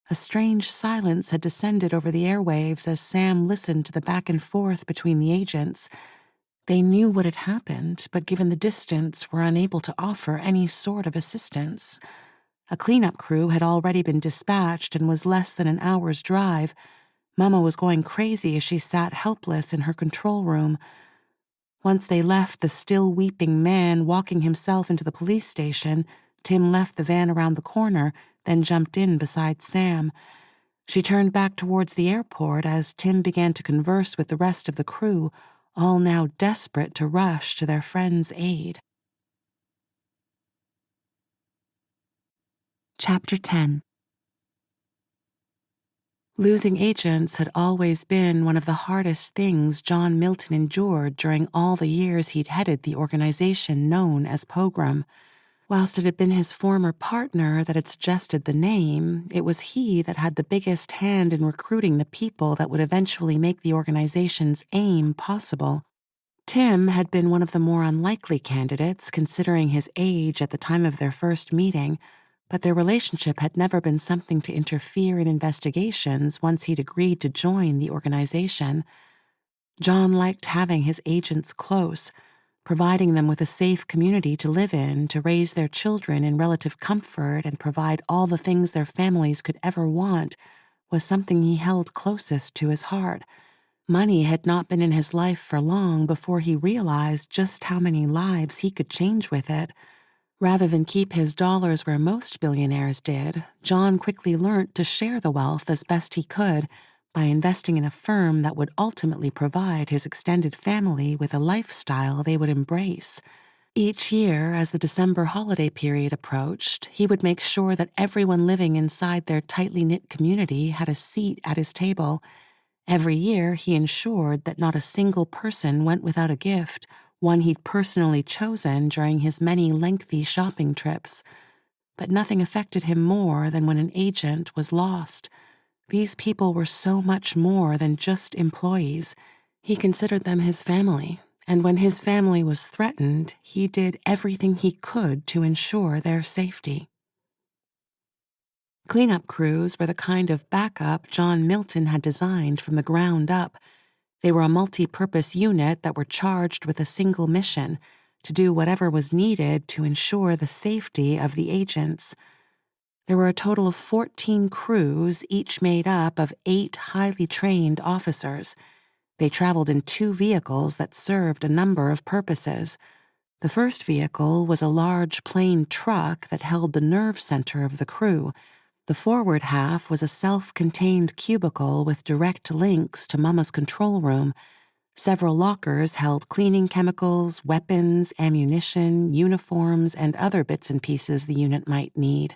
A strange silence had descended over the airwaves as Sam listened to the back and forth between the agents. They knew what had happened, but given the distance, were unable to offer any sort of assistance. A cleanup crew had already been dispatched and was less than an hour's drive. Mama was going crazy as she sat helpless in her control room. Once they left the still weeping man walking himself into the police station, Tim left the van around the corner, then jumped in beside Sam. She turned back towards the airport as Tim began to converse with the rest of the crew, all now desperate to rush to their friend's aid. Chapter 10. Losing agents had always been one of the hardest things John Milton endured during all the years he'd headed the organization known as Pogrom. Whilst it had been his former partner that had suggested the name, it was he that had the biggest hand in recruiting the people that would eventually make the organization's aim possible. Tim had been one of the more unlikely candidates considering his age at the time of their first meeting, but their relationship had never been something to interfere in investigations once he'd agreed to join the organization. John liked having his agents close. Providing them with a safe community to live in, to raise their children in relative comfort and provide all the things their families could ever want, was something he held closest to his heart. Money had not been in his life for long before he realized just how many lives he could change with it. Rather than keep his dollars where most billionaires did, John quickly learnt to share the wealth as best he could by investing in a firm that would ultimately provide his extended family with a lifestyle they would embrace. Each year, as the December holiday period approached, he would make sure that everyone living inside their tightly knit community had a seat at his table. Every year, he ensured that not a single person went without a gift, one he'd personally chosen during his many lengthy shopping trips. But nothing affected him more than when an agent was lost. These people were so much more than just employees. He considered them his family, and when his family was threatened, he did everything he could to ensure their safety. Cleanup crews were the kind of backup John Milton had designed from the ground up. They were a multi-purpose unit that were charged with a single mission, to do whatever was needed to ensure the safety of the agents. There were a total of 14 crews, each made up of 8 highly trained officers. They traveled in 2 vehicles that served a number of purposes. The first vehicle was a large plain truck that held the nerve center of the crew. The forward half was a self-contained cubicle with direct links to Mama's control room. Several lockers held cleaning chemicals, weapons, ammunition, uniforms, and other bits and pieces the unit might need.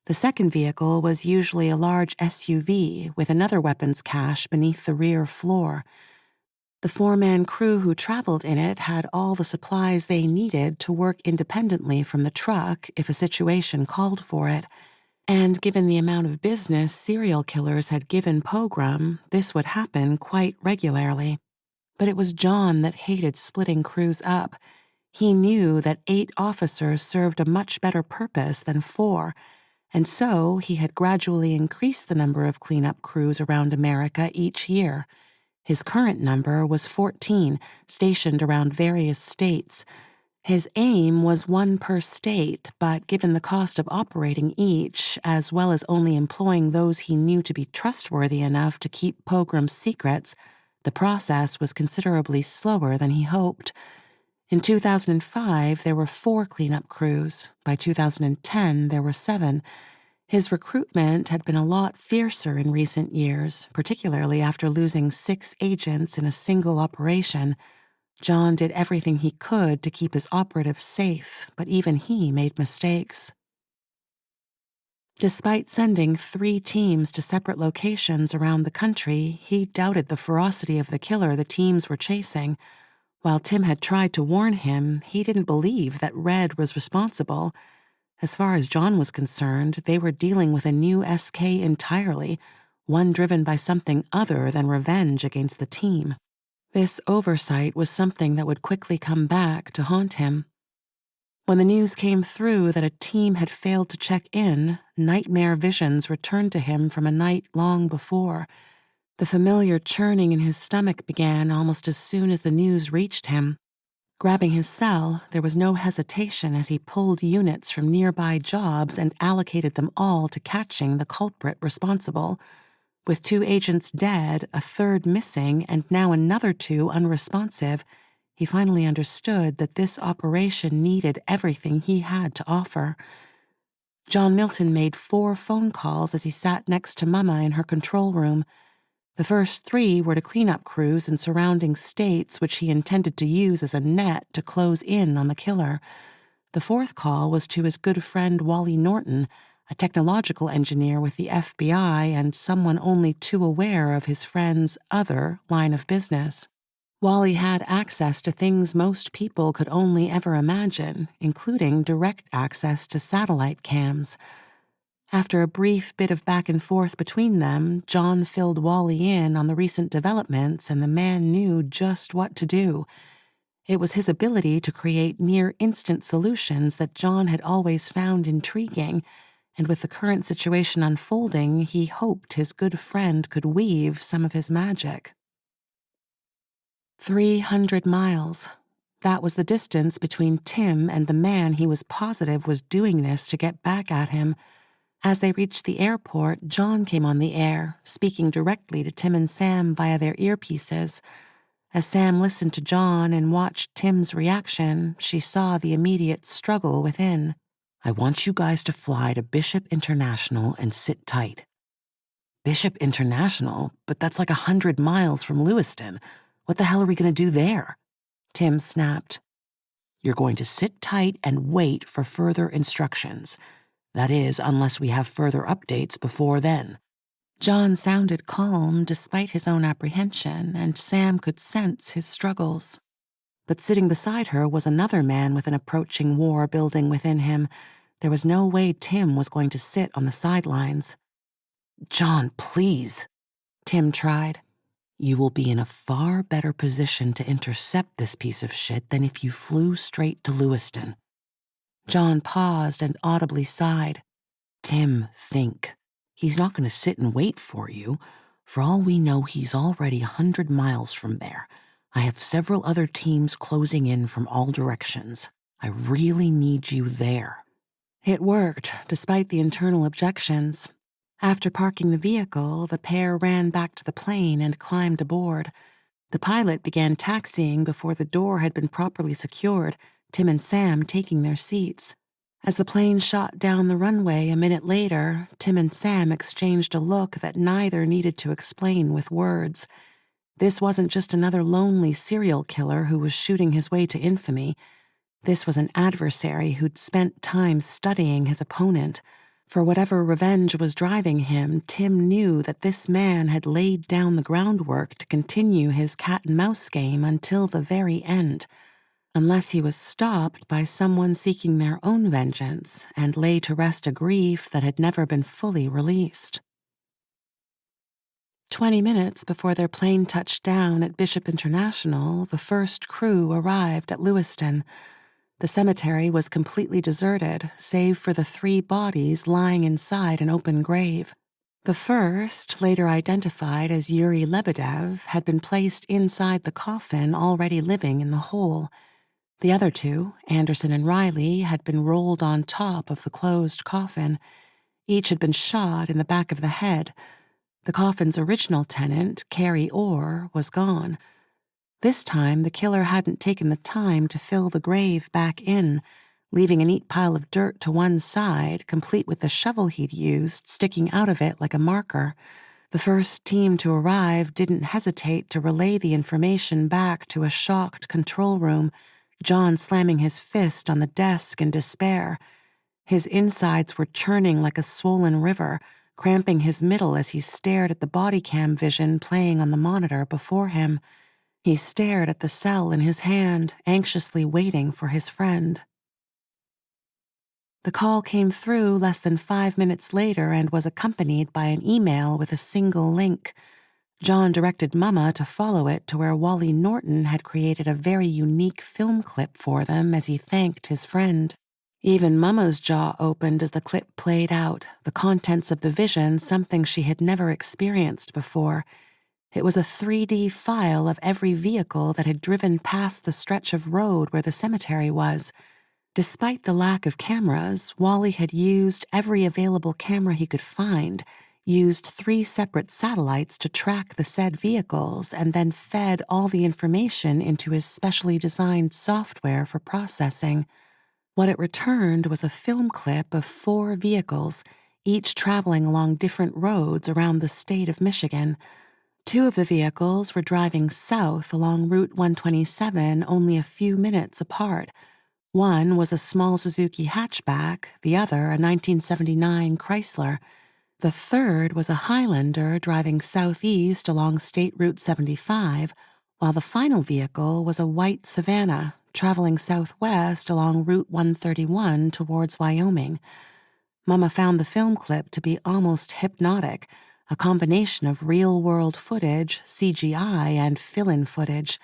The second vehicle was usually a large SUV with another weapons cache beneath the rear floor. The 4-man crew who traveled in it had all the supplies they needed to work independently from the truck if a situation called for it. And given the amount of business serial killers had given Pogram, this would happen quite regularly. But it was John that hated splitting crews up. He knew that 8 officers served a much better purpose than 4, and so he had gradually increased the number of cleanup crews around America each year. His current number was 14, stationed around various states. His aim was 1 per state, but given the cost of operating each, as well as only employing those he knew to be trustworthy enough to keep Pogram's secrets, the process was considerably slower than he hoped. In 2005, there were 4 cleanup crews. By 2010, there were 7. His recruitment had been a lot fiercer in recent years, particularly after losing 6 agents in a single operation. John did everything he could to keep his operatives safe, but even he made mistakes. Despite sending 3 teams to separate locations around the country, he doubted the ferocity of the killer the teams were chasing. While Tim had tried to warn him, he didn't believe that Red was responsible. As far as John was concerned, they were dealing with a new SK entirely, one driven by something other than revenge against the team. This oversight was something that would quickly come back to haunt him. When the news came through that a team had failed to check in, nightmare visions returned to him from a night long before. The familiar churning in his stomach began almost as soon as the news reached him. Grabbing his cell, there was no hesitation as he pulled units from nearby jobs and allocated them all to catching the culprit responsible. With 2 agents dead, a 3rd missing, and now another 2 unresponsive, he finally understood that this operation needed everything he had to offer. John Milton made 4 phone calls as he sat next to Mama in her control room. The first 3 were to cleanup crews in surrounding states which he intended to use as a net to close in on the killer. The 4th call was to his good friend Wally Norton, a technological engineer with the FBI and someone only too aware of his friend's other line of business. Wally had access to things most people could only ever imagine, including direct access to satellite cams. After a brief bit of back and forth between them, John filled Wally in on the recent developments, and the man knew just what to do. It was his ability to create near-instant solutions that John had always found intriguing, and with the current situation unfolding, he hoped his good friend could weave some of his magic. 300 miles. That was the distance between Tim and the man he was positive was doing this to get back at him. As they reached the airport, John came on the air, speaking directly to Tim and Sam via their earpieces. As Sam listened to John and watched Tim's reaction, she saw the immediate struggle within. I want you guys to fly to Bishop International and sit tight. Bishop International? But that's like 100 miles from Lewiston. What the hell are we going to do there? Tim snapped. You're going to sit tight and wait for further instructions. That is, unless we have further updates before then. John sounded calm despite his own apprehension, and Sam could sense his struggles. But sitting beside her was another man with an approaching war building within him. There was no way Tim was going to sit on the sidelines. John, please. Tim tried. You will be in a far better position to intercept this piece of shit than if you flew straight to Lewiston. John paused and audibly sighed. Tim, think. He's not going to sit and wait for you. For all we know, he's already 100 miles from there. I have several other teams closing in from all directions. I really need you there. It worked, despite the internal objections. After parking the vehicle, the pair ran back to the plane and climbed aboard. The pilot began taxiing before the door had been properly secured, Tim and Sam taking their seats. As the plane shot down the runway a minute later, Tim and Sam exchanged a look that neither needed to explain with words. This wasn't just another lonely serial killer who was shooting his way to infamy. This was an adversary who'd spent time studying his opponent. For whatever revenge was driving him, Tim knew that this man had laid down the groundwork to continue his cat-and-mouse game until the very end, unless he was stopped by someone seeking their own vengeance and lay to rest a grief that had never been fully released. 20 minutes before their plane touched down at Bishop International, the first crew arrived at Lewiston. The cemetery was completely deserted, save for the 3 bodies lying inside an open grave. The first, later identified as Yuri Lebedev, had been placed inside the coffin, already living in the hole. The other 2, Anderson and Riley, had been rolled on top of the closed coffin. Each had been shot in the back of the head. The coffin's original tenant, Carrie Orr, was gone. This time, the killer hadn't taken the time to fill the grave back in, leaving a neat pile of dirt to one side, complete with the shovel he'd used sticking out of it like a marker. The first team to arrive didn't hesitate to relay the information back to a shocked control room, John slamming his fist on the desk in despair. His insides were churning like a swollen river, cramping his middle as he stared at the body cam vision playing on the monitor before him. He stared at the cell in his hand, anxiously waiting for his friend. The call came through less than 5 minutes later and was accompanied by an email with a single link. John directed Mama to follow it to where Wally Norton had created a very unique film clip for them as he thanked his friend. Even Mama's jaw opened as the clip played out, the contents of the vision something she had never experienced before. It was a 3D file of every vehicle that had driven past the stretch of road where the cemetery was. Despite the lack of cameras, Wally had used every available camera he could find, used 3 separate satellites to track the said vehicles, and then fed all the information into his specially designed software for processing. What it returned was a film clip of 4 vehicles, each traveling along different roads around the state of Michigan. 2 of the vehicles were driving south along Route 127 only a few minutes apart. One was a small Suzuki hatchback, the other a 1979 Chrysler. The third was a Highlander driving southeast along State Route 75, while the final vehicle was a white Savannah traveling southwest along Route 131 towards Wyoming. Mama found the film clip to be almost hypnotic, a combination of real-world footage, CGI, and fill-in footage.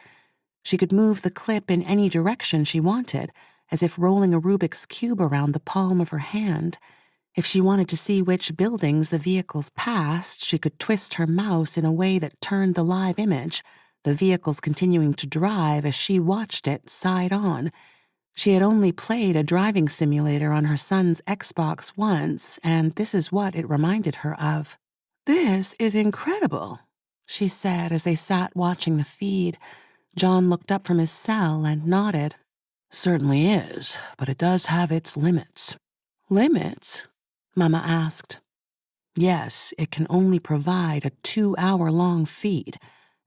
She could move the clip in any direction she wanted, as if rolling a Rubik's Cube around the palm of her hand. If she wanted to see which buildings the vehicles passed, she could twist her mouse in a way that turned the live image, the vehicles continuing to drive as she watched it side on. She had only played a driving simulator on her son's Xbox once, and this is what it reminded her of. "This is incredible," she said as they sat watching the feed. John looked up from his cell and nodded. "Certainly is, but it does have its limits." "Limits?" Mama asked. "Yes, it can only provide a 2-hour-long feed.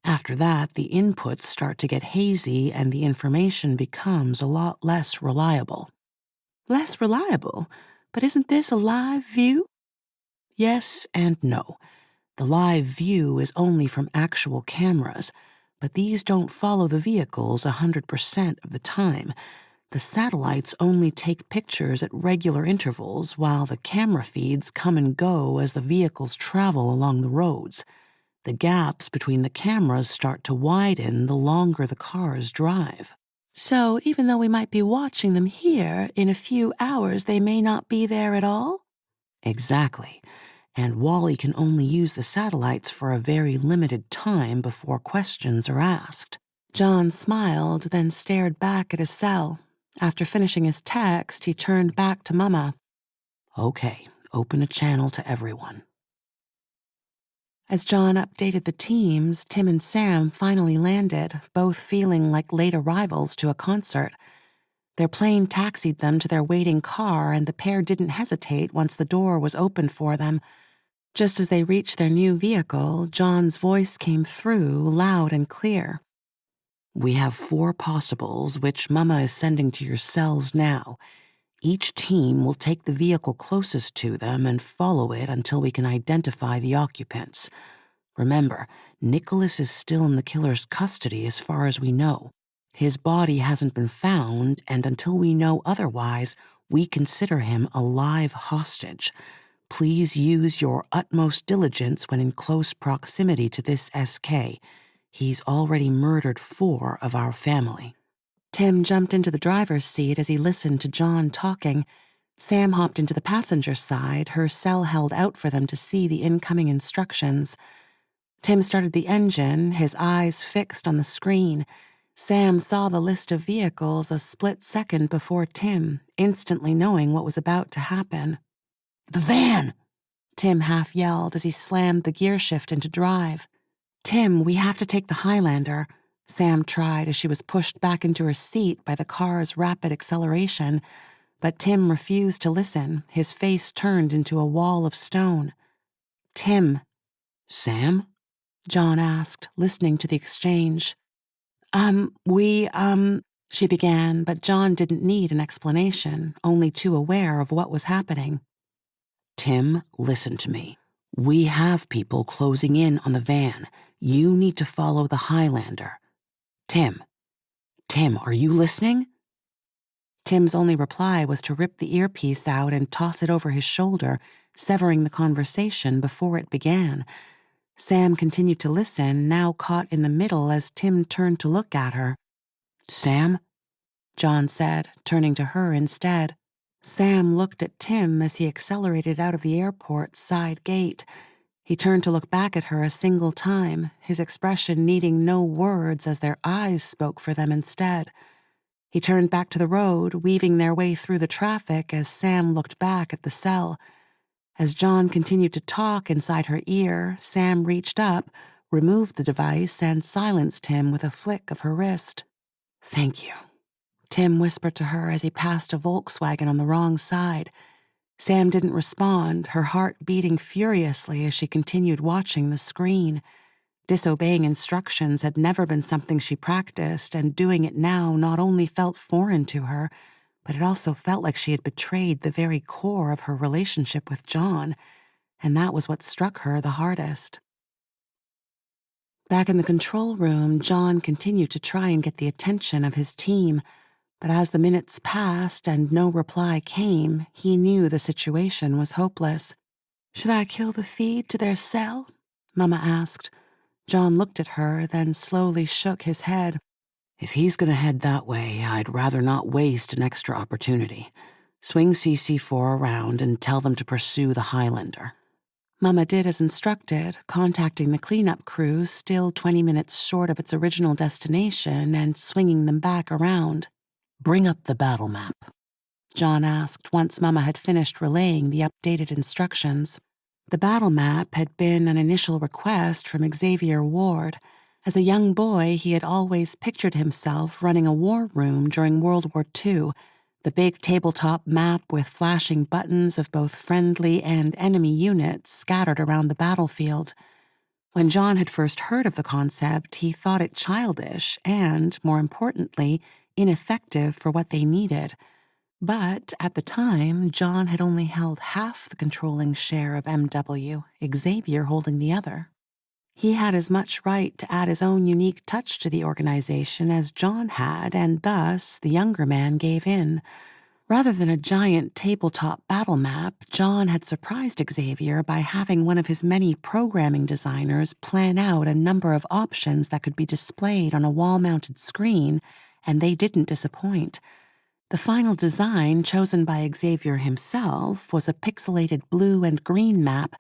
After that, the inputs start to get hazy and the information becomes a lot less reliable." "Less reliable? But isn't this a live view?" "Yes and no. The live view is only from actual cameras, but these don't follow the vehicles 100% of the time. The satellites only take pictures at regular intervals while the camera feeds come and go as the vehicles travel along the roads. The gaps between the cameras start to widen the longer the cars drive." "So even though we might be watching them here, in a few hours they may not be there at all?" "Exactly. And Wally can only use the satellites for a very limited time before questions are asked." John smiled, then stared back at his cell. After finishing his text, he turned back to Mama. "Okay, open a channel to everyone." As John updated the teams, Tim and Sam finally landed, both feeling like late arrivals to a concert. Their plane taxied them to their waiting car, and the pair didn't hesitate once the door was opened for them. Just as they reached their new vehicle, John's voice came through, loud and clear. "We have 4 possibles, which Mama is sending to your cells now. Each team will take the vehicle closest to them and follow it until we can identify the occupants. Remember, Nicholas is still in the killer's custody as far as we know. His body hasn't been found, and until we know otherwise, we consider him a live hostage. Please use your utmost diligence when in close proximity to this SK. He's already murdered 4 of our family." Tim jumped into the driver's seat as he listened to John talking. Sam hopped into the passenger side, her cell held out for them to see the incoming instructions. Tim started the engine, his eyes fixed on the screen. Sam saw the list of vehicles a split second before Tim, instantly knowing what was about to happen. "The van!" Tim half yelled as he slammed the gear shift into drive. "Tim, we have to take the Highlander," Sam tried as she was pushed back into her seat by the car's rapid acceleration, but Tim refused to listen, his face turned into a wall of stone. "Tim." "Sam?" John asked, listening to the exchange. She began, but John didn't need an explanation, only too aware of what was happening. "Tim, listen to me. We have people closing in on the van. You need to follow the Highlander. Tim, are you listening?" Tim's only reply was to rip the earpiece out and toss it over his shoulder, severing the conversation before it began. Sam continued to listen, now caught in the middle as Tim turned to look at her. "Sam?" John said, turning to her instead. Sam looked at Tim as he accelerated out of the airport's side gate. He turned to look back at her a single time, his expression needing no words as their eyes spoke for them instead. He turned back to the road, weaving their way through the traffic as Sam looked back at the cell. As John continued to talk inside her ear, Sam reached up, removed the device, and silenced him with a flick of her wrist. "Thank you," Tim whispered to her as he passed a Volkswagen on the wrong side. Sam didn't respond, her heart beating furiously as she continued watching the screen. Disobeying instructions had never been something she practiced, and doing it now not only felt foreign to her, but it also felt like she had betrayed the very core of her relationship with John, and that was what struck her the hardest. Back in the control room, John continued to try and get the attention of his team, but as the minutes passed and no reply came, he knew the situation was hopeless. "Should I kill the feed to their cell?" Mama asked. John looked at her, then slowly shook his head. "If he's going to head that way, I'd rather not waste an extra opportunity. Swing CC4 around and tell them to pursue the Highlander." Mama did as instructed, contacting the cleanup crew still 20 minutes short of its original destination and swinging them back around. "Bring up the battle map," John asked once Mama had finished relaying the updated instructions. The battle map had been an initial request from Xavier Ward. As a young boy, he had always pictured himself running a war room during World War II, the big tabletop map with flashing buttons of both friendly and enemy units scattered around the battlefield. When John had first heard of the concept, he thought it childish and, more importantly, ineffective for what they needed. But at the time, John had only held half the controlling share of MW, Xavier holding the other. He had as much right to add his own unique touch to the organization as John had, and thus the younger man gave in. Rather than a giant tabletop battle map, John had surprised Xavier by having one of his many programming designers plan out a number of options that could be displayed on a wall-mounted screen, and they didn't disappoint. The final design, chosen by Xavier himself, was a pixelated blue and green map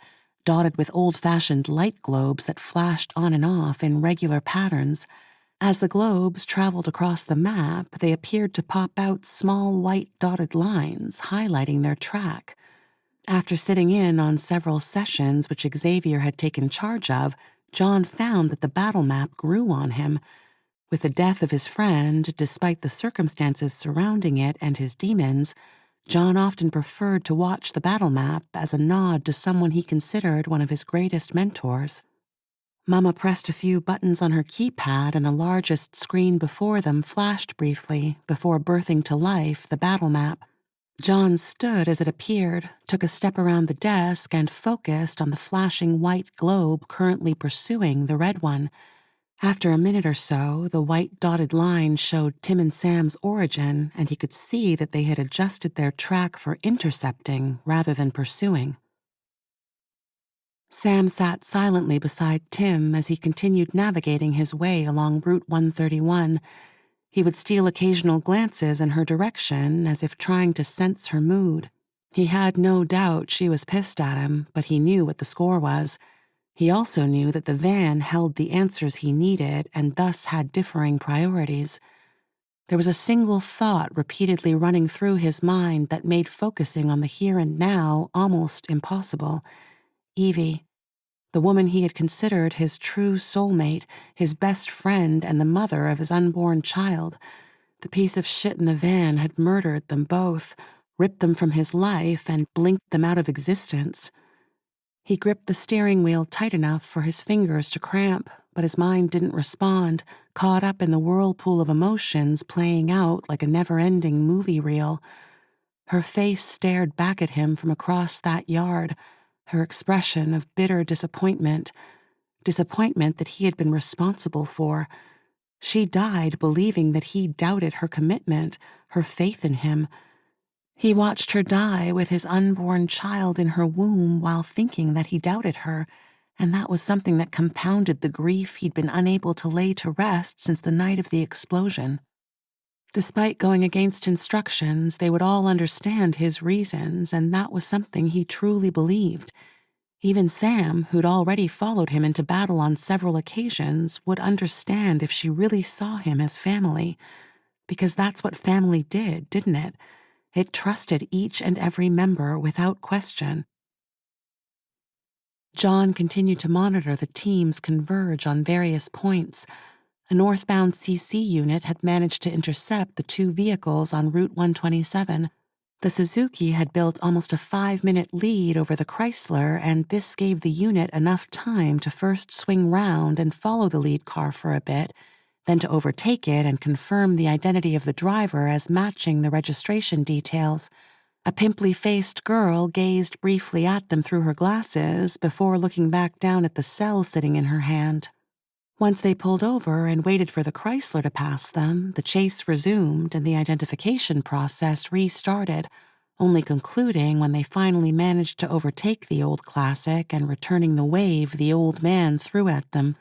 dotted with old-fashioned light globes that flashed on and off in regular patterns. As the globes traveled across the map, they appeared to pop out small white dotted lines, highlighting their track. After sitting in on several sessions which Xavier had taken charge of, John found that the battle map grew on him. With the death of his friend, despite the circumstances surrounding it and his demons, John often preferred to watch the battle map as a nod to someone he considered one of his greatest mentors. Mama pressed a few buttons on her keypad and the largest screen before them flashed briefly before birthing to life the battle map. John stood as it appeared, took a step around the desk and focused on the flashing white globe currently pursuing the red one. After a minute or so, the white dotted line showed Tim and Sam's origin, and he could see that they had adjusted their track for intercepting rather than pursuing. Sam sat silently beside Tim as he continued navigating his way along Route 131. He would steal occasional glances in her direction as if trying to sense her mood. He had no doubt she was pissed at him, but he knew what the score was. He also knew that the van held the answers he needed and thus had differing priorities. There was a single thought repeatedly running through his mind that made focusing on the here and now almost impossible. Evie, the woman he had considered his true soulmate, his best friend, and the mother of his unborn child. The piece of shit in the van had murdered them both, ripped them from his life, and blinked them out of existence. He gripped the steering wheel tight enough for his fingers to cramp, but his mind didn't respond, caught up in the whirlpool of emotions playing out like a never-ending movie reel. Her face stared back at him from across that yard, her expression of bitter disappointment that he had been responsible for. She died believing that he doubted her commitment, her faith in him. He watched her die with his unborn child in her womb while thinking that he doubted her, and that was something that compounded the grief he'd been unable to lay to rest since the night of the explosion. Despite going against instructions, they would all understand his reasons, and that was something he truly believed. Even Sam, who'd already followed him into battle on several occasions, would understand if she really saw him as family. Because that's what family did, didn't it? It trusted each and every member without question. John continued to monitor the teams converge on various points. A northbound CC unit had managed to intercept the two vehicles on Route 127. The Suzuki had built almost a 5-minute lead over the Chrysler, and this gave the unit enough time to first swing round and follow the lead car for a bit, then to overtake it and confirm the identity of the driver as matching the registration details. A pimply-faced girl gazed briefly at them through her glasses before looking back down at the cell sitting in her hand. Once they pulled over and waited for the Chrysler to pass them, the chase resumed and the identification process restarted, only concluding when they finally managed to overtake the old classic and returning the wave the old man threw at them.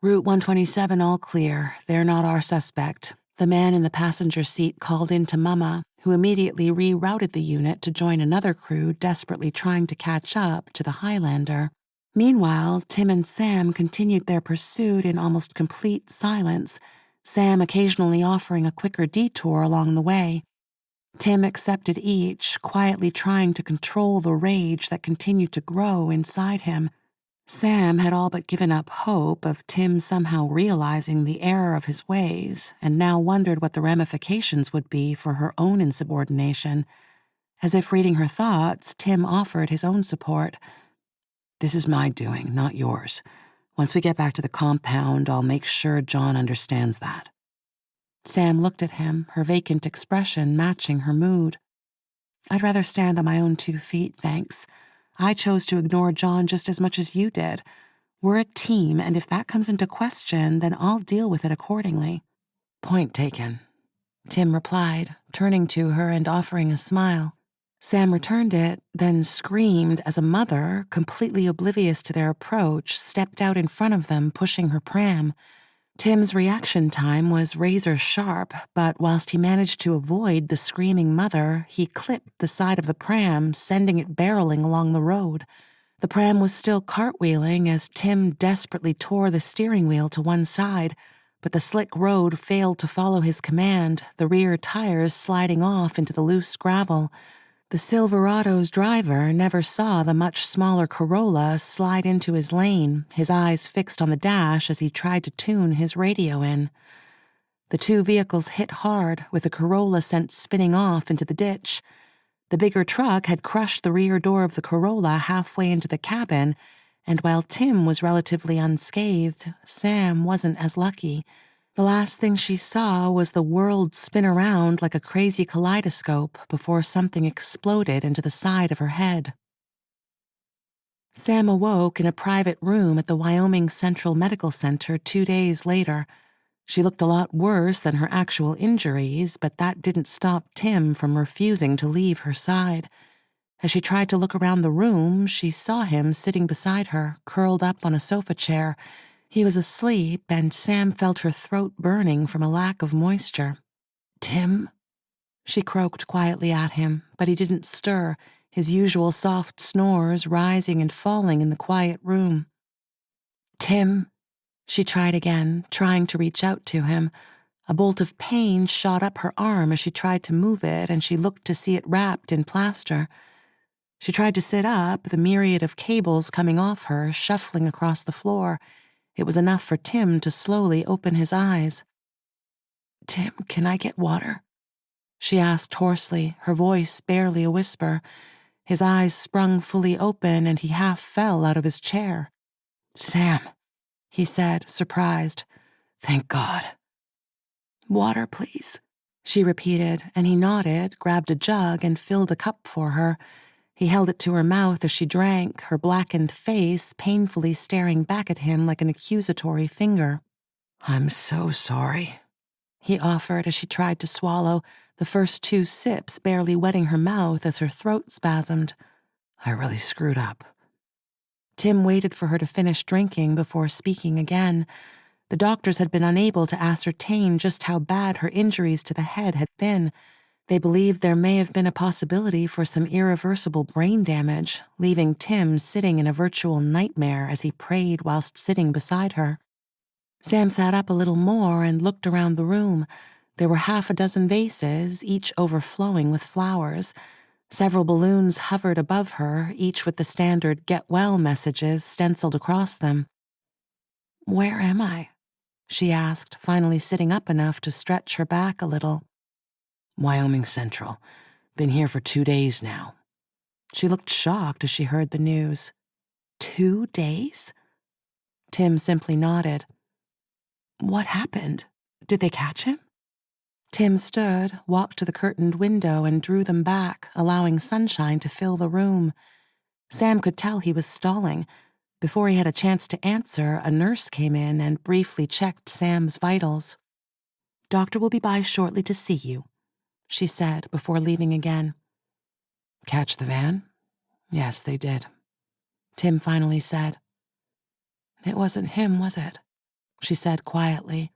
"Route 127 all clear. They're not our suspect," the man in the passenger seat called in to Mama, who immediately rerouted the unit to join another crew desperately trying to catch up to the Highlander. Meanwhile, Tim and Sam continued their pursuit in almost complete silence, Sam occasionally offering a quicker detour along the way. Tim accepted each, quietly trying to control the rage that continued to grow inside him. Sam had all but given up hope of Tim somehow realizing the error of his ways and now wondered what the ramifications would be for her own insubordination. As if reading her thoughts, Tim offered his own support. "This is my doing, not yours. Once we get back to the compound, I'll make sure John understands that." Sam looked at him, her vacant expression matching her mood. "I'd rather stand on my own 2 feet, thanks. I chose to ignore John just as much as you did. We're a team, and if that comes into question, then I'll deal with it accordingly." "Point taken," Tim replied, turning to her and offering a smile. Sam returned it, then screamed as a mother, completely oblivious to their approach, stepped out in front of them, pushing her pram. Tim's reaction time was razor sharp, but whilst he managed to avoid the screaming mother, he clipped the side of the pram, sending it barreling along the road. The pram was still cartwheeling as Tim desperately tore the steering wheel to one side, but the slick road failed to follow his command, the rear tires sliding off into the loose gravel. The Silverado's driver never saw the much smaller Corolla slide into his lane, his eyes fixed on the dash as he tried to tune his radio in. The 2 vehicles hit hard, with the Corolla sent spinning off into the ditch. The bigger truck had crushed the rear door of the Corolla halfway into the cabin, and while Tim was relatively unscathed, Sam wasn't as lucky. The last thing she saw was the world spin around like a crazy kaleidoscope before something exploded into the side of her head. Sam awoke in a private room at the Wyoming Central Medical Center 2 days later. She looked a lot worse than her actual injuries, but that didn't stop Tim from refusing to leave her side. As she tried to look around the room, she saw him sitting beside her, curled up on a sofa chair. He was asleep, and Sam felt her throat burning from a lack of moisture. "Tim?" She croaked quietly at him, but he didn't stir, his usual soft snores rising and falling in the quiet room. "Tim?" She tried again, trying to reach out to him. A bolt of pain shot up her arm as she tried to move it, and she looked to see it wrapped in plaster. She tried to sit up, the myriad of cables coming off her, shuffling across the floor. It was enough for Tim to slowly open his eyes. "Tim, can I get water?" She asked hoarsely, her voice barely a whisper. His eyes sprung fully open and he half fell out of his chair. "Sam," he said, surprised. "Thank God." "Water, please," she repeated, and he nodded, grabbed a jug, and filled a cup for her. He held it to her mouth as she drank, her blackened face painfully staring back at him like an accusatory finger. "I'm so sorry," he offered as she tried to swallow, the first 2 sips barely wetting her mouth as her throat spasmed. "I really screwed up." Tim waited for her to finish drinking before speaking again. The doctors had been unable to ascertain just how bad her injuries to the head had been. They believed there may have been a possibility for some irreversible brain damage, leaving Tim sitting in a virtual nightmare as he prayed whilst sitting beside her. Sam sat up a little more and looked around the room. There were 6 vases, each overflowing with flowers. Several balloons hovered above her, each with the standard "Get Well" messages stenciled across them. "Where am I?" she asked, finally sitting up enough to stretch her back a little. "Wyoming Central. Been here for 2 days now." She looked shocked as she heard the news. 2 days? Tim simply nodded. "What happened? Did they catch him?" Tim stood, walked to the curtained window, and drew them back, allowing sunshine to fill the room. Sam could tell he was stalling. Before he had a chance to answer, a nurse came in and briefly checked Sam's vitals. "Doctor will be by shortly to see you," she said before leaving again. "Catch the van?" "Yes, they did," Tim finally said. "It wasn't him, was it?" she said quietly.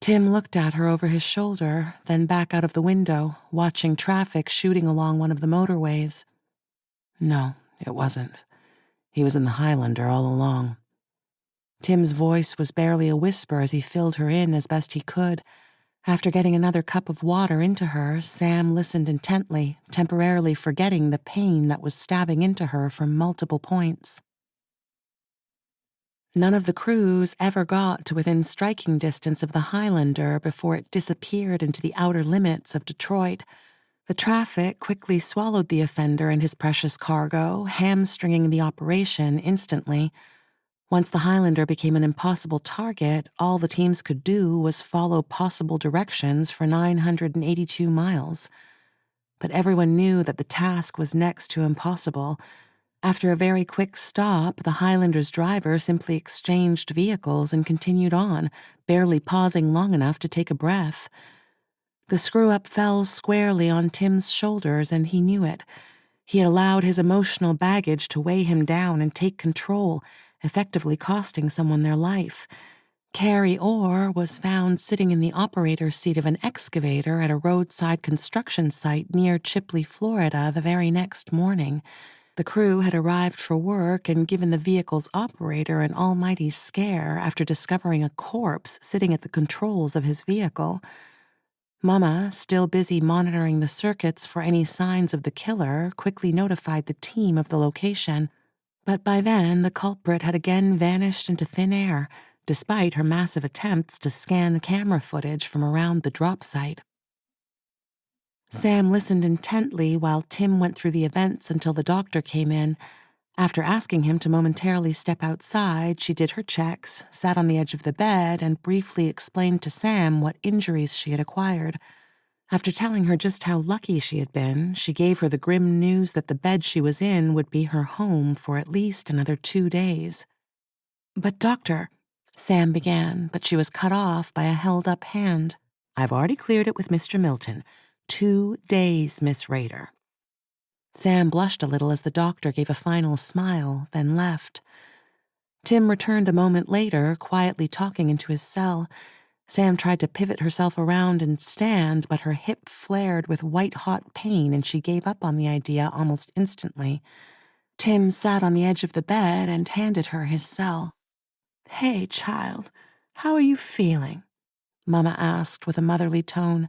Tim looked at her over his shoulder, then back out of the window, watching traffic shooting along one of the motorways. No, it wasn't. He was in the Highlander all along. Tim's voice was barely a whisper as he filled her in as best he could. After getting another cup of water into her, Sam listened intently, temporarily forgetting the pain that was stabbing into her from multiple points. None of the crews ever got to within striking distance of the Highlander before it disappeared into the outer limits of Detroit. The traffic quickly swallowed the offender and his precious cargo, hamstringing the operation instantly. Once the Highlander became an impossible target, all the teams could do was follow possible directions for 982 miles. But everyone knew that the task was next to impossible. After a very quick stop, the Highlander's driver simply exchanged vehicles and continued on, barely pausing long enough to take a breath. The screw-up fell squarely on Tim's shoulders, and he knew it. He had allowed his emotional baggage to weigh him down and take control, effectively costing someone their life. Carrie Orr was found sitting in the operator's seat of an excavator at a roadside construction site near Chipley, Florida, the very next morning. The crew had arrived for work and given the vehicle's operator an almighty scare after discovering a corpse sitting at the controls of his vehicle. Mama, still busy monitoring the circuits for any signs of the killer, quickly notified the team of the location. But by then, the culprit had again vanished into thin air, despite her massive attempts to scan camera footage from around the drop site. Sam listened intently while Tim went through the events until the doctor came in. After asking him to momentarily step outside, she did her checks, sat on the edge of the bed, and briefly explained to Sam what injuries she had acquired. After telling her just how lucky she had been, she gave her the grim news that the bed she was in would be her home for at least another 2 days. "But doctor," Sam began, but she was cut off by a held-up hand. "I've already cleared it with Mr. Milton. 2 days, Miss Rader." Sam blushed a little as the doctor gave a final smile, then left. Tim returned a moment later, quietly talking into his cell. Sam tried to pivot herself around and stand, but her hip flared with white-hot pain and she gave up on the idea almost instantly. Tim sat on the edge of the bed and handed her his cell. "Hey, child, how are you feeling?" Mama asked with a motherly tone.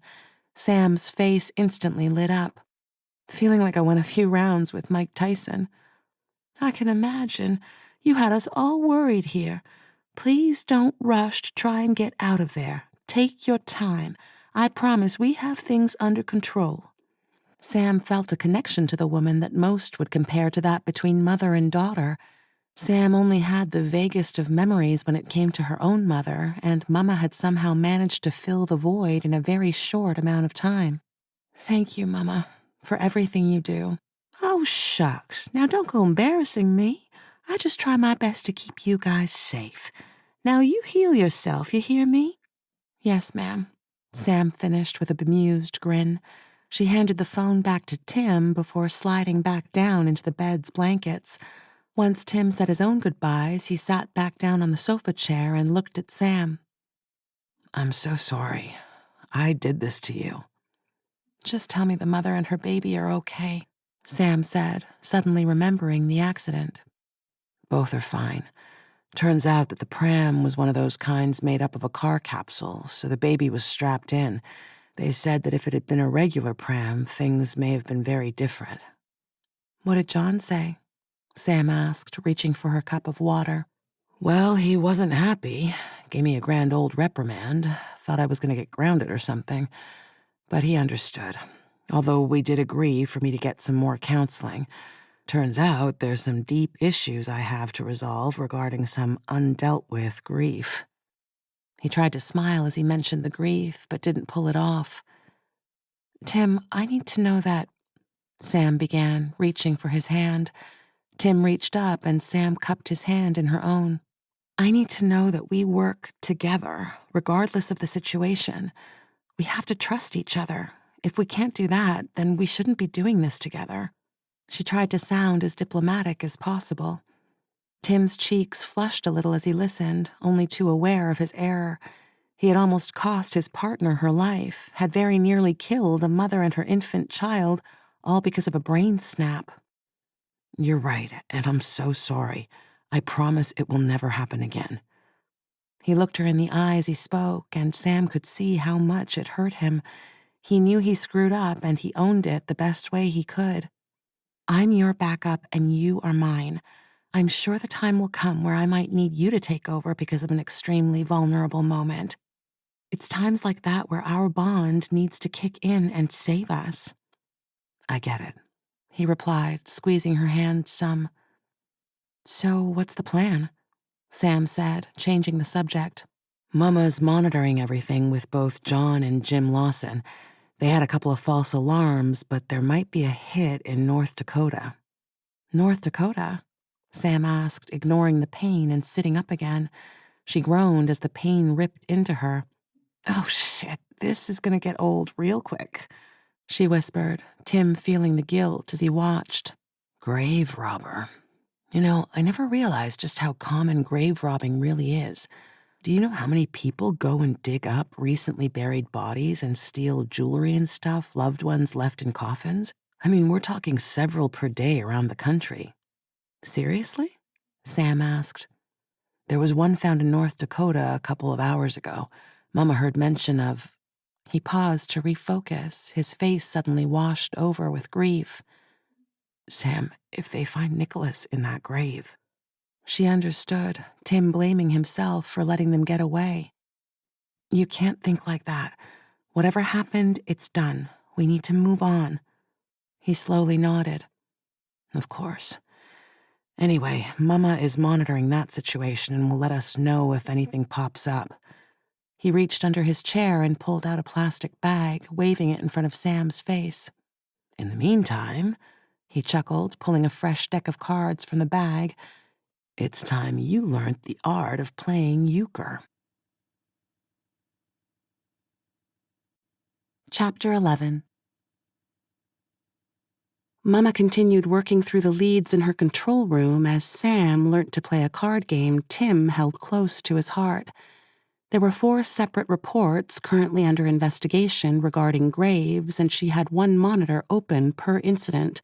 Sam's face instantly lit up. "Feeling like I won a few rounds with Mike Tyson." "I can imagine. You had us all worried here. Please don't rush to try and get out of there. Take your time. I promise we have things under control." Sam felt a connection to the woman that most would compare to that between mother and daughter. Sam only had the vaguest of memories when it came to her own mother, and Mama had somehow managed to fill the void in a very short amount of time. "Thank you, Mama, for everything you do." "Oh, shucks. Now don't go embarrassing me. I just try my best to keep you guys safe. Now you heal yourself, you hear me?" "Yes, ma'am," Sam finished with a bemused grin. She handed the phone back to Tim before sliding back down into the bed's blankets. Once Tim said his own goodbyes, he sat back down on the sofa chair and looked at Sam. "I'm so sorry. I did this to you." "Just tell me the mother and her baby are okay," Sam said, suddenly remembering the accident. "Both are fine. Turns out that the pram was one of those kinds made up of a car capsule, so the baby was strapped in. They said that if it had been a regular pram, things may have been very different." "What did John say?" Sam asked, reaching for her cup of water. "Well, he wasn't happy. Gave me a grand old reprimand. Thought I was going to get grounded or something. But he understood. Although we did agree for me to get some more counseling. Turns out there's some deep issues I have to resolve regarding some undealt with grief." He tried to smile as he mentioned the grief, but didn't pull it off. "Tim, I need to know that," Sam began, reaching for his hand. Tim reached up and Sam cupped his hand in her own. "I need to know that we work together, regardless of the situation. We have to trust each other. If we can't do that, then we shouldn't be doing this together." She tried to sound as diplomatic as possible. Tim's cheeks flushed a little as he listened, only too aware of his error. He had almost cost his partner her life, had very nearly killed a mother and her infant child, all because of a brain snap. You're right, and I'm so sorry. I promise it will never happen again. He looked her in the eye as he spoke, and Sam could see how much it hurt him. He knew he screwed up, and he owned it the best way he could. I'm your backup, and you are mine. I'm sure the time will come where I might need you to take over because of an extremely vulnerable moment. It's times like that where our bond needs to kick in and save us. I get it, he replied, squeezing her hand some. So what's the plan? Sam said, changing the subject. Mama's monitoring everything with both John and Jim Lawson. They had a couple of false alarms, but there might be a hit in North Dakota. North Dakota? Sam asked, ignoring the pain and sitting up again. She groaned as the pain ripped into her. Oh shit, this is gonna get old real quick, she whispered, Tim feeling the guilt as he watched. Grave robber. You know, I never realized just how common grave robbing really is. Do you know how many people go and dig up recently buried bodies and steal jewelry and stuff loved ones left in coffins? I mean, we're talking several per day around the country. Seriously? Sam asked. There was one found in North Dakota a couple of hours ago. Mama heard mention of... He paused to refocus, his face suddenly washed over with grief. Sam, if they find Nicholas in that grave... She understood, Tim blaming himself for letting them get away. You can't think like that. Whatever happened, it's done. We need to move on. He slowly nodded. Of course. Anyway, Mama is monitoring that situation and will let us know if anything pops up. He reached under his chair and pulled out a plastic bag, waving it in front of Sam's face. In the meantime, he chuckled, pulling a fresh deck of cards from the bag, it's time you learned the art of playing euchre. Chapter 11. Mama continued working through the leads in her control room as Sam learnt to play a card game Tim held close to his heart. There were 4 separate reports currently under investigation regarding graves, and she had one monitor open per incident.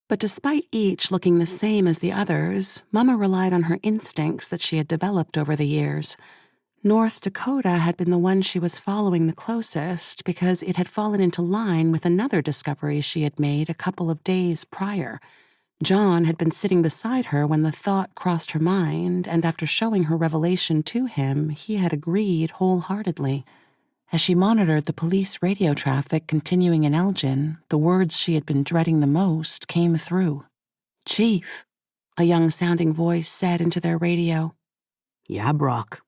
But despite each looking the same as the others, Mama relied on her instincts that she had developed over the years. North Dakota had been the one she was following the closest because it had fallen into line with another discovery she had made a couple of days prior. John had been sitting beside her when the thought crossed her mind, and after showing her revelation to him, he had agreed wholeheartedly. As she monitored the police radio traffic continuing in Elgin, the words she had been dreading the most came through. "Chief," a young-sounding voice said into their radio. "Yeah, Brock,"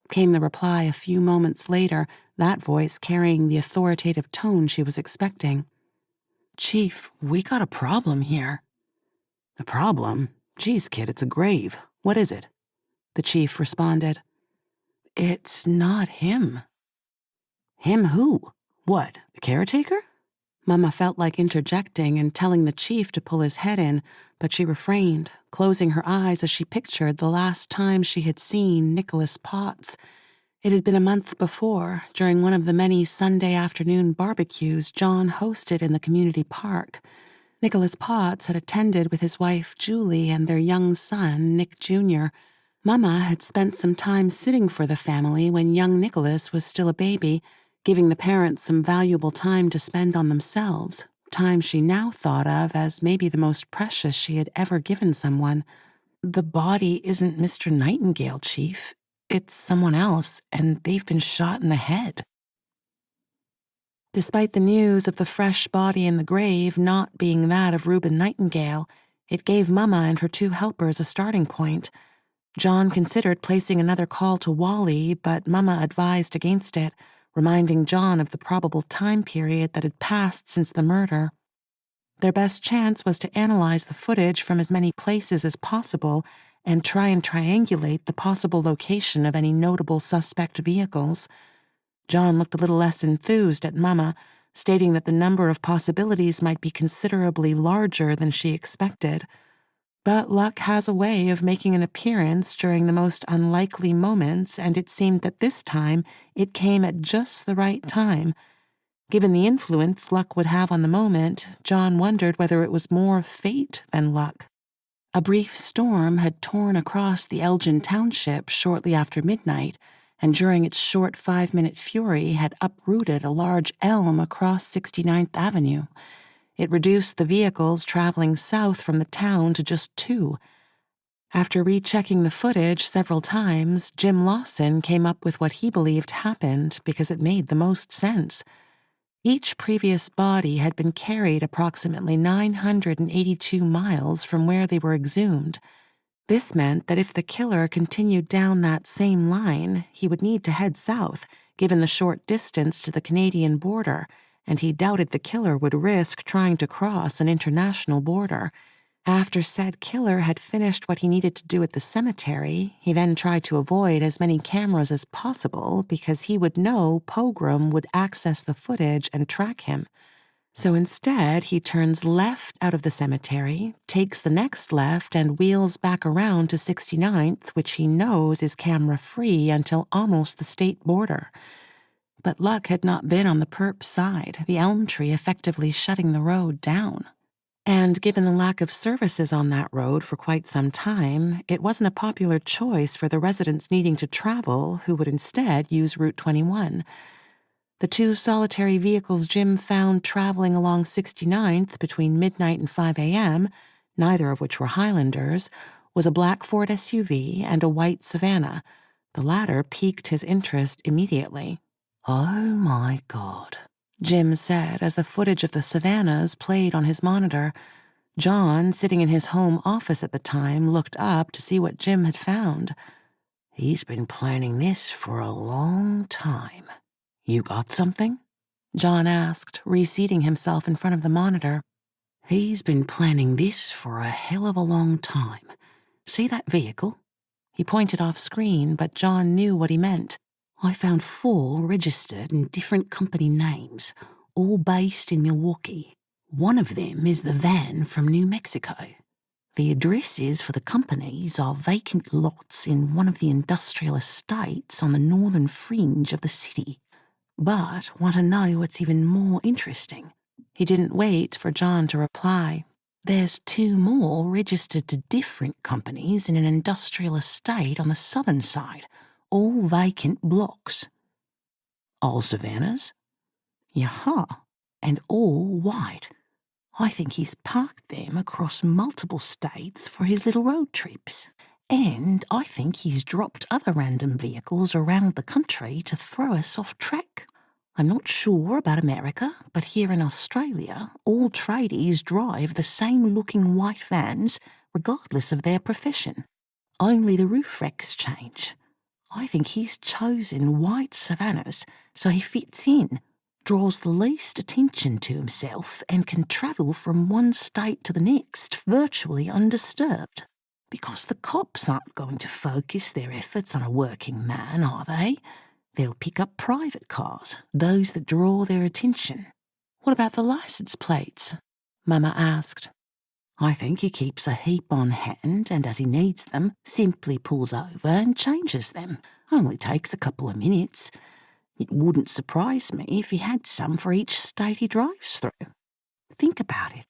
came the reply a few moments later, that voice carrying the authoritative tone she was expecting. "Chief, we got a problem here." "A problem? Geez, kid, it's a grave. What is it?" The chief responded. "It's not him." "Him who? What, the caretaker?" Mama felt like interjecting and telling the chief to pull his head in, but she refrained, closing her eyes as she pictured the last time she had seen Nicholas Potts. It had been a month before, during one of the many Sunday afternoon barbecues John hosted in the community park. Nicholas Potts had attended with his wife Julie and their young son, Nick Jr. Mama had spent some time sitting for the family when young Nicholas was still a baby, giving the parents some valuable time to spend on themselves, time she now thought of as maybe the most precious she had ever given someone. "The body isn't Mr. Nightingale, Chief. It's someone else, and they've been shot in the head." Despite the news of the fresh body in the grave not being that of Reuben Nightingale, it gave Mama and her 2 helpers a starting point. John considered placing another call to Wally, but Mama advised against it, reminding John of the probable time period that had passed since the murder. Their best chance was to analyze the footage from as many places as possible and try and triangulate the possible location of any notable suspect vehicles. John looked a little less enthused at Mama, stating that the number of possibilities might be considerably larger than she expected. But luck has a way of making an appearance during the most unlikely moments, and it seemed that this time it came at just the right time. Given the influence luck would have on the moment, John wondered whether it was more fate than luck. A brief storm had torn across the Elgin township shortly after midnight, and during its short 5-minute fury had uprooted a large elm across 69th Avenue. It reduced the vehicles traveling south from the town to just 2. After rechecking the footage several times, Jim Lawson came up with what he believed happened because it made the most sense. Each previous body had been carried approximately 982 miles from where they were exhumed. This meant that if the killer continued down that same line, he would need to head south, given the short distance to the Canadian border, and he doubted the killer would risk trying to cross an international border. After said killer had finished what he needed to do at the cemetery, he then tried to avoid as many cameras as possible because he would know Pogrom would access the footage and track him. So instead, he turns left out of the cemetery, takes the next left, and wheels back around to 69th, which he knows is camera-free until almost the state border. But luck had not been on the perp's side, the elm tree effectively shutting the road down. And given the lack of services on that road for quite some time, it wasn't a popular choice for the residents needing to travel who would instead use Route 21. The 2 solitary vehicles Jim found traveling along 69th between midnight and 5 a.m., neither of which were Highlanders, was a black Ford SUV and a white Savannah. The latter piqued his interest immediately. Oh my God, Jim said as the footage of the Savannahs played on his monitor. John, sitting in his home office at the time, looked up to see what Jim had found. He's been planning this for a long time. You got something? John asked, reseating himself in front of the monitor. He's been planning this for a hell of a long time. See that vehicle? He pointed off screen, but John knew what he meant. I found 4 registered in different company names, all based in Milwaukee. One of them is the van from New Mexico. The addresses for the companies are vacant lots in one of the industrial estates on the northern fringe of the city. But want to know what's even more interesting? He didn't wait for John to reply. There's 2 more registered to different companies in an industrial estate on the southern side, all vacant blocks. All Savannahs? Yaha, and all white. I think he's parked them across multiple states for his little road trips. And I think he's dropped other random vehicles around the country to throw us off track. I'm not sure about America, but here in Australia, all tradies drive the same looking white vans regardless of their profession. Only the roof racks change. I think he's chosen white Savannahs so he fits in, draws the least attention to himself, and can travel from one state to the next virtually undisturbed. Because the cops aren't going to focus their efforts on a working man, are they? They'll pick up private cars, those that draw their attention. What about the license plates? Mama asked. I think he keeps a heap on hand, and as he needs them, simply pulls over and changes them. Only takes a couple of minutes. It wouldn't surprise me if he had some for each state he drives through. Think about it.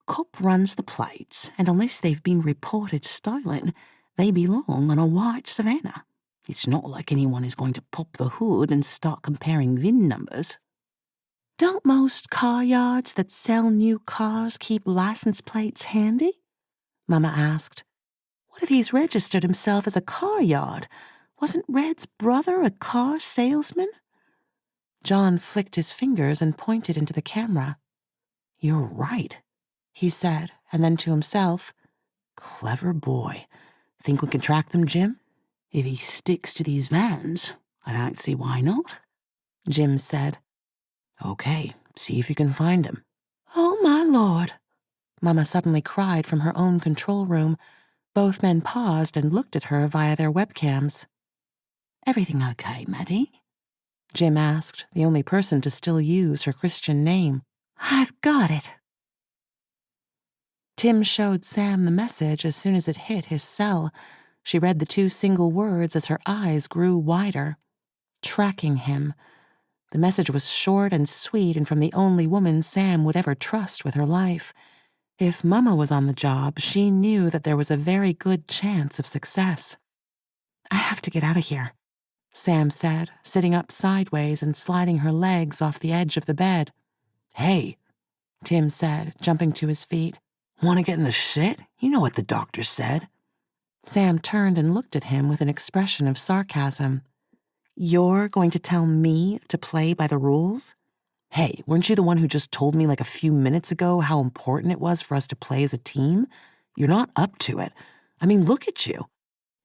Cop runs the plates, and unless they've been reported stolen, they belong on a white Savannah. It's not like anyone is going to pop the hood and start comparing VIN numbers. Don't most car yards that sell new cars keep license plates handy? Mama asked. What if he's registered himself as a car yard? Wasn't Red's brother a car salesman? John flicked his fingers and pointed into the camera. You're right, he said, and then to himself, clever boy. Think we can track them, Jim? If he sticks to these vans, I don't see why not, Jim said. Okay, see if you can find him. Oh, my Lord, Mama suddenly cried from her own control room. Both men paused and looked at her via their webcams. Everything okay, Maddie? Jim asked, the only person to still use her Christian name. I've got it. Tim showed Sam the message as soon as it hit his cell. She read the 2 single words as her eyes grew wider. Tracking him. The message was short and sweet and from the only woman Sam would ever trust with her life. If Mama was on the job, she knew that there was a very good chance of success. "I have to get out of here," Sam said, sitting up sideways and sliding her legs off the edge of the bed. "Hey," Tim said, jumping to his feet. "Want to get in the shit? You know what the doctor said." Sam turned and looked at him with an expression of sarcasm. "You're going to tell me to play by the rules?" "Hey, weren't you the one who just told me like a few minutes ago how important it was for us to play as a team? You're not up to it. I mean, look at you,"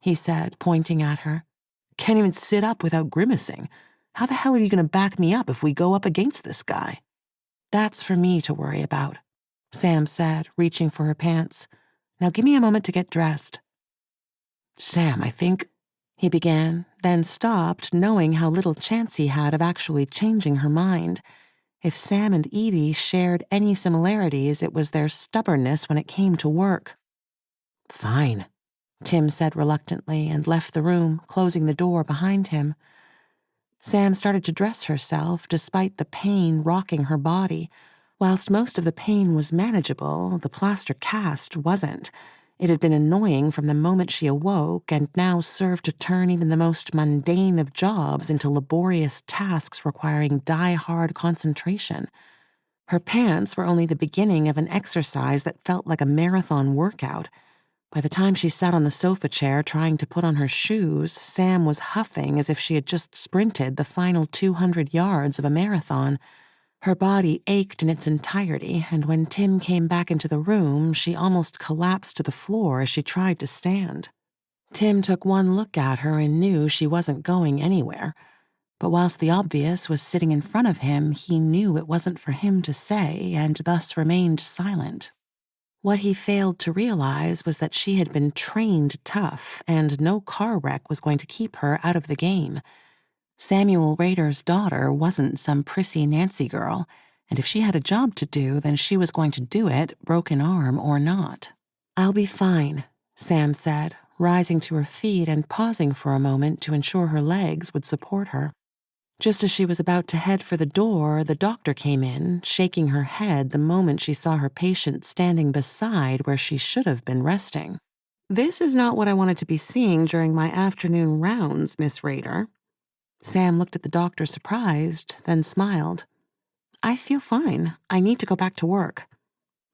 he said, pointing at her. "Can't even sit up without grimacing. How the hell are you going to back me up if we go up against this guy?" "That's for me to worry about," Sam said, reaching for her pants. "Now give me a moment to get dressed." "Sam, I think," he began, then stopped, knowing how little chance he had of actually changing her mind. If Sam and Evie shared any similarities, it was their stubbornness when it came to work. "Fine," Tim said reluctantly and left the room, closing the door behind him. Sam started to dress herself despite the pain rocking her body. Whilst most of the pain was manageable, the plaster cast wasn't. It had been annoying from the moment she awoke and now served to turn even the most mundane of jobs into laborious tasks requiring die-hard concentration. Her pants were only the beginning of an exercise that felt like a marathon workout. By the time she sat on the sofa chair trying to put on her shoes, Sam was huffing as if she had just sprinted the final 200 yards of a marathon. Her body ached in its entirety, and when Tim came back into the room, she almost collapsed to the floor as she tried to stand. Tim took one look at her and knew she wasn't going anywhere. But whilst the obvious was sitting in front of him, he knew it wasn't for him to say, and thus remained silent. What he failed to realize was that she had been trained tough, and no car wreck was going to keep her out of the game. Samuel Rader's daughter wasn't some prissy Nancy girl, and if she had a job to do, then she was going to do it, broken arm or not. "I'll be fine," Sam said, rising to her feet and pausing for a moment to ensure her legs would support her. Just as she was about to head for the door, the doctor came in, shaking her head the moment she saw her patient standing beside where she should have been resting. "This is not what I wanted to be seeing during my afternoon rounds, Miss Rader." Sam looked at the doctor surprised, then smiled. "I feel fine. I need to go back to work."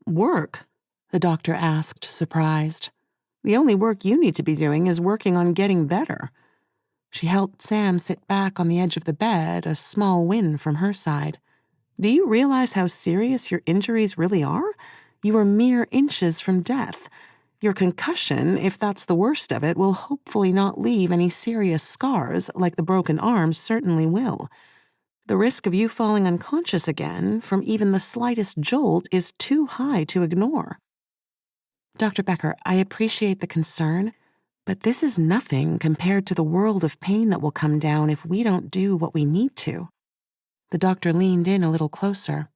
"Work?" the doctor asked, surprised. "The only work you need to be doing is working on getting better." She helped Sam sit back on the edge of the bed, a small win from her side. "Do you realize how serious your injuries really are? You are mere inches from death. Your concussion, if that's the worst of it, will hopefully not leave any serious scars, like the broken arm certainly will. The risk of you falling unconscious again, from even the slightest jolt, is too high to ignore." "Dr. Becker, I appreciate the concern, but this is nothing compared to the world of pain that will come down if we don't do what we need to." The doctor leaned in a little closer.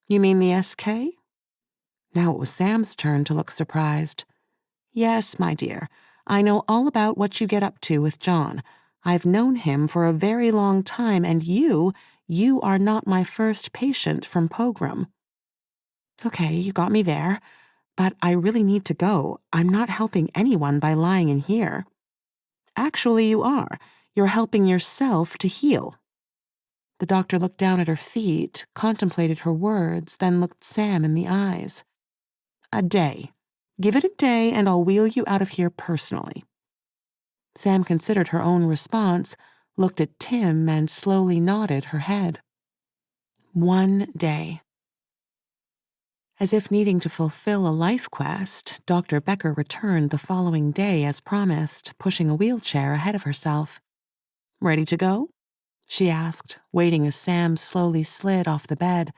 "You mean the SK?" Now it was Sam's turn to look surprised. "Yes, my dear. I know all about what you get up to with John. I've known him for a very long time, and you are not my first patient from Pogram." "Okay, you got me there. But I really need to go. I'm not helping anyone by lying in here." "Actually, you are. You're helping yourself to heal." The doctor looked down at her feet, contemplated her words, then looked Sam in the eyes. "A day. Give it a day and I'll wheel you out of here personally." Sam considered her own response, looked at Tim, and slowly nodded her head. 1 day. As if needing to fulfill a life quest, Dr. Becker returned the following day as promised, pushing a wheelchair ahead of herself. "Ready to go?" she asked, waiting as Sam slowly slid off the bed.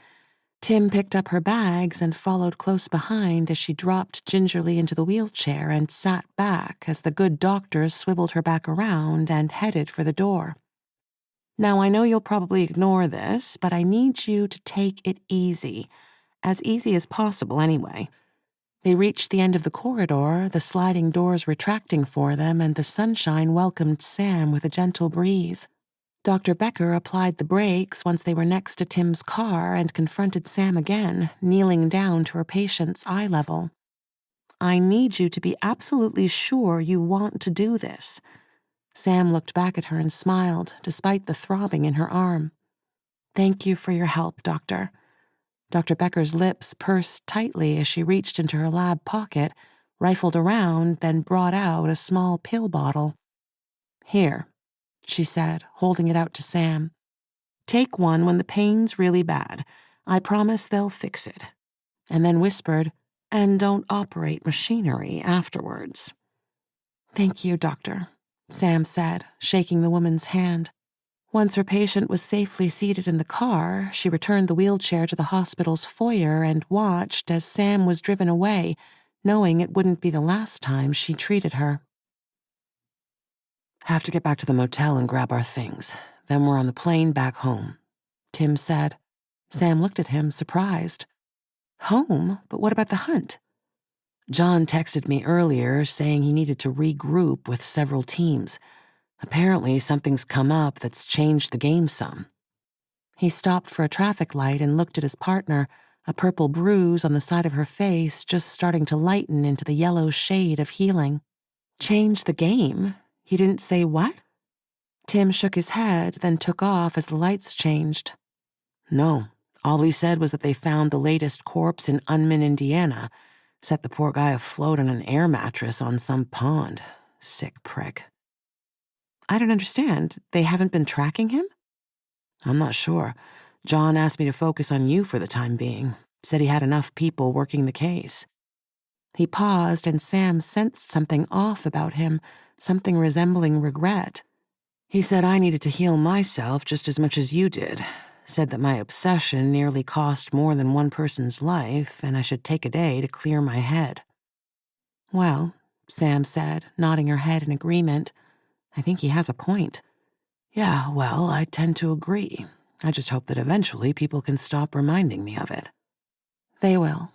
Tim picked up her bags and followed close behind as she dropped gingerly into the wheelchair and sat back as the good doctor swiveled her back around and headed for the door. "Now, I know you'll probably ignore this, but I need you to take it easy. As easy as possible, anyway." They reached the end of the corridor, the sliding doors retracting for them, and the sunshine welcomed Sam with a gentle breeze. Dr. Becker applied the brakes once they were next to Tim's car and confronted Sam again, kneeling down to her patient's eye level. "I need you to be absolutely sure you want to do this." Sam looked back at her and smiled, despite the throbbing in her arm. "Thank you for your help, Doctor." Dr. Becker's lips pursed tightly as she reached into her lab pocket, rifled around, then brought out a small pill bottle. "Here," she said, holding it out to Sam. "Take one when the pain's really bad. I promise they'll fix it." And then whispered, "And don't operate machinery afterwards." "Thank you, Doctor," Sam said, shaking the woman's hand. Once her patient was safely seated in the car, she returned the wheelchair to the hospital's foyer and watched as Sam was driven away, knowing it wouldn't be the last time she treated her. "Have to get back to the motel and grab our things. Then we're on the plane back home," Tim said. Sam looked at him, surprised. "Home? But what about the hunt?" "John texted me earlier saying he needed to regroup with several teams. Apparently something's come up that's changed the game some." He stopped for a traffic light and looked at his partner, a purple bruise on the side of her face just starting to lighten into the yellow shade of healing. "Change the game? He didn't say what?" Tim shook his head, then took off as the lights changed. "No, all he said was that they found the latest corpse in Unman, Indiana. Set the poor guy afloat on an air mattress on some pond. Sick prick." "I don't understand. They haven't been tracking him?" "I'm not sure. John asked me to focus on you for the time being. Said he had enough people working the case." He paused, and Sam sensed something off about him, something resembling regret. "He said I needed to heal myself just as much as you did. Said that my obsession nearly cost more than one person's life, and I should take a day to clear my head." "Well," Sam said, nodding her head in agreement, "I think he has a point." "Yeah, well, I tend to agree. I just hope that eventually people can stop reminding me of it." "They will."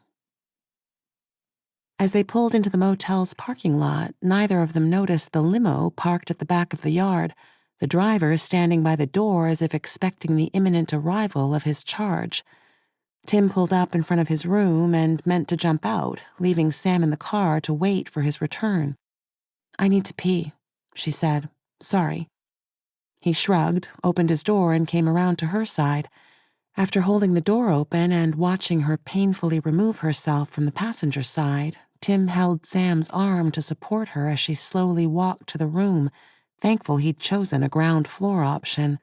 As they pulled into the motel's parking lot, neither of them noticed the limo parked at the back of the yard, the driver standing by the door as if expecting the imminent arrival of his charge. Tim pulled up in front of his room and meant to jump out, leaving Sam in the car to wait for his return. "I need to pee," she said. "Sorry." He shrugged, opened his door, and came around to her side. After holding the door open and watching her painfully remove herself from the passenger side, Tim held Sam's arm to support her as she slowly walked to the room, thankful he'd chosen a ground floor option.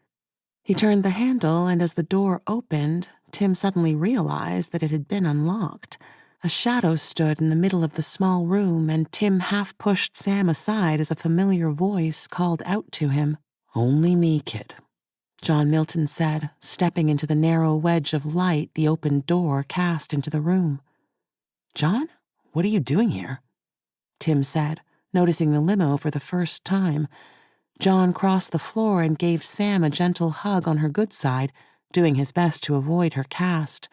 He turned the handle, and as the door opened, Tim suddenly realized that it had been unlocked. A shadow stood in the middle of the small room, and Tim half pushed Sam aside as a familiar voice called out to him. "Only me, kid," John Milton said, stepping into the narrow wedge of light the open door cast into the room. "John, what are you doing here?" Tim said, noticing the limo for the first time. John crossed the floor and gave Sam a gentle hug on her good side, doing his best to avoid her cast.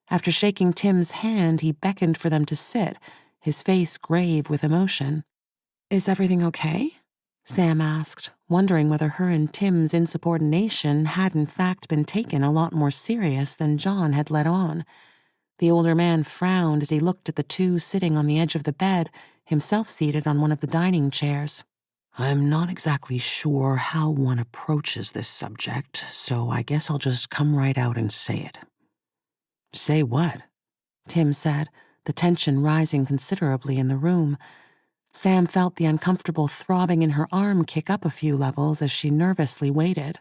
After shaking Tim's hand, he beckoned for them to sit, his face grave with emotion. "Is everything okay?" Sam asked, wondering whether her and Tim's insubordination had in fact been taken a lot more serious than John had let on. The older man frowned as he looked at the two sitting on the edge of the bed, himself seated on one of the dining chairs. "I'm not exactly sure how one approaches this subject, so I guess I'll just come right out and say it." "Say what?" Tim said, the tension rising considerably in the room. Sam felt the uncomfortable throbbing in her arm kick up a few levels as she nervously waited.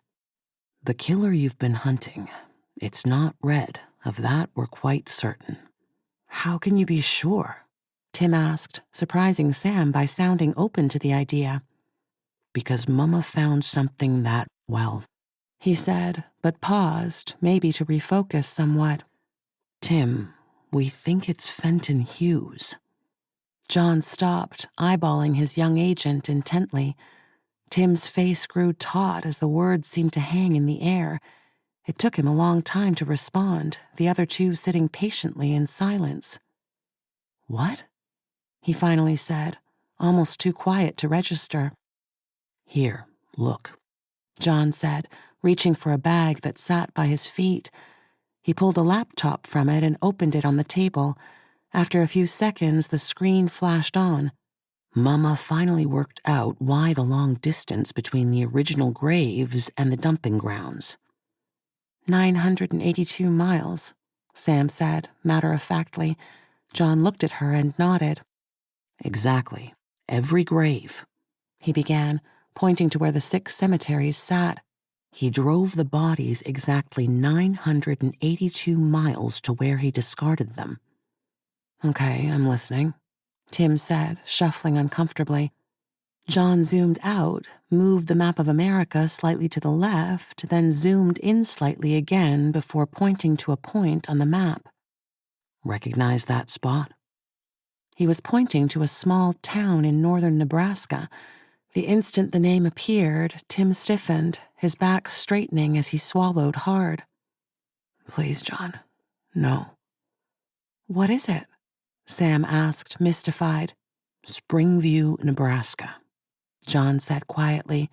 "The killer you've been hunting, it's not Red, of that we're quite certain." "How can you be sure?" Tim asked, surprising Sam by sounding open to the idea. "Because Mama found something that, well," he said, but paused, maybe to refocus somewhat. "Tim, we think it's Fenton Hughes." John stopped, eyeballing his young agent intently. Tim's face grew taut as the words seemed to hang in the air. It took him a long time to respond, the other two sitting patiently in silence. What? He finally said, almost too quiet to register. Here, look, John said, reaching for a bag that sat by his feet. He pulled a laptop from it and opened it on the table. After a few seconds, the screen flashed on. Mama finally worked out why the long distance between the original graves and the dumping grounds. 982 miles, Sam said, matter-of-factly. John looked at her and nodded. Exactly. Every grave, He began, pointing to where the 6 cemeteries sat. He drove the bodies exactly 982 miles to where he discarded them. Okay, I'm listening, Tim said, shuffling uncomfortably. John zoomed out, moved the map of America slightly to the left, then zoomed in slightly again before pointing to a point on the map. Recognize that spot? He was pointing to a small town in northern Nebraska. The instant the name appeared, Tim stiffened, his back straightening as he swallowed hard. Please, John. No. What is it? Sam asked, mystified. Springview, Nebraska, John said quietly.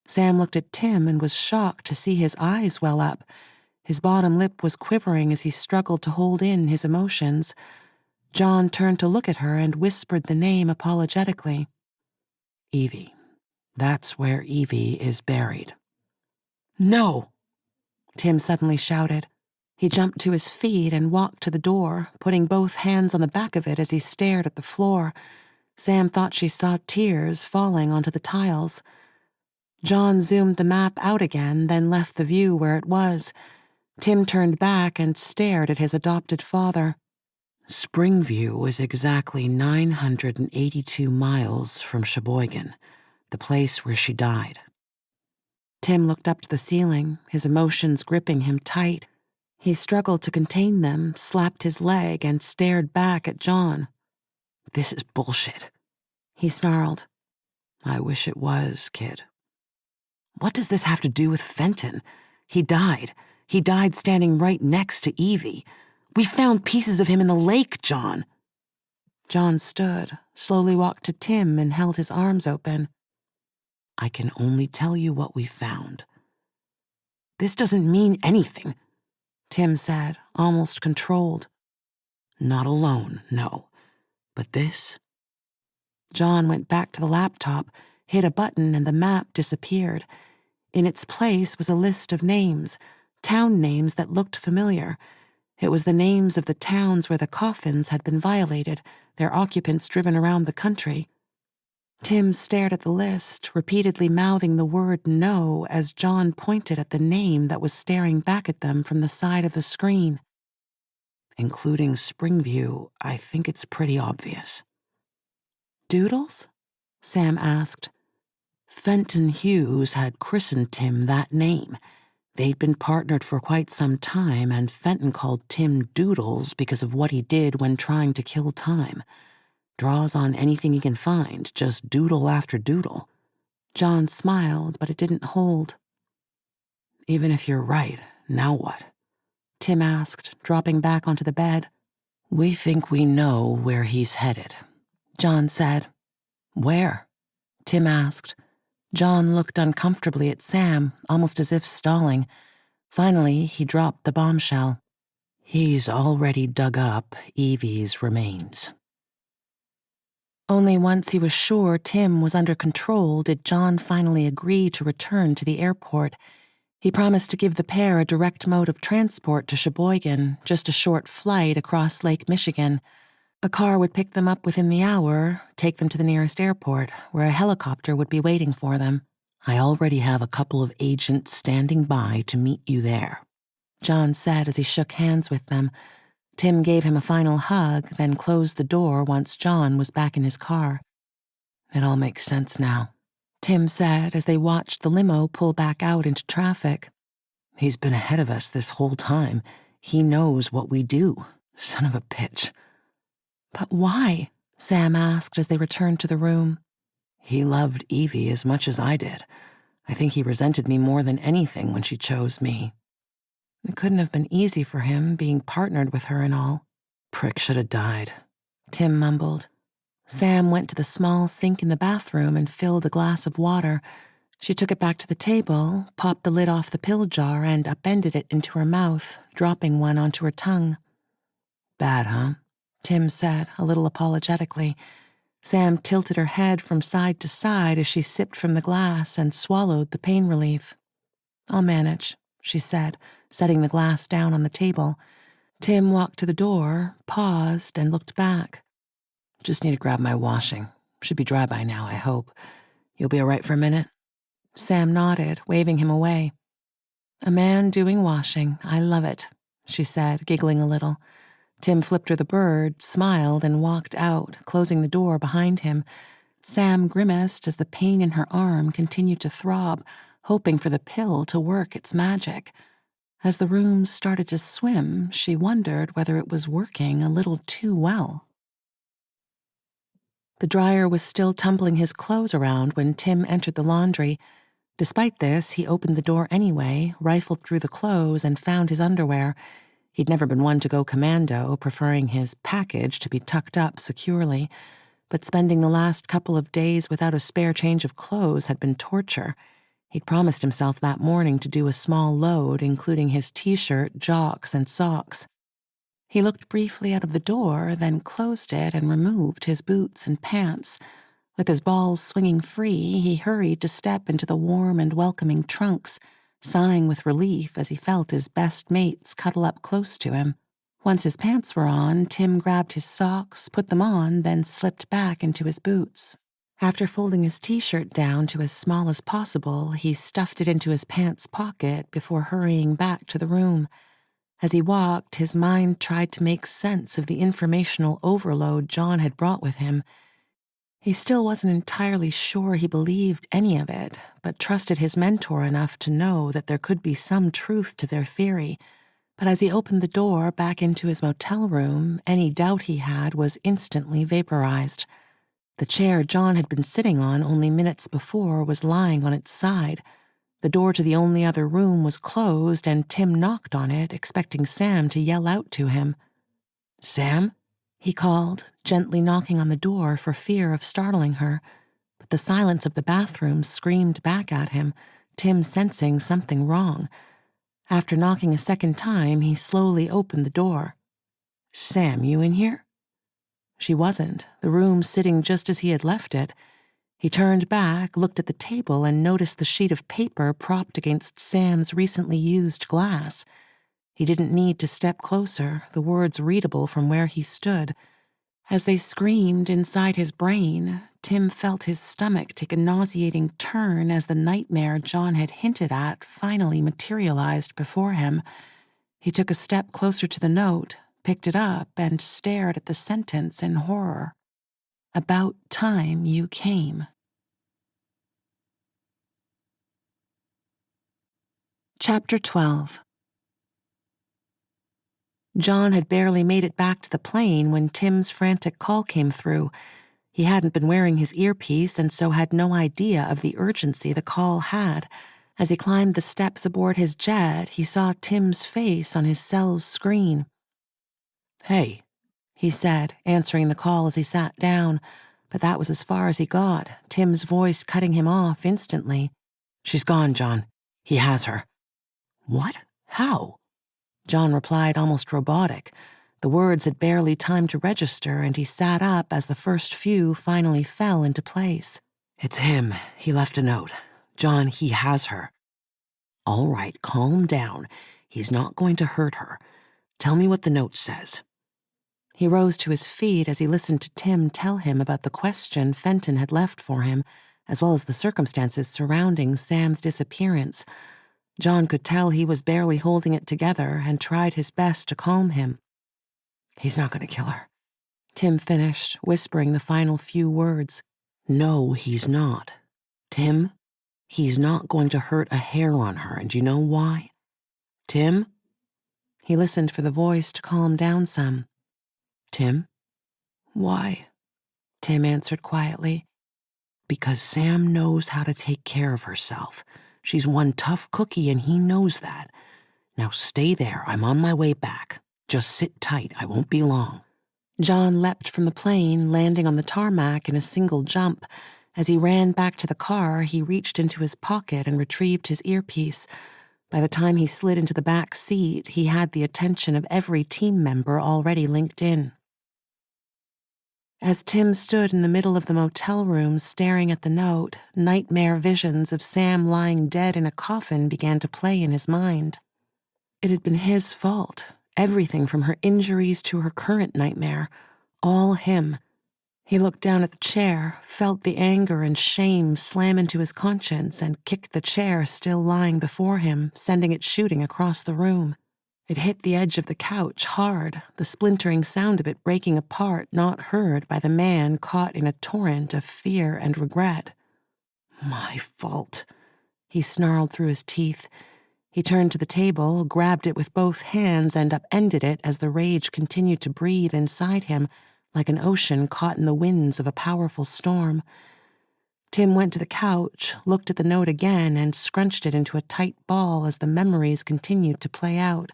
Sam looked at Tim and was shocked to see his eyes well up. His bottom lip was quivering as he struggled to hold in his emotions. John turned to look at her and whispered the name apologetically. Evie. That's where Evie is buried. No! Tim suddenly shouted. He jumped to his feet and walked to the door, putting both hands on the back of it as he stared at the floor. Sam thought she saw tears falling onto the tiles. John zoomed the map out again, then left the view where it was. Tim turned back and stared at his adopted father. Springview is exactly 982 miles from Sheboygan, the place where she died. Tim looked up to the ceiling, his emotions gripping him tight. He struggled to contain them, slapped his leg, and stared back at John. This is bullshit, he snarled. I wish it was, kid. What does this have to do with Fenton? He died. He died standing right next to Evie. We found pieces of him in the lake, John. John stood, slowly walked to Tim, and held his arms open. I can only tell you what we found. This doesn't mean anything, Tim said, almost controlled. Not alone, no. But this? John went back to the laptop, hit a button, and the map disappeared. In its place was a list of names, town names that looked familiar. It was the names of the towns where the coffins had been violated, their occupants driven around the country. Tim stared at the list, repeatedly mouthing the word no as John pointed at the name that was staring back at them from the side of the screen. Including Springview, I think it's pretty obvious. Doodles? Sam asked. Fenton Hughes had christened Tim that name. They'd been partnered for quite some time, and Fenton called Tim Doodles because of what he did when trying to kill time. Draws on anything he can find, just doodle after doodle. John smiled, but it didn't hold. Even if you're right, now what? Tim asked, dropping back onto the bed. We think we know where he's headed, John said. Where? Tim asked. John looked uncomfortably at Sam, almost as if stalling. Finally, he dropped the bombshell. He's already dug up Evie's remains. Only once he was sure Tim was under control did John finally agree to return to the airport. He promised to give the pair a direct mode of transport to Sheboygan, just a short flight across Lake Michigan. A car would pick them up within the hour, take them to the nearest airport, where a helicopter would be waiting for them. I already have a couple of agents standing by to meet you there, John said as he shook hands with them. Tim gave him a final hug, then closed the door once John was back in his car. It all makes sense now, Tim said as they watched the limo pull back out into traffic. He's been ahead of us this whole time. He knows what we do. Son of a bitch. But why? Sam asked as they returned to the room. He loved Evie as much as I did. I think he resented me more than anything when she chose me. It couldn't have been easy for him, being partnered with her and all. Prick should have died. Tim mumbled. Sam went to the small sink in the bathroom and filled a glass of water. She took it back to the table, popped the lid off the pill jar, and upended it into her mouth, dropping one onto her tongue. Bad, huh? Tim said, a little apologetically. Sam tilted her head from side to side as she sipped from the glass and swallowed the pain relief. I'll manage, she said, setting the glass down on the table. Tim walked to the door, paused, and looked back. Just need to grab my washing. Should be dry by now, I hope. You'll be all right for a minute? Sam nodded, waving him away. A man doing washing. I love it, she said, giggling a little. Tim flipped her the bird, smiled, and walked out, closing the door behind him. Sam grimaced as the pain in her arm continued to throb, hoping for the pill to work its magic. As the room started to swim, she wondered whether it was working a little too well. The dryer was still tumbling his clothes around when Tim entered the laundry. Despite this, he opened the door anyway, rifled through the clothes, and found his underwear. He'd never been one to go commando, preferring his package to be tucked up securely, but spending the last couple of days without a spare change of clothes had been torture. He'd promised himself that morning to do a small load, including his t-shirt, jocks, and socks. He looked briefly out of the door, then closed it and removed his boots and pants. With his balls swinging free, he hurried to step into the warm and welcoming trunks, sighing with relief as he felt his best mates cuddle up close to him. Once his pants were on, Tim grabbed his socks, put them on, then slipped back into his boots. After folding his t-shirt down to as small as possible, he stuffed it into his pants pocket before hurrying back to the room. As he walked, his mind tried to make sense of the informational overload John had brought with him. He still wasn't entirely sure he believed any of it, but trusted his mentor enough to know that there could be some truth to their theory. But as he opened the door back into his motel room, any doubt he had was instantly vaporized. The chair John had been sitting on only minutes before was lying on its side. The door to the only other room was closed, and Tim knocked on it, expecting Sam to yell out to him. Sam? He called, gently knocking on the door for fear of startling her. But the silence of the bathroom screamed back at him, Tim sensing something wrong. After knocking a second time, he slowly opened the door. Sam, you in here? She wasn't, the room sitting just as he had left it. He turned back, looked at the table, and noticed the sheet of paper propped against Sam's recently used glass. He didn't need to step closer, the words readable from where he stood. As they screamed inside his brain, Tim felt his stomach take a nauseating turn as the nightmare John had hinted at finally materialized before him. He took a step closer to the note, picked it up, and stared at the sentence in horror. About time you came. Chapter 12. John had barely made it back to the plane when Tim's frantic call came through. He hadn't been wearing his earpiece and so had no idea of the urgency the call had. As he climbed the steps aboard his jet, he saw Tim's face on his cell's screen. Hey, he said, answering the call as he sat down, but that was as far as he got, Tim's voice cutting him off instantly. She's gone, John. He has her. What? How? John replied almost robotic. The words had barely time to register, and he sat up as the first few finally fell into place. It's him. He left a note. John, he has her. All right, calm down. He's not going to hurt her. Tell me what the note says. He rose to his feet as he listened to Tim tell him about the question Fenton had left for him, as well as the circumstances surrounding Sam's disappearance. John could tell he was barely holding it together and tried his best to calm him. He's not going to kill her, Tim finished, whispering the final few words. No, he's not. Tim, he's not going to hurt a hair on her, and you know why? Tim? He listened for the voice to calm down some. Tim? Why? Tim answered quietly. Because Sam knows how to take care of herself. She's one tough cookie, and he knows that. Now stay there. I'm on my way back. Just sit tight. I won't be long. John leapt from the plane, landing on the tarmac in a single jump. As he ran back to the car, he reached into his pocket and retrieved his earpiece. By the time he slid into the back seat, he had the attention of every team member already linked in. As Tim stood in the middle of the motel room staring at the note, nightmare visions of Sam lying dead in a coffin began to play in his mind. It had been his fault, everything from her injuries to her current nightmare, all him. He looked down at the chair, felt the anger and shame slam into his conscience, and kicked the chair still lying before him, sending it shooting across the room. It hit the edge of the couch hard, the splintering sound of it breaking apart not heard by the man caught in a torrent of fear and regret. My fault, he snarled through his teeth. He turned to the table, grabbed it with both hands, and upended it as the rage continued to breathe inside him, like an ocean caught in the winds of a powerful storm. Tim went to the couch, looked at the note again, and scrunched it into a tight ball as the memories continued to play out.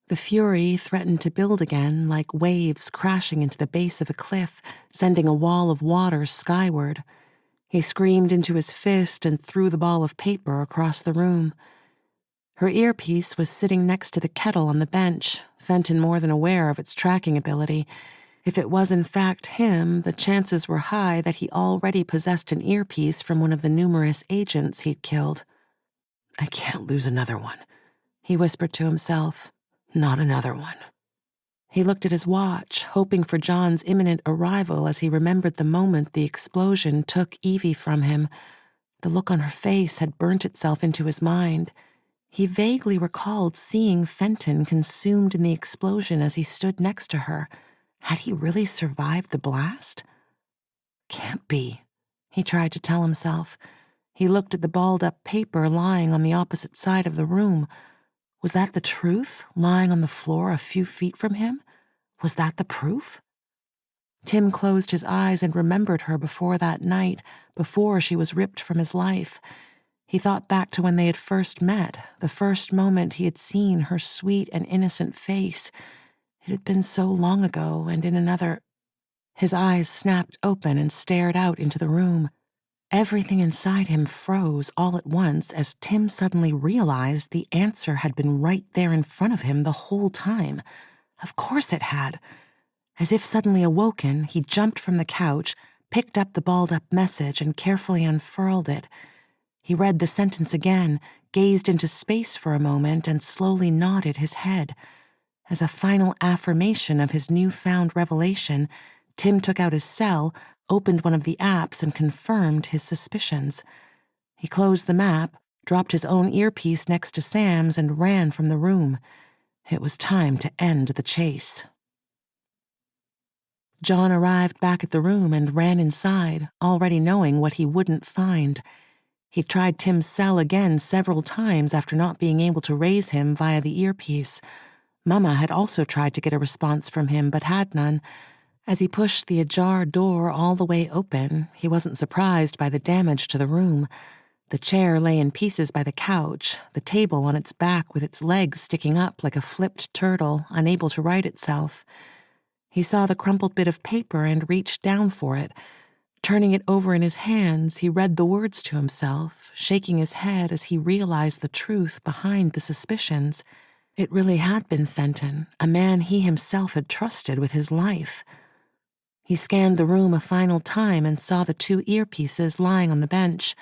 The fury threatened to build again, like waves crashing into the base of a cliff, sending a wall of water skyward. He screamed into his fist and threw the ball of paper across the room. Her earpiece was sitting next to the kettle on the bench, Fenton more than aware of its tracking ability. If it was in fact him, the chances were high that he already possessed an earpiece from one of the numerous agents he'd killed. I can't lose another one, he whispered to himself. Not another one. He looked at his watch, hoping for John's imminent arrival as he remembered the moment the explosion took Evie from him. The look on her face had burnt itself into his mind. He vaguely recalled seeing Fenton consumed in the explosion as he stood next to her. Had he really survived the blast? Can't be, he tried to tell himself. He looked at the balled-up paper lying on the opposite side of the room. Was that the truth, lying on the floor a few feet from him? Was that the proof? Tim closed his eyes and remembered her before that night, before she was ripped from his life. He thought back to when they had first met, the first moment he had seen her sweet and innocent face. It had been so long ago, and in another... His eyes snapped open and stared out into the room. Everything inside him froze all at once as Tim suddenly realized the answer had been right there in front of him the whole time. Of course it had. As if suddenly awoken, he jumped from the couch, picked up the balled-up message, and carefully unfurled it. He read the sentence again, gazed into space for a moment, and slowly nodded his head. As a final affirmation of his newfound revelation, Tim took out his cell, opened one of the apps, and confirmed his suspicions. He closed the map, dropped his own earpiece next to Sam's, and ran from the room. It was time to end the chase. John arrived back at the room and ran inside, already knowing what he wouldn't find. He tried Tim's cell again several times after not being able to raise him via the earpiece. Mama had also tried to get a response from him, but had none. As he pushed the ajar door all the way open, he wasn't surprised by the damage to the room. The chair lay in pieces by the couch, the table on its back with its legs sticking up like a flipped turtle, unable to right itself. He saw the crumpled bit of paper and reached down for it. Turning it over in his hands, he read the words to himself, shaking his head as he realized the truth behind the suspicions. It really had been Fenton, a man he himself had trusted with his life. He scanned the room a final time and saw the 2 earpieces lying on the bench.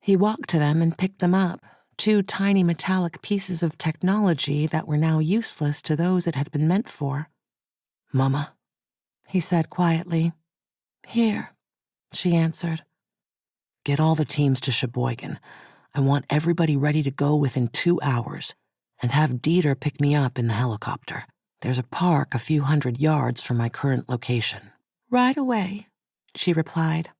He walked to them and picked them up, 2 tiny metallic pieces of technology that were now useless to those it had been meant for. "Mama," he said quietly. "Here," she answered. "Get all the teams to Sheboygan. I want everybody ready to go within 2 hours. And have Dieter pick me up in the helicopter. There's a park a few hundred yards from my current location." "Right away," she replied.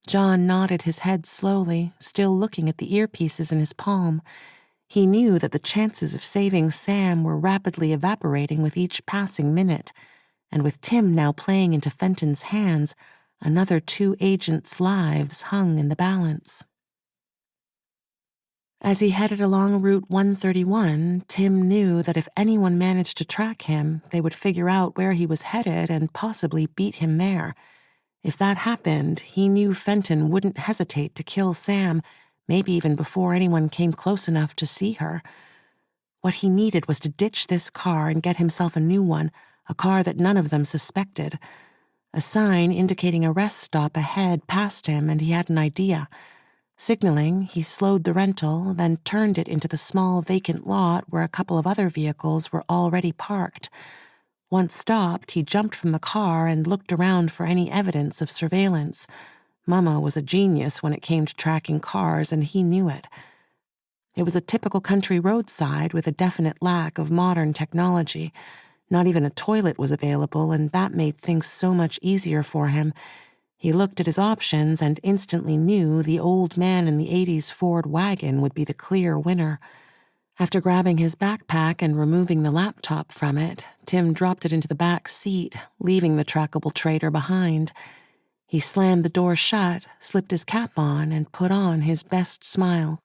John nodded his head slowly, still looking at the earpieces in his palm. He knew that the chances of saving Sam were rapidly evaporating with each passing minute, and with Tim now playing into Fenton's hands, another 2 agents' lives hung in the balance. As he headed along Route 131, Tim knew that if anyone managed to track him, they would figure out where he was headed and possibly beat him there. If that happened, he knew Fenton wouldn't hesitate to kill Sam, maybe even before anyone came close enough to see her. What he needed was to ditch this car and get himself a new one, a car that none of them suspected. A sign indicating a rest stop ahead passed him, and he had an idea. Signaling, he slowed the rental, then turned it into the small vacant lot where a couple of other vehicles were already parked. Once stopped, he jumped from the car and looked around for any evidence of surveillance. Mama was a genius when it came to tracking cars, and he knew it. It was a typical country roadside with a definite lack of modern technology. Not even a toilet was available, and that made things so much easier for him. He looked at his options and instantly knew the old man in the 80s Ford wagon would be the clear winner. After grabbing his backpack and removing the laptop from it, Tim dropped it into the back seat, leaving the trackable trader behind. He slammed the door shut, slipped his cap on, and put on his best smile.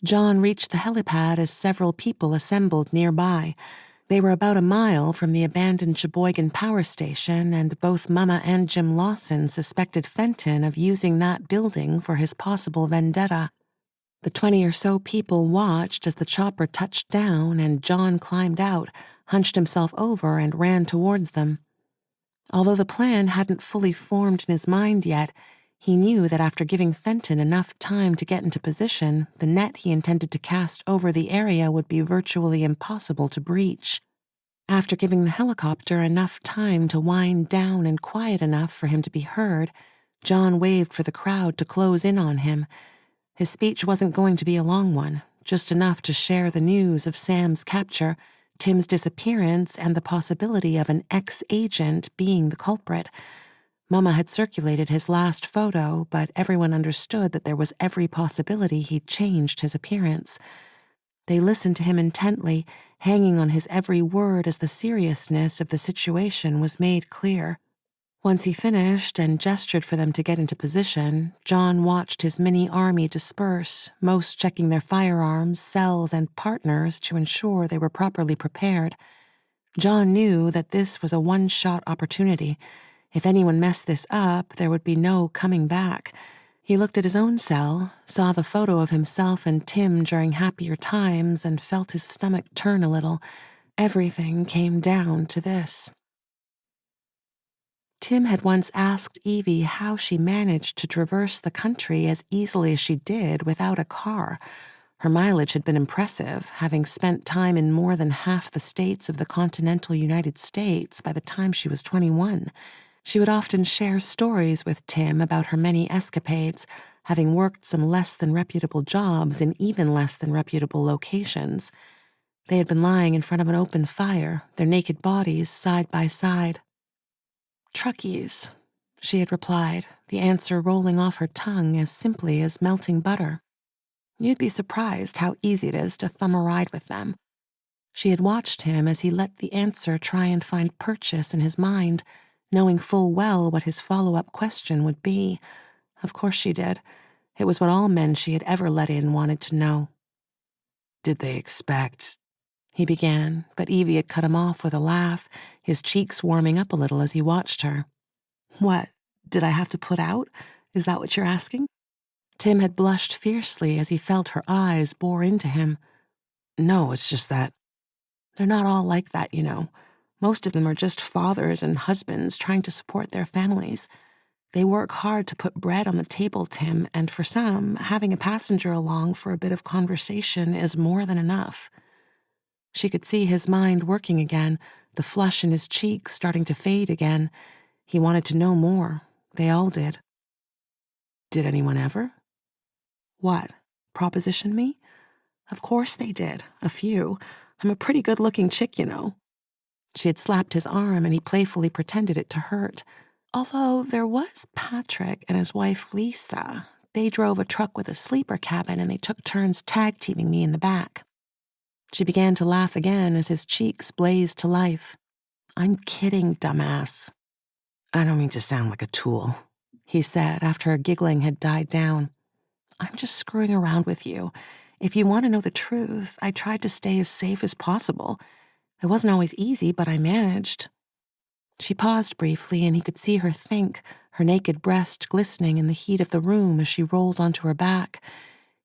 John reached the helipad as several people assembled nearby. They were about a mile from the abandoned Sheboygan power station, and both Mama and Jim Lawson suspected Fenton of using that building for his possible vendetta. The 20 or so people watched as the chopper touched down and John climbed out, hunched himself over, and ran towards them. Although the plan hadn't fully formed in his mind yet, he knew that after giving Fenton enough time to get into position, the net he intended to cast over the area would be virtually impossible to breach. After giving the helicopter enough time to wind down and quiet enough for him to be heard, John waved for the crowd to close in on him. His speech wasn't going to be a long one, just enough to share the news of Sam's capture, Tim's disappearance, and the possibility of an ex-agent being the culprit. Mama had circulated his last photo, but everyone understood that there was every possibility he'd changed his appearance. They listened to him intently, hanging on his every word as the seriousness of the situation was made clear. Once he finished and gestured for them to get into position, John watched his mini army disperse, most checking their firearms, cells, and partners to ensure they were properly prepared. John knew that this was a one-shot opportunity. If anyone messed this up, there would be no coming back. He looked at his own cell, saw the photo of himself and Tim during happier times, and felt his stomach turn a little. Everything came down to this. Tim had once asked Evie how she managed to traverse the country as easily as she did without a car. Her mileage had been impressive, having spent time in more than half the states of the continental United States by the time she was 21. She would often share stories with Tim about her many escapades, having worked some less than reputable jobs in even less than reputable locations. They had been lying in front of an open fire, their naked bodies side by side. "Truckies," she had replied, the answer rolling off her tongue as simply as melting butter. "You'd be surprised how easy it is to thumb a ride with them." She had watched him as he let the answer try and find purchase in his mind, knowing full well what his follow-up question would be. Of course she did. It was what all men she had ever let in wanted to know. "Did they expect—" he began, but Evie had cut him off with a laugh, his cheeks warming up a little as he watched her. "What, did I have to put out? Is that what you're asking?" Tim had blushed fiercely as he felt her eyes bore into him. "No, it's just that—" "They're not all like that, you know. Most of them are just fathers and husbands trying to support their families. They work hard to put bread on the table, Tim, and for some, having a passenger along for a bit of conversation is more than enough." She could see his mind working again, the flush in his cheeks starting to fade again. He wanted to know more. They all did. "Did anyone ever?" "What, proposition me?" "Of course they did, a few. I'm a pretty good-looking chick, you know." She had slapped his arm, and he playfully pretended it to hurt. "Although there was Patrick and his wife Lisa. They drove a truck with a sleeper cabin, and they took turns tag-teaming me in the back." She began to laugh again as his cheeks blazed to life. "I'm kidding, dumbass." "I don't mean to sound like a tool," he said after her giggling had died down. I'm just screwing around with you. If you want to know the truth, I tried to stay as safe as possible. It wasn't always easy, but I managed." She paused briefly, and he could see her think, her naked breast glistening in the heat of the room as she rolled onto her back.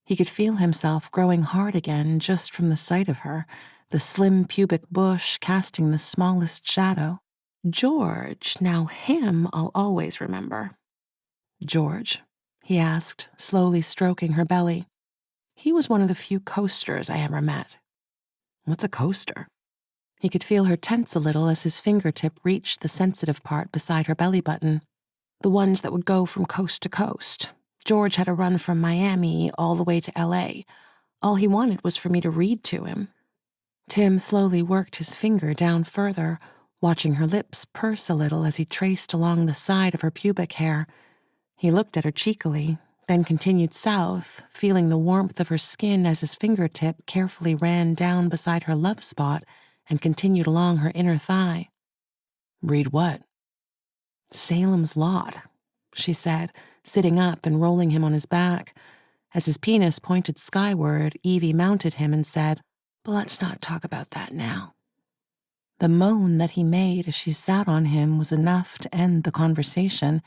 He could feel himself growing hard again just from the sight of her, the slim pubic bush casting the smallest shadow. George, now him I'll always remember. "George?" he asked, slowly stroking her belly. "He was one of the few coasters I ever met." "What's a coaster?" He could feel her tense a little as his fingertip reached the sensitive part beside her belly button. "The ones that would go from coast to coast. George had a run from Miami all the way to LA. All he wanted was for me to read to him." Tim slowly worked his finger down further, watching her lips purse a little as he traced along the side of her pubic hair. He looked at her cheekily, then continued south, feeling the warmth of her skin as his fingertip carefully ran down beside her love spot and continued along her inner thigh. "Read what?" "Salem's Lot," she said, sitting up and rolling him on his back. As his penis pointed skyward, Evie mounted him and said, "But let's not talk about that now." The moan that he made as she sat on him was enough to end the conversation,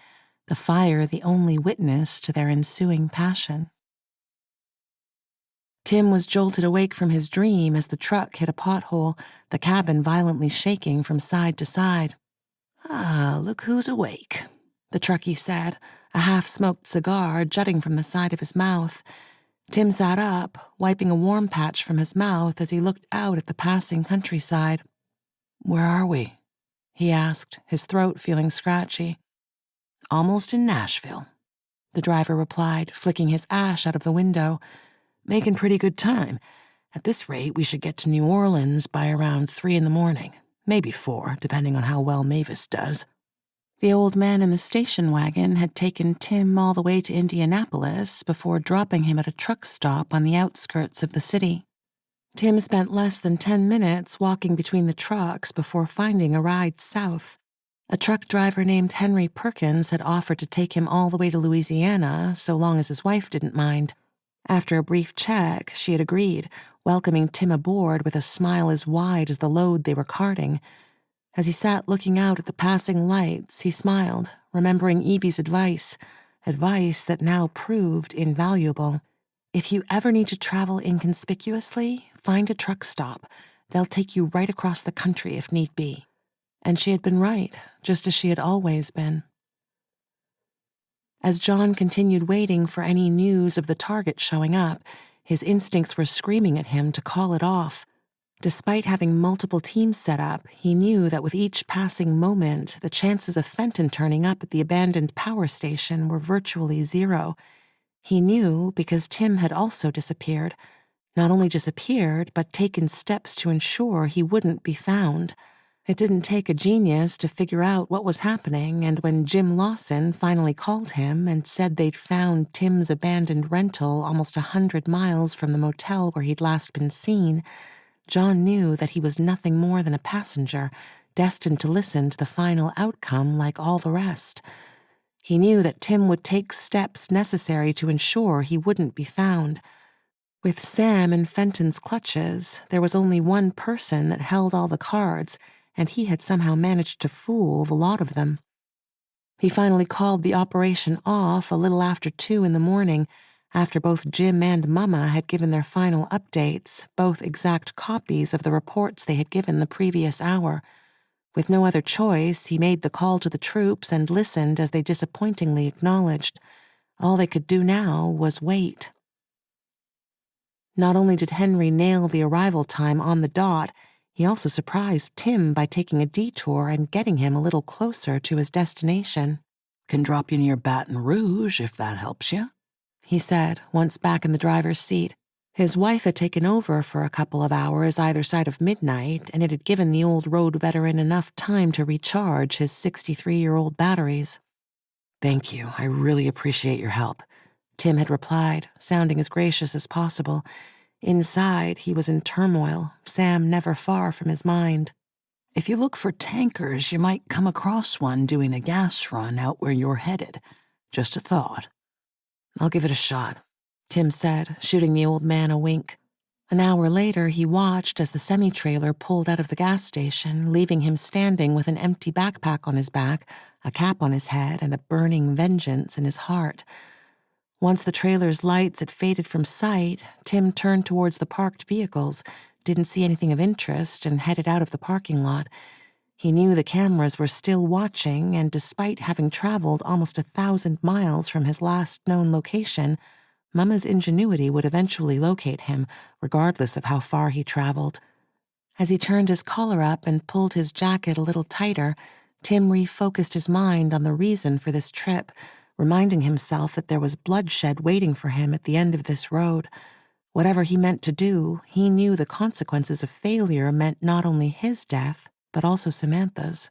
the fire the only witness to their ensuing passion. Tim was jolted awake from his dream as the truck hit a pothole, the cabin violently shaking from side to side. "Ah, look who's awake," the truckie said, a half-smoked cigar jutting from the side of his mouth. Tim sat up, wiping a warm patch from his mouth as he looked out at the passing countryside. "Where are we?" he asked, his throat feeling scratchy. "Almost in Nashville," the driver replied, flicking his ash out of the window. "Making pretty good time. At this rate, we should get to New Orleans by around 3 in the morning, maybe 4, depending on how well Mavis does." The old man in the station wagon had taken Tim all the way to Indianapolis before dropping him at a truck stop on the outskirts of the city. Tim spent less than 10 minutes walking between the trucks before finding a ride south. A truck driver named Henry Perkins had offered to take him all the way to Louisiana so long as his wife didn't mind. After a brief check, she had agreed, welcoming Tim aboard with a smile as wide as the load they were carting. As he sat looking out at the passing lights, he smiled, remembering Evie's advice that now proved invaluable. If you ever need to travel inconspicuously, find a truck stop. They'll take you right across the country if need be. And she had been right, just as she had always been. As John continued waiting for any news of the target showing up, his instincts were screaming at him to call it off. Despite having multiple teams set up, he knew that with each passing moment, the chances of Fenton turning up at the abandoned power station were virtually zero. He knew because Tim had also disappeared. Not only disappeared, but taken steps to ensure he wouldn't be found. It didn't take a genius to figure out what was happening, and when Jim Lawson finally called him and said they'd found Tim's abandoned rental almost 100 miles from the motel where he'd last been seen, John knew that he was nothing more than a passenger, destined to listen to the final outcome like all the rest. He knew that Tim would take steps necessary to ensure he wouldn't be found. With Sam in Fenton's clutches, there was only one person that held all the cards, and he had somehow managed to fool the lot of them. He finally called the operation off a little after 2 in the morning, after both Jim and Mama had given their final updates, both exact copies of the reports they had given the previous hour. With no other choice, he made the call to the troops and listened as they disappointingly acknowledged. All they could do now was wait. Not only did Henry nail the arrival time on the dot, he also surprised Tim by taking a detour and getting him a little closer to his destination. "Can drop you near Baton Rouge if that helps you," he said, once back in the driver's seat. His wife had taken over for a couple of hours either side of midnight, and it had given the old road veteran enough time to recharge his 63-year-old batteries. "Thank you. I really appreciate your help," Tim had replied, sounding as gracious as possible. Inside, he was in turmoil, Sam never far from his mind. "If you look for tankers, you might come across one doing a gas run out where you're headed. Just a thought." "I'll give it a shot. Tim said, shooting the old man a wink. An hour later, he watched as the semi-trailer pulled out of the gas station, leaving him standing with an empty backpack on his back, a cap on his head, and a burning vengeance in his heart. Once the trailer's lights had faded from sight, Tim turned towards the parked vehicles, didn't see anything of interest, and headed out of the parking lot. He knew the cameras were still watching, and despite having traveled almost 1,000 miles from his last known location, Mama's ingenuity would eventually locate him, regardless of how far he traveled. As he turned his collar up and pulled his jacket a little tighter, Tim refocused his mind on the reason for this trip, reminding himself that there was bloodshed waiting for him at the end of this road. Whatever he meant to do, he knew the consequences of failure meant not only his death, but also Samantha's.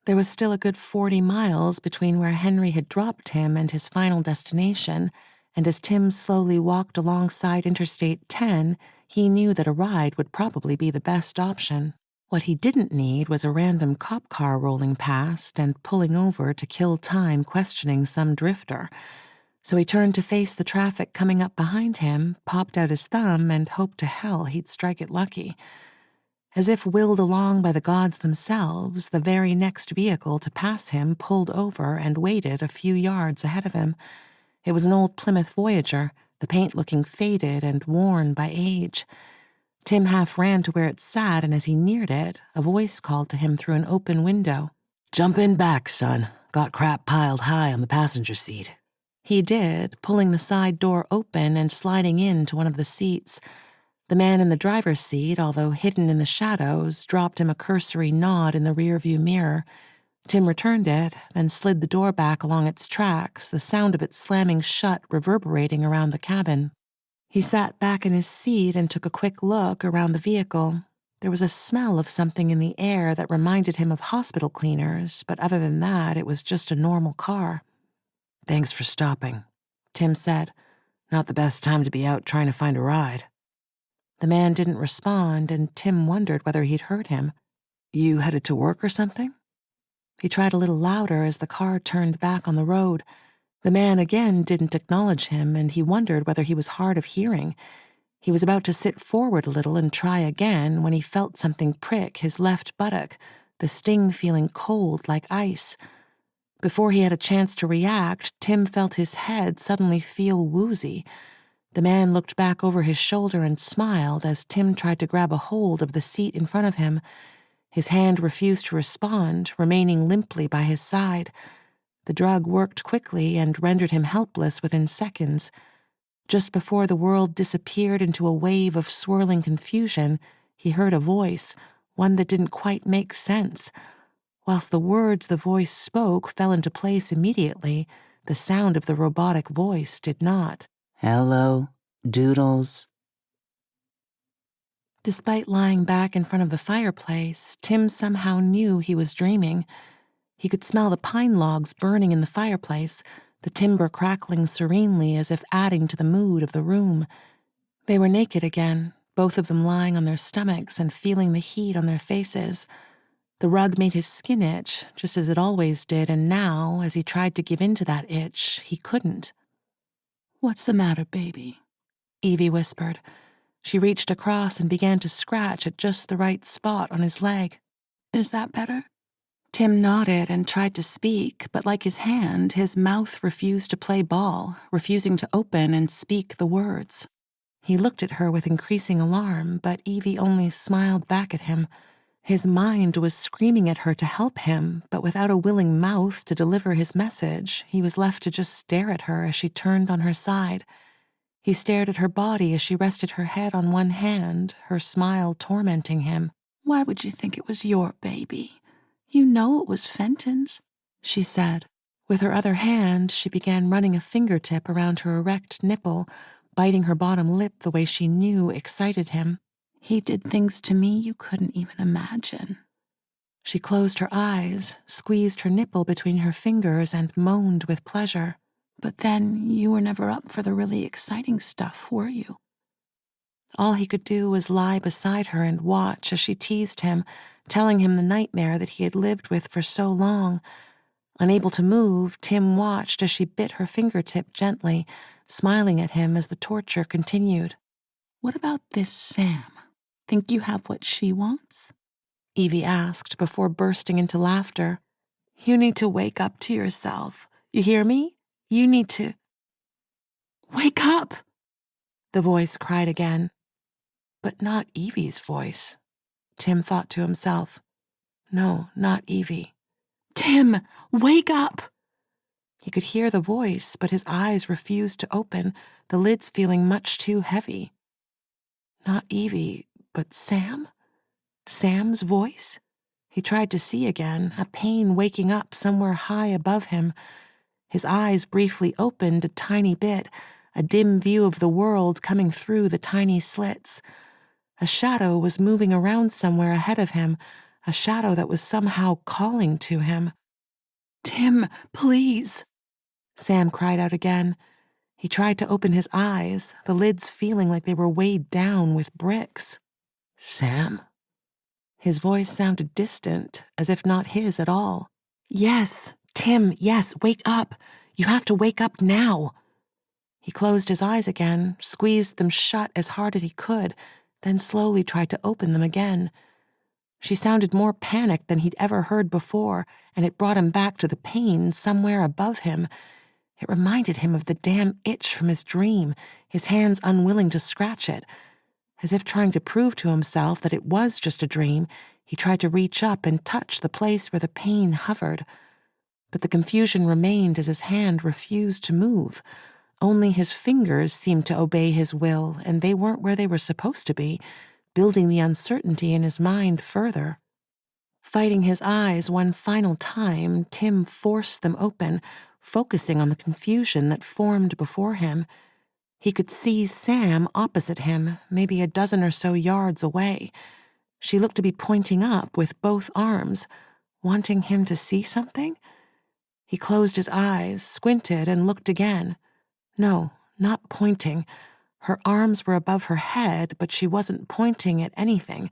There was still a good 40 miles between where Henry had dropped him and his final destination, and as Tim slowly walked alongside Interstate 10, he knew that a ride would probably be the best option. What he didn't need was a random cop car rolling past and pulling over to kill time questioning some drifter. So he turned to face the traffic coming up behind him, popped out his thumb, and hoped to hell he'd strike it lucky. As if willed along by the gods themselves, the very next vehicle to pass him pulled over and waited a few yards ahead of him. It was an old Plymouth Voyager, the paint looking faded and worn by age. Tim half ran to where it sat, and as he neared it, a voice called to him through an open window. "Jump in back, son. Got crap piled high on the passenger seat." He did, pulling the side door open and sliding into one of the seats. The man in the driver's seat, although hidden in the shadows, dropped him a cursory nod in the rearview mirror. Tim returned it, then slid the door back along its tracks, the sound of it slamming shut reverberating around the cabin. He sat back in his seat and took a quick look around the vehicle. There was a smell of something in the air that reminded him of hospital cleaners, but other than that, it was just a normal car. "Thanks for stopping," Tim said. "Not the best time to be out trying to find a ride." The man didn't respond, and Tim wondered whether he'd heard him. "You headed to work or something?" He tried a little louder as the car turned back on the road. The man again didn't acknowledge him, and he wondered whether he was hard of hearing. He was about to sit forward a little and try again when he felt something prick his left buttock, the sting feeling cold like ice. Before he had a chance to react, Tim felt his head suddenly feel woozy. The man looked back over his shoulder and smiled as Tim tried to grab a hold of the seat in front of him. His hand refused to respond, remaining limply by his side. The drug worked quickly and rendered him helpless within seconds. Just before the world disappeared into a wave of swirling confusion, he heard a voice, one that didn't quite make sense. Whilst the words the voice spoke fell into place immediately, the sound of the robotic voice did not. "Hello, Doodles." Despite lying back in front of the fireplace, Tim somehow knew he was dreaming. He could smell the pine logs burning in the fireplace, the timber crackling serenely as if adding to the mood of the room. They were naked again, both of them lying on their stomachs and feeling the heat on their faces. The rug made his skin itch, just as it always did, and now, as he tried to give in to that itch, he couldn't. "What's the matter, baby?" Evie whispered. She reached across and began to scratch at just the right spot on his leg. "Is that better?" Tim nodded and tried to speak, but like his hand, his mouth refused to play ball, refusing to open and speak the words. He looked at her with increasing alarm, but Evie only smiled back at him. His mind was screaming at her to help him, but without a willing mouth to deliver his message, he was left to just stare at her as she turned on her side. He stared at her body as she rested her head on one hand, her smile tormenting him. "Why would you think it was your baby? You know it was Fenton's," she said. With her other hand, she began running a fingertip around her erect nipple, biting her bottom lip the way she knew excited him. "He did things to me you couldn't even imagine." She closed her eyes, squeezed her nipple between her fingers, and moaned with pleasure. "But then you were never up for the really exciting stuff, were you?" All he could do was lie beside her and watch as she teased him, telling him the nightmare that he had lived with for so long. Unable to move, Tim watched as she bit her fingertip gently, smiling at him as the torture continued. What about this Sam? Think you have what she wants? Evie asked before bursting into laughter. You need to wake up to yourself. You hear me? You need to... Wake up! The voice cried again. But not Evie's voice. Tim thought to himself. No, not Evie. Tim, wake up! He could hear the voice, but his eyes refused to open, the lids feeling much too heavy. Not Evie, but Sam? Sam's voice? He tried to see again, a pain waking up somewhere high above him. His eyes briefly opened a tiny bit, a dim view of the world coming through the tiny slits. A shadow was moving around somewhere ahead of him, a shadow that was somehow calling to him. Tim, please! Sam cried out again. He tried to open his eyes, the lids feeling like they were weighed down with bricks. Sam? His voice sounded distant, as if not his at all. Yes, Tim, yes, wake up. You have to wake up now. He closed his eyes again, squeezed them shut as hard as he could, then slowly tried to open them again. She sounded more panicked than he'd ever heard before, and it brought him back to the pain somewhere above him. It reminded him of the damn itch from his dream, his hands unwilling to scratch it. As if trying to prove to himself that it was just a dream, he tried to reach up and touch the place where the pain hovered. But the confusion remained as his hand refused to move. Only his fingers seemed to obey his will, and they weren't where they were supposed to be, building the uncertainty in his mind further. Fighting his eyes one final time, Tim forced them open, focusing on the confusion that formed before him. He could see Sam opposite him, maybe a dozen or so yards away. She looked to be pointing up with both arms, wanting him to see something. He closed his eyes, squinted, and looked again. No, not pointing. Her arms were above her head, but she wasn't pointing at anything.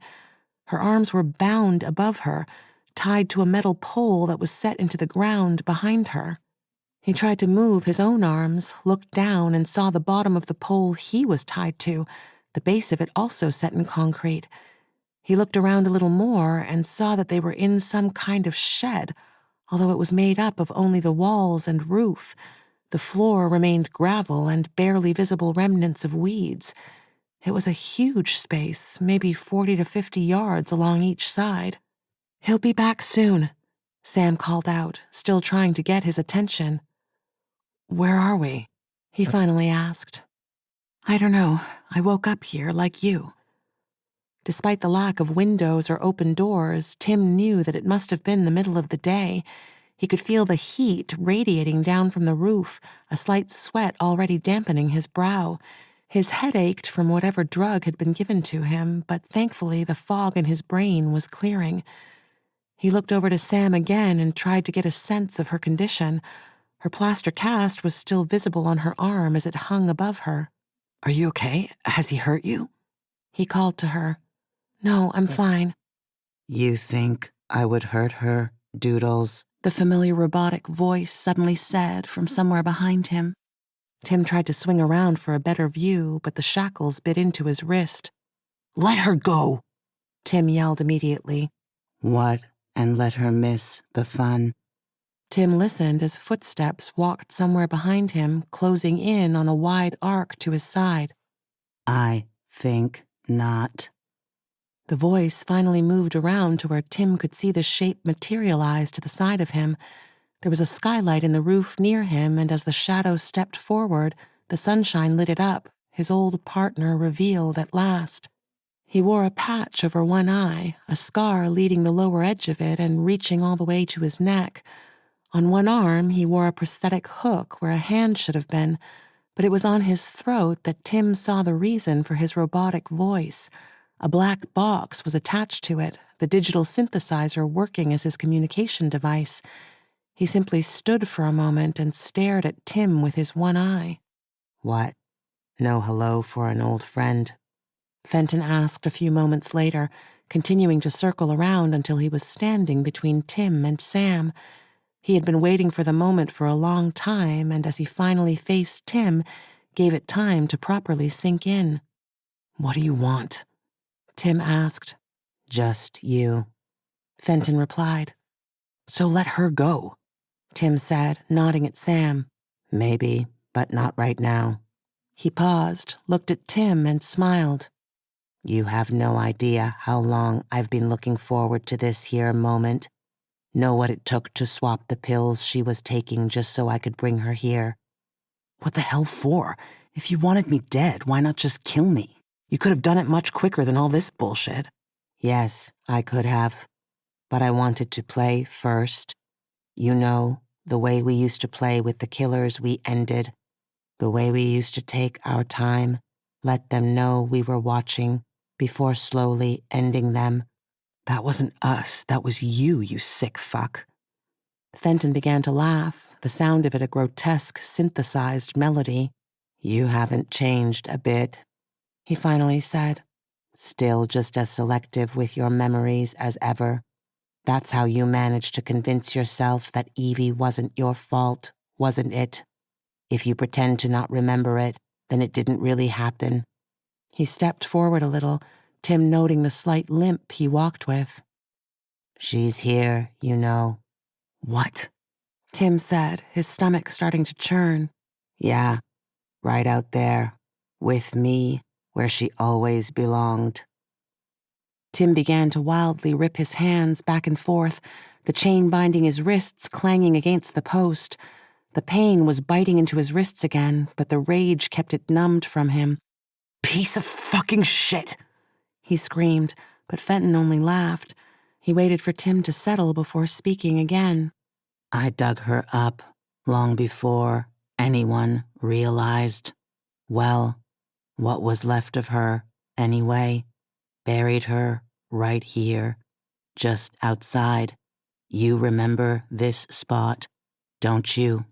Her arms were bound above her, tied to a metal pole that was set into the ground behind her. He tried to move his own arms, looked down, and saw the bottom of the pole he was tied to, the base of it also set in concrete. He looked around a little more and saw that they were in some kind of shed, although it was made up of only the walls and roof. The floor remained gravel and barely visible remnants of weeds. It was a huge space, maybe 40 to 50 yards along each side. "He'll be back soon," Sam called out, still trying to get his attention. Where are we? He finally asked. I don't know. I woke up here like you. Despite the lack of windows or open doors, Tim knew that it must have been the middle of the day. He could feel the heat radiating down from the roof, a slight sweat already dampening his brow. His head ached from whatever drug had been given to him, but thankfully the fog in his brain was clearing. He looked over to Sam again and tried to get a sense of her condition. Her plaster cast was still visible on her arm as it hung above her. Are you okay? Has he hurt you? He called to her. No, I'm fine. You think I would hurt her, Doodles? The familiar robotic voice suddenly said from somewhere behind him. Tim tried to swing around for a better view, but the shackles bit into his wrist. Let her go, Tim yelled immediately. What? And let her miss the fun? Tim listened as footsteps walked somewhere behind him, closing in on a wide arc to his side. I think not. The voice finally moved around to where Tim could see the shape materialize to the side of him. There was a skylight in the roof near him, and as the shadow stepped forward, the sunshine lit it up, his old partner revealed at last. He wore a patch over one eye, a scar leading the lower edge of it and reaching all the way to his neck. On one arm, he wore a prosthetic hook where a hand should have been, but it was on his throat that Tim saw the reason for his robotic voice. A black box was attached to it, the digital synthesizer working as his communication device. He simply stood for a moment and stared at Tim with his one eye. What? No hello for an old friend? Fenton asked a few moments later, continuing to circle around until he was standing between Tim and Sam. He had been waiting for the moment for a long time, and as he finally faced Tim, gave it time to properly sink in. "What do you want?" Tim asked. "Just you," Fenton replied. "So let her go," Tim said, nodding at Sam. "Maybe, but not right now." He paused, looked at Tim, and smiled. "You have no idea how long I've been looking forward to this here moment. Know what it took to swap the pills she was taking just so I could bring her here." What the hell for? If you wanted me dead, why not just kill me? You could have done it much quicker than all this bullshit. "Yes, I could have. But I wanted to play first. You know, the way we used to play with the killers we ended. The way we used to take our time, let them know we were watching, before slowly ending them." That wasn't us. That was you sick fuck. Fenton began to laugh, the sound of it a grotesque, synthesized melody. "You haven't changed a bit," he finally said. "Still just as selective with your memories as ever. That's how you managed to convince yourself that Evie wasn't your fault, wasn't it? If you pretend to not remember it, then it didn't really happen." He stepped forward a little, Tim noting the slight limp he walked with. "She's here, you know." What? Tim said, his stomach starting to churn. "Yeah, right out there, with me, where she always belonged." Tim began to wildly rip his hands back and forth, the chain binding his wrists clanging against the post. The pain was biting into his wrists again, but the rage kept it numbed from him. Piece of fucking shit! He screamed, but Fenton only laughed. He waited for Tim to settle before speaking again. "I dug her up long before anyone realized. Well, what was left of her, anyway. Buried her right here, just outside. You remember this spot, don't you?"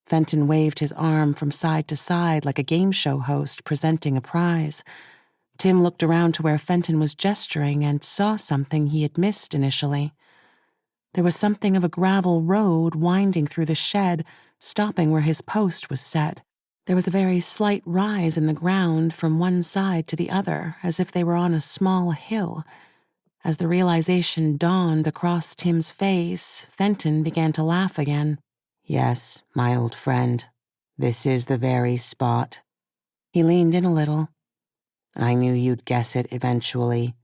Fenton waved his arm from side to side like a game show host presenting a prize. Tim looked around to where Fenton was gesturing and saw something he had missed initially. There was something of a gravel road winding through the shed, stopping where his post was set. There was a very slight rise in the ground from one side to the other, as if they were on a small hill. As the realization dawned across Tim's face, Fenton began to laugh again. "Yes, my old friend, this is the very spot." He leaned in a little. "I knew you'd guess it eventually.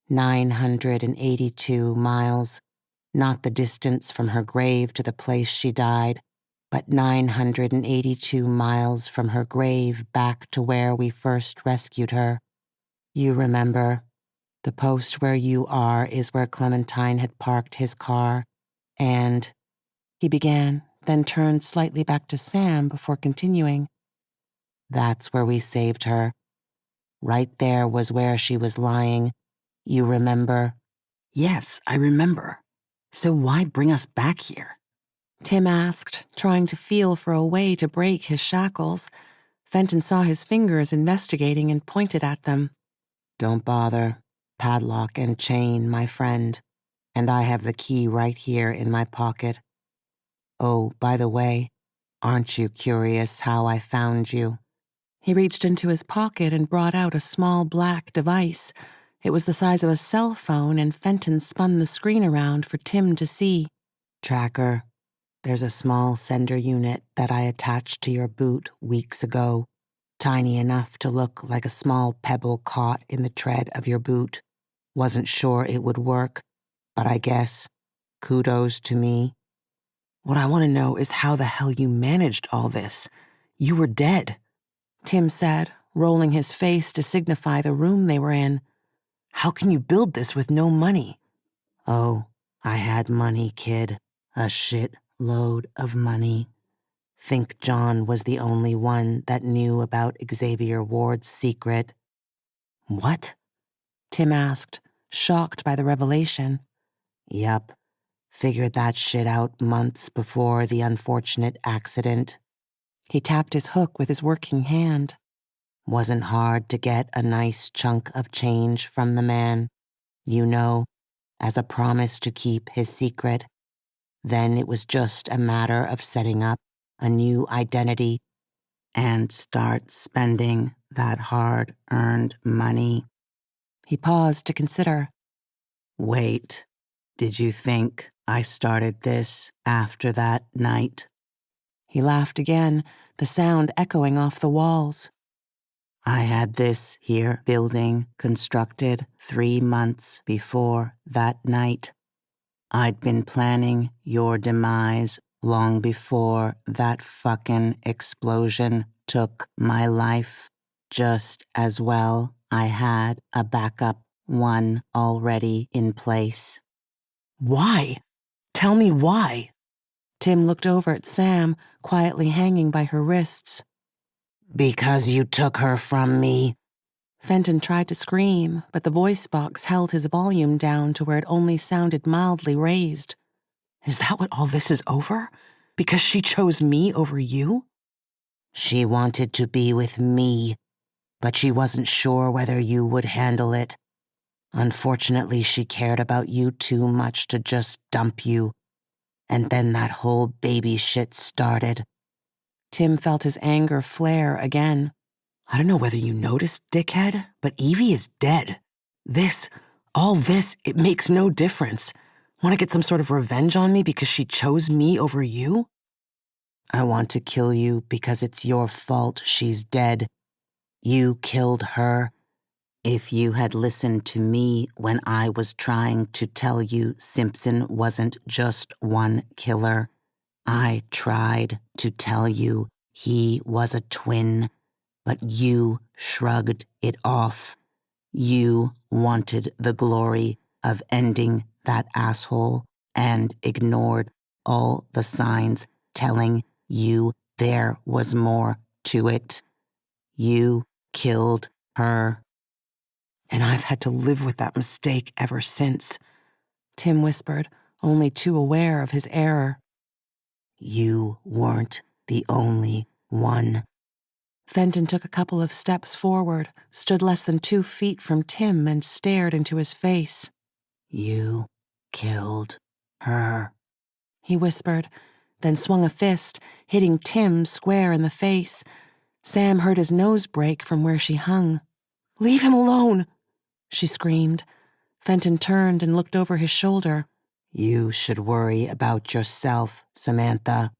982 miles. Not the distance from her grave to the place she died, but 982 miles from her grave back to where we first rescued her. You remember, the post where you are is where Clementine had parked his car, and..." He began, then turned slightly back to Sam before continuing. "That's where we saved her. Right there was where she was lying. You remember?" Yes, I remember. So why bring us back here? Tim asked, trying to feel for a way to break his shackles. Fenton saw his fingers investigating and pointed at them. "Don't bother. Padlock and chain, my friend. And I have the key right here in my pocket. Oh, by the way, aren't you curious how I found you?" He reached into his pocket and brought out a small black device. It was the size of a cell phone, and Fenton spun the screen around for Tim to see. "Tracker. There's a small sender unit that I attached to your boot weeks ago, tiny enough to look like a small pebble caught in the tread of your boot. Wasn't sure it would work, but I guess, kudos to me." What I want to know is how the hell you managed all this. You were dead. Tim said, rolling his face to signify the room they were in. How can you build this with no money? "Oh, I had money, kid. A shit load of money. Think John was the only one that knew about Xavier Ward's secret." What? Tim asked, shocked by the revelation. "Yup. Figured that shit out months before the unfortunate accident." He tapped his hook with his working hand. "Wasn't hard to get a nice chunk of change from the man, you know, as a promise to keep his secret. Then it was just a matter of setting up a new identity and start spending that hard-earned money. He paused to consider. Wait, did you think I started this after that night? He laughed again, the sound echoing off the walls. I had this here building constructed 3 months before that night. I'd been planning your demise long before that fucking explosion took my life. Just as well, I had a backup one already in place. Why? Tell me why. Tim looked over at Sam, quietly hanging by her wrists. Because you took her from me. Fenton tried to scream, but the voice box held his volume down to where it only sounded mildly raised. Is that what all this is over? Because she chose me over you? She wanted to be with me, but she wasn't sure whether you would handle it. Unfortunately, she cared about you too much to just dump you. And then that whole baby shit started. Tim felt his anger flare again. I don't know whether you noticed, dickhead, but Evie is dead. All this, it makes no difference. Want to get some sort of revenge on me because she chose me over you? I want to kill you because it's your fault she's dead. You killed her. If you had listened to me when I was trying to tell you Simpson wasn't just one killer, I tried to tell you he was a twin, but you shrugged it off. You wanted the glory of ending that asshole and ignored all the signs telling you there was more to it. You killed her. And I've had to live with that mistake ever since. Tim whispered, only too aware of his error. You weren't the only one. Fenton took a couple of steps forward, stood less than 2 feet from Tim, and stared into his face. You killed her, he whispered, then swung a fist, hitting Tim square in the face. Sam heard his nose break from where she hung. Leave him alone, she screamed. Fenton turned and looked over his shoulder. You should worry about yourself, Samantha.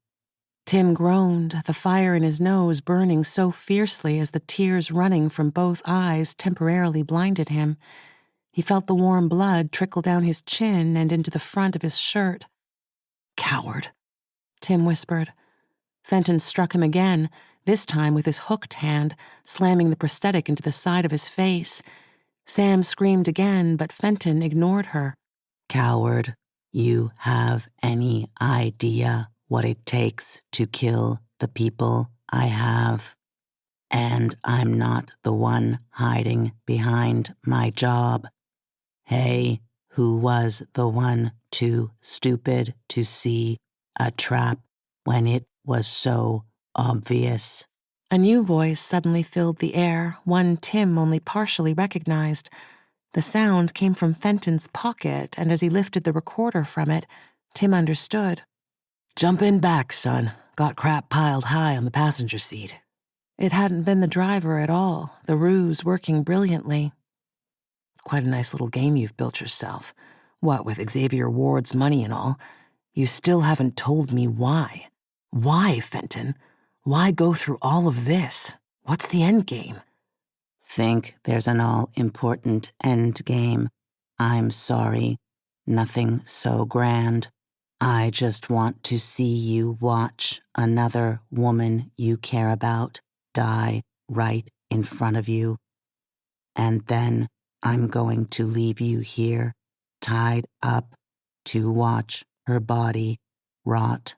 Tim groaned, the fire in his nose burning so fiercely as the tears running from both eyes temporarily blinded him. He felt the warm blood trickle down his chin and into the front of his shirt. Coward, Tim whispered. Fenton struck him again, this time with his hooked hand, slamming the prosthetic into the side of his face. Sam screamed again, but Fenton ignored her. Coward, you have any idea what it takes to kill the people I have? And I'm not the one hiding behind my job. Hey, who was the one too stupid to see a trap when it was so obvious? A new voice suddenly filled the air, one Tim only partially recognized. The sound came from Fenton's pocket, and as he lifted the recorder from it, Tim understood. Jump in back, son. Got crap piled high on the passenger seat. It hadn't been the driver at all, the ruse working brilliantly. Quite a nice little game you've built yourself. What with Xavier Ward's money and all. You still haven't told me why. Why, Fenton? Why go through all of this? What's the end game? Think there's an all-important end game. I'm sorry. Nothing so grand. I just want to see you watch another woman you care about die right in front of you. And then I'm going to leave you here, tied up, to watch her body rot.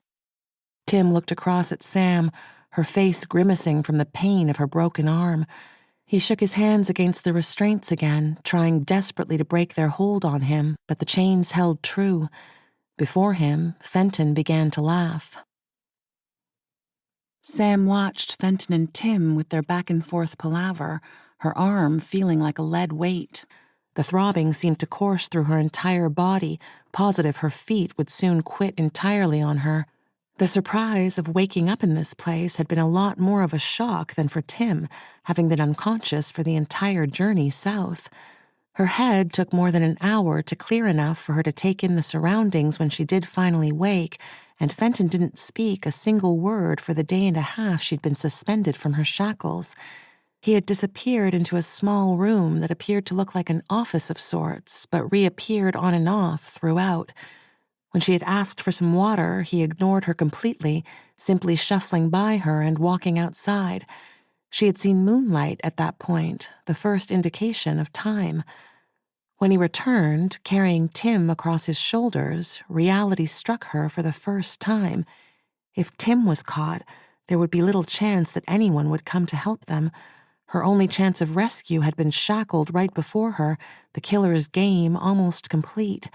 Tim looked across at Sam, her face grimacing from the pain of her broken arm. He shook his hands against the restraints again, trying desperately to break their hold on him, but the chains held true. Before him, Fenton began to laugh. Sam watched Fenton and Tim with their back-and-forth palaver, her arm feeling like a lead weight. The throbbing seemed to course through her entire body, positive her feet would soon quit entirely on her. The surprise of waking up in this place had been a lot more of a shock than for Tim, having been unconscious for the entire journey south. Her head took more than an hour to clear enough for her to take in the surroundings when she did finally wake, and Fenton didn't speak a single word for the day and a half she'd been suspended from her shackles. He had disappeared into a small room that appeared to look like an office of sorts, but reappeared on and off throughout. When she had asked for some water, he ignored her completely, simply shuffling by her and walking outside. She had seen moonlight at that point, the first indication of time. When he returned, carrying Tim across his shoulders, reality struck her for the first time. If Tim was caught, there would be little chance that anyone would come to help them. Her only chance of rescue had been shackled right before her, the killer's game almost complete.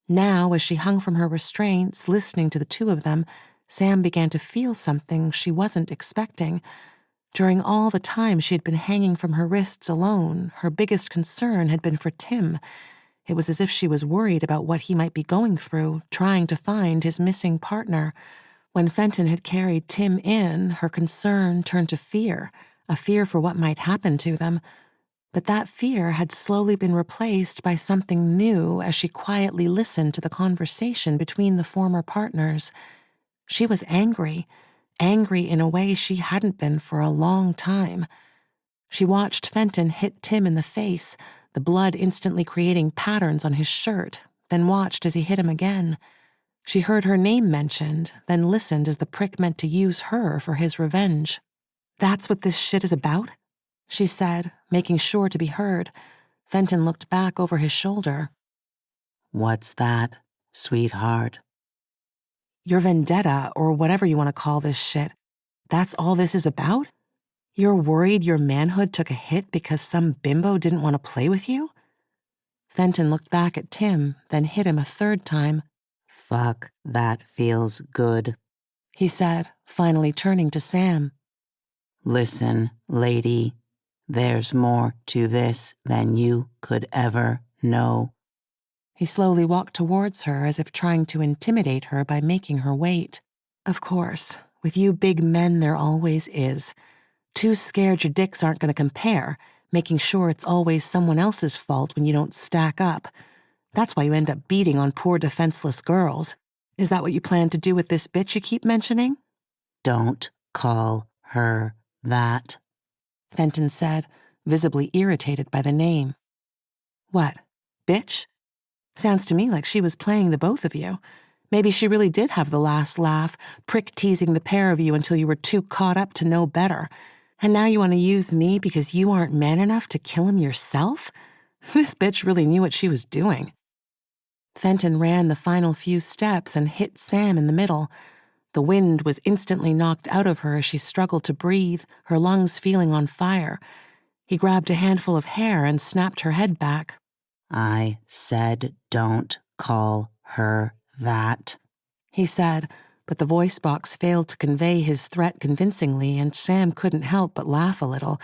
Now, as she hung from her restraints, listening to the two of them, Sam began to feel something she wasn't expecting. During all the time she had been hanging from her wrists alone, her biggest concern had been for Tim. It was as if she was worried about what he might be going through, trying to find his missing partner. When Fenton had carried Tim in, her concern turned to fear, a fear for what might happen to them. But that fear had slowly been replaced by something new as she quietly listened to the conversation between the former partners. She was angry in a way she hadn't been for a long time. She watched Fenton hit Tim in the face, the blood instantly creating patterns on his shirt, then watched as he hit him again. She heard her name mentioned, then listened as the prick meant to use her for his revenge. "That's what this shit is about?" she said, making sure to be heard. Fenton looked back over his shoulder. "What's that, sweetheart?" "Your vendetta, or whatever you want to call this shit. That's all this is about? You're worried your manhood took a hit because some bimbo didn't want to play with you?" Fenton looked back at Tim, then hit him a third time. "Fuck, that feels good," he said, finally turning to Sam. "Listen, lady, there's more to this than you could ever know." He slowly walked towards her as if trying to intimidate her by making her wait. "Of course, with you big men there always is. Too scared your dicks aren't going to compare, making sure it's always someone else's fault when you don't stack up. That's why you end up beating on poor defenseless girls. Is that what you plan to do with this bitch you keep mentioning?" "Don't call her that," Fenton said, visibly irritated by the name. "What, bitch? Sounds to me like she was playing the both of you. Maybe she really did have the last laugh, prick-teasing the pair of you until you were too caught up to know better. And now you want to use me because you aren't man enough to kill him yourself? This bitch really knew what she was doing." Fenton ran the final few steps and hit Sam in the middle. The wind was instantly knocked out of her as she struggled to breathe, her lungs feeling on fire. He grabbed a handful of hair and snapped her head back. "I said don't call her that," he said, but the voice box failed to convey his threat convincingly, and Sam couldn't help but laugh a little.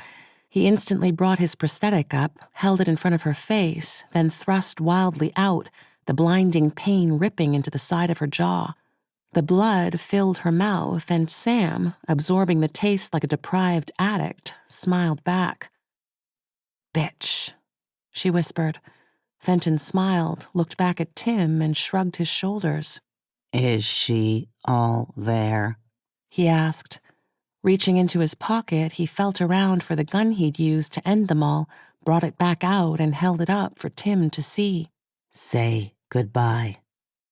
He instantly brought his prosthetic up, held it in front of her face, then thrust wildly out, the blinding pain ripping into the side of her jaw. The blood filled her mouth, and Sam, absorbing the taste like a deprived addict, smiled back. "Bitch," she whispered. Fenton smiled, looked back at Tim, and shrugged his shoulders. "Is she all there?" he asked. Reaching into his pocket, he felt around for the gun he'd used to end them all, brought it back out, and held it up for Tim to see. "Say goodbye,"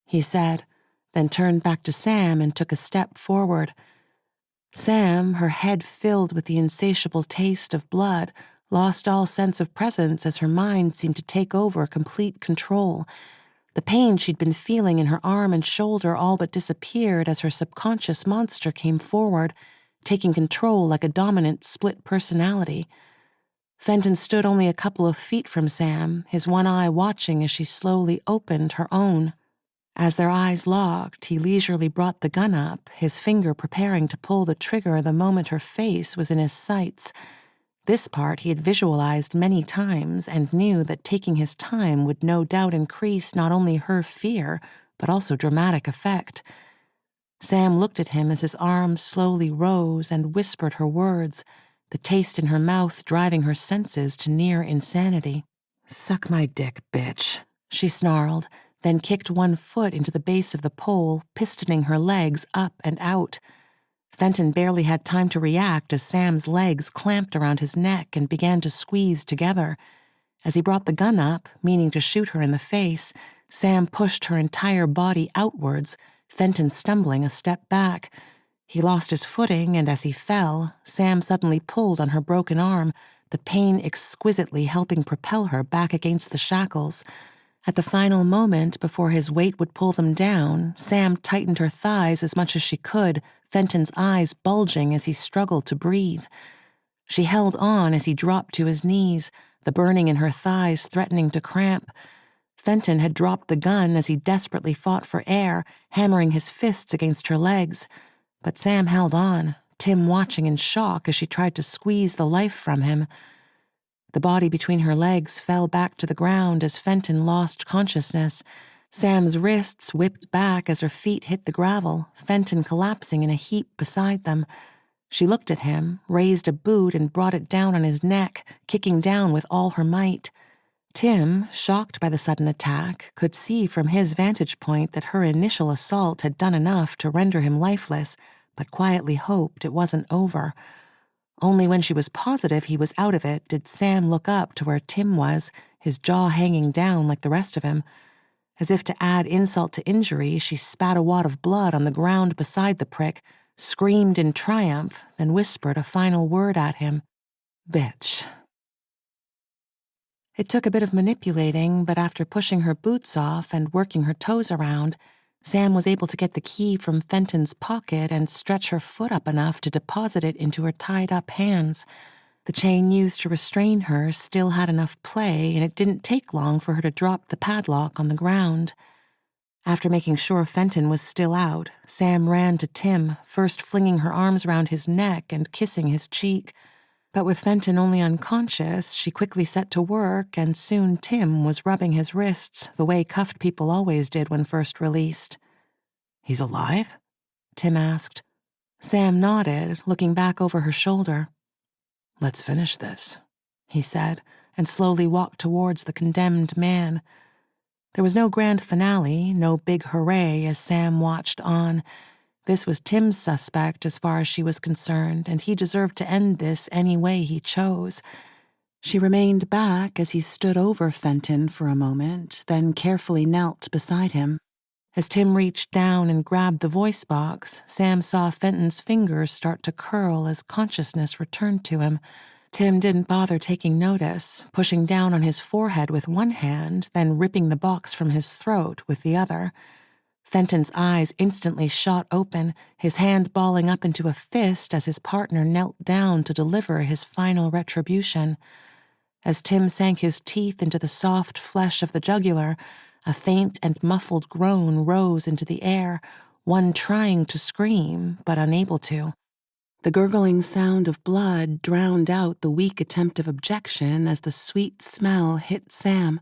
he said, then turned back to Sam and took a step forward. Sam, her head filled with the insatiable taste of blood, lost all sense of presence as her mind seemed to take over complete control. The pain she'd been feeling in her arm and shoulder all but disappeared as her subconscious monster came forward, taking control like a dominant split personality. Fenton stood only a couple of feet from Sam, his one eye watching as she slowly opened her own. As their eyes locked, he leisurely brought the gun up, his finger preparing to pull the trigger the moment her face was in his sights. This part he had visualized many times and knew that taking his time would no doubt increase not only her fear, but also dramatic effect. Sam looked at him as his arms slowly rose and whispered her words, the taste in her mouth driving her senses to near insanity. "Suck my dick, bitch," she snarled, then kicked one foot into the base of the pole, pistoning her legs up and out. Fenton barely had time to react as Sam's legs clamped around his neck and began to squeeze together. As he brought the gun up, meaning to shoot her in the face, Sam pushed her entire body outwards, Fenton stumbling a step back. He lost his footing, and as he fell, Sam suddenly pulled on her broken arm, the pain exquisitely helping propel her back against the shackles. At the final moment before his weight would pull them down, Sam tightened her thighs as much as she could, Fenton's eyes bulging as he struggled to breathe. She held on as he dropped to his knees, the burning in her thighs threatening to cramp. Fenton had dropped the gun as he desperately fought for air, hammering his fists against her legs. But Sam held on, Tim watching in shock as she tried to squeeze the life from him. The body between her legs fell back to the ground as Fenton lost consciousness. Sam's wrists whipped back as her feet hit the gravel, Fenton collapsing in a heap beside them. She looked at him, raised a boot and brought it down on his neck, kicking down with all her might. Tim, shocked by the sudden attack, could see from his vantage point that her initial assault had done enough to render him lifeless, but quietly hoped it wasn't over. Only when she was positive he was out of it did Sam look up to where Tim was, his jaw hanging down like the rest of him. As if to add insult to injury, she spat a wad of blood on the ground beside the prick, screamed in triumph, then whispered a final word at him. "Bitch." It took a bit of manipulating, but after pushing her boots off and working her toes around, Sam was able to get the key from Fenton's pocket and stretch her foot up enough to deposit it into her tied-up hands. The chain used to restrain her still had enough play, and it didn't take long for her to drop the padlock on the ground. After making sure Fenton was still out, Sam ran to Tim, first flinging her arms around his neck and kissing his cheek. But with Fenton only unconscious, she quickly set to work, and soon Tim was rubbing his wrists the way cuffed people always did when first released. "He's alive?" Tim asked. Sam nodded, looking back over her shoulder. "Let's finish this," he said, and slowly walked towards the condemned man. There was no grand finale, no big hooray as Sam watched on. This was Tim's suspect as far as she was concerned, and he deserved to end this any way he chose. She remained back as he stood over Fenton for a moment, then carefully knelt beside him. As Tim reached down and grabbed the voice box, Sam saw Fenton's fingers start to curl as consciousness returned to him. Tim didn't bother taking notice, pushing down on his forehead with one hand, then ripping the box from his throat with the other. Fenton's eyes instantly shot open, his hand balling up into a fist as his partner knelt down to deliver his final retribution. As Tim sank his teeth into the soft flesh of the jugular, a faint and muffled groan rose into the air, one trying to scream, but unable to. The gurgling sound of blood drowned out the weak attempt of objection as the sweet smell hit Sam.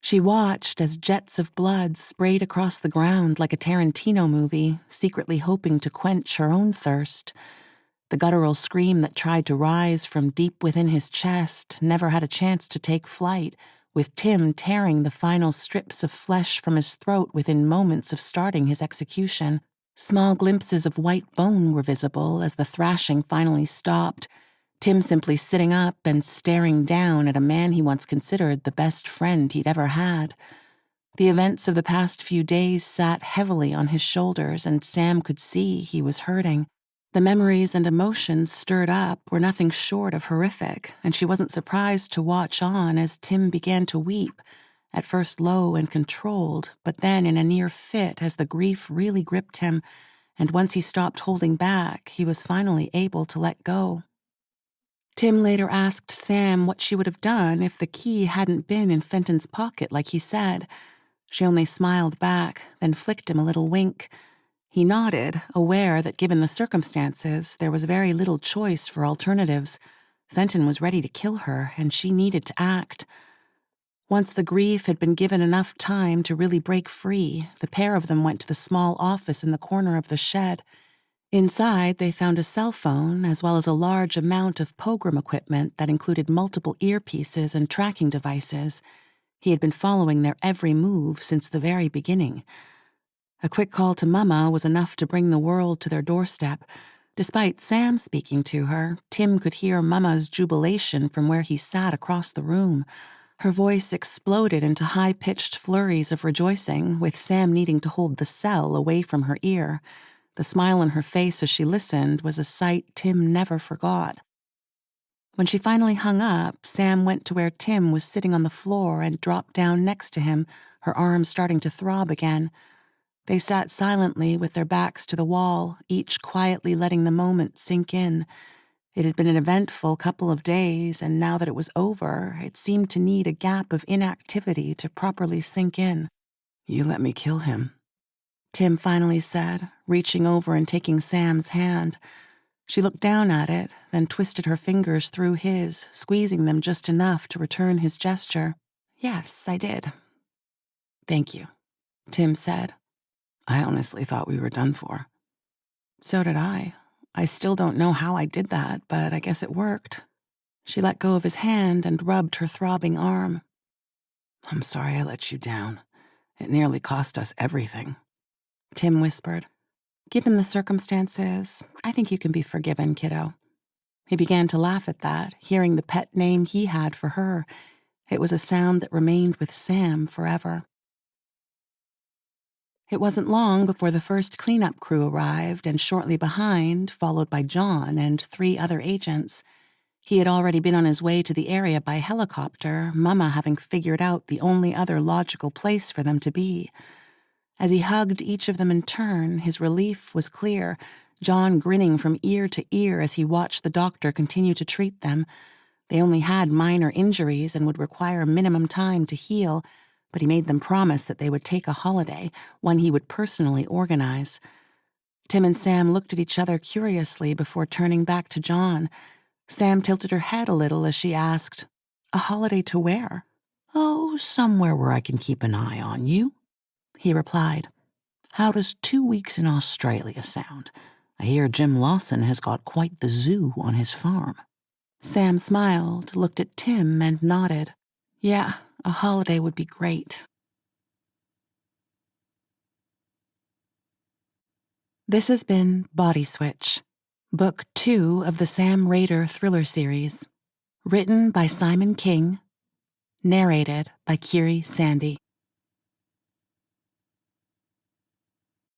She watched as jets of blood sprayed across the ground like a Tarantino movie, secretly hoping to quench her own thirst. The guttural scream that tried to rise from deep within his chest never had a chance to take flight, with Tim tearing the final strips of flesh from his throat within moments of starting his execution. Small glimpses of white bone were visible as the thrashing finally stopped, Tim simply sitting up and staring down at a man he once considered the best friend he'd ever had. The events of the past few days sat heavily on his shoulders, and Sam could see he was hurting. The memories and emotions stirred up were nothing short of horrific, and she wasn't surprised to watch on as Tim began to weep, at first low and controlled, but then in a near fit as the grief really gripped him, and once he stopped holding back, he was finally able to let go. Tim later asked Sam what she would have done if the key hadn't been in Fenton's pocket like he said. She only smiled back, then flicked him a little wink. He nodded, aware that given the circumstances, there was very little choice for alternatives. Fenton was ready to kill her, and she needed to act. Once the grief had been given enough time to really break free, the pair of them went to the small office in the corner of the shed. Inside, they found a cell phone, as well as a large amount of program equipment that included multiple earpieces and tracking devices. He had been following their every move since the very beginning. A quick call to Mama was enough to bring the world to their doorstep. Despite Sam speaking to her, Tim could hear Mama's jubilation from where he sat across the room. Her voice exploded into high-pitched flurries of rejoicing, with Sam needing to hold the cell away from her ear. The smile on her face as she listened was a sight Tim never forgot. When she finally hung up, Sam went to where Tim was sitting on the floor and dropped down next to him, her arms starting to throb again. They sat silently with their backs to the wall, each quietly letting the moment sink in. It had been an eventful couple of days, and now that it was over, it seemed to need a gap of inactivity to properly sink in. You let me kill him, Tim finally said, reaching over and taking Sam's hand. She looked down at it, then twisted her fingers through his, squeezing them just enough to return his gesture. Yes, I did. Thank you, Tim said. I honestly thought we were done for. So did I. I still don't know how I did that, but I guess it worked. She let go of his hand and rubbed her throbbing arm. I'm sorry I let you down. It nearly cost us everything, Tim whispered. Given the circumstances, I think you can be forgiven, kiddo. He began to laugh at that, hearing the pet name he had for her. It was a sound that remained with Sam forever. It wasn't long before the first cleanup crew arrived, and shortly behind, followed by John and 3 other agents. He had already been on his way to the area by helicopter, Mama having figured out the only other logical place for them to be. As he hugged each of them in turn, his relief was clear, John grinning from ear to ear as he watched the doctor continue to treat them. They only had minor injuries and would require minimum time to heal, but he made them promise that they would take a holiday, one he would personally organize. Tim and Sam looked at each other curiously before turning back to John. Sam tilted her head a little as she asked, "A holiday to where?" Oh, somewhere where I can keep an eye on you, he replied. How does 2 weeks in Australia sound? I hear Jim Lawson has got quite the zoo on his farm. Sam smiled, looked at Tim, and nodded. Yeah, a holiday would be great. This has been Body Switch, Book 2 of the Sam Rader thriller series. Written by Simon King. Narrated by Kiiri Sandy.